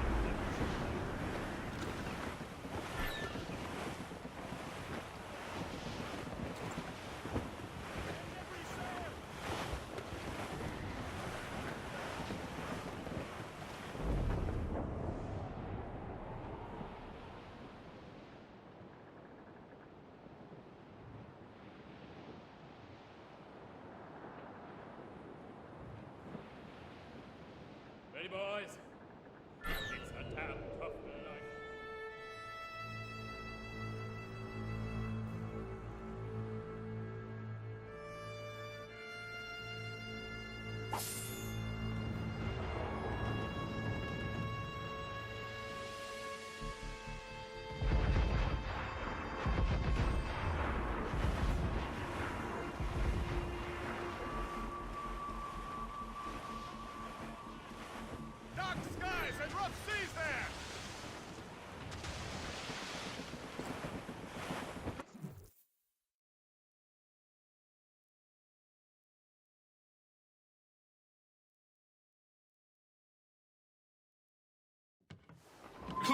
Ready, boys? It's a damn tough life. Dark skies and rough seas there!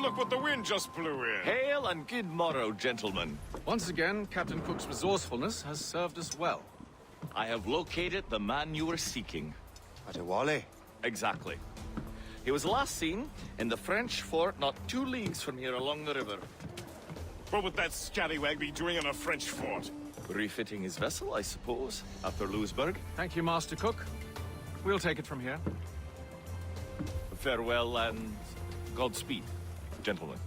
Look what the wind just blew in! Hail and good morrow, gentlemen. Once again, Captain Cook's resourcefulness has served us well. I have located the man you were seeking. Adewale? Exactly. He was last seen in the French fort not 2 leagues from here along the river. What would that scallywag be doing in a French fort? Refitting his vessel, I suppose, after Louisburg. Thank you, Master Cook. We'll take it from here. Farewell and Godspeed, gentlemen.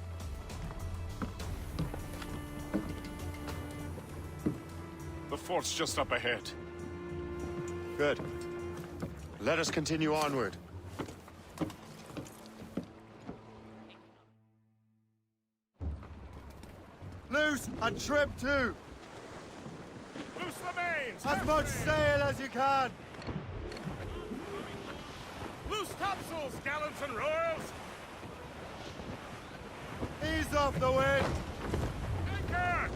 The fort's just up ahead. Good. Let us continue onward. Loose and trim too! Loose the mains! As much sail as you can! Loose topsails, gallants and royals! Ease off the wind! Anchor!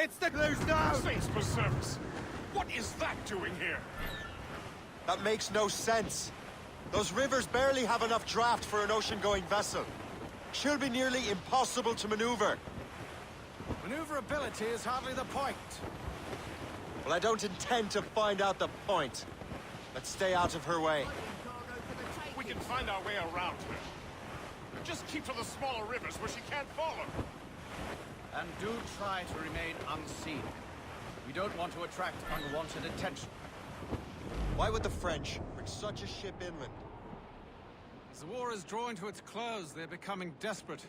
It's the loose now! Saints preserve us! What is that doing here? That makes no sense. Those rivers barely have enough draft for an ocean-going vessel. She'll be nearly impossible to maneuver. Maneuverability is hardly the point. Well, I don't intend to find out the point. Let's stay out of her way. We can find our way around her. Just keep to the smaller rivers where she can't follow. And do try to remain unseen. We don't want to attract unwanted attention. Why would the French bring such a ship inland? As the war is drawing to its close, they're becoming desperate.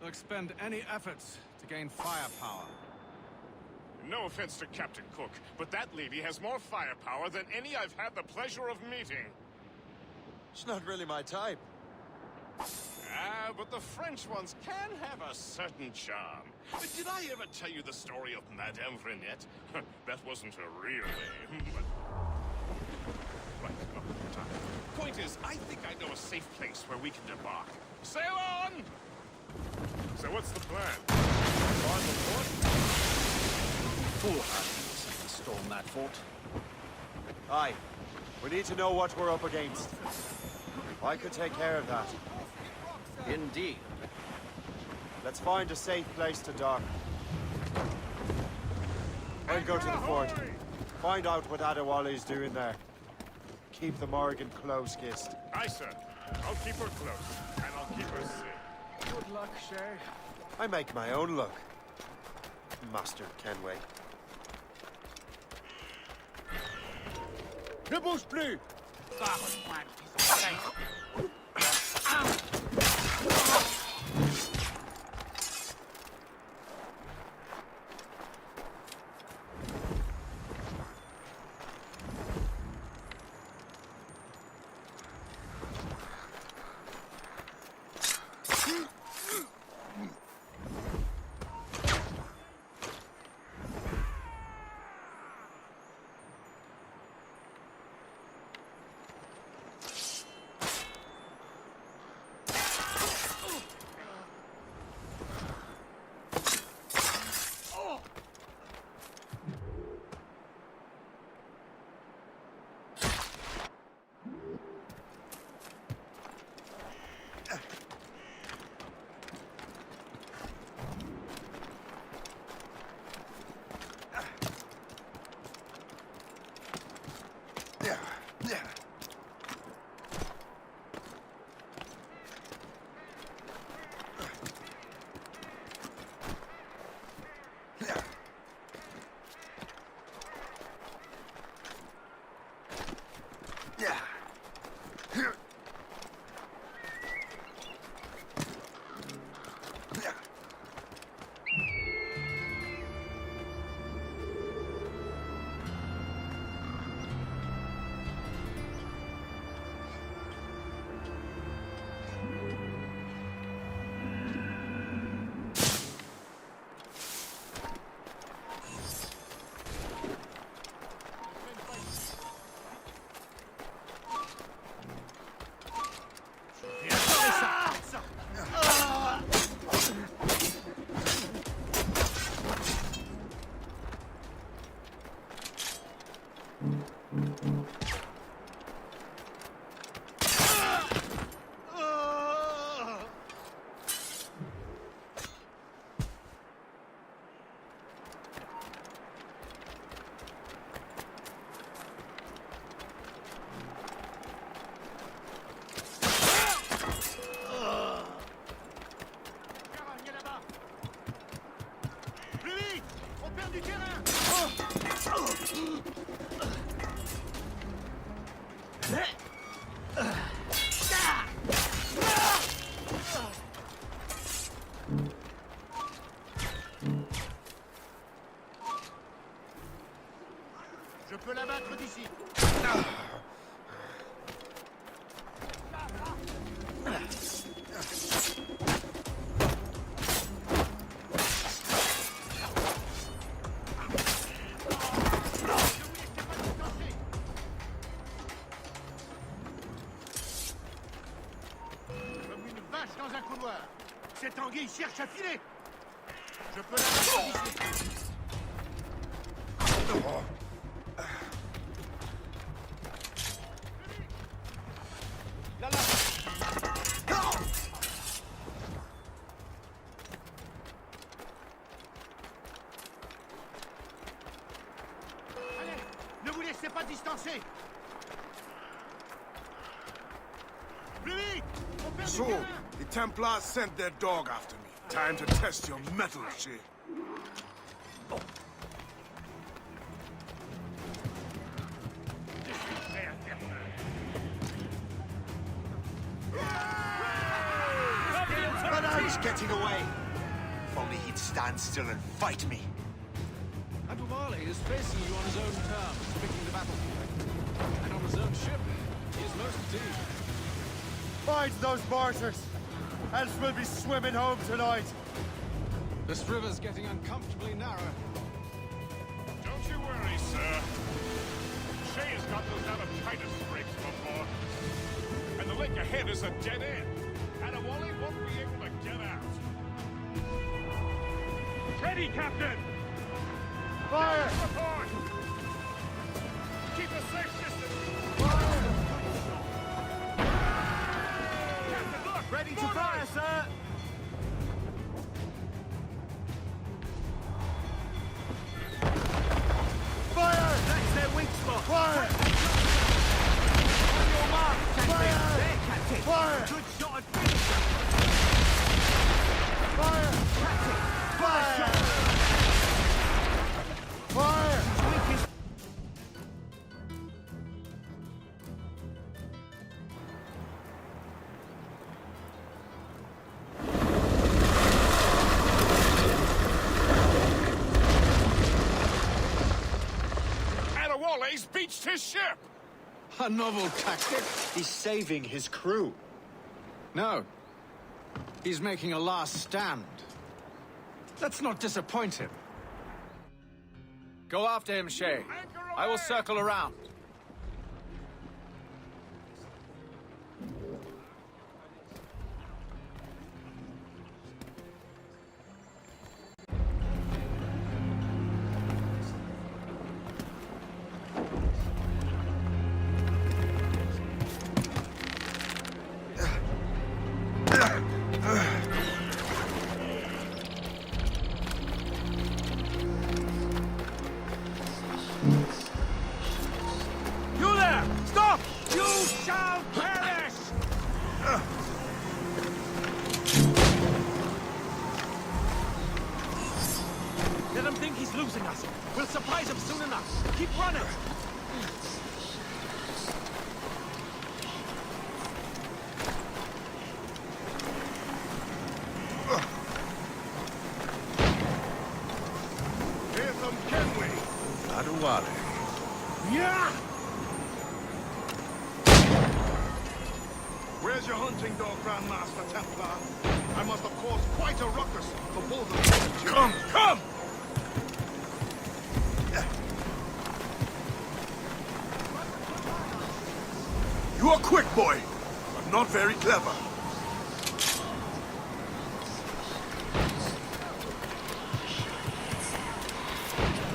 They'll expend any efforts to gain firepower. No offense to Captain Cook, but that lady has more firepower than any I've had the pleasure of meeting. She's not really my type. Ah, but the French ones can have a certain charm. Did I ever tell you the story of Madame Renette? That wasn't her real name, but... Right, oh, time. Point is, I think I know a safe place where we can debark. Sail on! So what's the plan? On the fort? Foolhardy to storm that fort. Aye. We need to know what we're up against. I could take care of that. Indeed. Let's find a safe place to dock. I'll go to the fort. Find out what Adewale's doing there. Keep the Morrigan close, Gist. Aye, sir. I'll keep her close, and I'll keep her safe. Good luck, Shay. I make my own luck. Master Kenway. Ne bouge plus! Je peux l'abattre d'ici. Comme une vache dans un couloir. Cette anguille cherche à filer. Je peux l'abattre d'ici. Allez, ne vous laissez pas distancer. Plus vite! On perd du So, terrain. the Templars sent their dog after me. Time to test your mettle, Shay. But he's getting away. If only he'd stand still and fight me. Aduvale is facing you on his own terms, picking the battlefield. And on his own ship, he is most deep. Find those martyrs, else we'll be swimming home tonight. This river's getting uncomfortably narrow. Don't you worry, sir. Shay has got those out of Titus scrapes before. And the lake ahead is a dead end. Adewale won't be able to get out. Ready, Captain! Fire! Report! Keep a safe distance! Captain, look! Ready to fire, sir! Fire! That's their weak spot. Fire! On your mark, Captain. Fire! There, Captain. Fire! Good shot and finish. Fire! Captain. Fire! Fire! Weakest. Adewale's beached his ship! A novel tactic? He's saving his crew. No. He's making a last stand. Let's not disappoint him. Go after him, Shay. I will circle around. You there! Stop! You shall perish! Let him think he's losing us. We'll surprise him soon enough. Keep running! Here's some Kenway. Adewale. Yeah! Where's your hunting dog, Grandmaster Templar? I must have caused quite a ruckus for both of you. Come, come! You are quick, boy, but not very clever.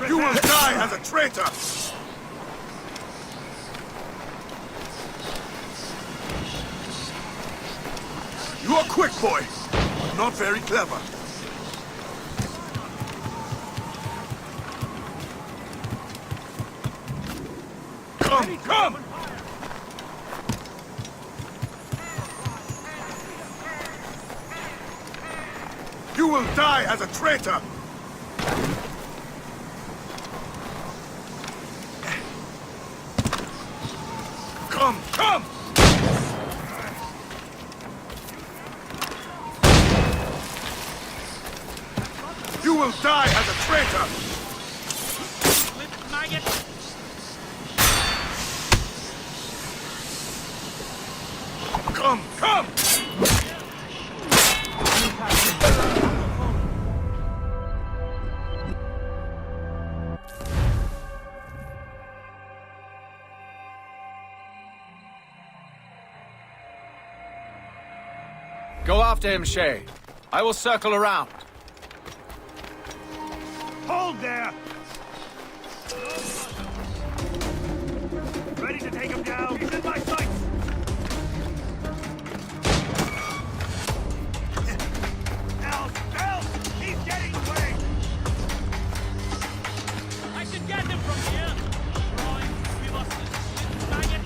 You will die as a traitor! You are quick, boy, but not very clever. Come, come! You will die as a traitor! Come! Come, come! You will die as a traitor! Maggot! Come, come! Go after him, Shay. I will circle around. Hold there! Ready to take him down? He's in my sights! Help! He's getting away! I can get him from here! Drawing, we must maggot!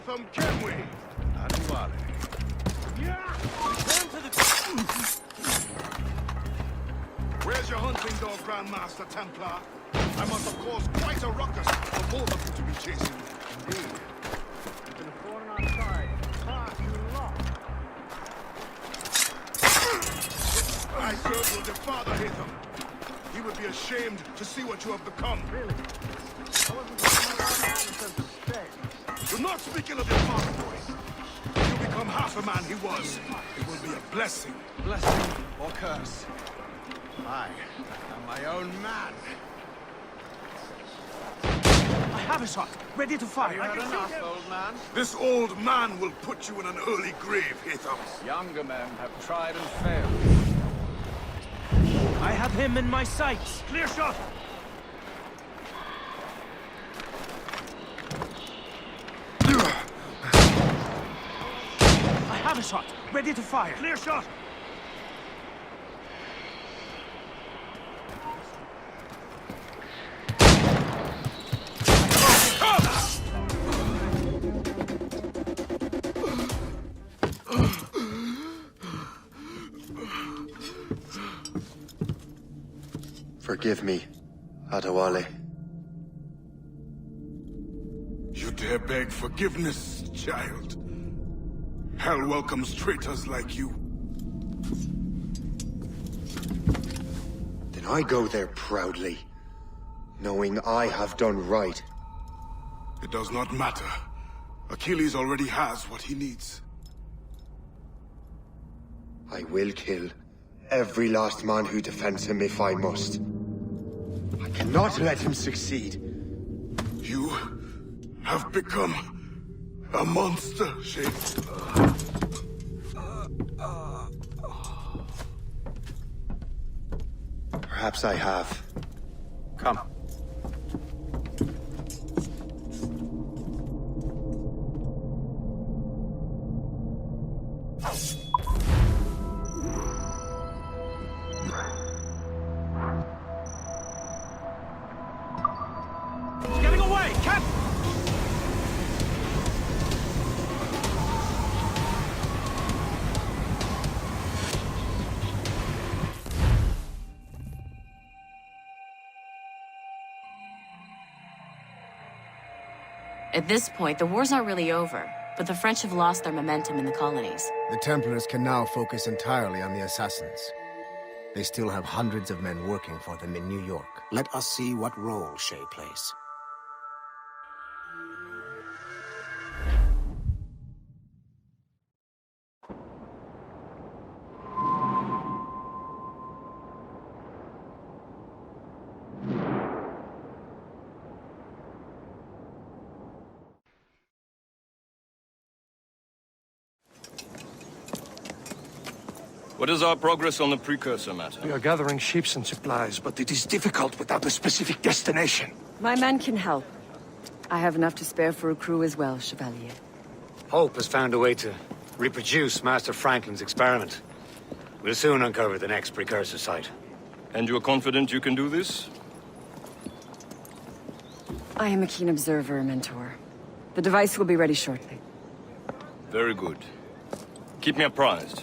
From Kenway, Adwale. Return to the... Where's your hunting dog, Grandmaster Templar? I must have caused quite a ruckus for both of you to be chasing. Indeed. You've been a thorn in our side far too long. I circled your father, Hatham. He would be ashamed to see what you have become. Really? I wasn't talking about innocence of stay. You're not speaking of your father, boy. If you become half a man he was, it will be a blessing. Blessing or curse? I am my own man. I have a shot, ready to fire. You had enough, old man. This old man will put you in an early grave, Hatham. Younger men have tried and failed. I have him in my sights. Clear shot. I have a shot, ready to fire. Clear shot. Forgive me, Adewale. You dare beg forgiveness, child? Hell welcomes traitors like you. Then I go there proudly, knowing I have done right. It does not matter. Achilles already has what he needs. I will kill every last man who defends him if I must. I cannot let him succeed. You have become a monster, Shay. Perhaps I have. Come. Getting away, Cap! At this point, the war's not really over, but the French have lost their momentum in the colonies. The Templars can now focus entirely on the assassins. They still have hundreds of men working for them in New York. Let us see what role Shay plays. What is our progress on the precursor matter? We are gathering ships and supplies, but it is difficult without a specific destination. My men can help. I have enough to spare for a crew as well, Chevalier. Hope has found a way to reproduce Master Franklin's experiment. We'll soon uncover the next precursor site. And you are confident you can do this? I am a keen observer, Mentor. The device will be ready shortly. Very good. Keep me apprised.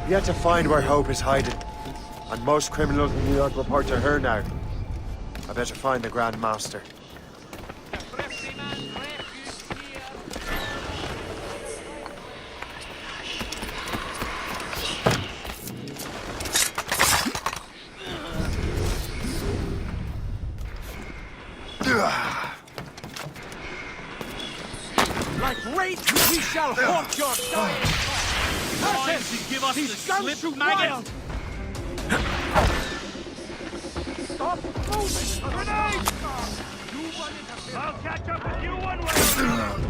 Yet to find where Hope is hiding. And most criminals in New York report to her now. I better find the Grand Master. Like rage, we shall haunt your dying. Curses! Give us the slip, maggot! Stop moving! Grenade! I'll catch up with you one way or another.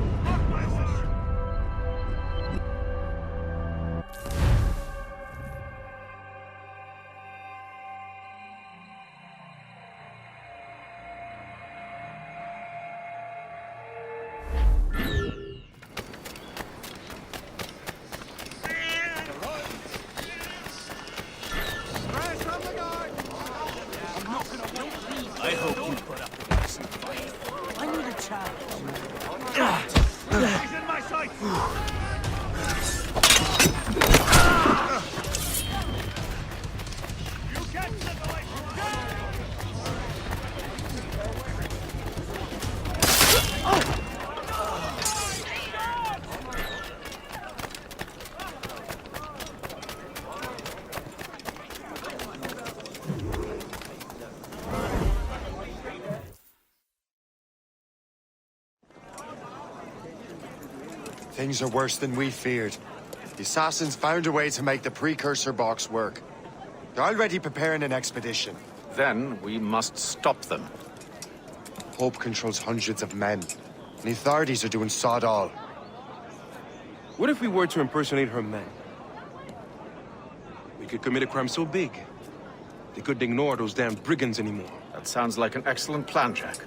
I hope you put up a decent fight. I need a challenge. He's in my sight! You can't slip away from me! Things are worse than we feared. The assassins found a way to make the precursor box work. They're already preparing an expedition. Then we must stop them. Hope controls hundreds of men. And the authorities are doing sod all. What if we were to impersonate her men? We could commit a crime so big, they couldn't ignore those damn brigands anymore. That sounds like an excellent plan, Jack.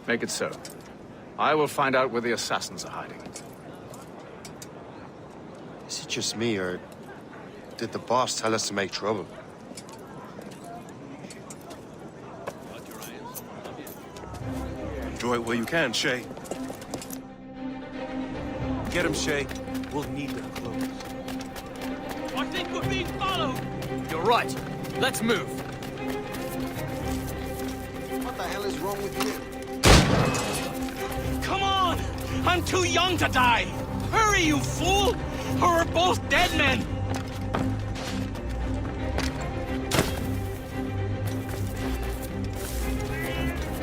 Make it so. I will find out where the assassins are hiding. Is it just me, or did the boss tell us to make trouble? Enjoy it while you can, Shay. Get him, Shay. We'll need their clothes. I think we're being followed! You're right. Let's move. What the hell is wrong with you? Come on! I'm too young to die! Hurry, you fool! Or we're both dead men!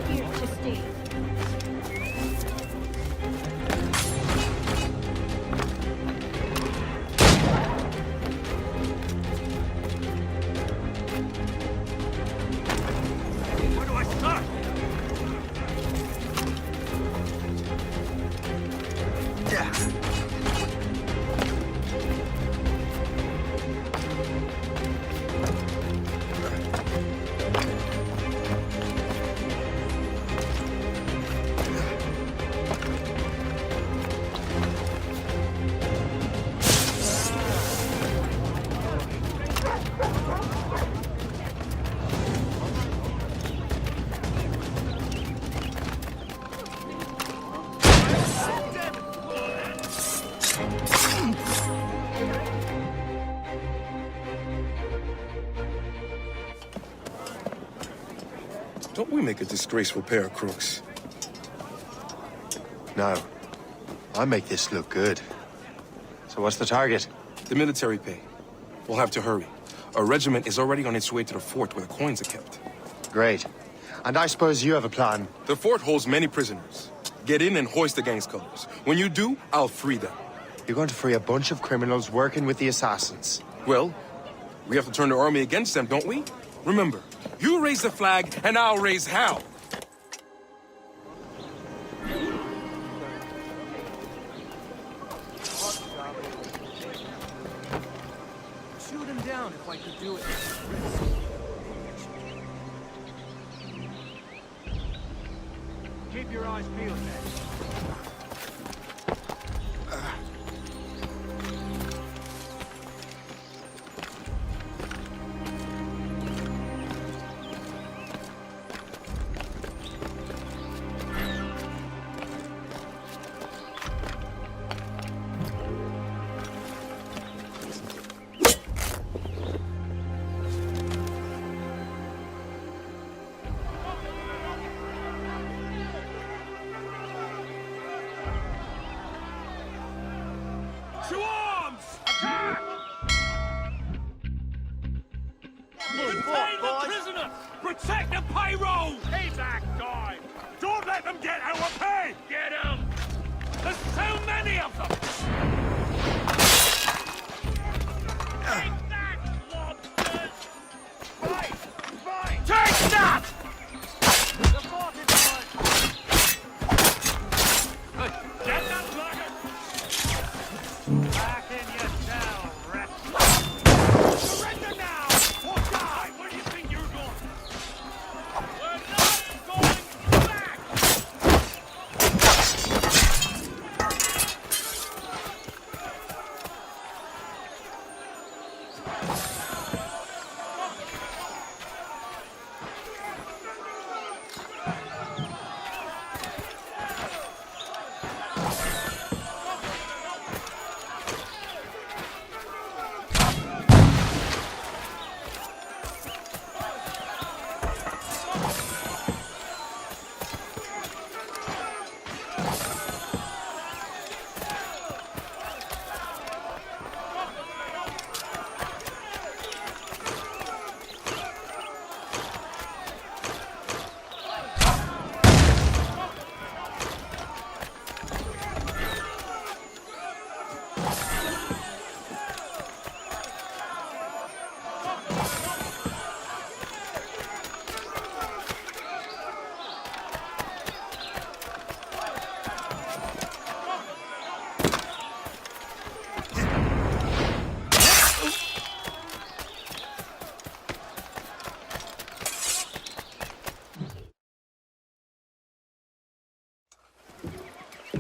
Here to stay. Where do I start? Don't we make a disgraceful pair of crooks? No. I make this look good. So what's the target? The military pay. We'll have to hurry. A regiment is already on its way to the fort where the coins are kept. Great. And I suppose you have a plan. The fort holds many prisoners. Get in and hoist the gang's colors. When you do, I'll free them. You're going to free a bunch of criminals working with the assassins. Well, we have to turn the army against them, don't we? Remember, you raise the flag, and I'll raise hell. down if I could do it. Keep your eyes peeled, man. To arms! Attack! Detain the prisoner! Protect the payroll! Payback time! Don't let them get our pay! Get them! There's so many of them! Take that, lobsters! Fight! Fight! Take that! Get that slugger! Back in your cell, rat! Surrender now! Or die! Where do you think you're going? We're not going back!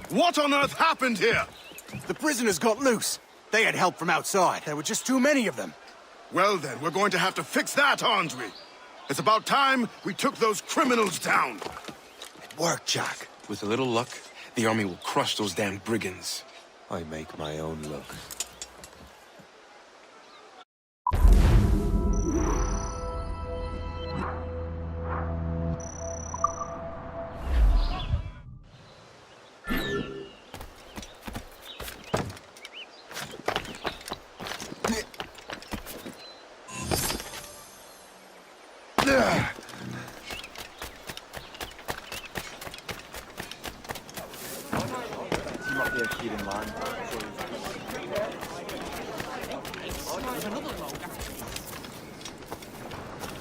What on earth happened here? The prisoners got loose. They had help from outside. There were just too many of them. Well then, we're going to have to fix that, aren't we? It's about time we took those criminals down. It worked, Jack. With a little luck, the army will crush those damn brigands. I make my own luck.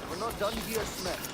We're not done here, Smith.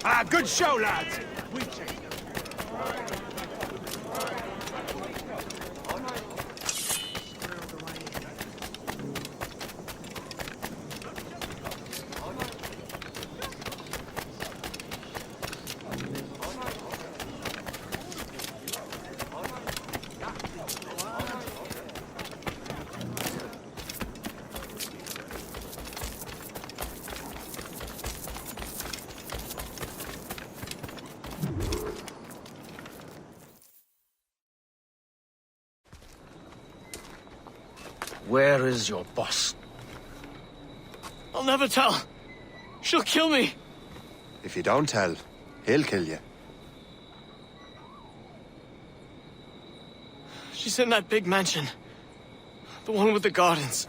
Ah, good show, lads. We changed it. Where is your boss? I'll never tell. She'll kill me. If you don't tell, he'll kill you. She's in that big mansion. The one with the gardens.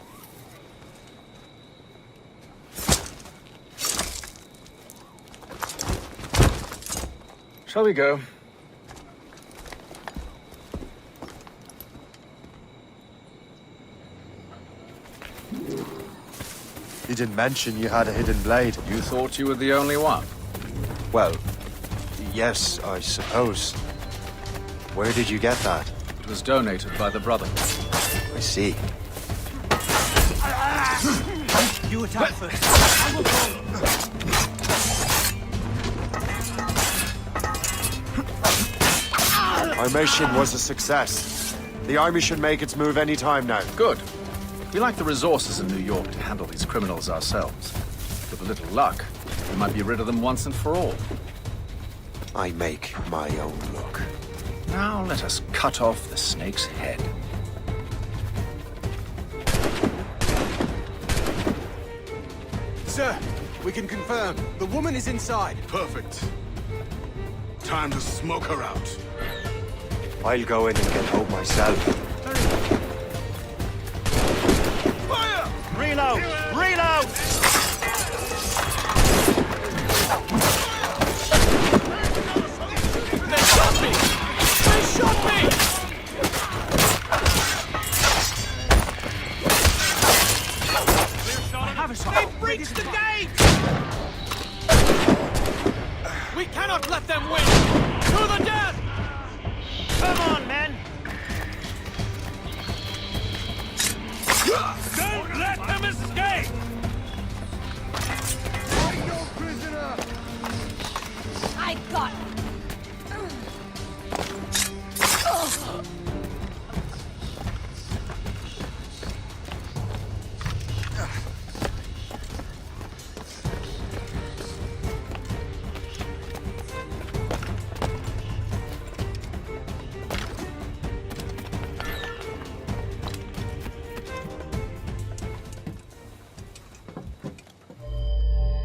Shall we go? You didn't mention you had a hidden blade. You thought you were the only one? Well, yes, I suppose. Where did you get that? It was donated by the Brotherhood. I see. You attack first. I will follow. Our mission was a success. The army should make its move any time now. Good. We lack the resources in New York to handle these criminals ourselves. With a little luck, we might be rid of them once and for all. I make my own luck. Now let us cut off the snake's head. Sir, we can confirm. The woman is inside. Perfect. Time to smoke her out. I'll go in and get Hope myself. Fire! Reload! Reload! They shot me! They shot me! They've breached the gate! We cannot let them win! To the death! Come on, men! Don't let them escape! I got it.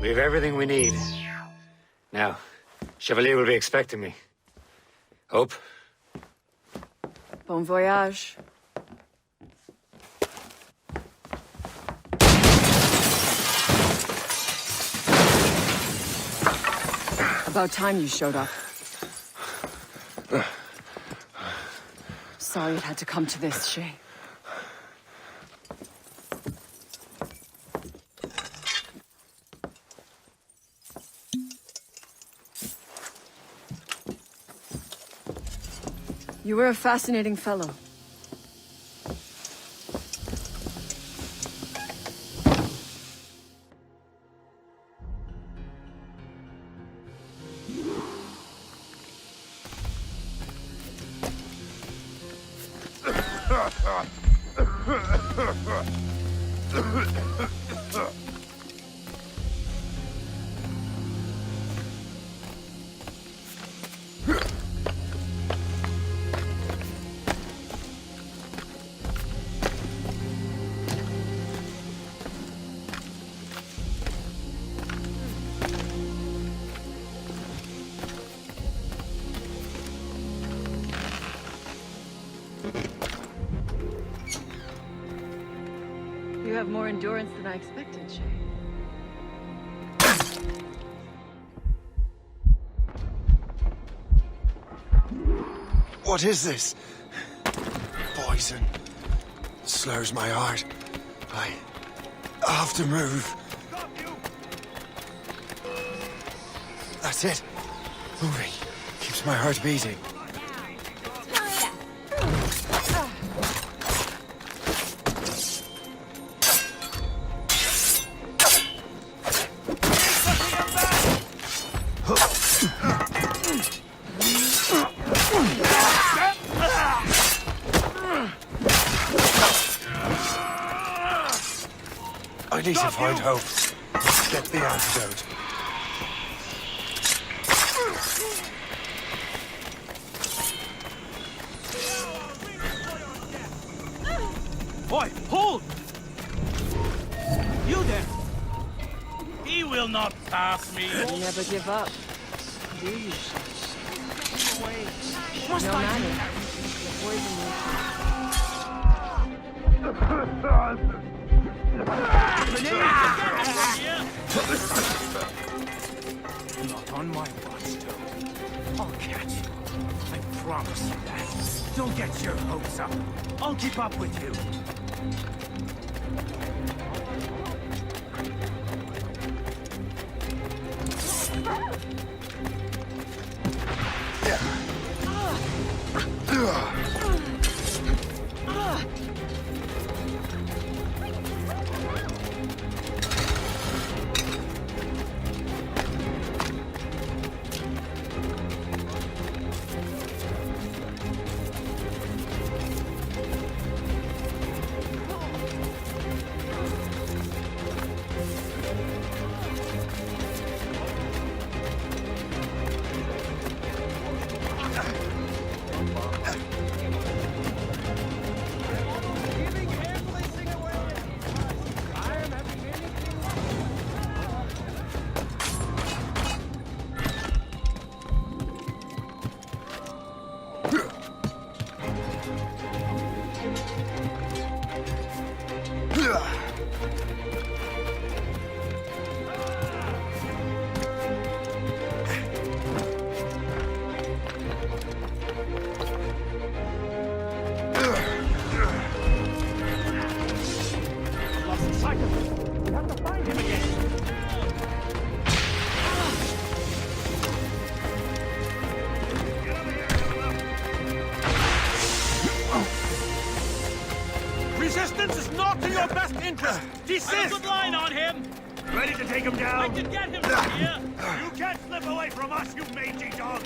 We have everything we need. Now, Chevalier will be expecting me. Hope? Bon voyage. About time you showed up. Sorry it had to come to this, Shay. You were a fascinating fellow. You have more endurance than I expected, Shay. What is this? Poison. Slurs my heart. I have to move. That's it. Moving. Keeps my heart beating. I need to find Hope. Get the antidote. Boy, hold! will not pass me. You never give up, do you? Must No I matter. The poison will Not on my watch, Toad. I'll catch you. I promise you that. Don't get your hopes up. I'll keep up with you. Resistance is not to your best interest! Desist! Good line on him! Ready to take him down? I can get him from here! You can't slip away from us, you mangy dog!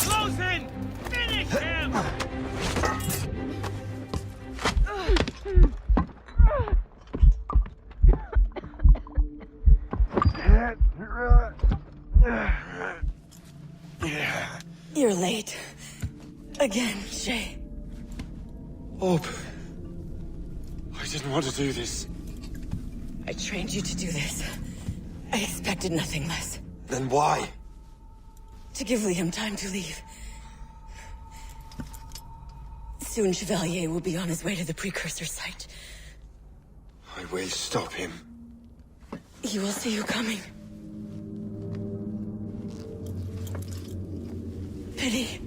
Close in! Finish him! You're late. Again, Shay. Hope. I didn't want to do this. I trained you to do this. I expected nothing less. Then why? To give Liam time to leave. Soon Chevalier will be on his way to the precursor site. I will stop him. He will see you coming. Pity.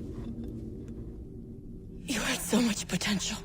You had so much potential.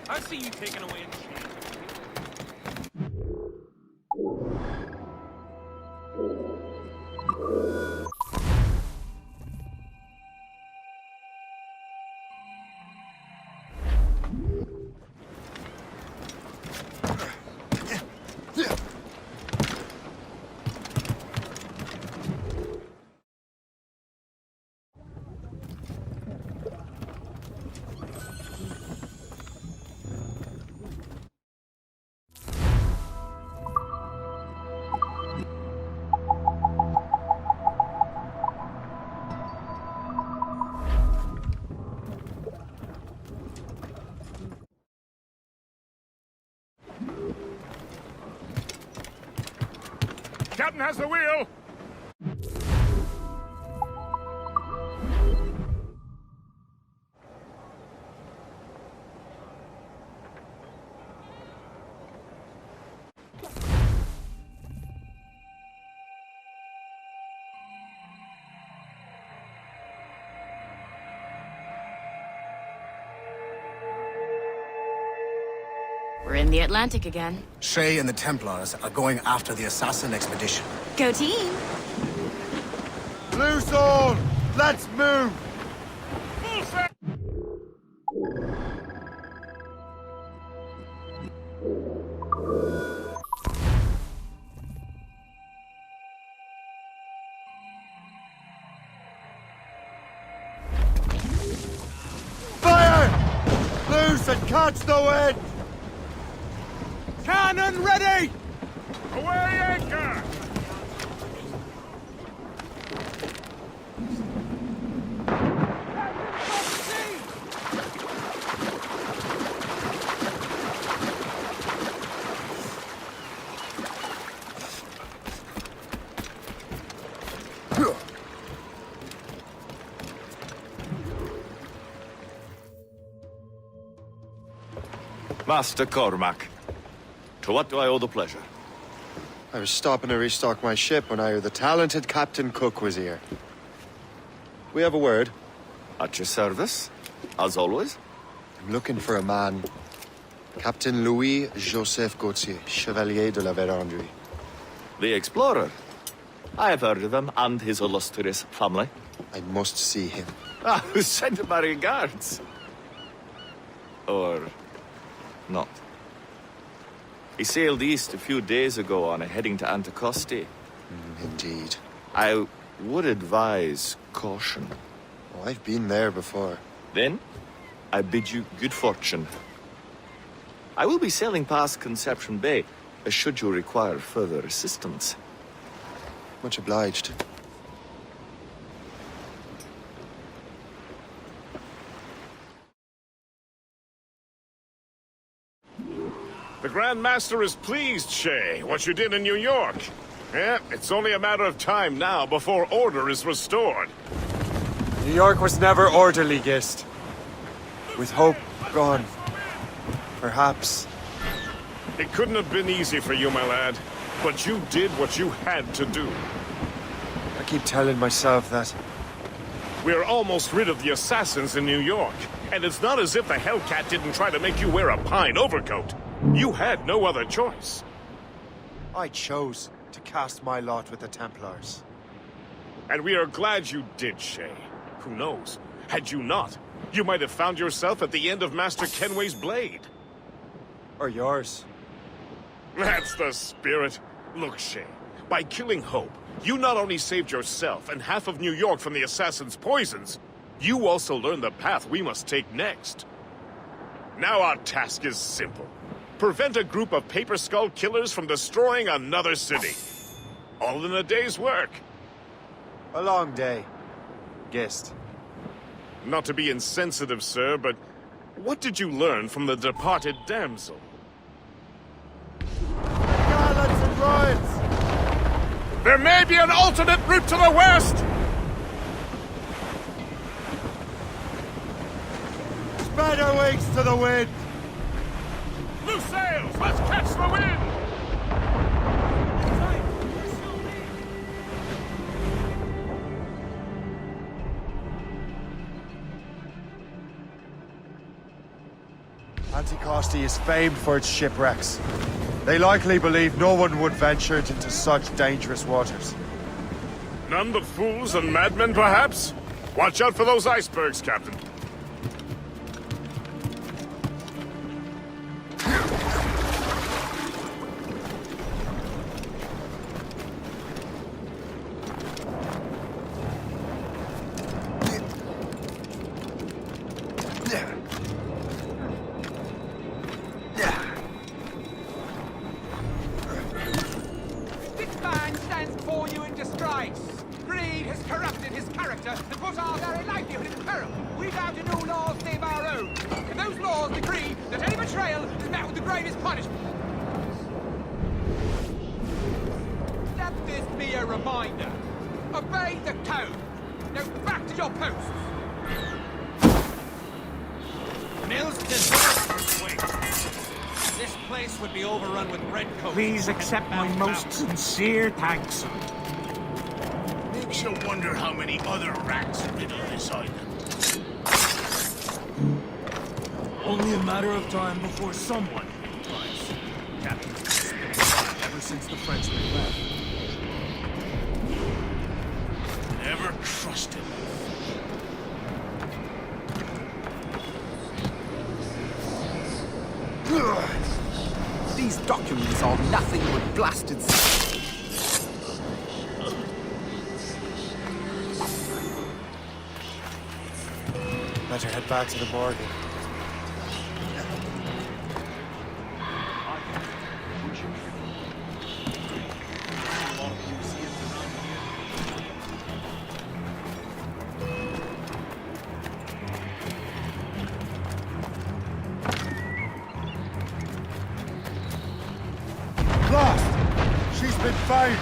I see you taking away a chain. Captain has the wheel! in the Atlantic again. Shay and the Templars are going after the assassin expedition. Go team! Loose all! Let's move! Fire! Loose and catch the wind! Cannon ready! Away anchor! Master Cormac, to what do I owe the pleasure? I was stopping to restock my ship when I heard the talented Captain Cook was here. We have a word. At your service, as always. I'm looking for a man. Captain Louis-Joseph Gauthier, Chevalier de la Vérendrye. The explorer. I have heard of him and his illustrious family. I must see him. Ah, send him my regards. Or not. He sailed east a few days ago on a heading to Anticosti. Indeed. I would advise caution. Oh, I've been there before. Then, I bid you good fortune. I will be sailing past Conception Bay, should you require further assistance. Much obliged. The Grand Master is pleased, Shay, what you did in New York. Yeah, it's only a matter of time now before order is restored. New York was never orderly, Gist. With hope gone, perhaps. It couldn't have been easy for you, my lad. But you did what you had to do. I keep telling myself that. We're almost rid of the assassins in New York. And it's not as if the Hellcat didn't try to make you wear a pine overcoat. You had no other choice. I chose to cast my lot with the Templars. And we are glad you did, Shay. Who knows? Had you not, you might have found yourself at the end of Master Kenway's blade. Or yours. That's the spirit. Look, Shay, by killing Hope, you not only saved yourself and half of New York from the assassin's poisons, you also learned the path we must take next. Now our task is simple. Prevent a group of Paper Skull killers from destroying another city. All in a day's work. A long day, Gist. Not to be insensitive, sir, but what did you learn from the departed damsel? Gallants and riots! There may be an alternate route to the west! Spread our wings to the wind! Loose sails! Let's catch the wind! Anticosti is famed for its shipwrecks. They likely believe no one would venture into such dangerous waters. None but fools and madmen, perhaps? Watch out for those icebergs, Captain. Please accept my most sincere thanks. Makes you wonder how many other rats riddle this island. Only a matter of time before someone finds captain's been spying ever since the Frenchmen left. Never trust him. These documents are nothing but blasted... Better head back to the morgue. Lost! She's been found!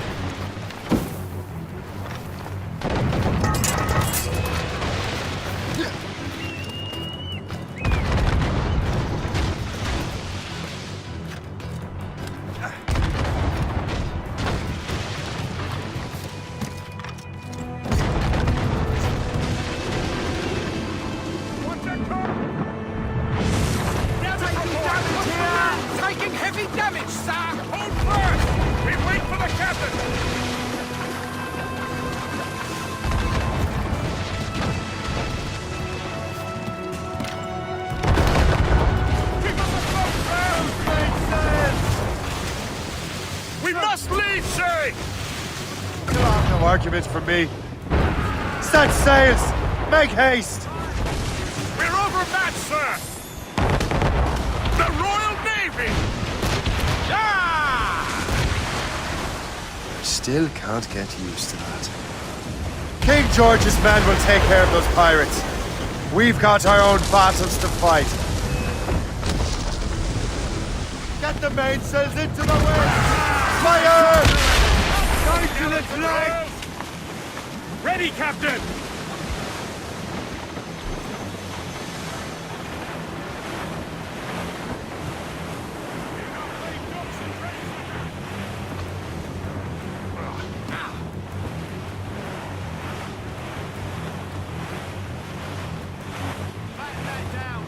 Taking heavy damage, sir! Hold firm! We wait for the captain! Keep us afloat, sir! We must leave, Shay! You'll have no argument from me. Set sails! Make haste! We're overmatched, sir! The Royal Navy! Still can't get used to that. King George's men will take care of those pirates. We've got our own battles to fight. Get the mainsails into the wind! Fire! Right to the flag! Ready, Captain!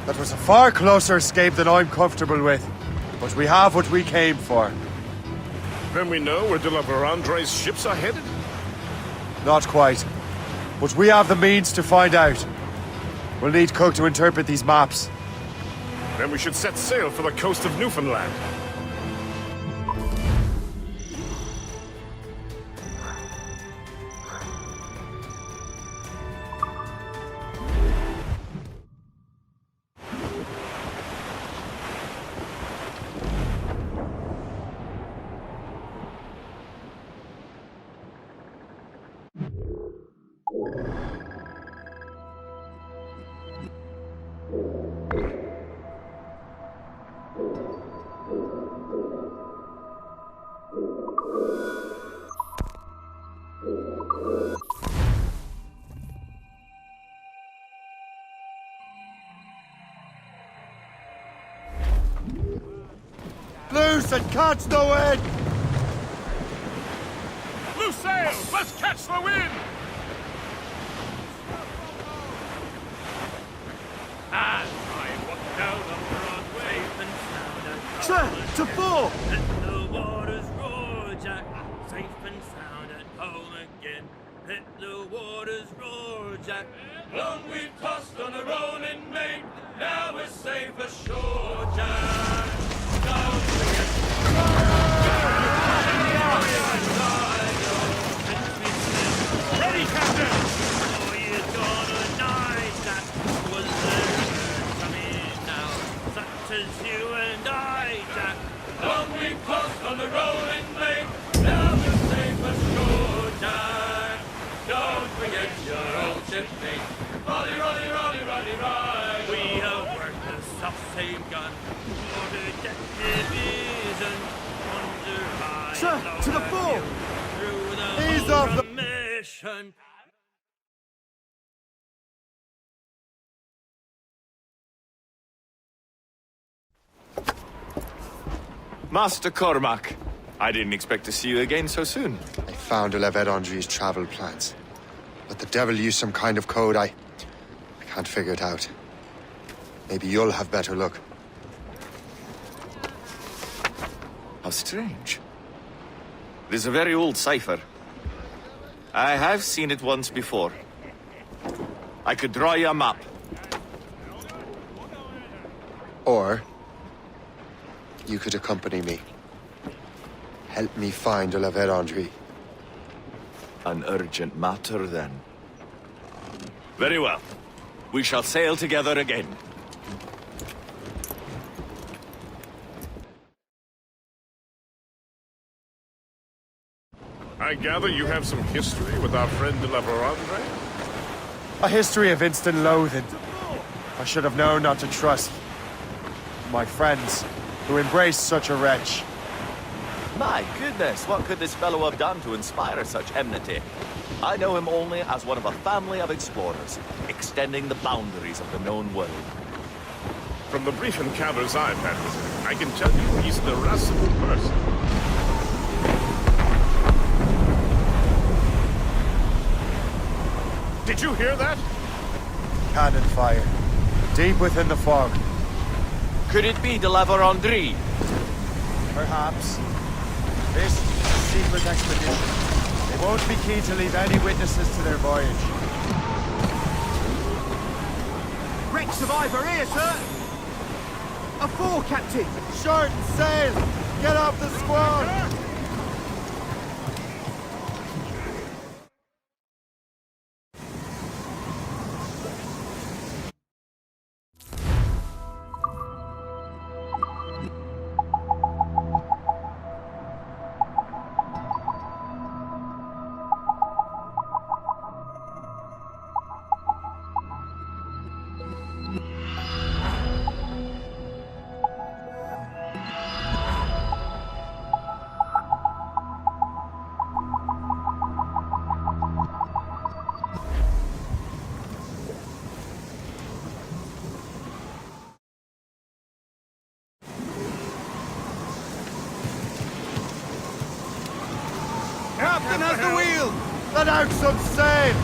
That was a far closer escape than I'm comfortable with. But we have what we came for. Then we know where de la Vérendrye's ships are headed? Not quite. But we have the means to find out. We'll need Cook to interpret these maps. Then we should set sail for the coast of Newfoundland. Loose and catch the wind! Loose sails! Let's catch the wind! As I walk down the Broadway and sound at Sir, to full! Let the waters roar, Jack, safe and sound at home again. Let the waters roar, Jack. Long we've tossed on the rolling main, now we're safe ashore, Jack. Don't forget. Ready, Captain! Oh, you're gonna die, Jack. Was there coming now? Such as you and I, Jack. Long we've tossed on the rolling main, now we're safe ashore, Jack. Don't forget your old shipmate. Rolly, rolly, rolly, rolly, rolly. We have worked the self-same gun for the deck division. Wonder high. Sir, to the fore! Through the Ease off the... mission. Master Cormac, I didn't expect to see you again so soon. I found de la Vérendrye's travel plans. But the devil used some kind of code. I can't figure it out. Maybe you'll have better luck. How strange. It is a very old cipher. I have seen it once before. I could draw you a map. Or you could accompany me. Help me find La Vérendrye. An urgent matter, then. Very well. We shall sail together again. I gather you have some history with our friend de la Vérendrye? A history of instant loathing. I should have known not to trust my friends who embraced such a wretch. My goodness, what could this fellow have done to inspire such enmity? I know him only as one of a family of explorers, extending the boundaries of the known world. From the brief encounters I've had with him, I can tell you he's an irascible person. Did you hear that? Cannon fire. Deep within the fog. Could it be de la Vérendrye? Perhaps. This is a secret expedition. They won't be keen to leave any witnesses to their voyage. Wreck survivor here, sir! A fore, Captain! Short sail! Get off the squad! Captain has the wheel! Let out some sail!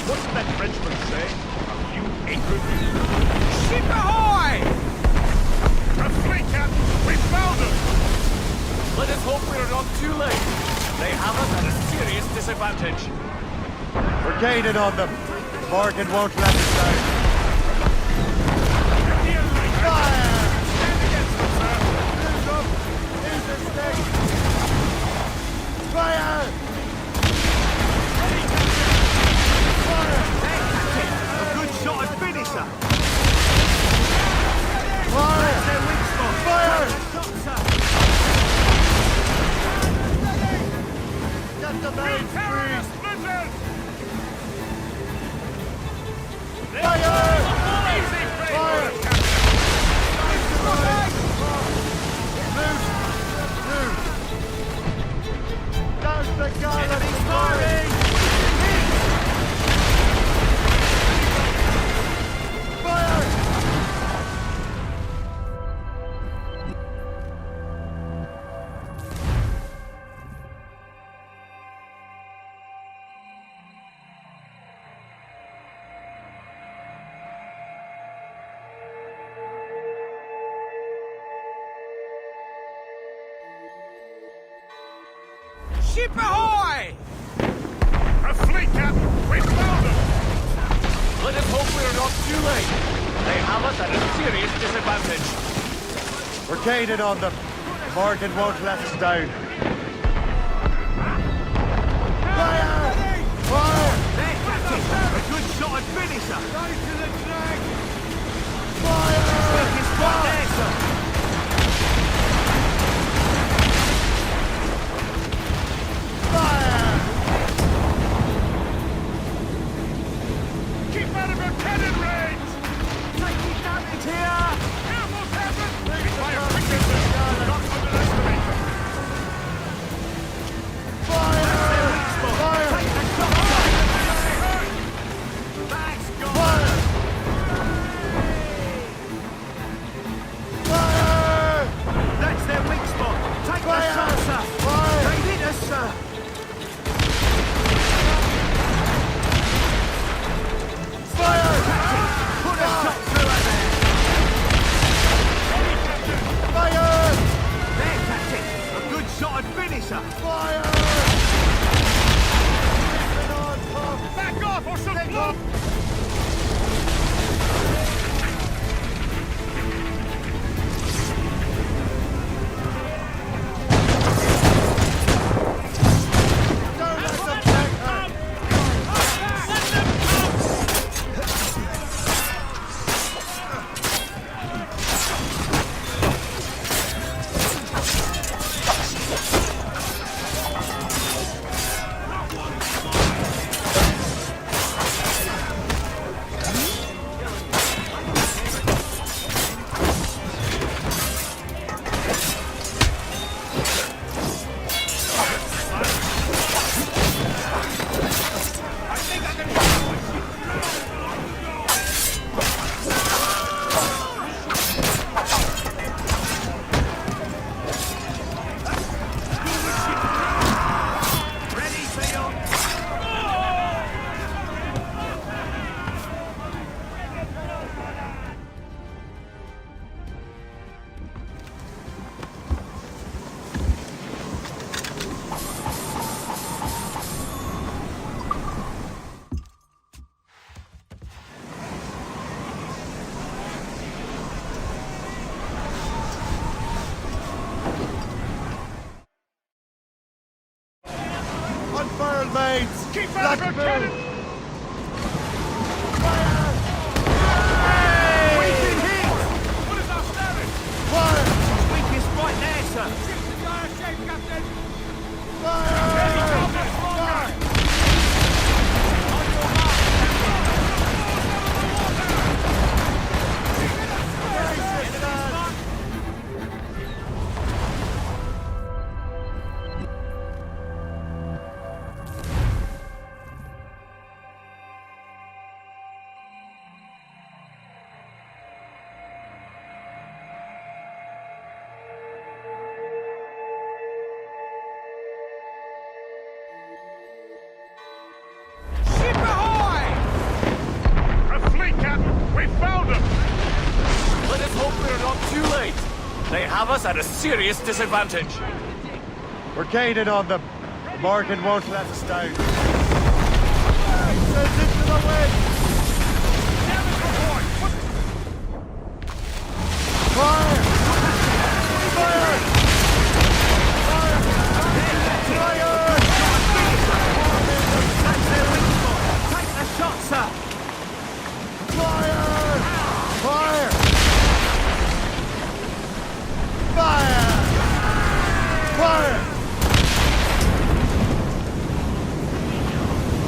What did that Frenchman say? A few acres? Ship ahoy! A fleet, Captain! We found them! Let us hope we are not too late. They have us at a serious disadvantage. We're gaining on them. Morgan won't let us down. Fire! A good shot and finisher! Fire! Their weak spot! Fire! Doctor! Get the main freeze! Fire! Fire! Down the galley! Firing! Fire! Ship ahoy! A fleet, Captain! We found them! Let us hope we are not too late. They have us at a serious disadvantage. We're gaining on them. Morgan won't let us down. Fire! Fire! There, Captain! A good shot and finisher! Right to the drag! Take Fire! his spot there, sir! Fire! Keep out of your cannon range! Taking damage here! Careful, Captain! We fire quickness! Not underestimate them! Fire! Fire! Take the doctor! That's gone! Fire! Let's move! We've been hit! What is our status? Fire! Weakest right there, sir. Ship the dire shape, Captain. Fire! They have us at a serious disadvantage. We're gaining on them. Morgan won't let us down. Sails into the wind! Fire! Fire! Fire! Take the shot, sir. Fire! Fire! Fire! Fire!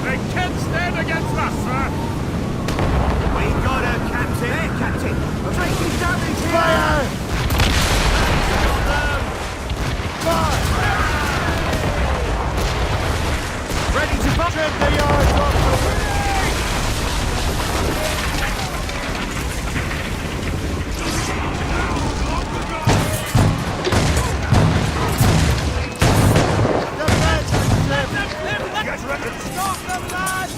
They can't stand against us, sir. We got her, Captain. There, Captain. Taking damage here. Fire! Fire! Ready to bump. Trim the yards off the wind! Stop them, lads!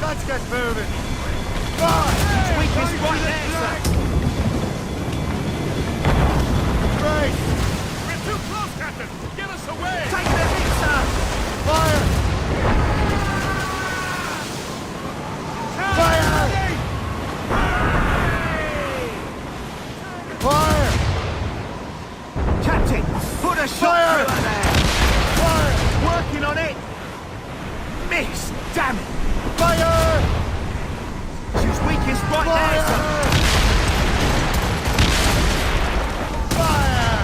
Let's get moving. Fire! Weakest right there, sir. Great! We're too close, Captain. Get us away. Take the hit, sir. Fire! Fire! Fire! Captain, put a shot through her there. Fire! Working on it. Miss, damn it. Fire! She's weakest right there, sir. Fire!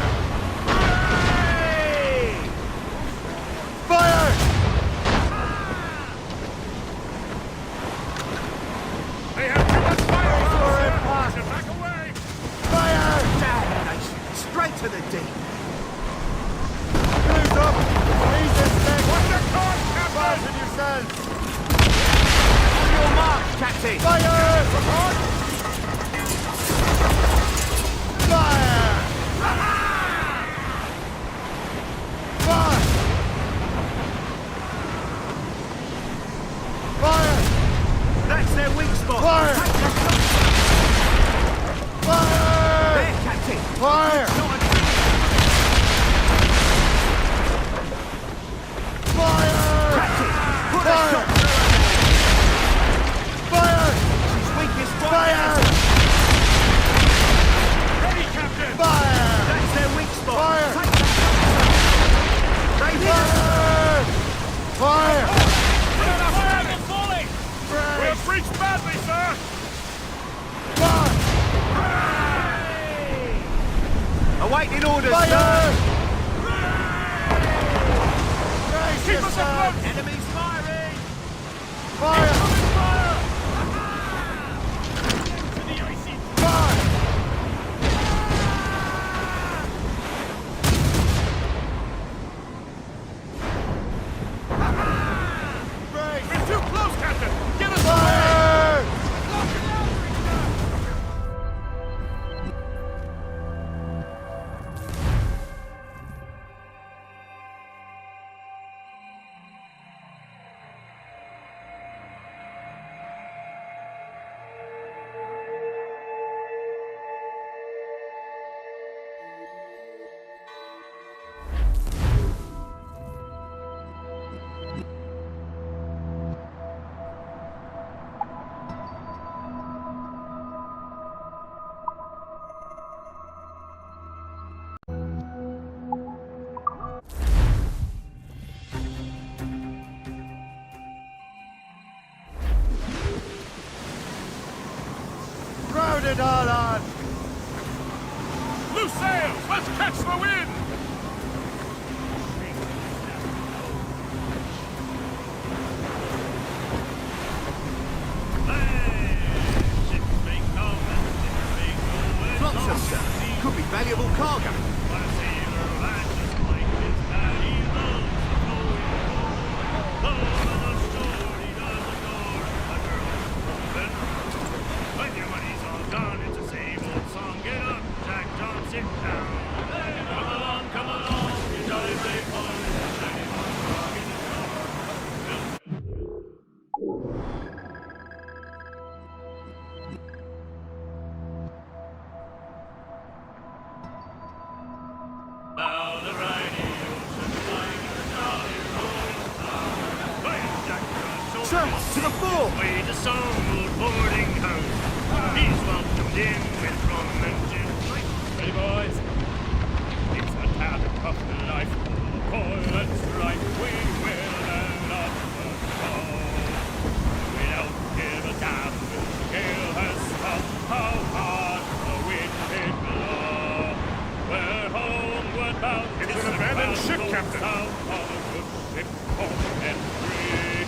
Awaiting orders, Fire! sir! Brace Keep us yourself! afloat! Enemies firing! Fire! Fire! To the icy Fire! Brace! We're too close, Captain! Get us Fire! Crowd it all on! Loose sails! Let's catch the wind! Flotsam, sir. Could be valuable cargo. When your money's all done, it's the same old song. Get up, Jack John, sit down. Come along, you jolly brave boys. Now the righty ocean line, jolly rolling song. Hey, Jack John, Sir, to the fore! Way the song old boarding house. He's welcomed in with rum and gin. Ready, boys? It's a tavern of life. Toilets right, we will land up the shore. We don't give a damn if the gale has stopped. How hard the wind may blow. We're homeward bound. It's an abandoned ship, Captain. South of a good ship, home and free.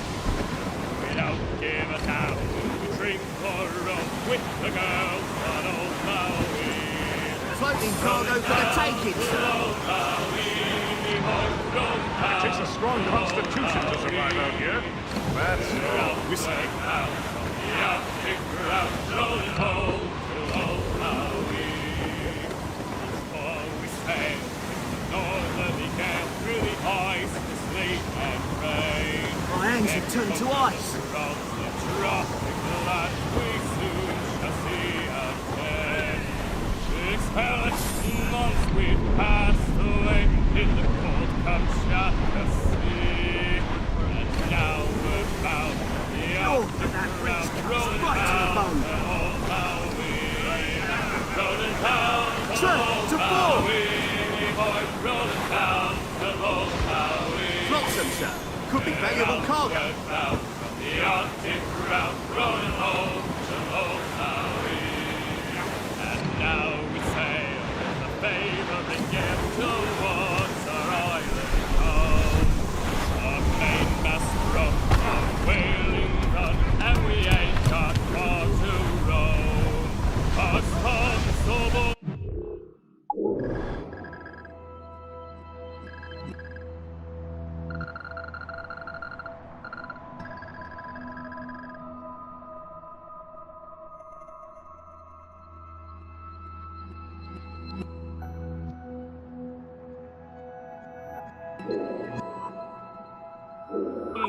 We don't give a damn if we drink or rum with the girls on Old Maui. Floating cargo for the taking, sir. It takes a strong constitution to survive out here. That's all whiskey. My hands have turned to ice. Months we passed away in the cold Kamchatka Sea, and now we're bound the Lord, but that breeze comes right to the bone. Rolling down, Sir, to fore! rolling down the Old Maui. Flotsam, sir. Could be valuable cargo. The Arctic route rolling home to Old Maui, and now we sail in the favoring gale towards our island home. Our mainmast broke, our whaling done, and we ain't got far to roam. Our storm's so bold.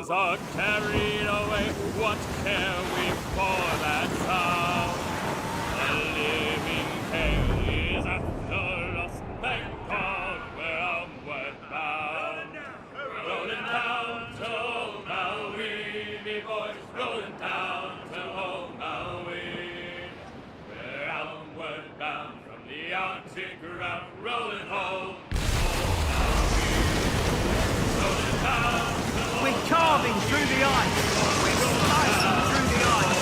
Are carried away, what care we for that sound? The living tale is after us, thank God we're onward bound. Rolling down to Old Maui, me boys, rolling down to Old Maui. We're onward bound from the Arctic route, rolling home to Old Maui. Rolling down. We're carving through the ice. We're slicing through the ice.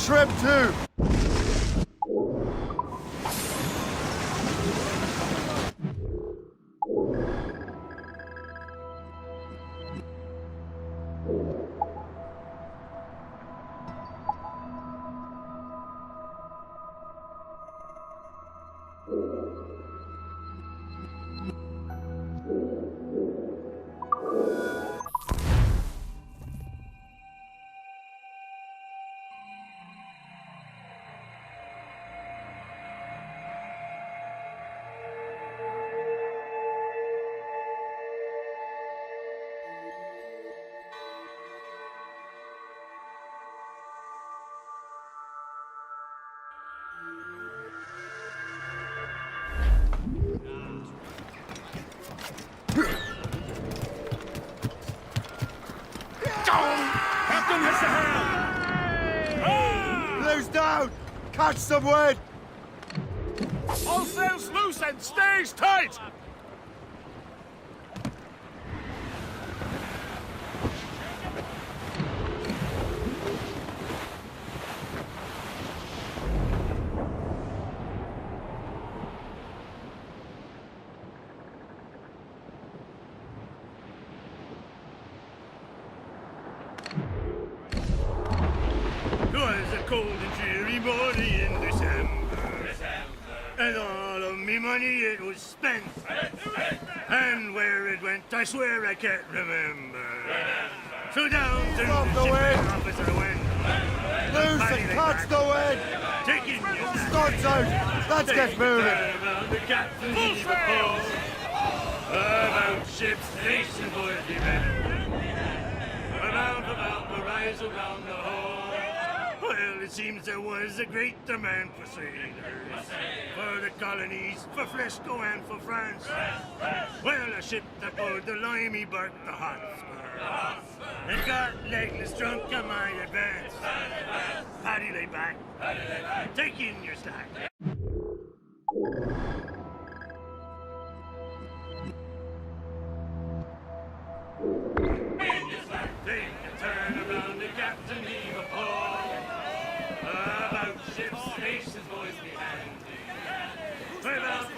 trim too! Captain has the helm! Blue's down! Catch some wind! All sails loose and stays tight! Twas a cold and dreary morning in December, and all of me money it was spent. And where it went, I swear I can't remember. So down to the shipping office I went. Loose and catch the wind! Taking your Studs out! Let's get moving! The captain heave a pole. About ships, station boys be about the rise around the hole. Well, it seems there was a great demand for sailors, for the colonies, for Frisco and for France. Well, a ship that bore the limey barked the Hotspur, and got legless drunk on my advance. Paddy lay back, take in your stack. Take a turn around the captain, heave a pole. About ships, stations, boys be handy. About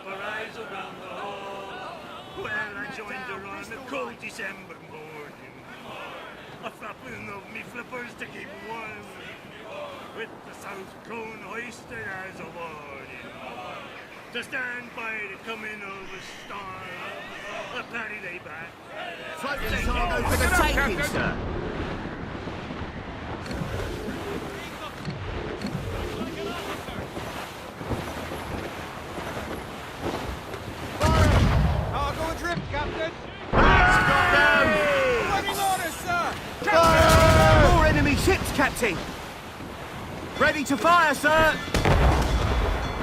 the rise around the hole. Well, I joined her on a cold December morning, a flapping of me flippers to keep warm, with the south cone hoisted as a warning, to stand by the coming of a storm. A Paddy lay back. Floating cargo for the taking, sir. Cargo adrift, Captain! Running orders, sir! Fire! More enemy ships, Captain! Ready to fire, sir!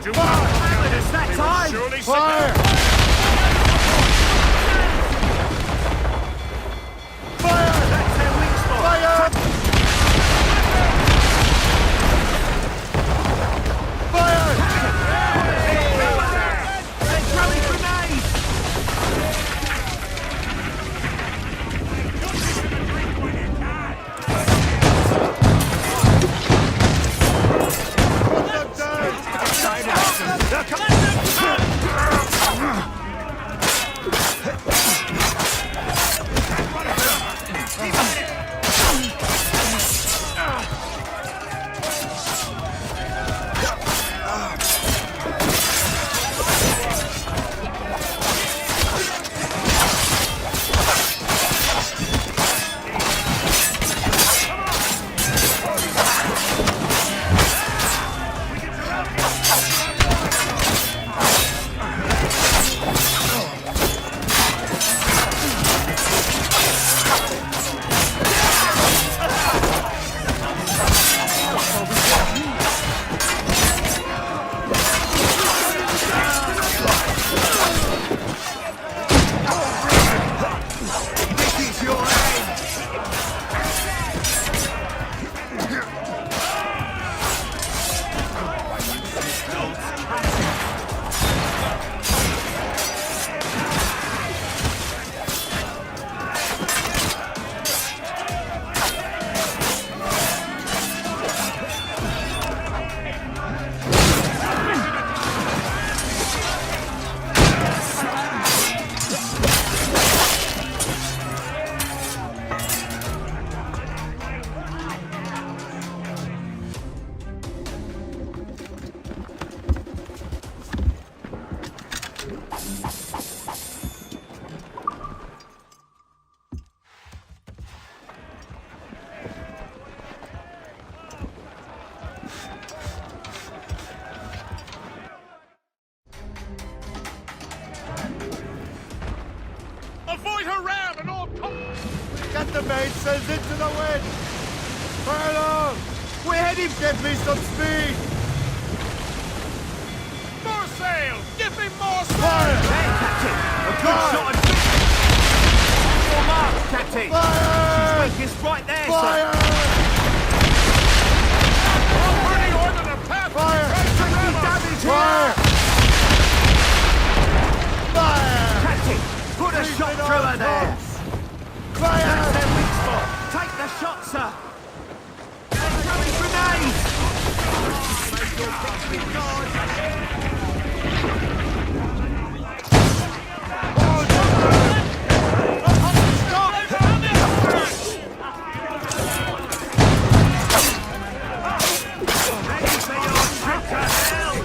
To fire! It's that time! Surely Fire! Fire! That's their weak spot! Fire! Fire! They're throwing grenades! Put them down! They're coming! Get the mainsails into the wind! Fire along! We're heading. Give me some speed! More sail! Give me more sail! Fire! There, Captain! A good shot and your mark, Captain! Fire! She's weakest right there, Fire! Already ordered a path! Fire! Taking damage Fire! here! Fire! Captain, put a shot through her there! Fire! That's their weak spot! Take the shot, sir! They're throwing grenades! Make your fixed guard! Ready for your trip to hell!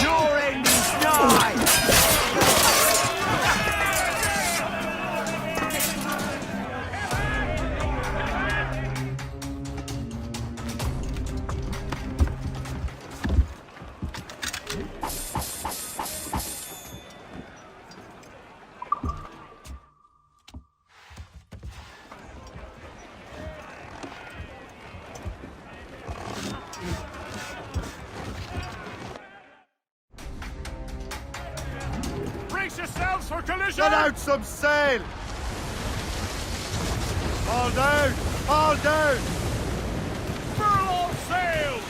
Your end is nigh! Brace yourselves for collision! Let out some sail! All down! All down! Furl all sails!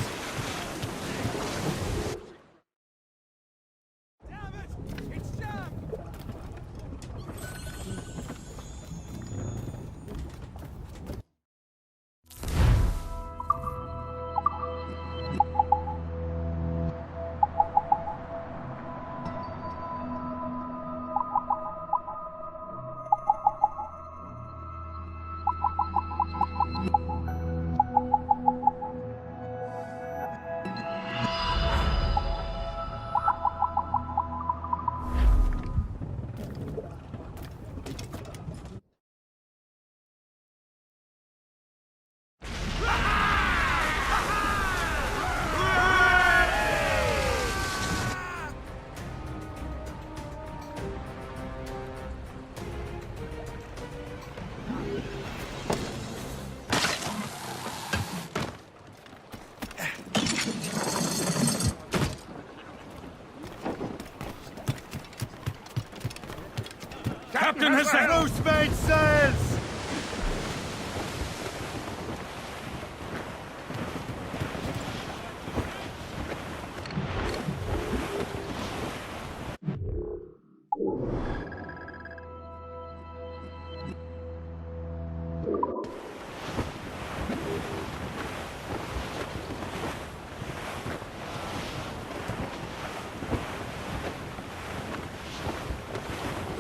Captain has sailed! Loose mainsails!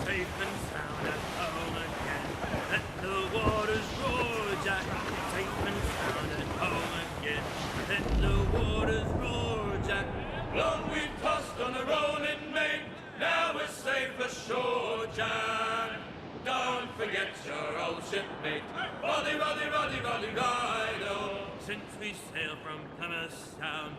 Safe and sound at home again. Let the waters roar, Jack. Safe and sound at home again. Let the waters roar, Jack. Long we've tossed on the rolling main. Now we're safe ashore, Jack. Don't forget your old shipmate. Roddy, Roddy, Roddy, Roddy, Rido. Since we sailed from Plymouth Sound.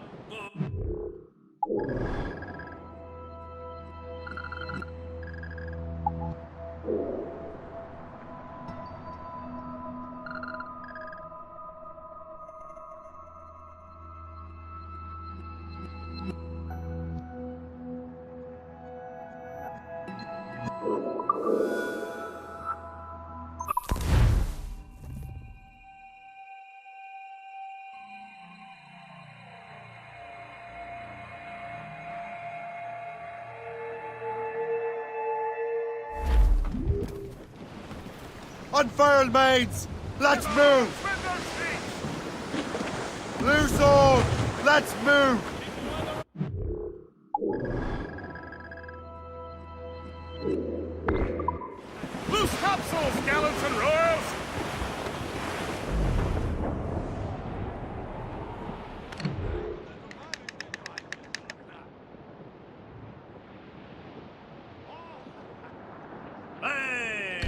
Unfurl, mates! Let's move! Loose all! Let's move! Loose topsails, gallants and royals! Hey!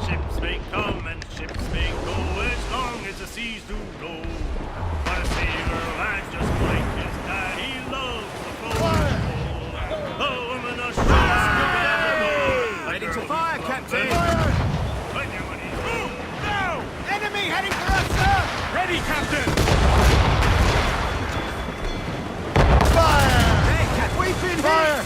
Ships may come and ships may go as long as the seas do roll. But a sailor lads just like his daddy loves the flow. The woman of shore. Ready to fire, Captain! Move! Now! Enemy heading for us, sir! Ready, Captain! Fire! Hey, Captain! We've been Fire! hit!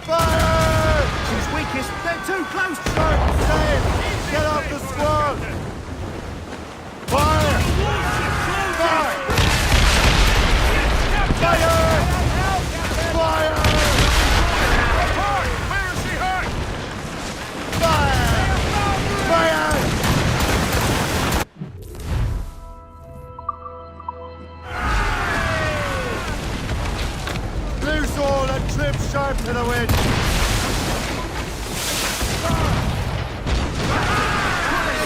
Fire! She's weakest. They're too close! Sharp, sail! Get off the squall! Fire! Fire! Fire! Fire! Where is she hurt? Fire! Fire! Loose all and trim sharp to the wind!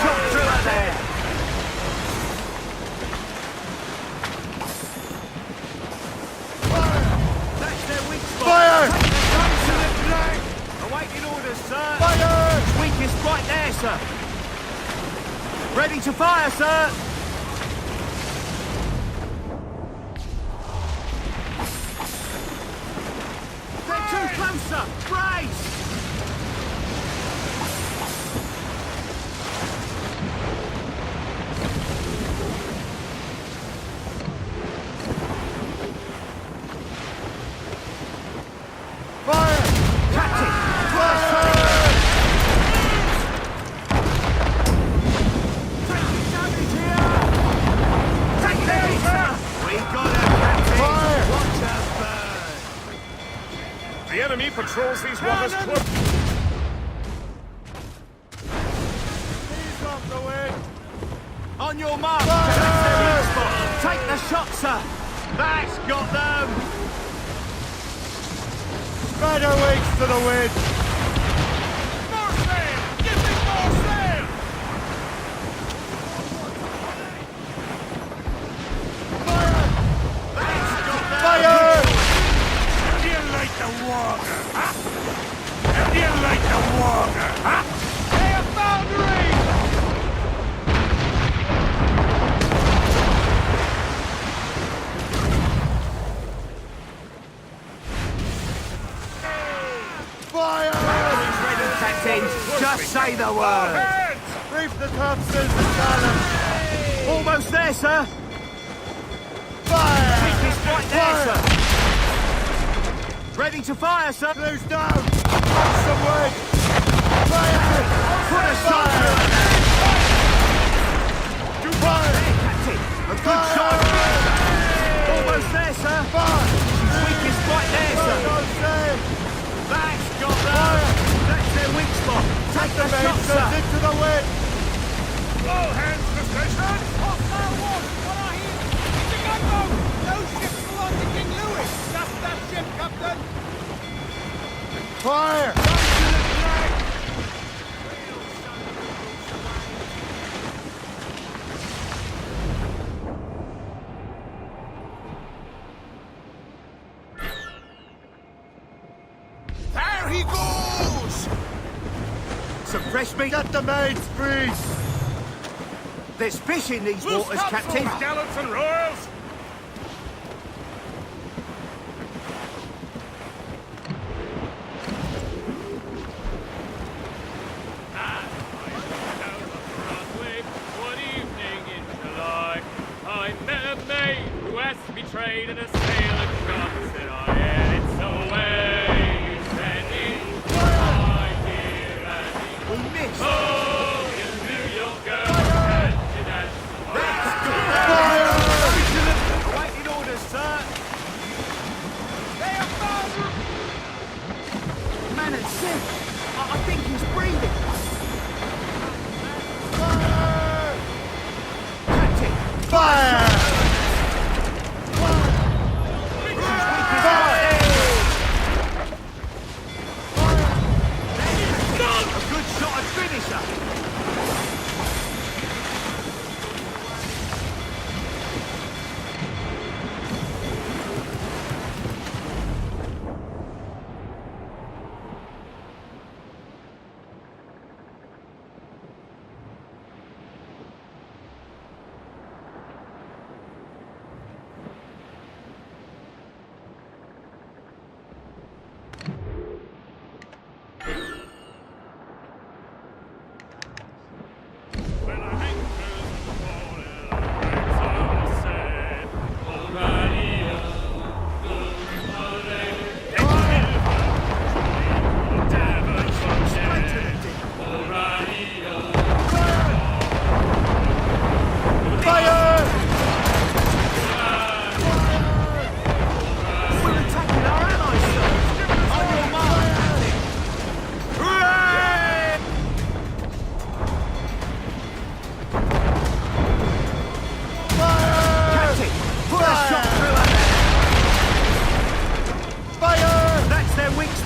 Shot through her there! That's their weak spot! Fire! Take the guns to the flank! Awaiting orders, sir! Fire! Weakest right there, sir! Ready to fire, sir! They're too close, sir! Brace! Fire! Captain! Fire! Taking damage here! Take them, sir! We got her, Captain! Fire! Watch her burn! The enemy patrols these waters close. Ease off the wind! On your mark! Fire! That's their weak spot! Take the shot, sir! That's got them! Spread our wings to the wind! More sail! Give me more sail! Fire! That's got them! Fire! How do you like the water, huh? How do you like the water, huh? Hey, a foundry! Fire! Ready, Captain! Just say the word! Heads! Reef the topsails and columns! Almost there, sir! Fire! Weakest right there, Fire! sir! Ready to fire, sir! Loose down! Watch some wind! Fire! Put a shot through her there! Fire! There, Captain! A good shot! Almost there, sir! Fire! She's weakest right there, sir! Don't sail! That's got them! That's their weak spot! Take the shot, Mainsails sir! into the wind! All hands to station! Hostile watch! What are you? It's a gunboat! Those ships belong to King Louis! Just that ship, Captain! Fire! There he goes! Some fresh meat. Get the maids free! There's fish in these Loose waters, topsails, Captain! gallants and royals! One evening in July, I met a maid who asked to be betrayed in a sailor shot. Said I it's away, sending my dear Annie. We missed. Oh, you New York girl, can't you dance? Fire!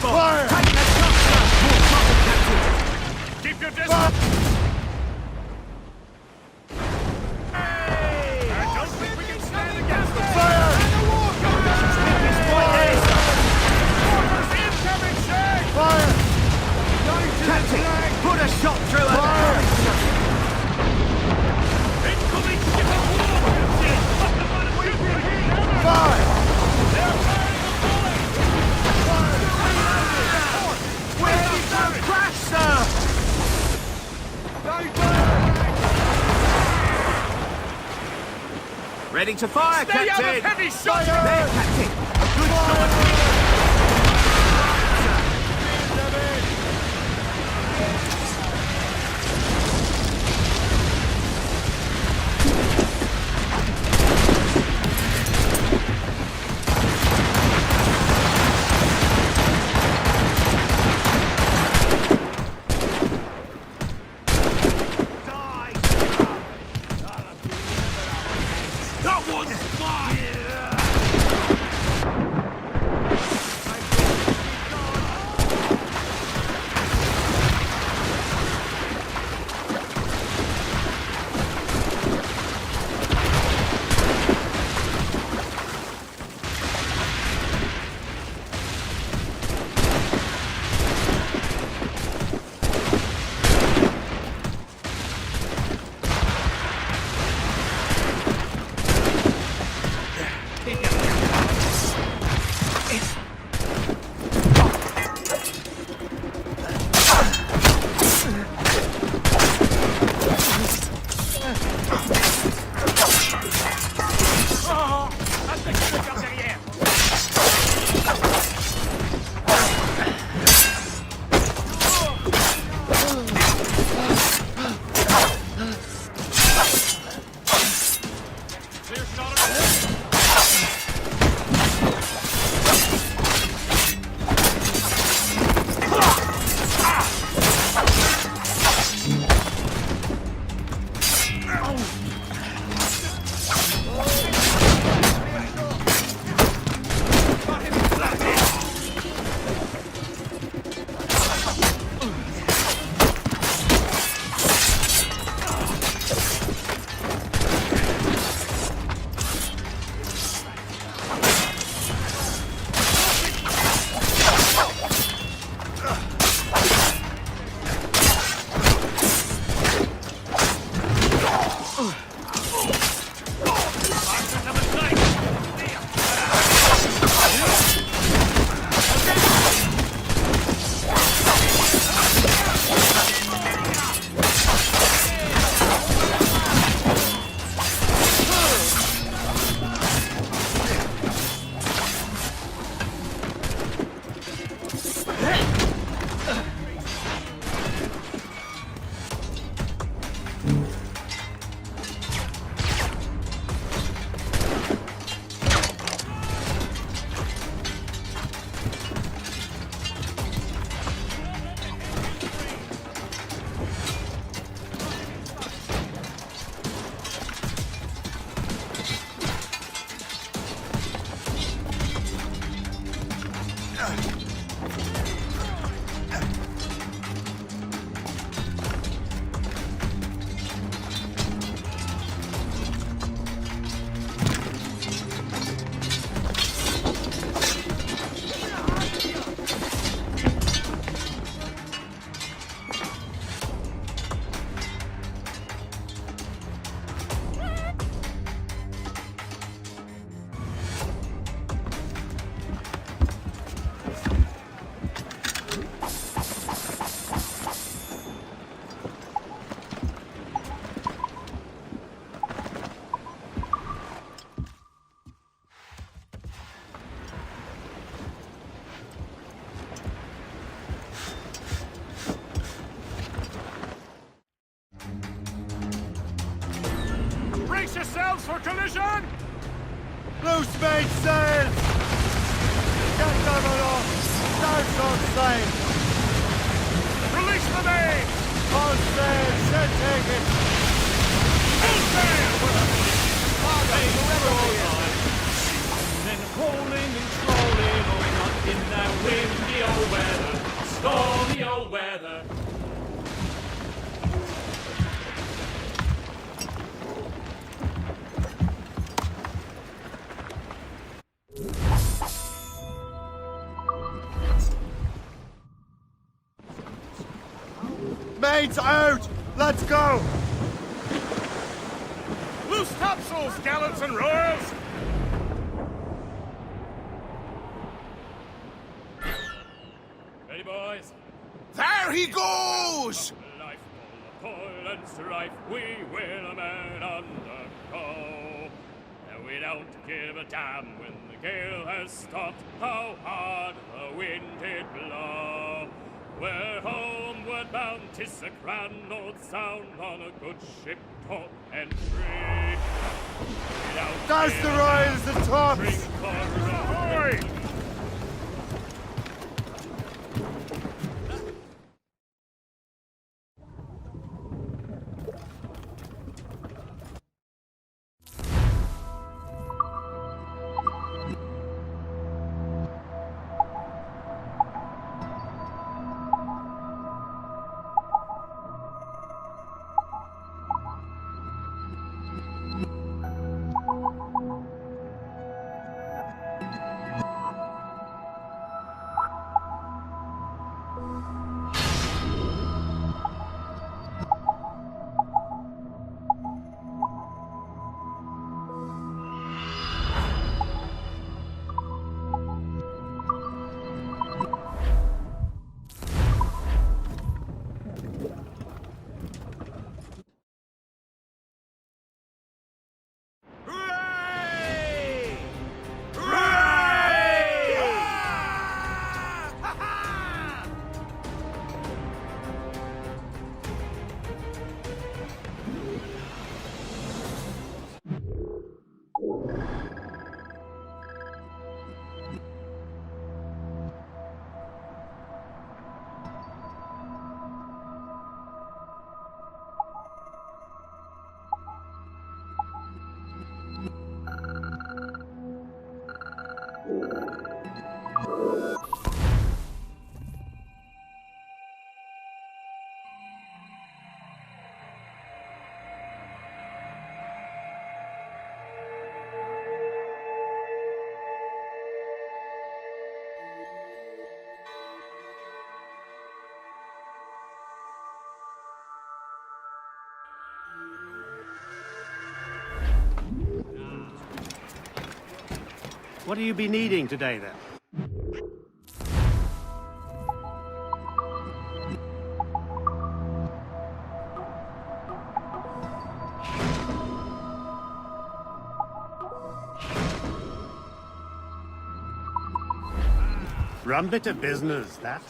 rifle! Fire! Take the shot, sir! More trouble, Captain! Keep your distance! I don't think we can stand against them! Fire! Keep this point there, sir! Mortars incoming, Shay! Fire! Captain, put a shot through her Fire! barracks, sir! Incoming ship of war, Captain! Up the front of ship! Fire! They're firing a bullet! Where did that crash, sir? Ready to fire, Stay out Captain! of heavy shot! There, Captain! A good shot! That one's mine! Brace yourselves for collision! Loose mainsail! Get them aloft! Start on sail! Release the main! All sail! Should take it! Full sail! Then rolling and trolling, oh, not in that windy old west. Maid's out! Let's go! Loose topsails, gallants and royals! Ready, boys? There he goes! Life full of toil and strife, we will a man undergo. And we don't give a damn when the gale has stopped, how hard the wind did blow. We're homeward bound, 'tis a grand old sound on a good ship, taut and free. Douse the royals and tops! Ahoy! What do you be needing today, then? Rum bit of business, that.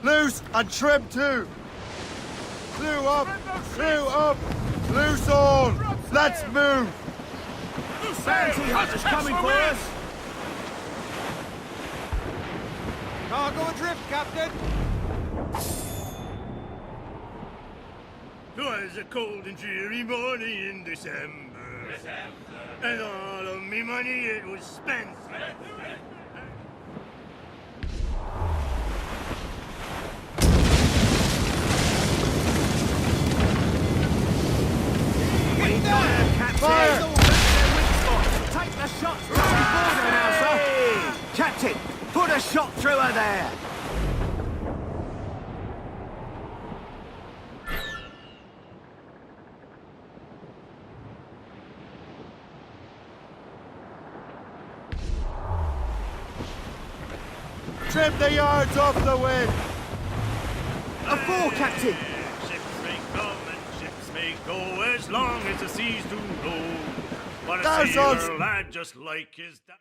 Loose and trim too! Clew up! Clew up! Loose on! Let's move! Bounty hunters coming for us! Cargo adrift, Captain! Twas a cold and dreary morning in December. And all of me money it was spent. Fire! Take the shot through the border now, sir! Captain, put a shot through her there! Trim the yards off the wind! A fore, Captain! Ships may come and ships may go as long as the seas do roll. But a That's sailor lad just like his daddy.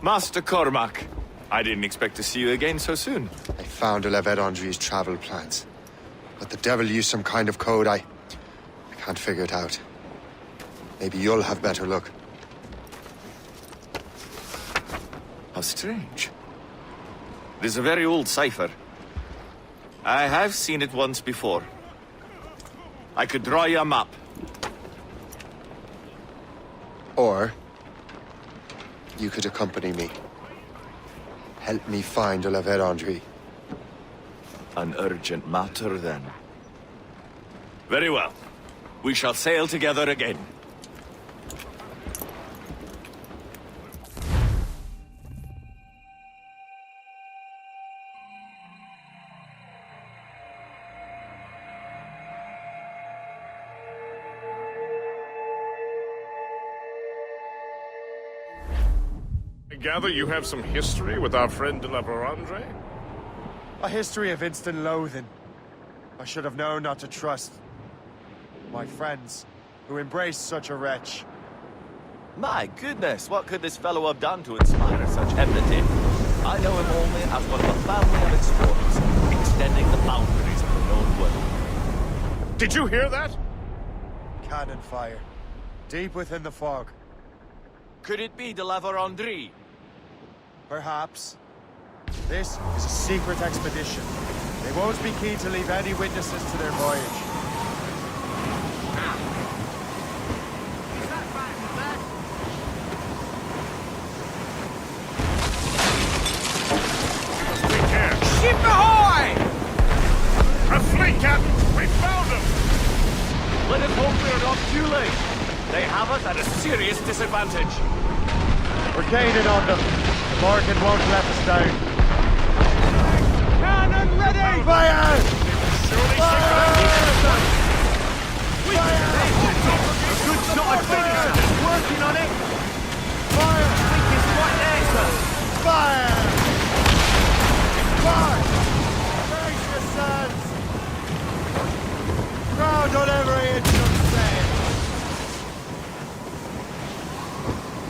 Master Cormac, I didn't expect to see you again so soon. I found Levet Andre's travel plans. But the devil used some kind of code I can't figure it out. Maybe you'll have better luck. How strange. It is a very old cipher. I have seen it once before. I could draw you a map. Or you could accompany me. Help me find La Vérendrye. An urgent matter, then. Very well. We shall sail together again. I gather you have some history with our friend de la Vérendrye? A history of instant loathing. I should have known not to trust my friends who embraced such a wretch. My goodness, what could this fellow have done to inspire such enmity? I know him only as one of a family of explorers, extending the boundaries of the known world. Did you hear that? Cannon fire. Deep within the fog. Could it be de la Vérendrye? Perhaps. This is a secret expedition. They won't be keen to leave any witnesses to their voyage. Ship ahoy! A fleet, Captain! We found them! Let us hope we are not too late. They have us at a serious disadvantage. We're gaining on them. The Morgan won't let us down. Cannon ready! Fire! Fire! A good shot of finisher! Working on it! Fire! I think it's right there, sir! Fire! Fire! Brace yourselves! Crowd on every inch of sail!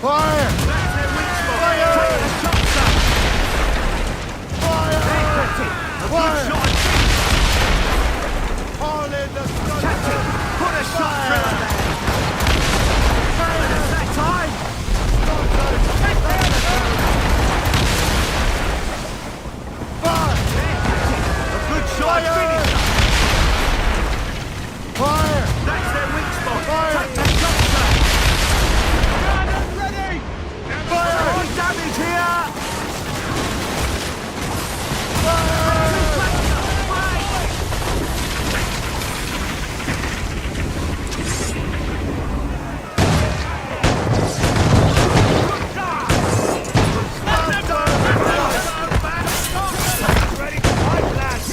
Fire! That's their weak spot! Fire! Take the shot, sir! Fire! There, Captain! A good shot of Haul in the sun! Captain! Put a shot through her there! Fire! It's that time! Take down the shot! Fire! There, Captain! A good shot of finisher! Fire! That's their weak spot! Fire! Take the shot, sir! Cannon ready! Fire! More damage here! Fire! Ready to fight, lads!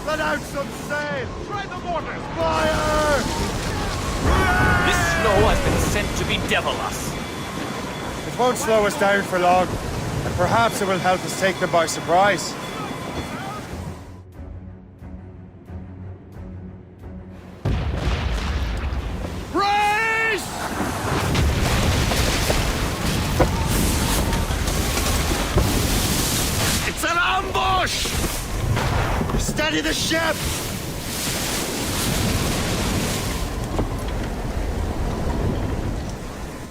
Let out some sail! Try the mortars! Fire! This snow has been sent to bedevil us. It won't slow us down for long, and perhaps it will help us take them by surprise. Brace! It's an ambush! Steady the ship!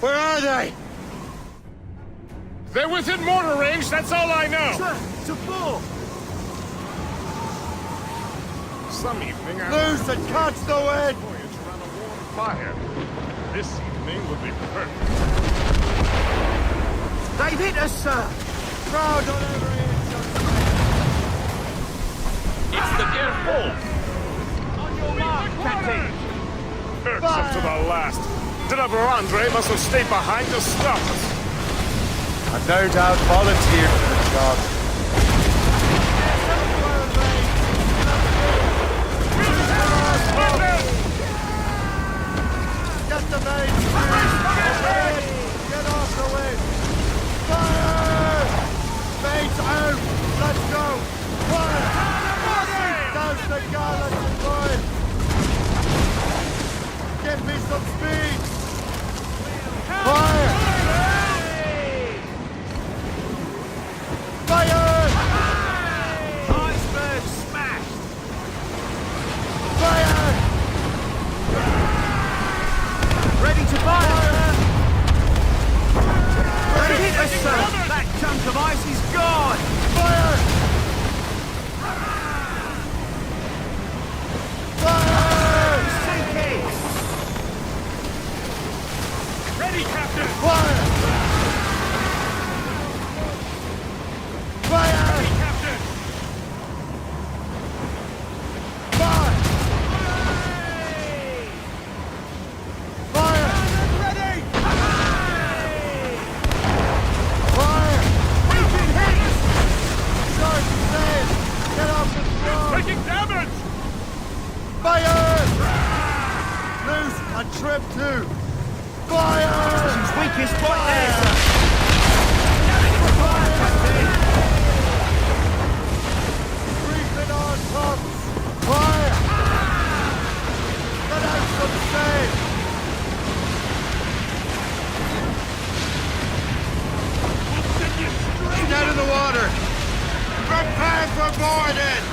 Where are they? They're within mortar range, that's all I know! Sir, to full! Some evening Loose and catch the wind! voyage around a warm fire. This evening would be perfect. They've hit us, sir! Crowd on every inch of the It's the near full. On your mark, Captain! Irksome to the last. Deliver Andre must have stayed behind to stop us. And no doubt volunteered for the job. Get the main! Get off the wind! Fire! Mains out! Let's go! Fire! Down the gallant and boys! Give me some speed! Fire! Fire! Iceberg smashed! Fire! Ready to fire! They've hit us, sir! That chunk of ice is gone! Fire! Fire! Sinking! Ready, Captain! Fire! Fire! Ready, Captain! Fire! Fire! Ready! Fire! We've been hit! Shark says, get off the floor! Taking damage! Fire! Loose and trip too! Fire! His weakest point there, sir! Reefing on pumps! Fire! Get out some sail! Get out of the water! Prepare for boarding!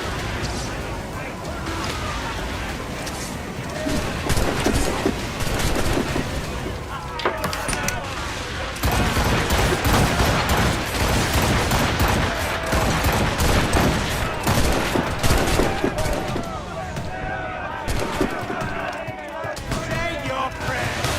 Say your prayers!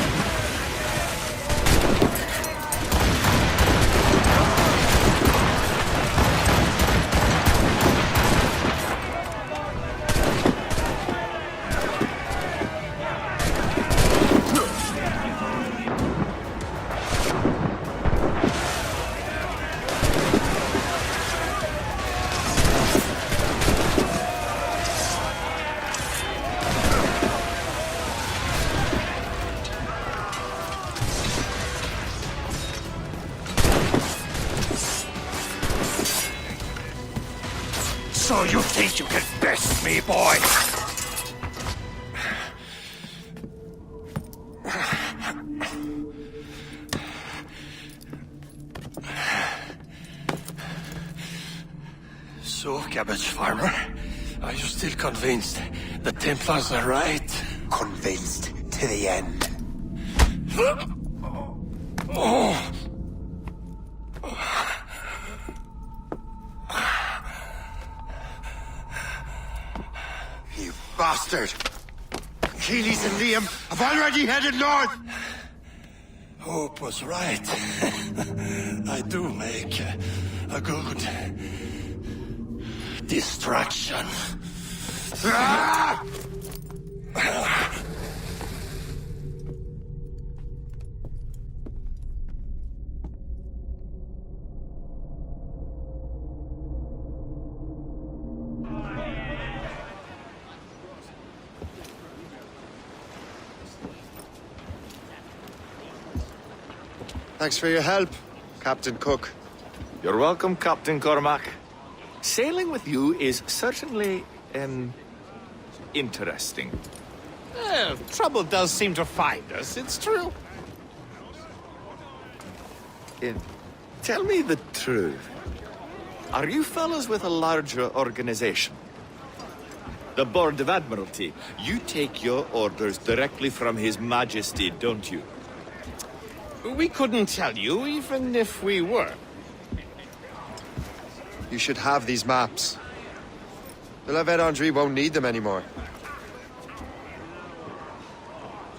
So you think you can best me, boy? So, cabbage farmer, are you still convinced the Templars are right? Convinced to the end. Oh. You bastard! Achilles and Liam have already headed north! Hope was right. I do make a good distraction. Ah! Thanks for your help, Captain Cook. You're welcome, Captain Cormac. Sailing with you is certainly, interesting. Trouble does seem to find us, it's true. Tell me the truth. Are you fellows with a larger organization? The Board of Admiralty. You take your orders directly from His Majesty, don't you? We couldn't tell you, even if we were. You should have these maps. The La Vedendry won't need them anymore.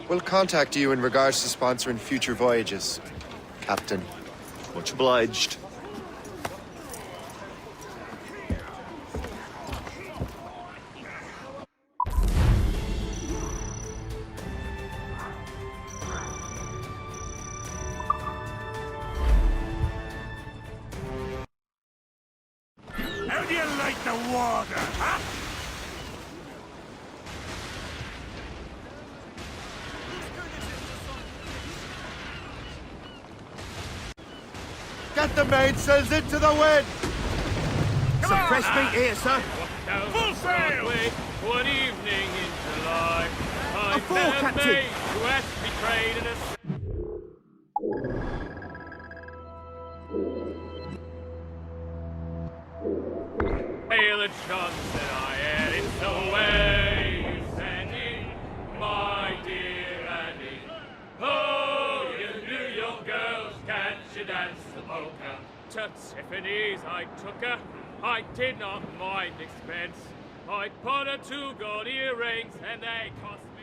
We'll contact you in regards to sponsoring future voyages, Captain. Much obliged. How do you like the water, huh? Get the mainsails into the wind! Some fresh meat here, sir. Full sail! One evening in July, I full, met a Captain. maid who had betrayed in a... Hail the chance that I had in the way you sent in, my dear Annie. Oh, you New York girls, can't you dance the polka? To Tiffany's I took her, I did not mind expense. I put her 2 gold earrings and they cost me.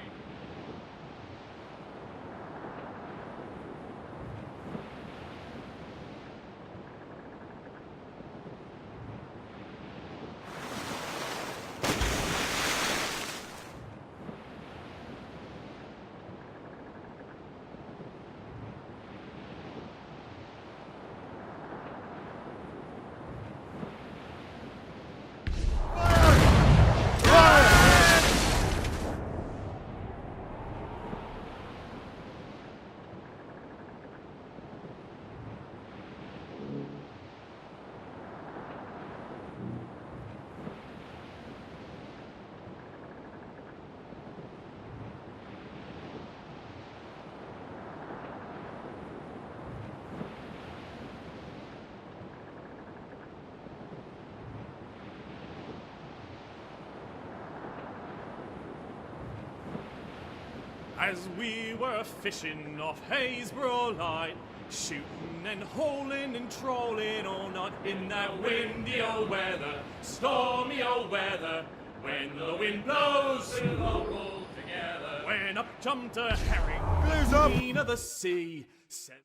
As we were fishing off Haysborough Line, shooting and holing and trolling all night in that windy old weather, stormy old weather, when the wind blows, we'll all pull together. When up jumped a herring, queen of the sea, said...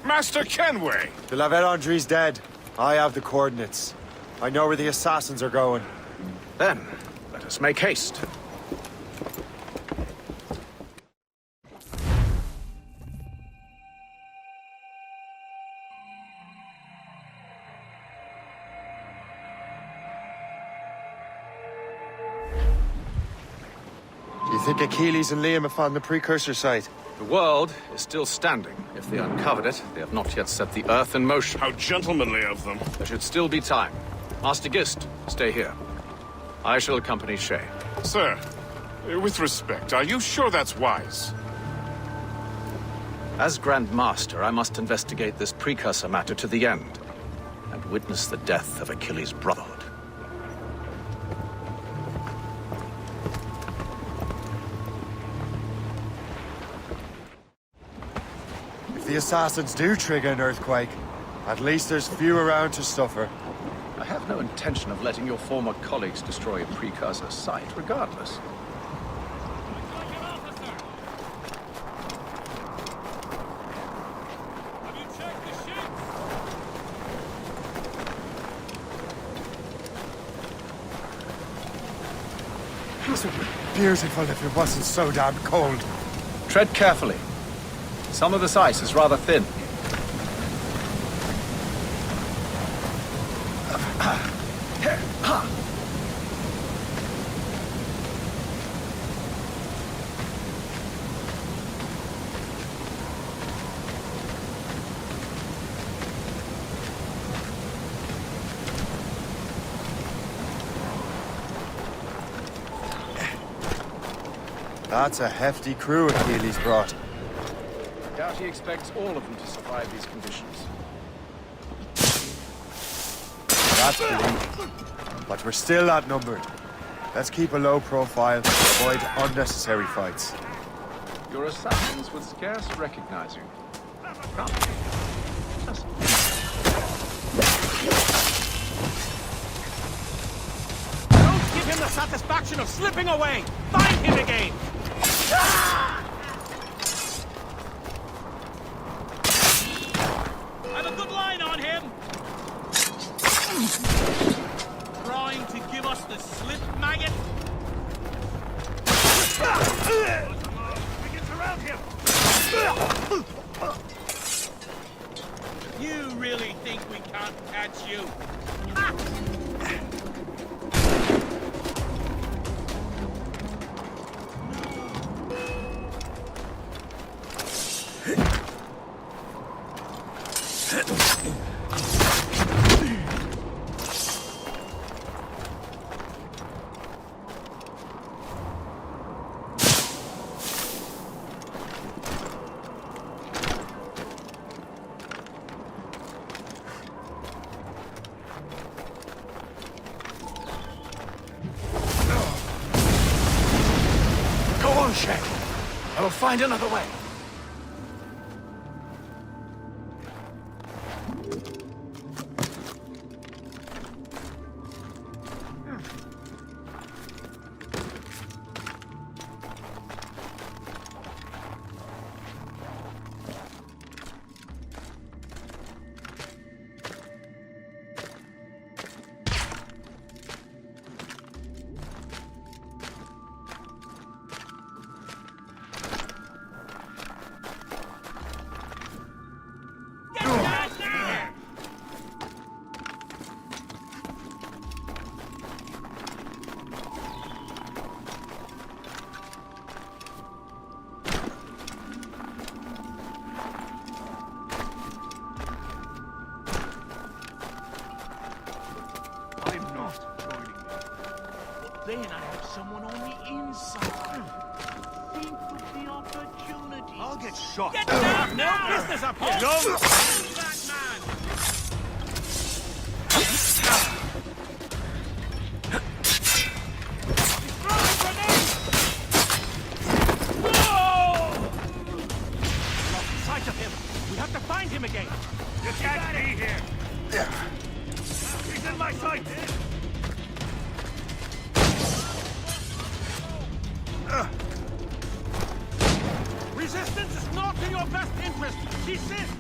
Master Kenway! The La Vedendry's dead. I have the coordinates. I know where the assassins are going. Then, let us make haste. Do you think Achilles and Liam have found the precursor site? The world is still standing. If they uncovered it, they have not yet set the Earth in motion. How gentlemanly of them. There should still be time. Master Gist, stay here. I shall accompany Shay. Sir, with respect, are you sure that's wise? As Grand Master, I must investigate this precursor matter to the end, and witness the death of Achilles' brotherhood. If the assassins do trigger an earthquake, at least there's few around to suffer. I have no intention of letting your former colleagues destroy a precursor site, regardless. It would be beautiful if it wasn't so damn cold. Tread carefully. Some of this ice is rather thin. That's a hefty crew Achilles brought. I doubt he expects all of them to survive these conditions. That's believable. But we're still outnumbered. Let's keep a low profile and avoid unnecessary fights. Your assassins would scarce recognize you. Come. Just Don't give him the satisfaction of slipping away! Find him again! Have a good line on him! Trying to give us the slip, maggot? We can surround him! You really think we can't catch you? Go on, Shay. I will find another way. Then I have someone on the inside. Think of the opportunity. I'll get shot. Get down! No business up here! Go! Hold that man! He's throwing grenades! Whoa! Lost sight of him. We have to find him again. You can't be here. He's in my sight. Resistance is not in your best interest. Desist!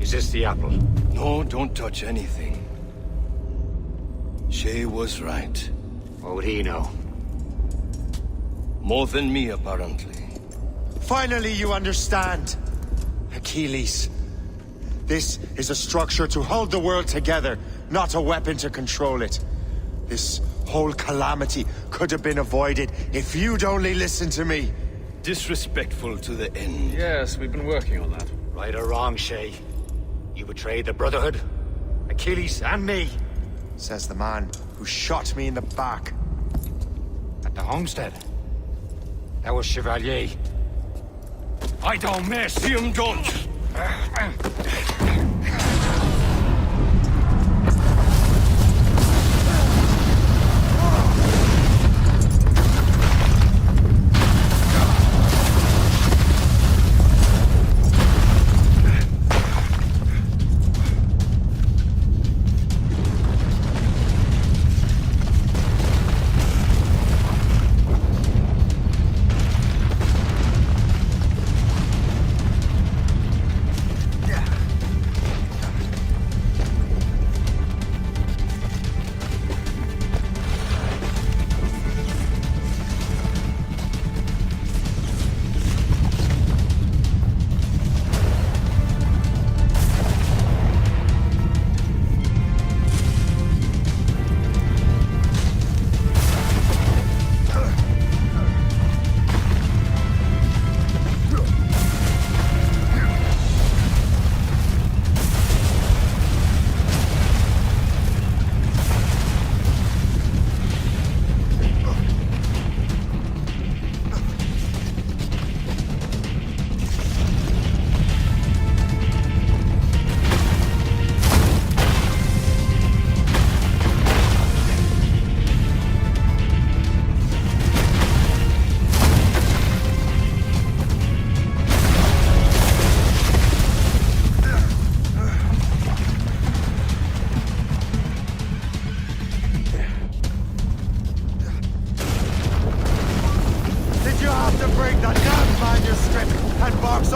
Is this the apple? No, don't touch anything. Shay was right. What would he know? More than me, apparently. Finally, you understand. Achilles. This is a structure to hold the world together, not a weapon to control it. This whole calamity could have been avoided if you'd only listened to me. Disrespectful to the end. Yes, we've been working on that. Right or wrong, Shay. You betrayed the Brotherhood, Achilles, and me. Says the man who shot me in the back. At the homestead. That was Chevalier. I don't mess him, don't!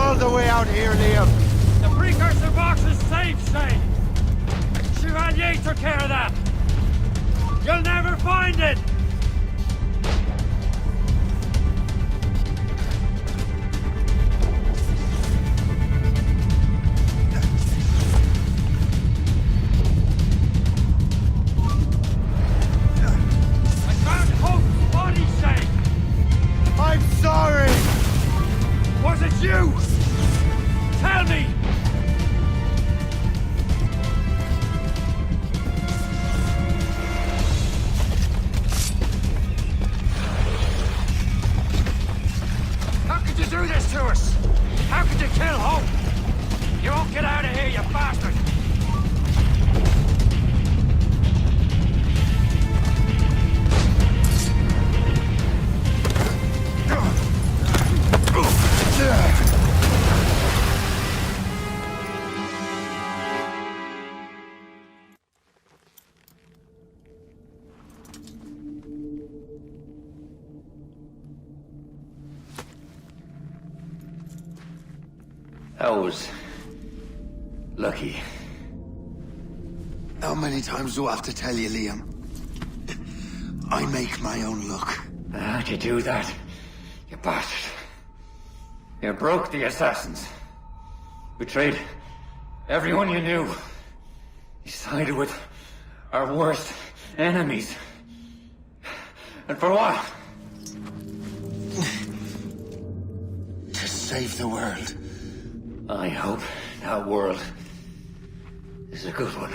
all the way out here, Liam. The precursor box is safe, Shay. Chevalier took care of that. You'll never find it. I found Hope's body, Shay. I'm sorry. Was it you? Tell me! How could you do this to us? How could you kill Hope? You won't get out of here, you bastard! That was lucky. How many times do I have to tell you, Liam? I make my own luck. How'd you do that, you bastard? You broke the assassins. Betrayed everyone you knew. You sided with our worst enemies. And for what? To save the world. I hope that world is a good one.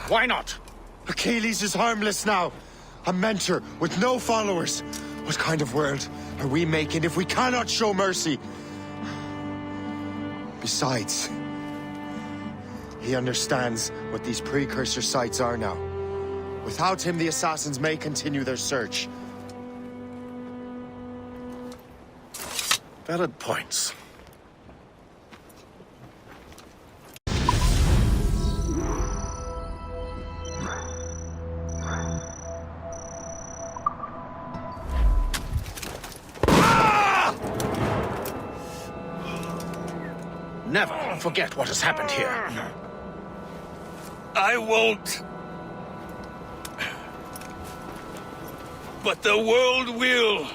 Why not? Achilles is harmless now. A mentor with no followers. What kind of world are we making if we cannot show mercy? Besides, he understands what these precursor sites are now. Without him, the assassins may continue their search. Valid points. Never forget what has happened here. I won't. But the world will.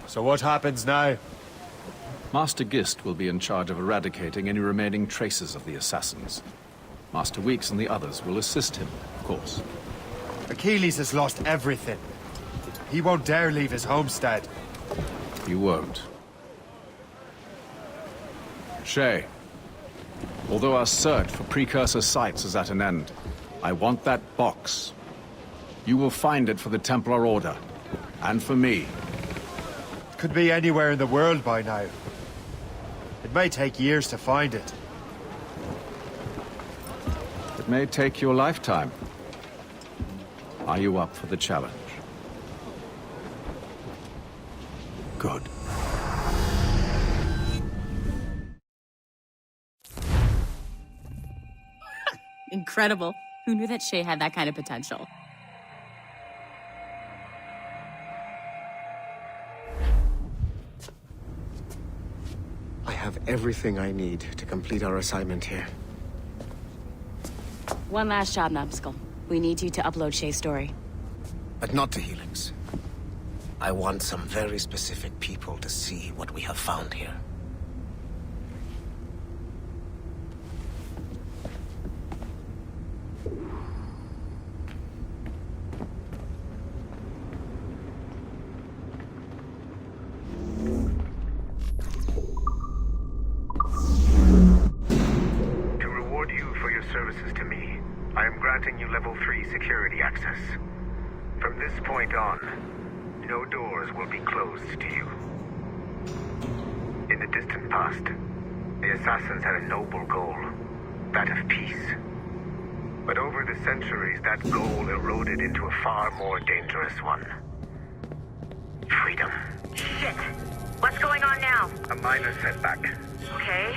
So what happens now? Master Gist will be in charge of eradicating any remaining traces of the assassins. Master Weeks and the others will assist him, of course. Achilles has lost everything. He won't dare leave his homestead. He won't. Shay, although our search for precursor sites is at an end, I want that box. You will find it for the Templar Order, and for me. Could be anywhere in the world by now. It may take years to find it. It may take you a lifetime. Are you up for the challenge? Good. Incredible. Who knew that Shay had that kind of potential? I have everything I need to complete our assignment here. One last job, Numbskull. We need you to upload Shay's story. But not to Helix. I want some very specific people to see what we have found here. To reward you for your services to me, I am granting you level 3 security access. From this point on, no doors will be closed to you. In the distant past, the assassins had a noble goal, that of peace. But over the centuries, that goal eroded into a far more dangerous one. Freedom. Shit! What's going on now? A minor setback. Okay.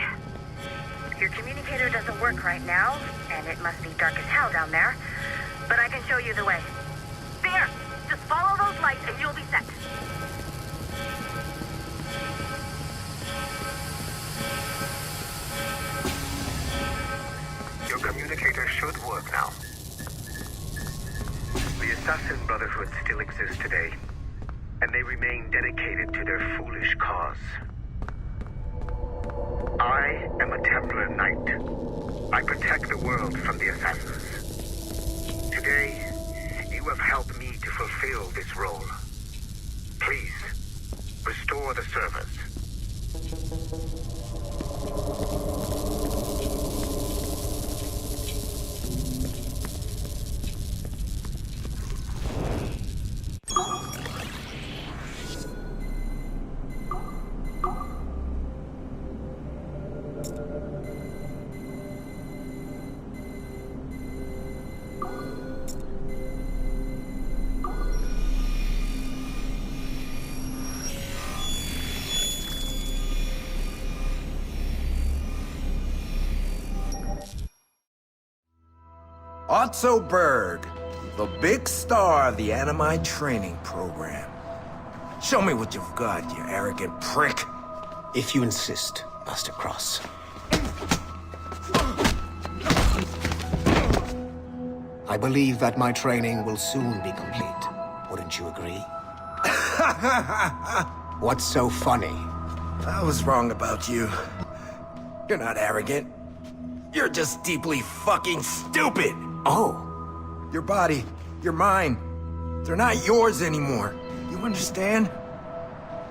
Your communicator doesn't work right now, and it must be dark as hell down there. But I can show you the way. There! Just follow those lights and you'll be set. Your communicator should work now. The Assassin Brotherhood still exists today, and they remain dedicated to their foolish cause. I am a Templar Knight. I protect the world from the Assassins. Today, you have helped me to fulfill this role. Please, restore the servers. Otto Berg, the big star of the Animi training program. Show me what you've got, you arrogant prick. If you insist, Master Cross. I believe that my training will soon be complete. Wouldn't you agree? What's so funny? I was wrong about you. You're not arrogant. You're just deeply fucking stupid. Oh. Your body, your mind, They're not yours anymore. You understand?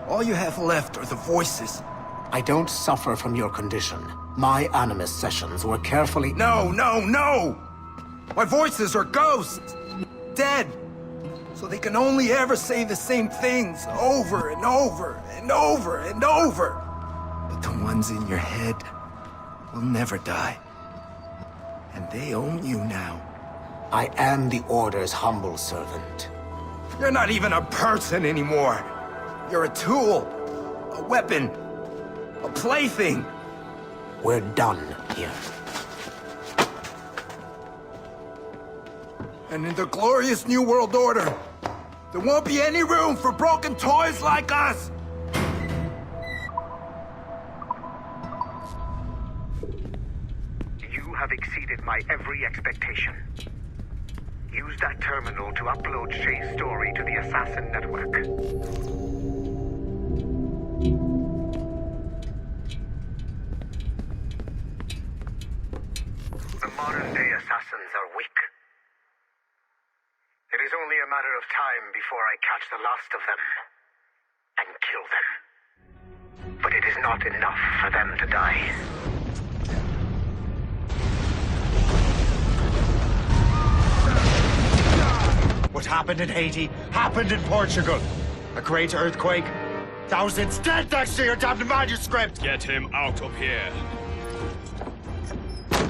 All you have left are the voices. I don't suffer from your condition. My Animus sessions were carefully... No! My voices are ghosts! Dead! So they can only ever say the same things over and over and over and over. But the ones in your head will never die. And they own you now. I am the Order's humble servant. You're not even a person anymore. You're a tool, a weapon, a plaything. We're done here. And in the glorious New World Order, there won't be any room for broken toys like us! You have exceeded my every expectation. Use that terminal to upload Shay's story to the Assassin Network. The modern-day assassins are weak. It is only a matter of time before I catch the last of them and kill them. But it is not enough for them to die. What happened in Haiti happened in Portugal. A great earthquake. Thousands dead thanks to your damned manuscript! Get him out of here.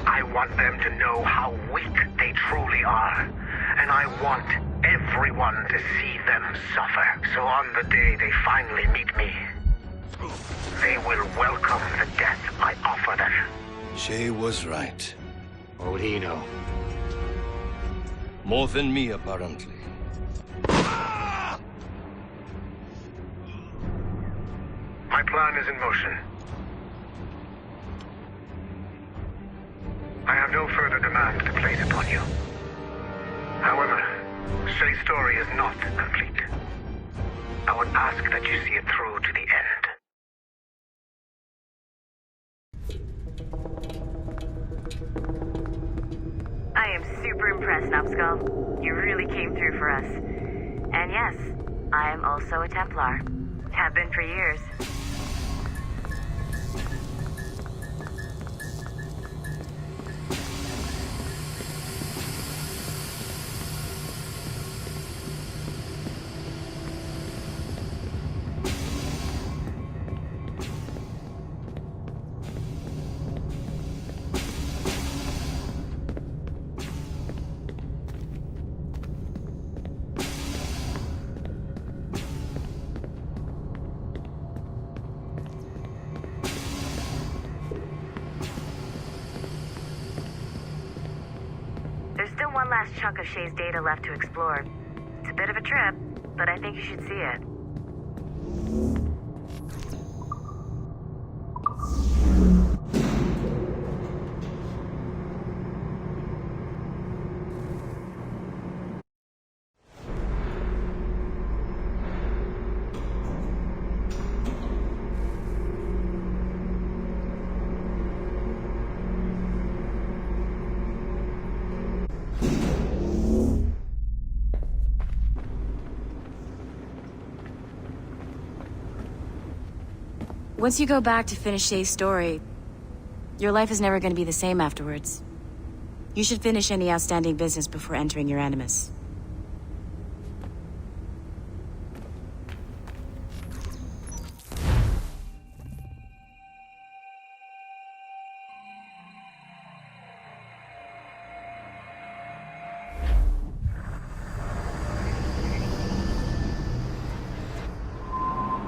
I want them to know how weak they truly are. And I want everyone to see them suffer. So on the day they finally meet me, they will welcome the death I offer them. Shay was right. What would he know? More than me, apparently. My plan is in motion. I have no further demands to place upon you. However, Shay's story is not complete. I would ask that you see it through to the end. I am super impressed, Numbskull. You really came through for us. And yes, I am also a Templar. Have been for years. One last chunk of Shay's data left to explore. It's a bit of a trip, but I think you should see it. Once you go back to finish Shay's story, your life is never going to be the same afterwards. You should finish any outstanding business before entering your Animus.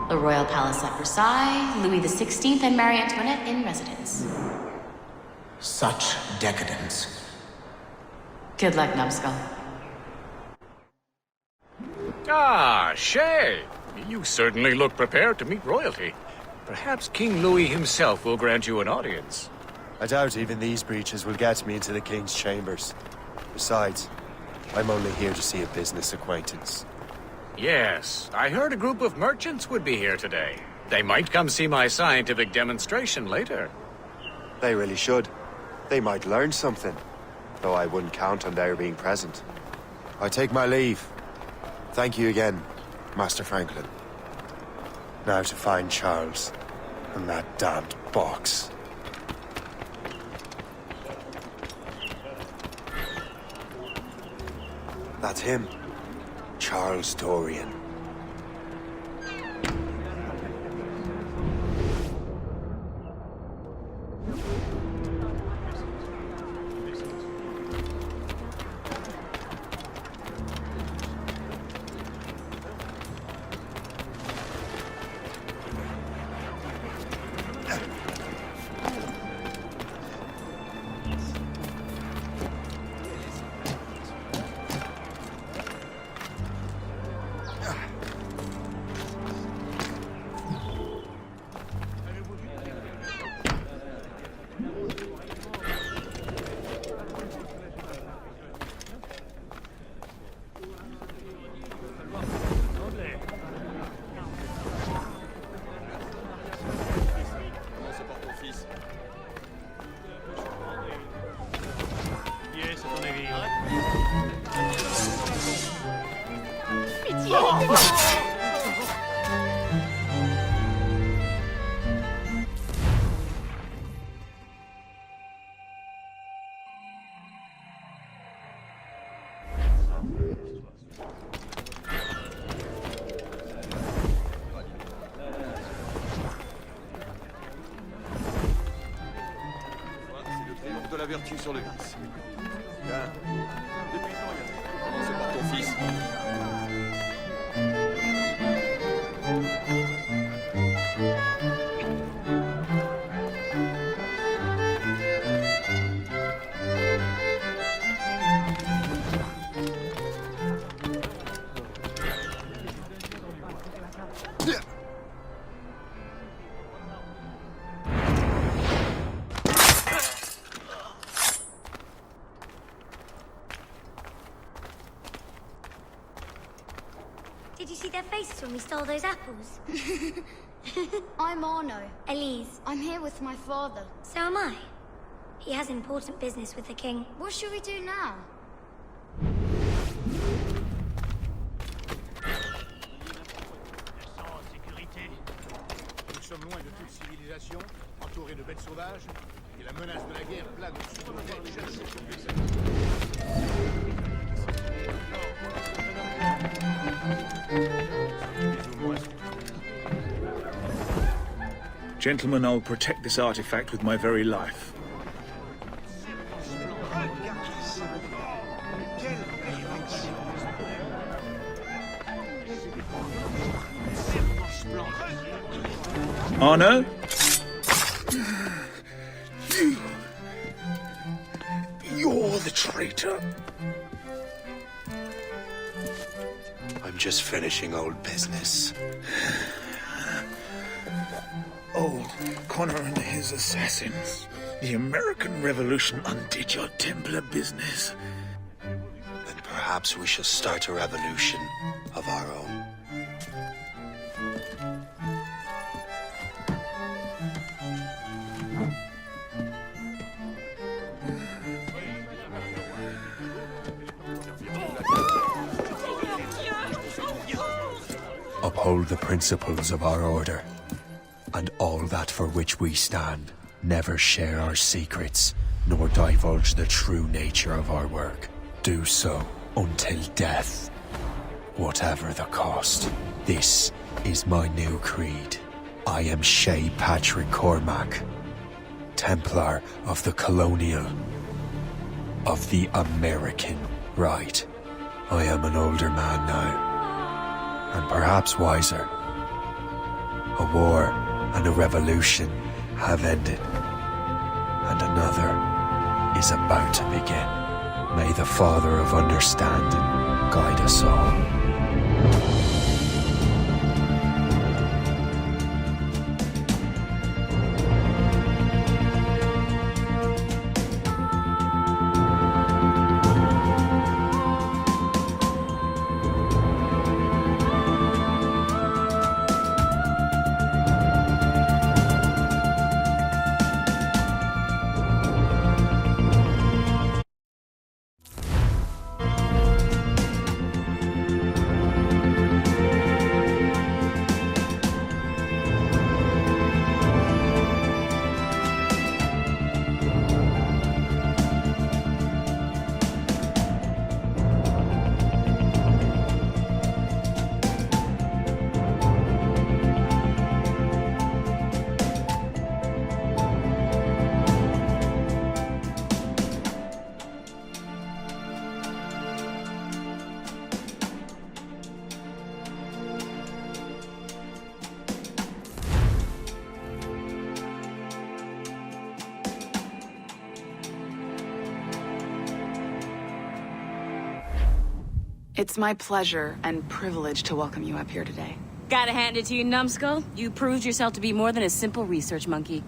The Royal Palace at Versailles, Louis XVI and Marie Antoinette in residence. Such decadence. Good luck, Numbskull. Ah, Shay! You certainly look prepared to meet royalty. Perhaps King Louis himself will grant you an audience. I doubt even these breaches will get me into the King's chambers. Besides, I'm only here to see a business acquaintance. Yes, I heard a group of merchants would be here today. They might come see my scientific demonstration later. They really should. They might learn something, though I wouldn't count on their being present. I take my leave. Thank you again, Master Franklin. Now to find Charles and that damned box. That's him. Charles Dorian. De la vertu sur le vice. Depuis quand il y a... Commencez par ton fils. Did you see their faces when we stole those apples? I'm Arno. Elise. I'm here with my father. So am I. He has important business with the king. What should we do now? Nous sommes loin de toute civilisation, entourés de bêtes sauvages, et la menace de la guerre plane au-dessus de nos têtes. Gentlemen, I'll protect this artifact with my very life. Arno? You're the traitor. I'm just finishing old business. Old Connor and his assassins. The American Revolution undid your Templar business. Then perhaps we shall start a revolution of our own. Uphold the principles of our order, and all that for which we stand. Never share our secrets, nor divulge the true nature of our work. Do so until death, whatever the cost. This is my new creed. I am Shay Patrick Cormac, Templar of the Colonial, of the American right. I am an older man now, and perhaps wiser. A war and a revolution have ended, and another is about to begin. May the Father of Understanding guide us all. It's my pleasure and privilege to welcome you up here today. Gotta hand it to you, numbskull. You proved yourself to be more than a simple research monkey.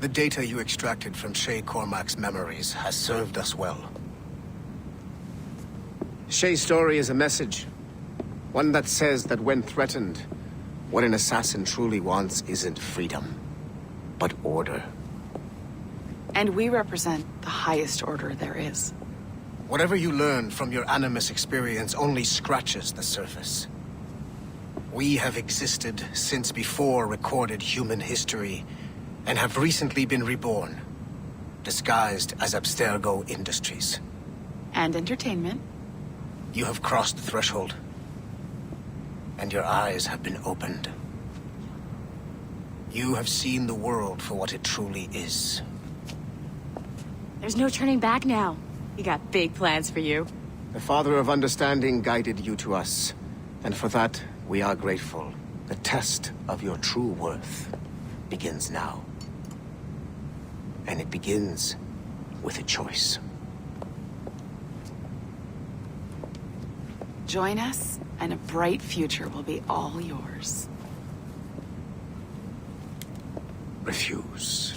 The data you extracted from Shay Cormac's memories has served us well. Shay's story is a message. One that says that when threatened, what an assassin truly wants isn't freedom, but order. And we represent the highest order there is. Whatever you learned from your Animus experience only scratches the surface. We have existed since before recorded human history, and have recently been reborn, disguised as Abstergo Industries. And entertainment. You have crossed the threshold, and your eyes have been opened. You have seen the world for what it truly is. There's no turning back now. We got big plans for you. The Father of Understanding guided you to us, and for that, we are grateful. The test of your true worth begins now. And it begins with a choice. Join us, and a bright future will be all yours. Refuse.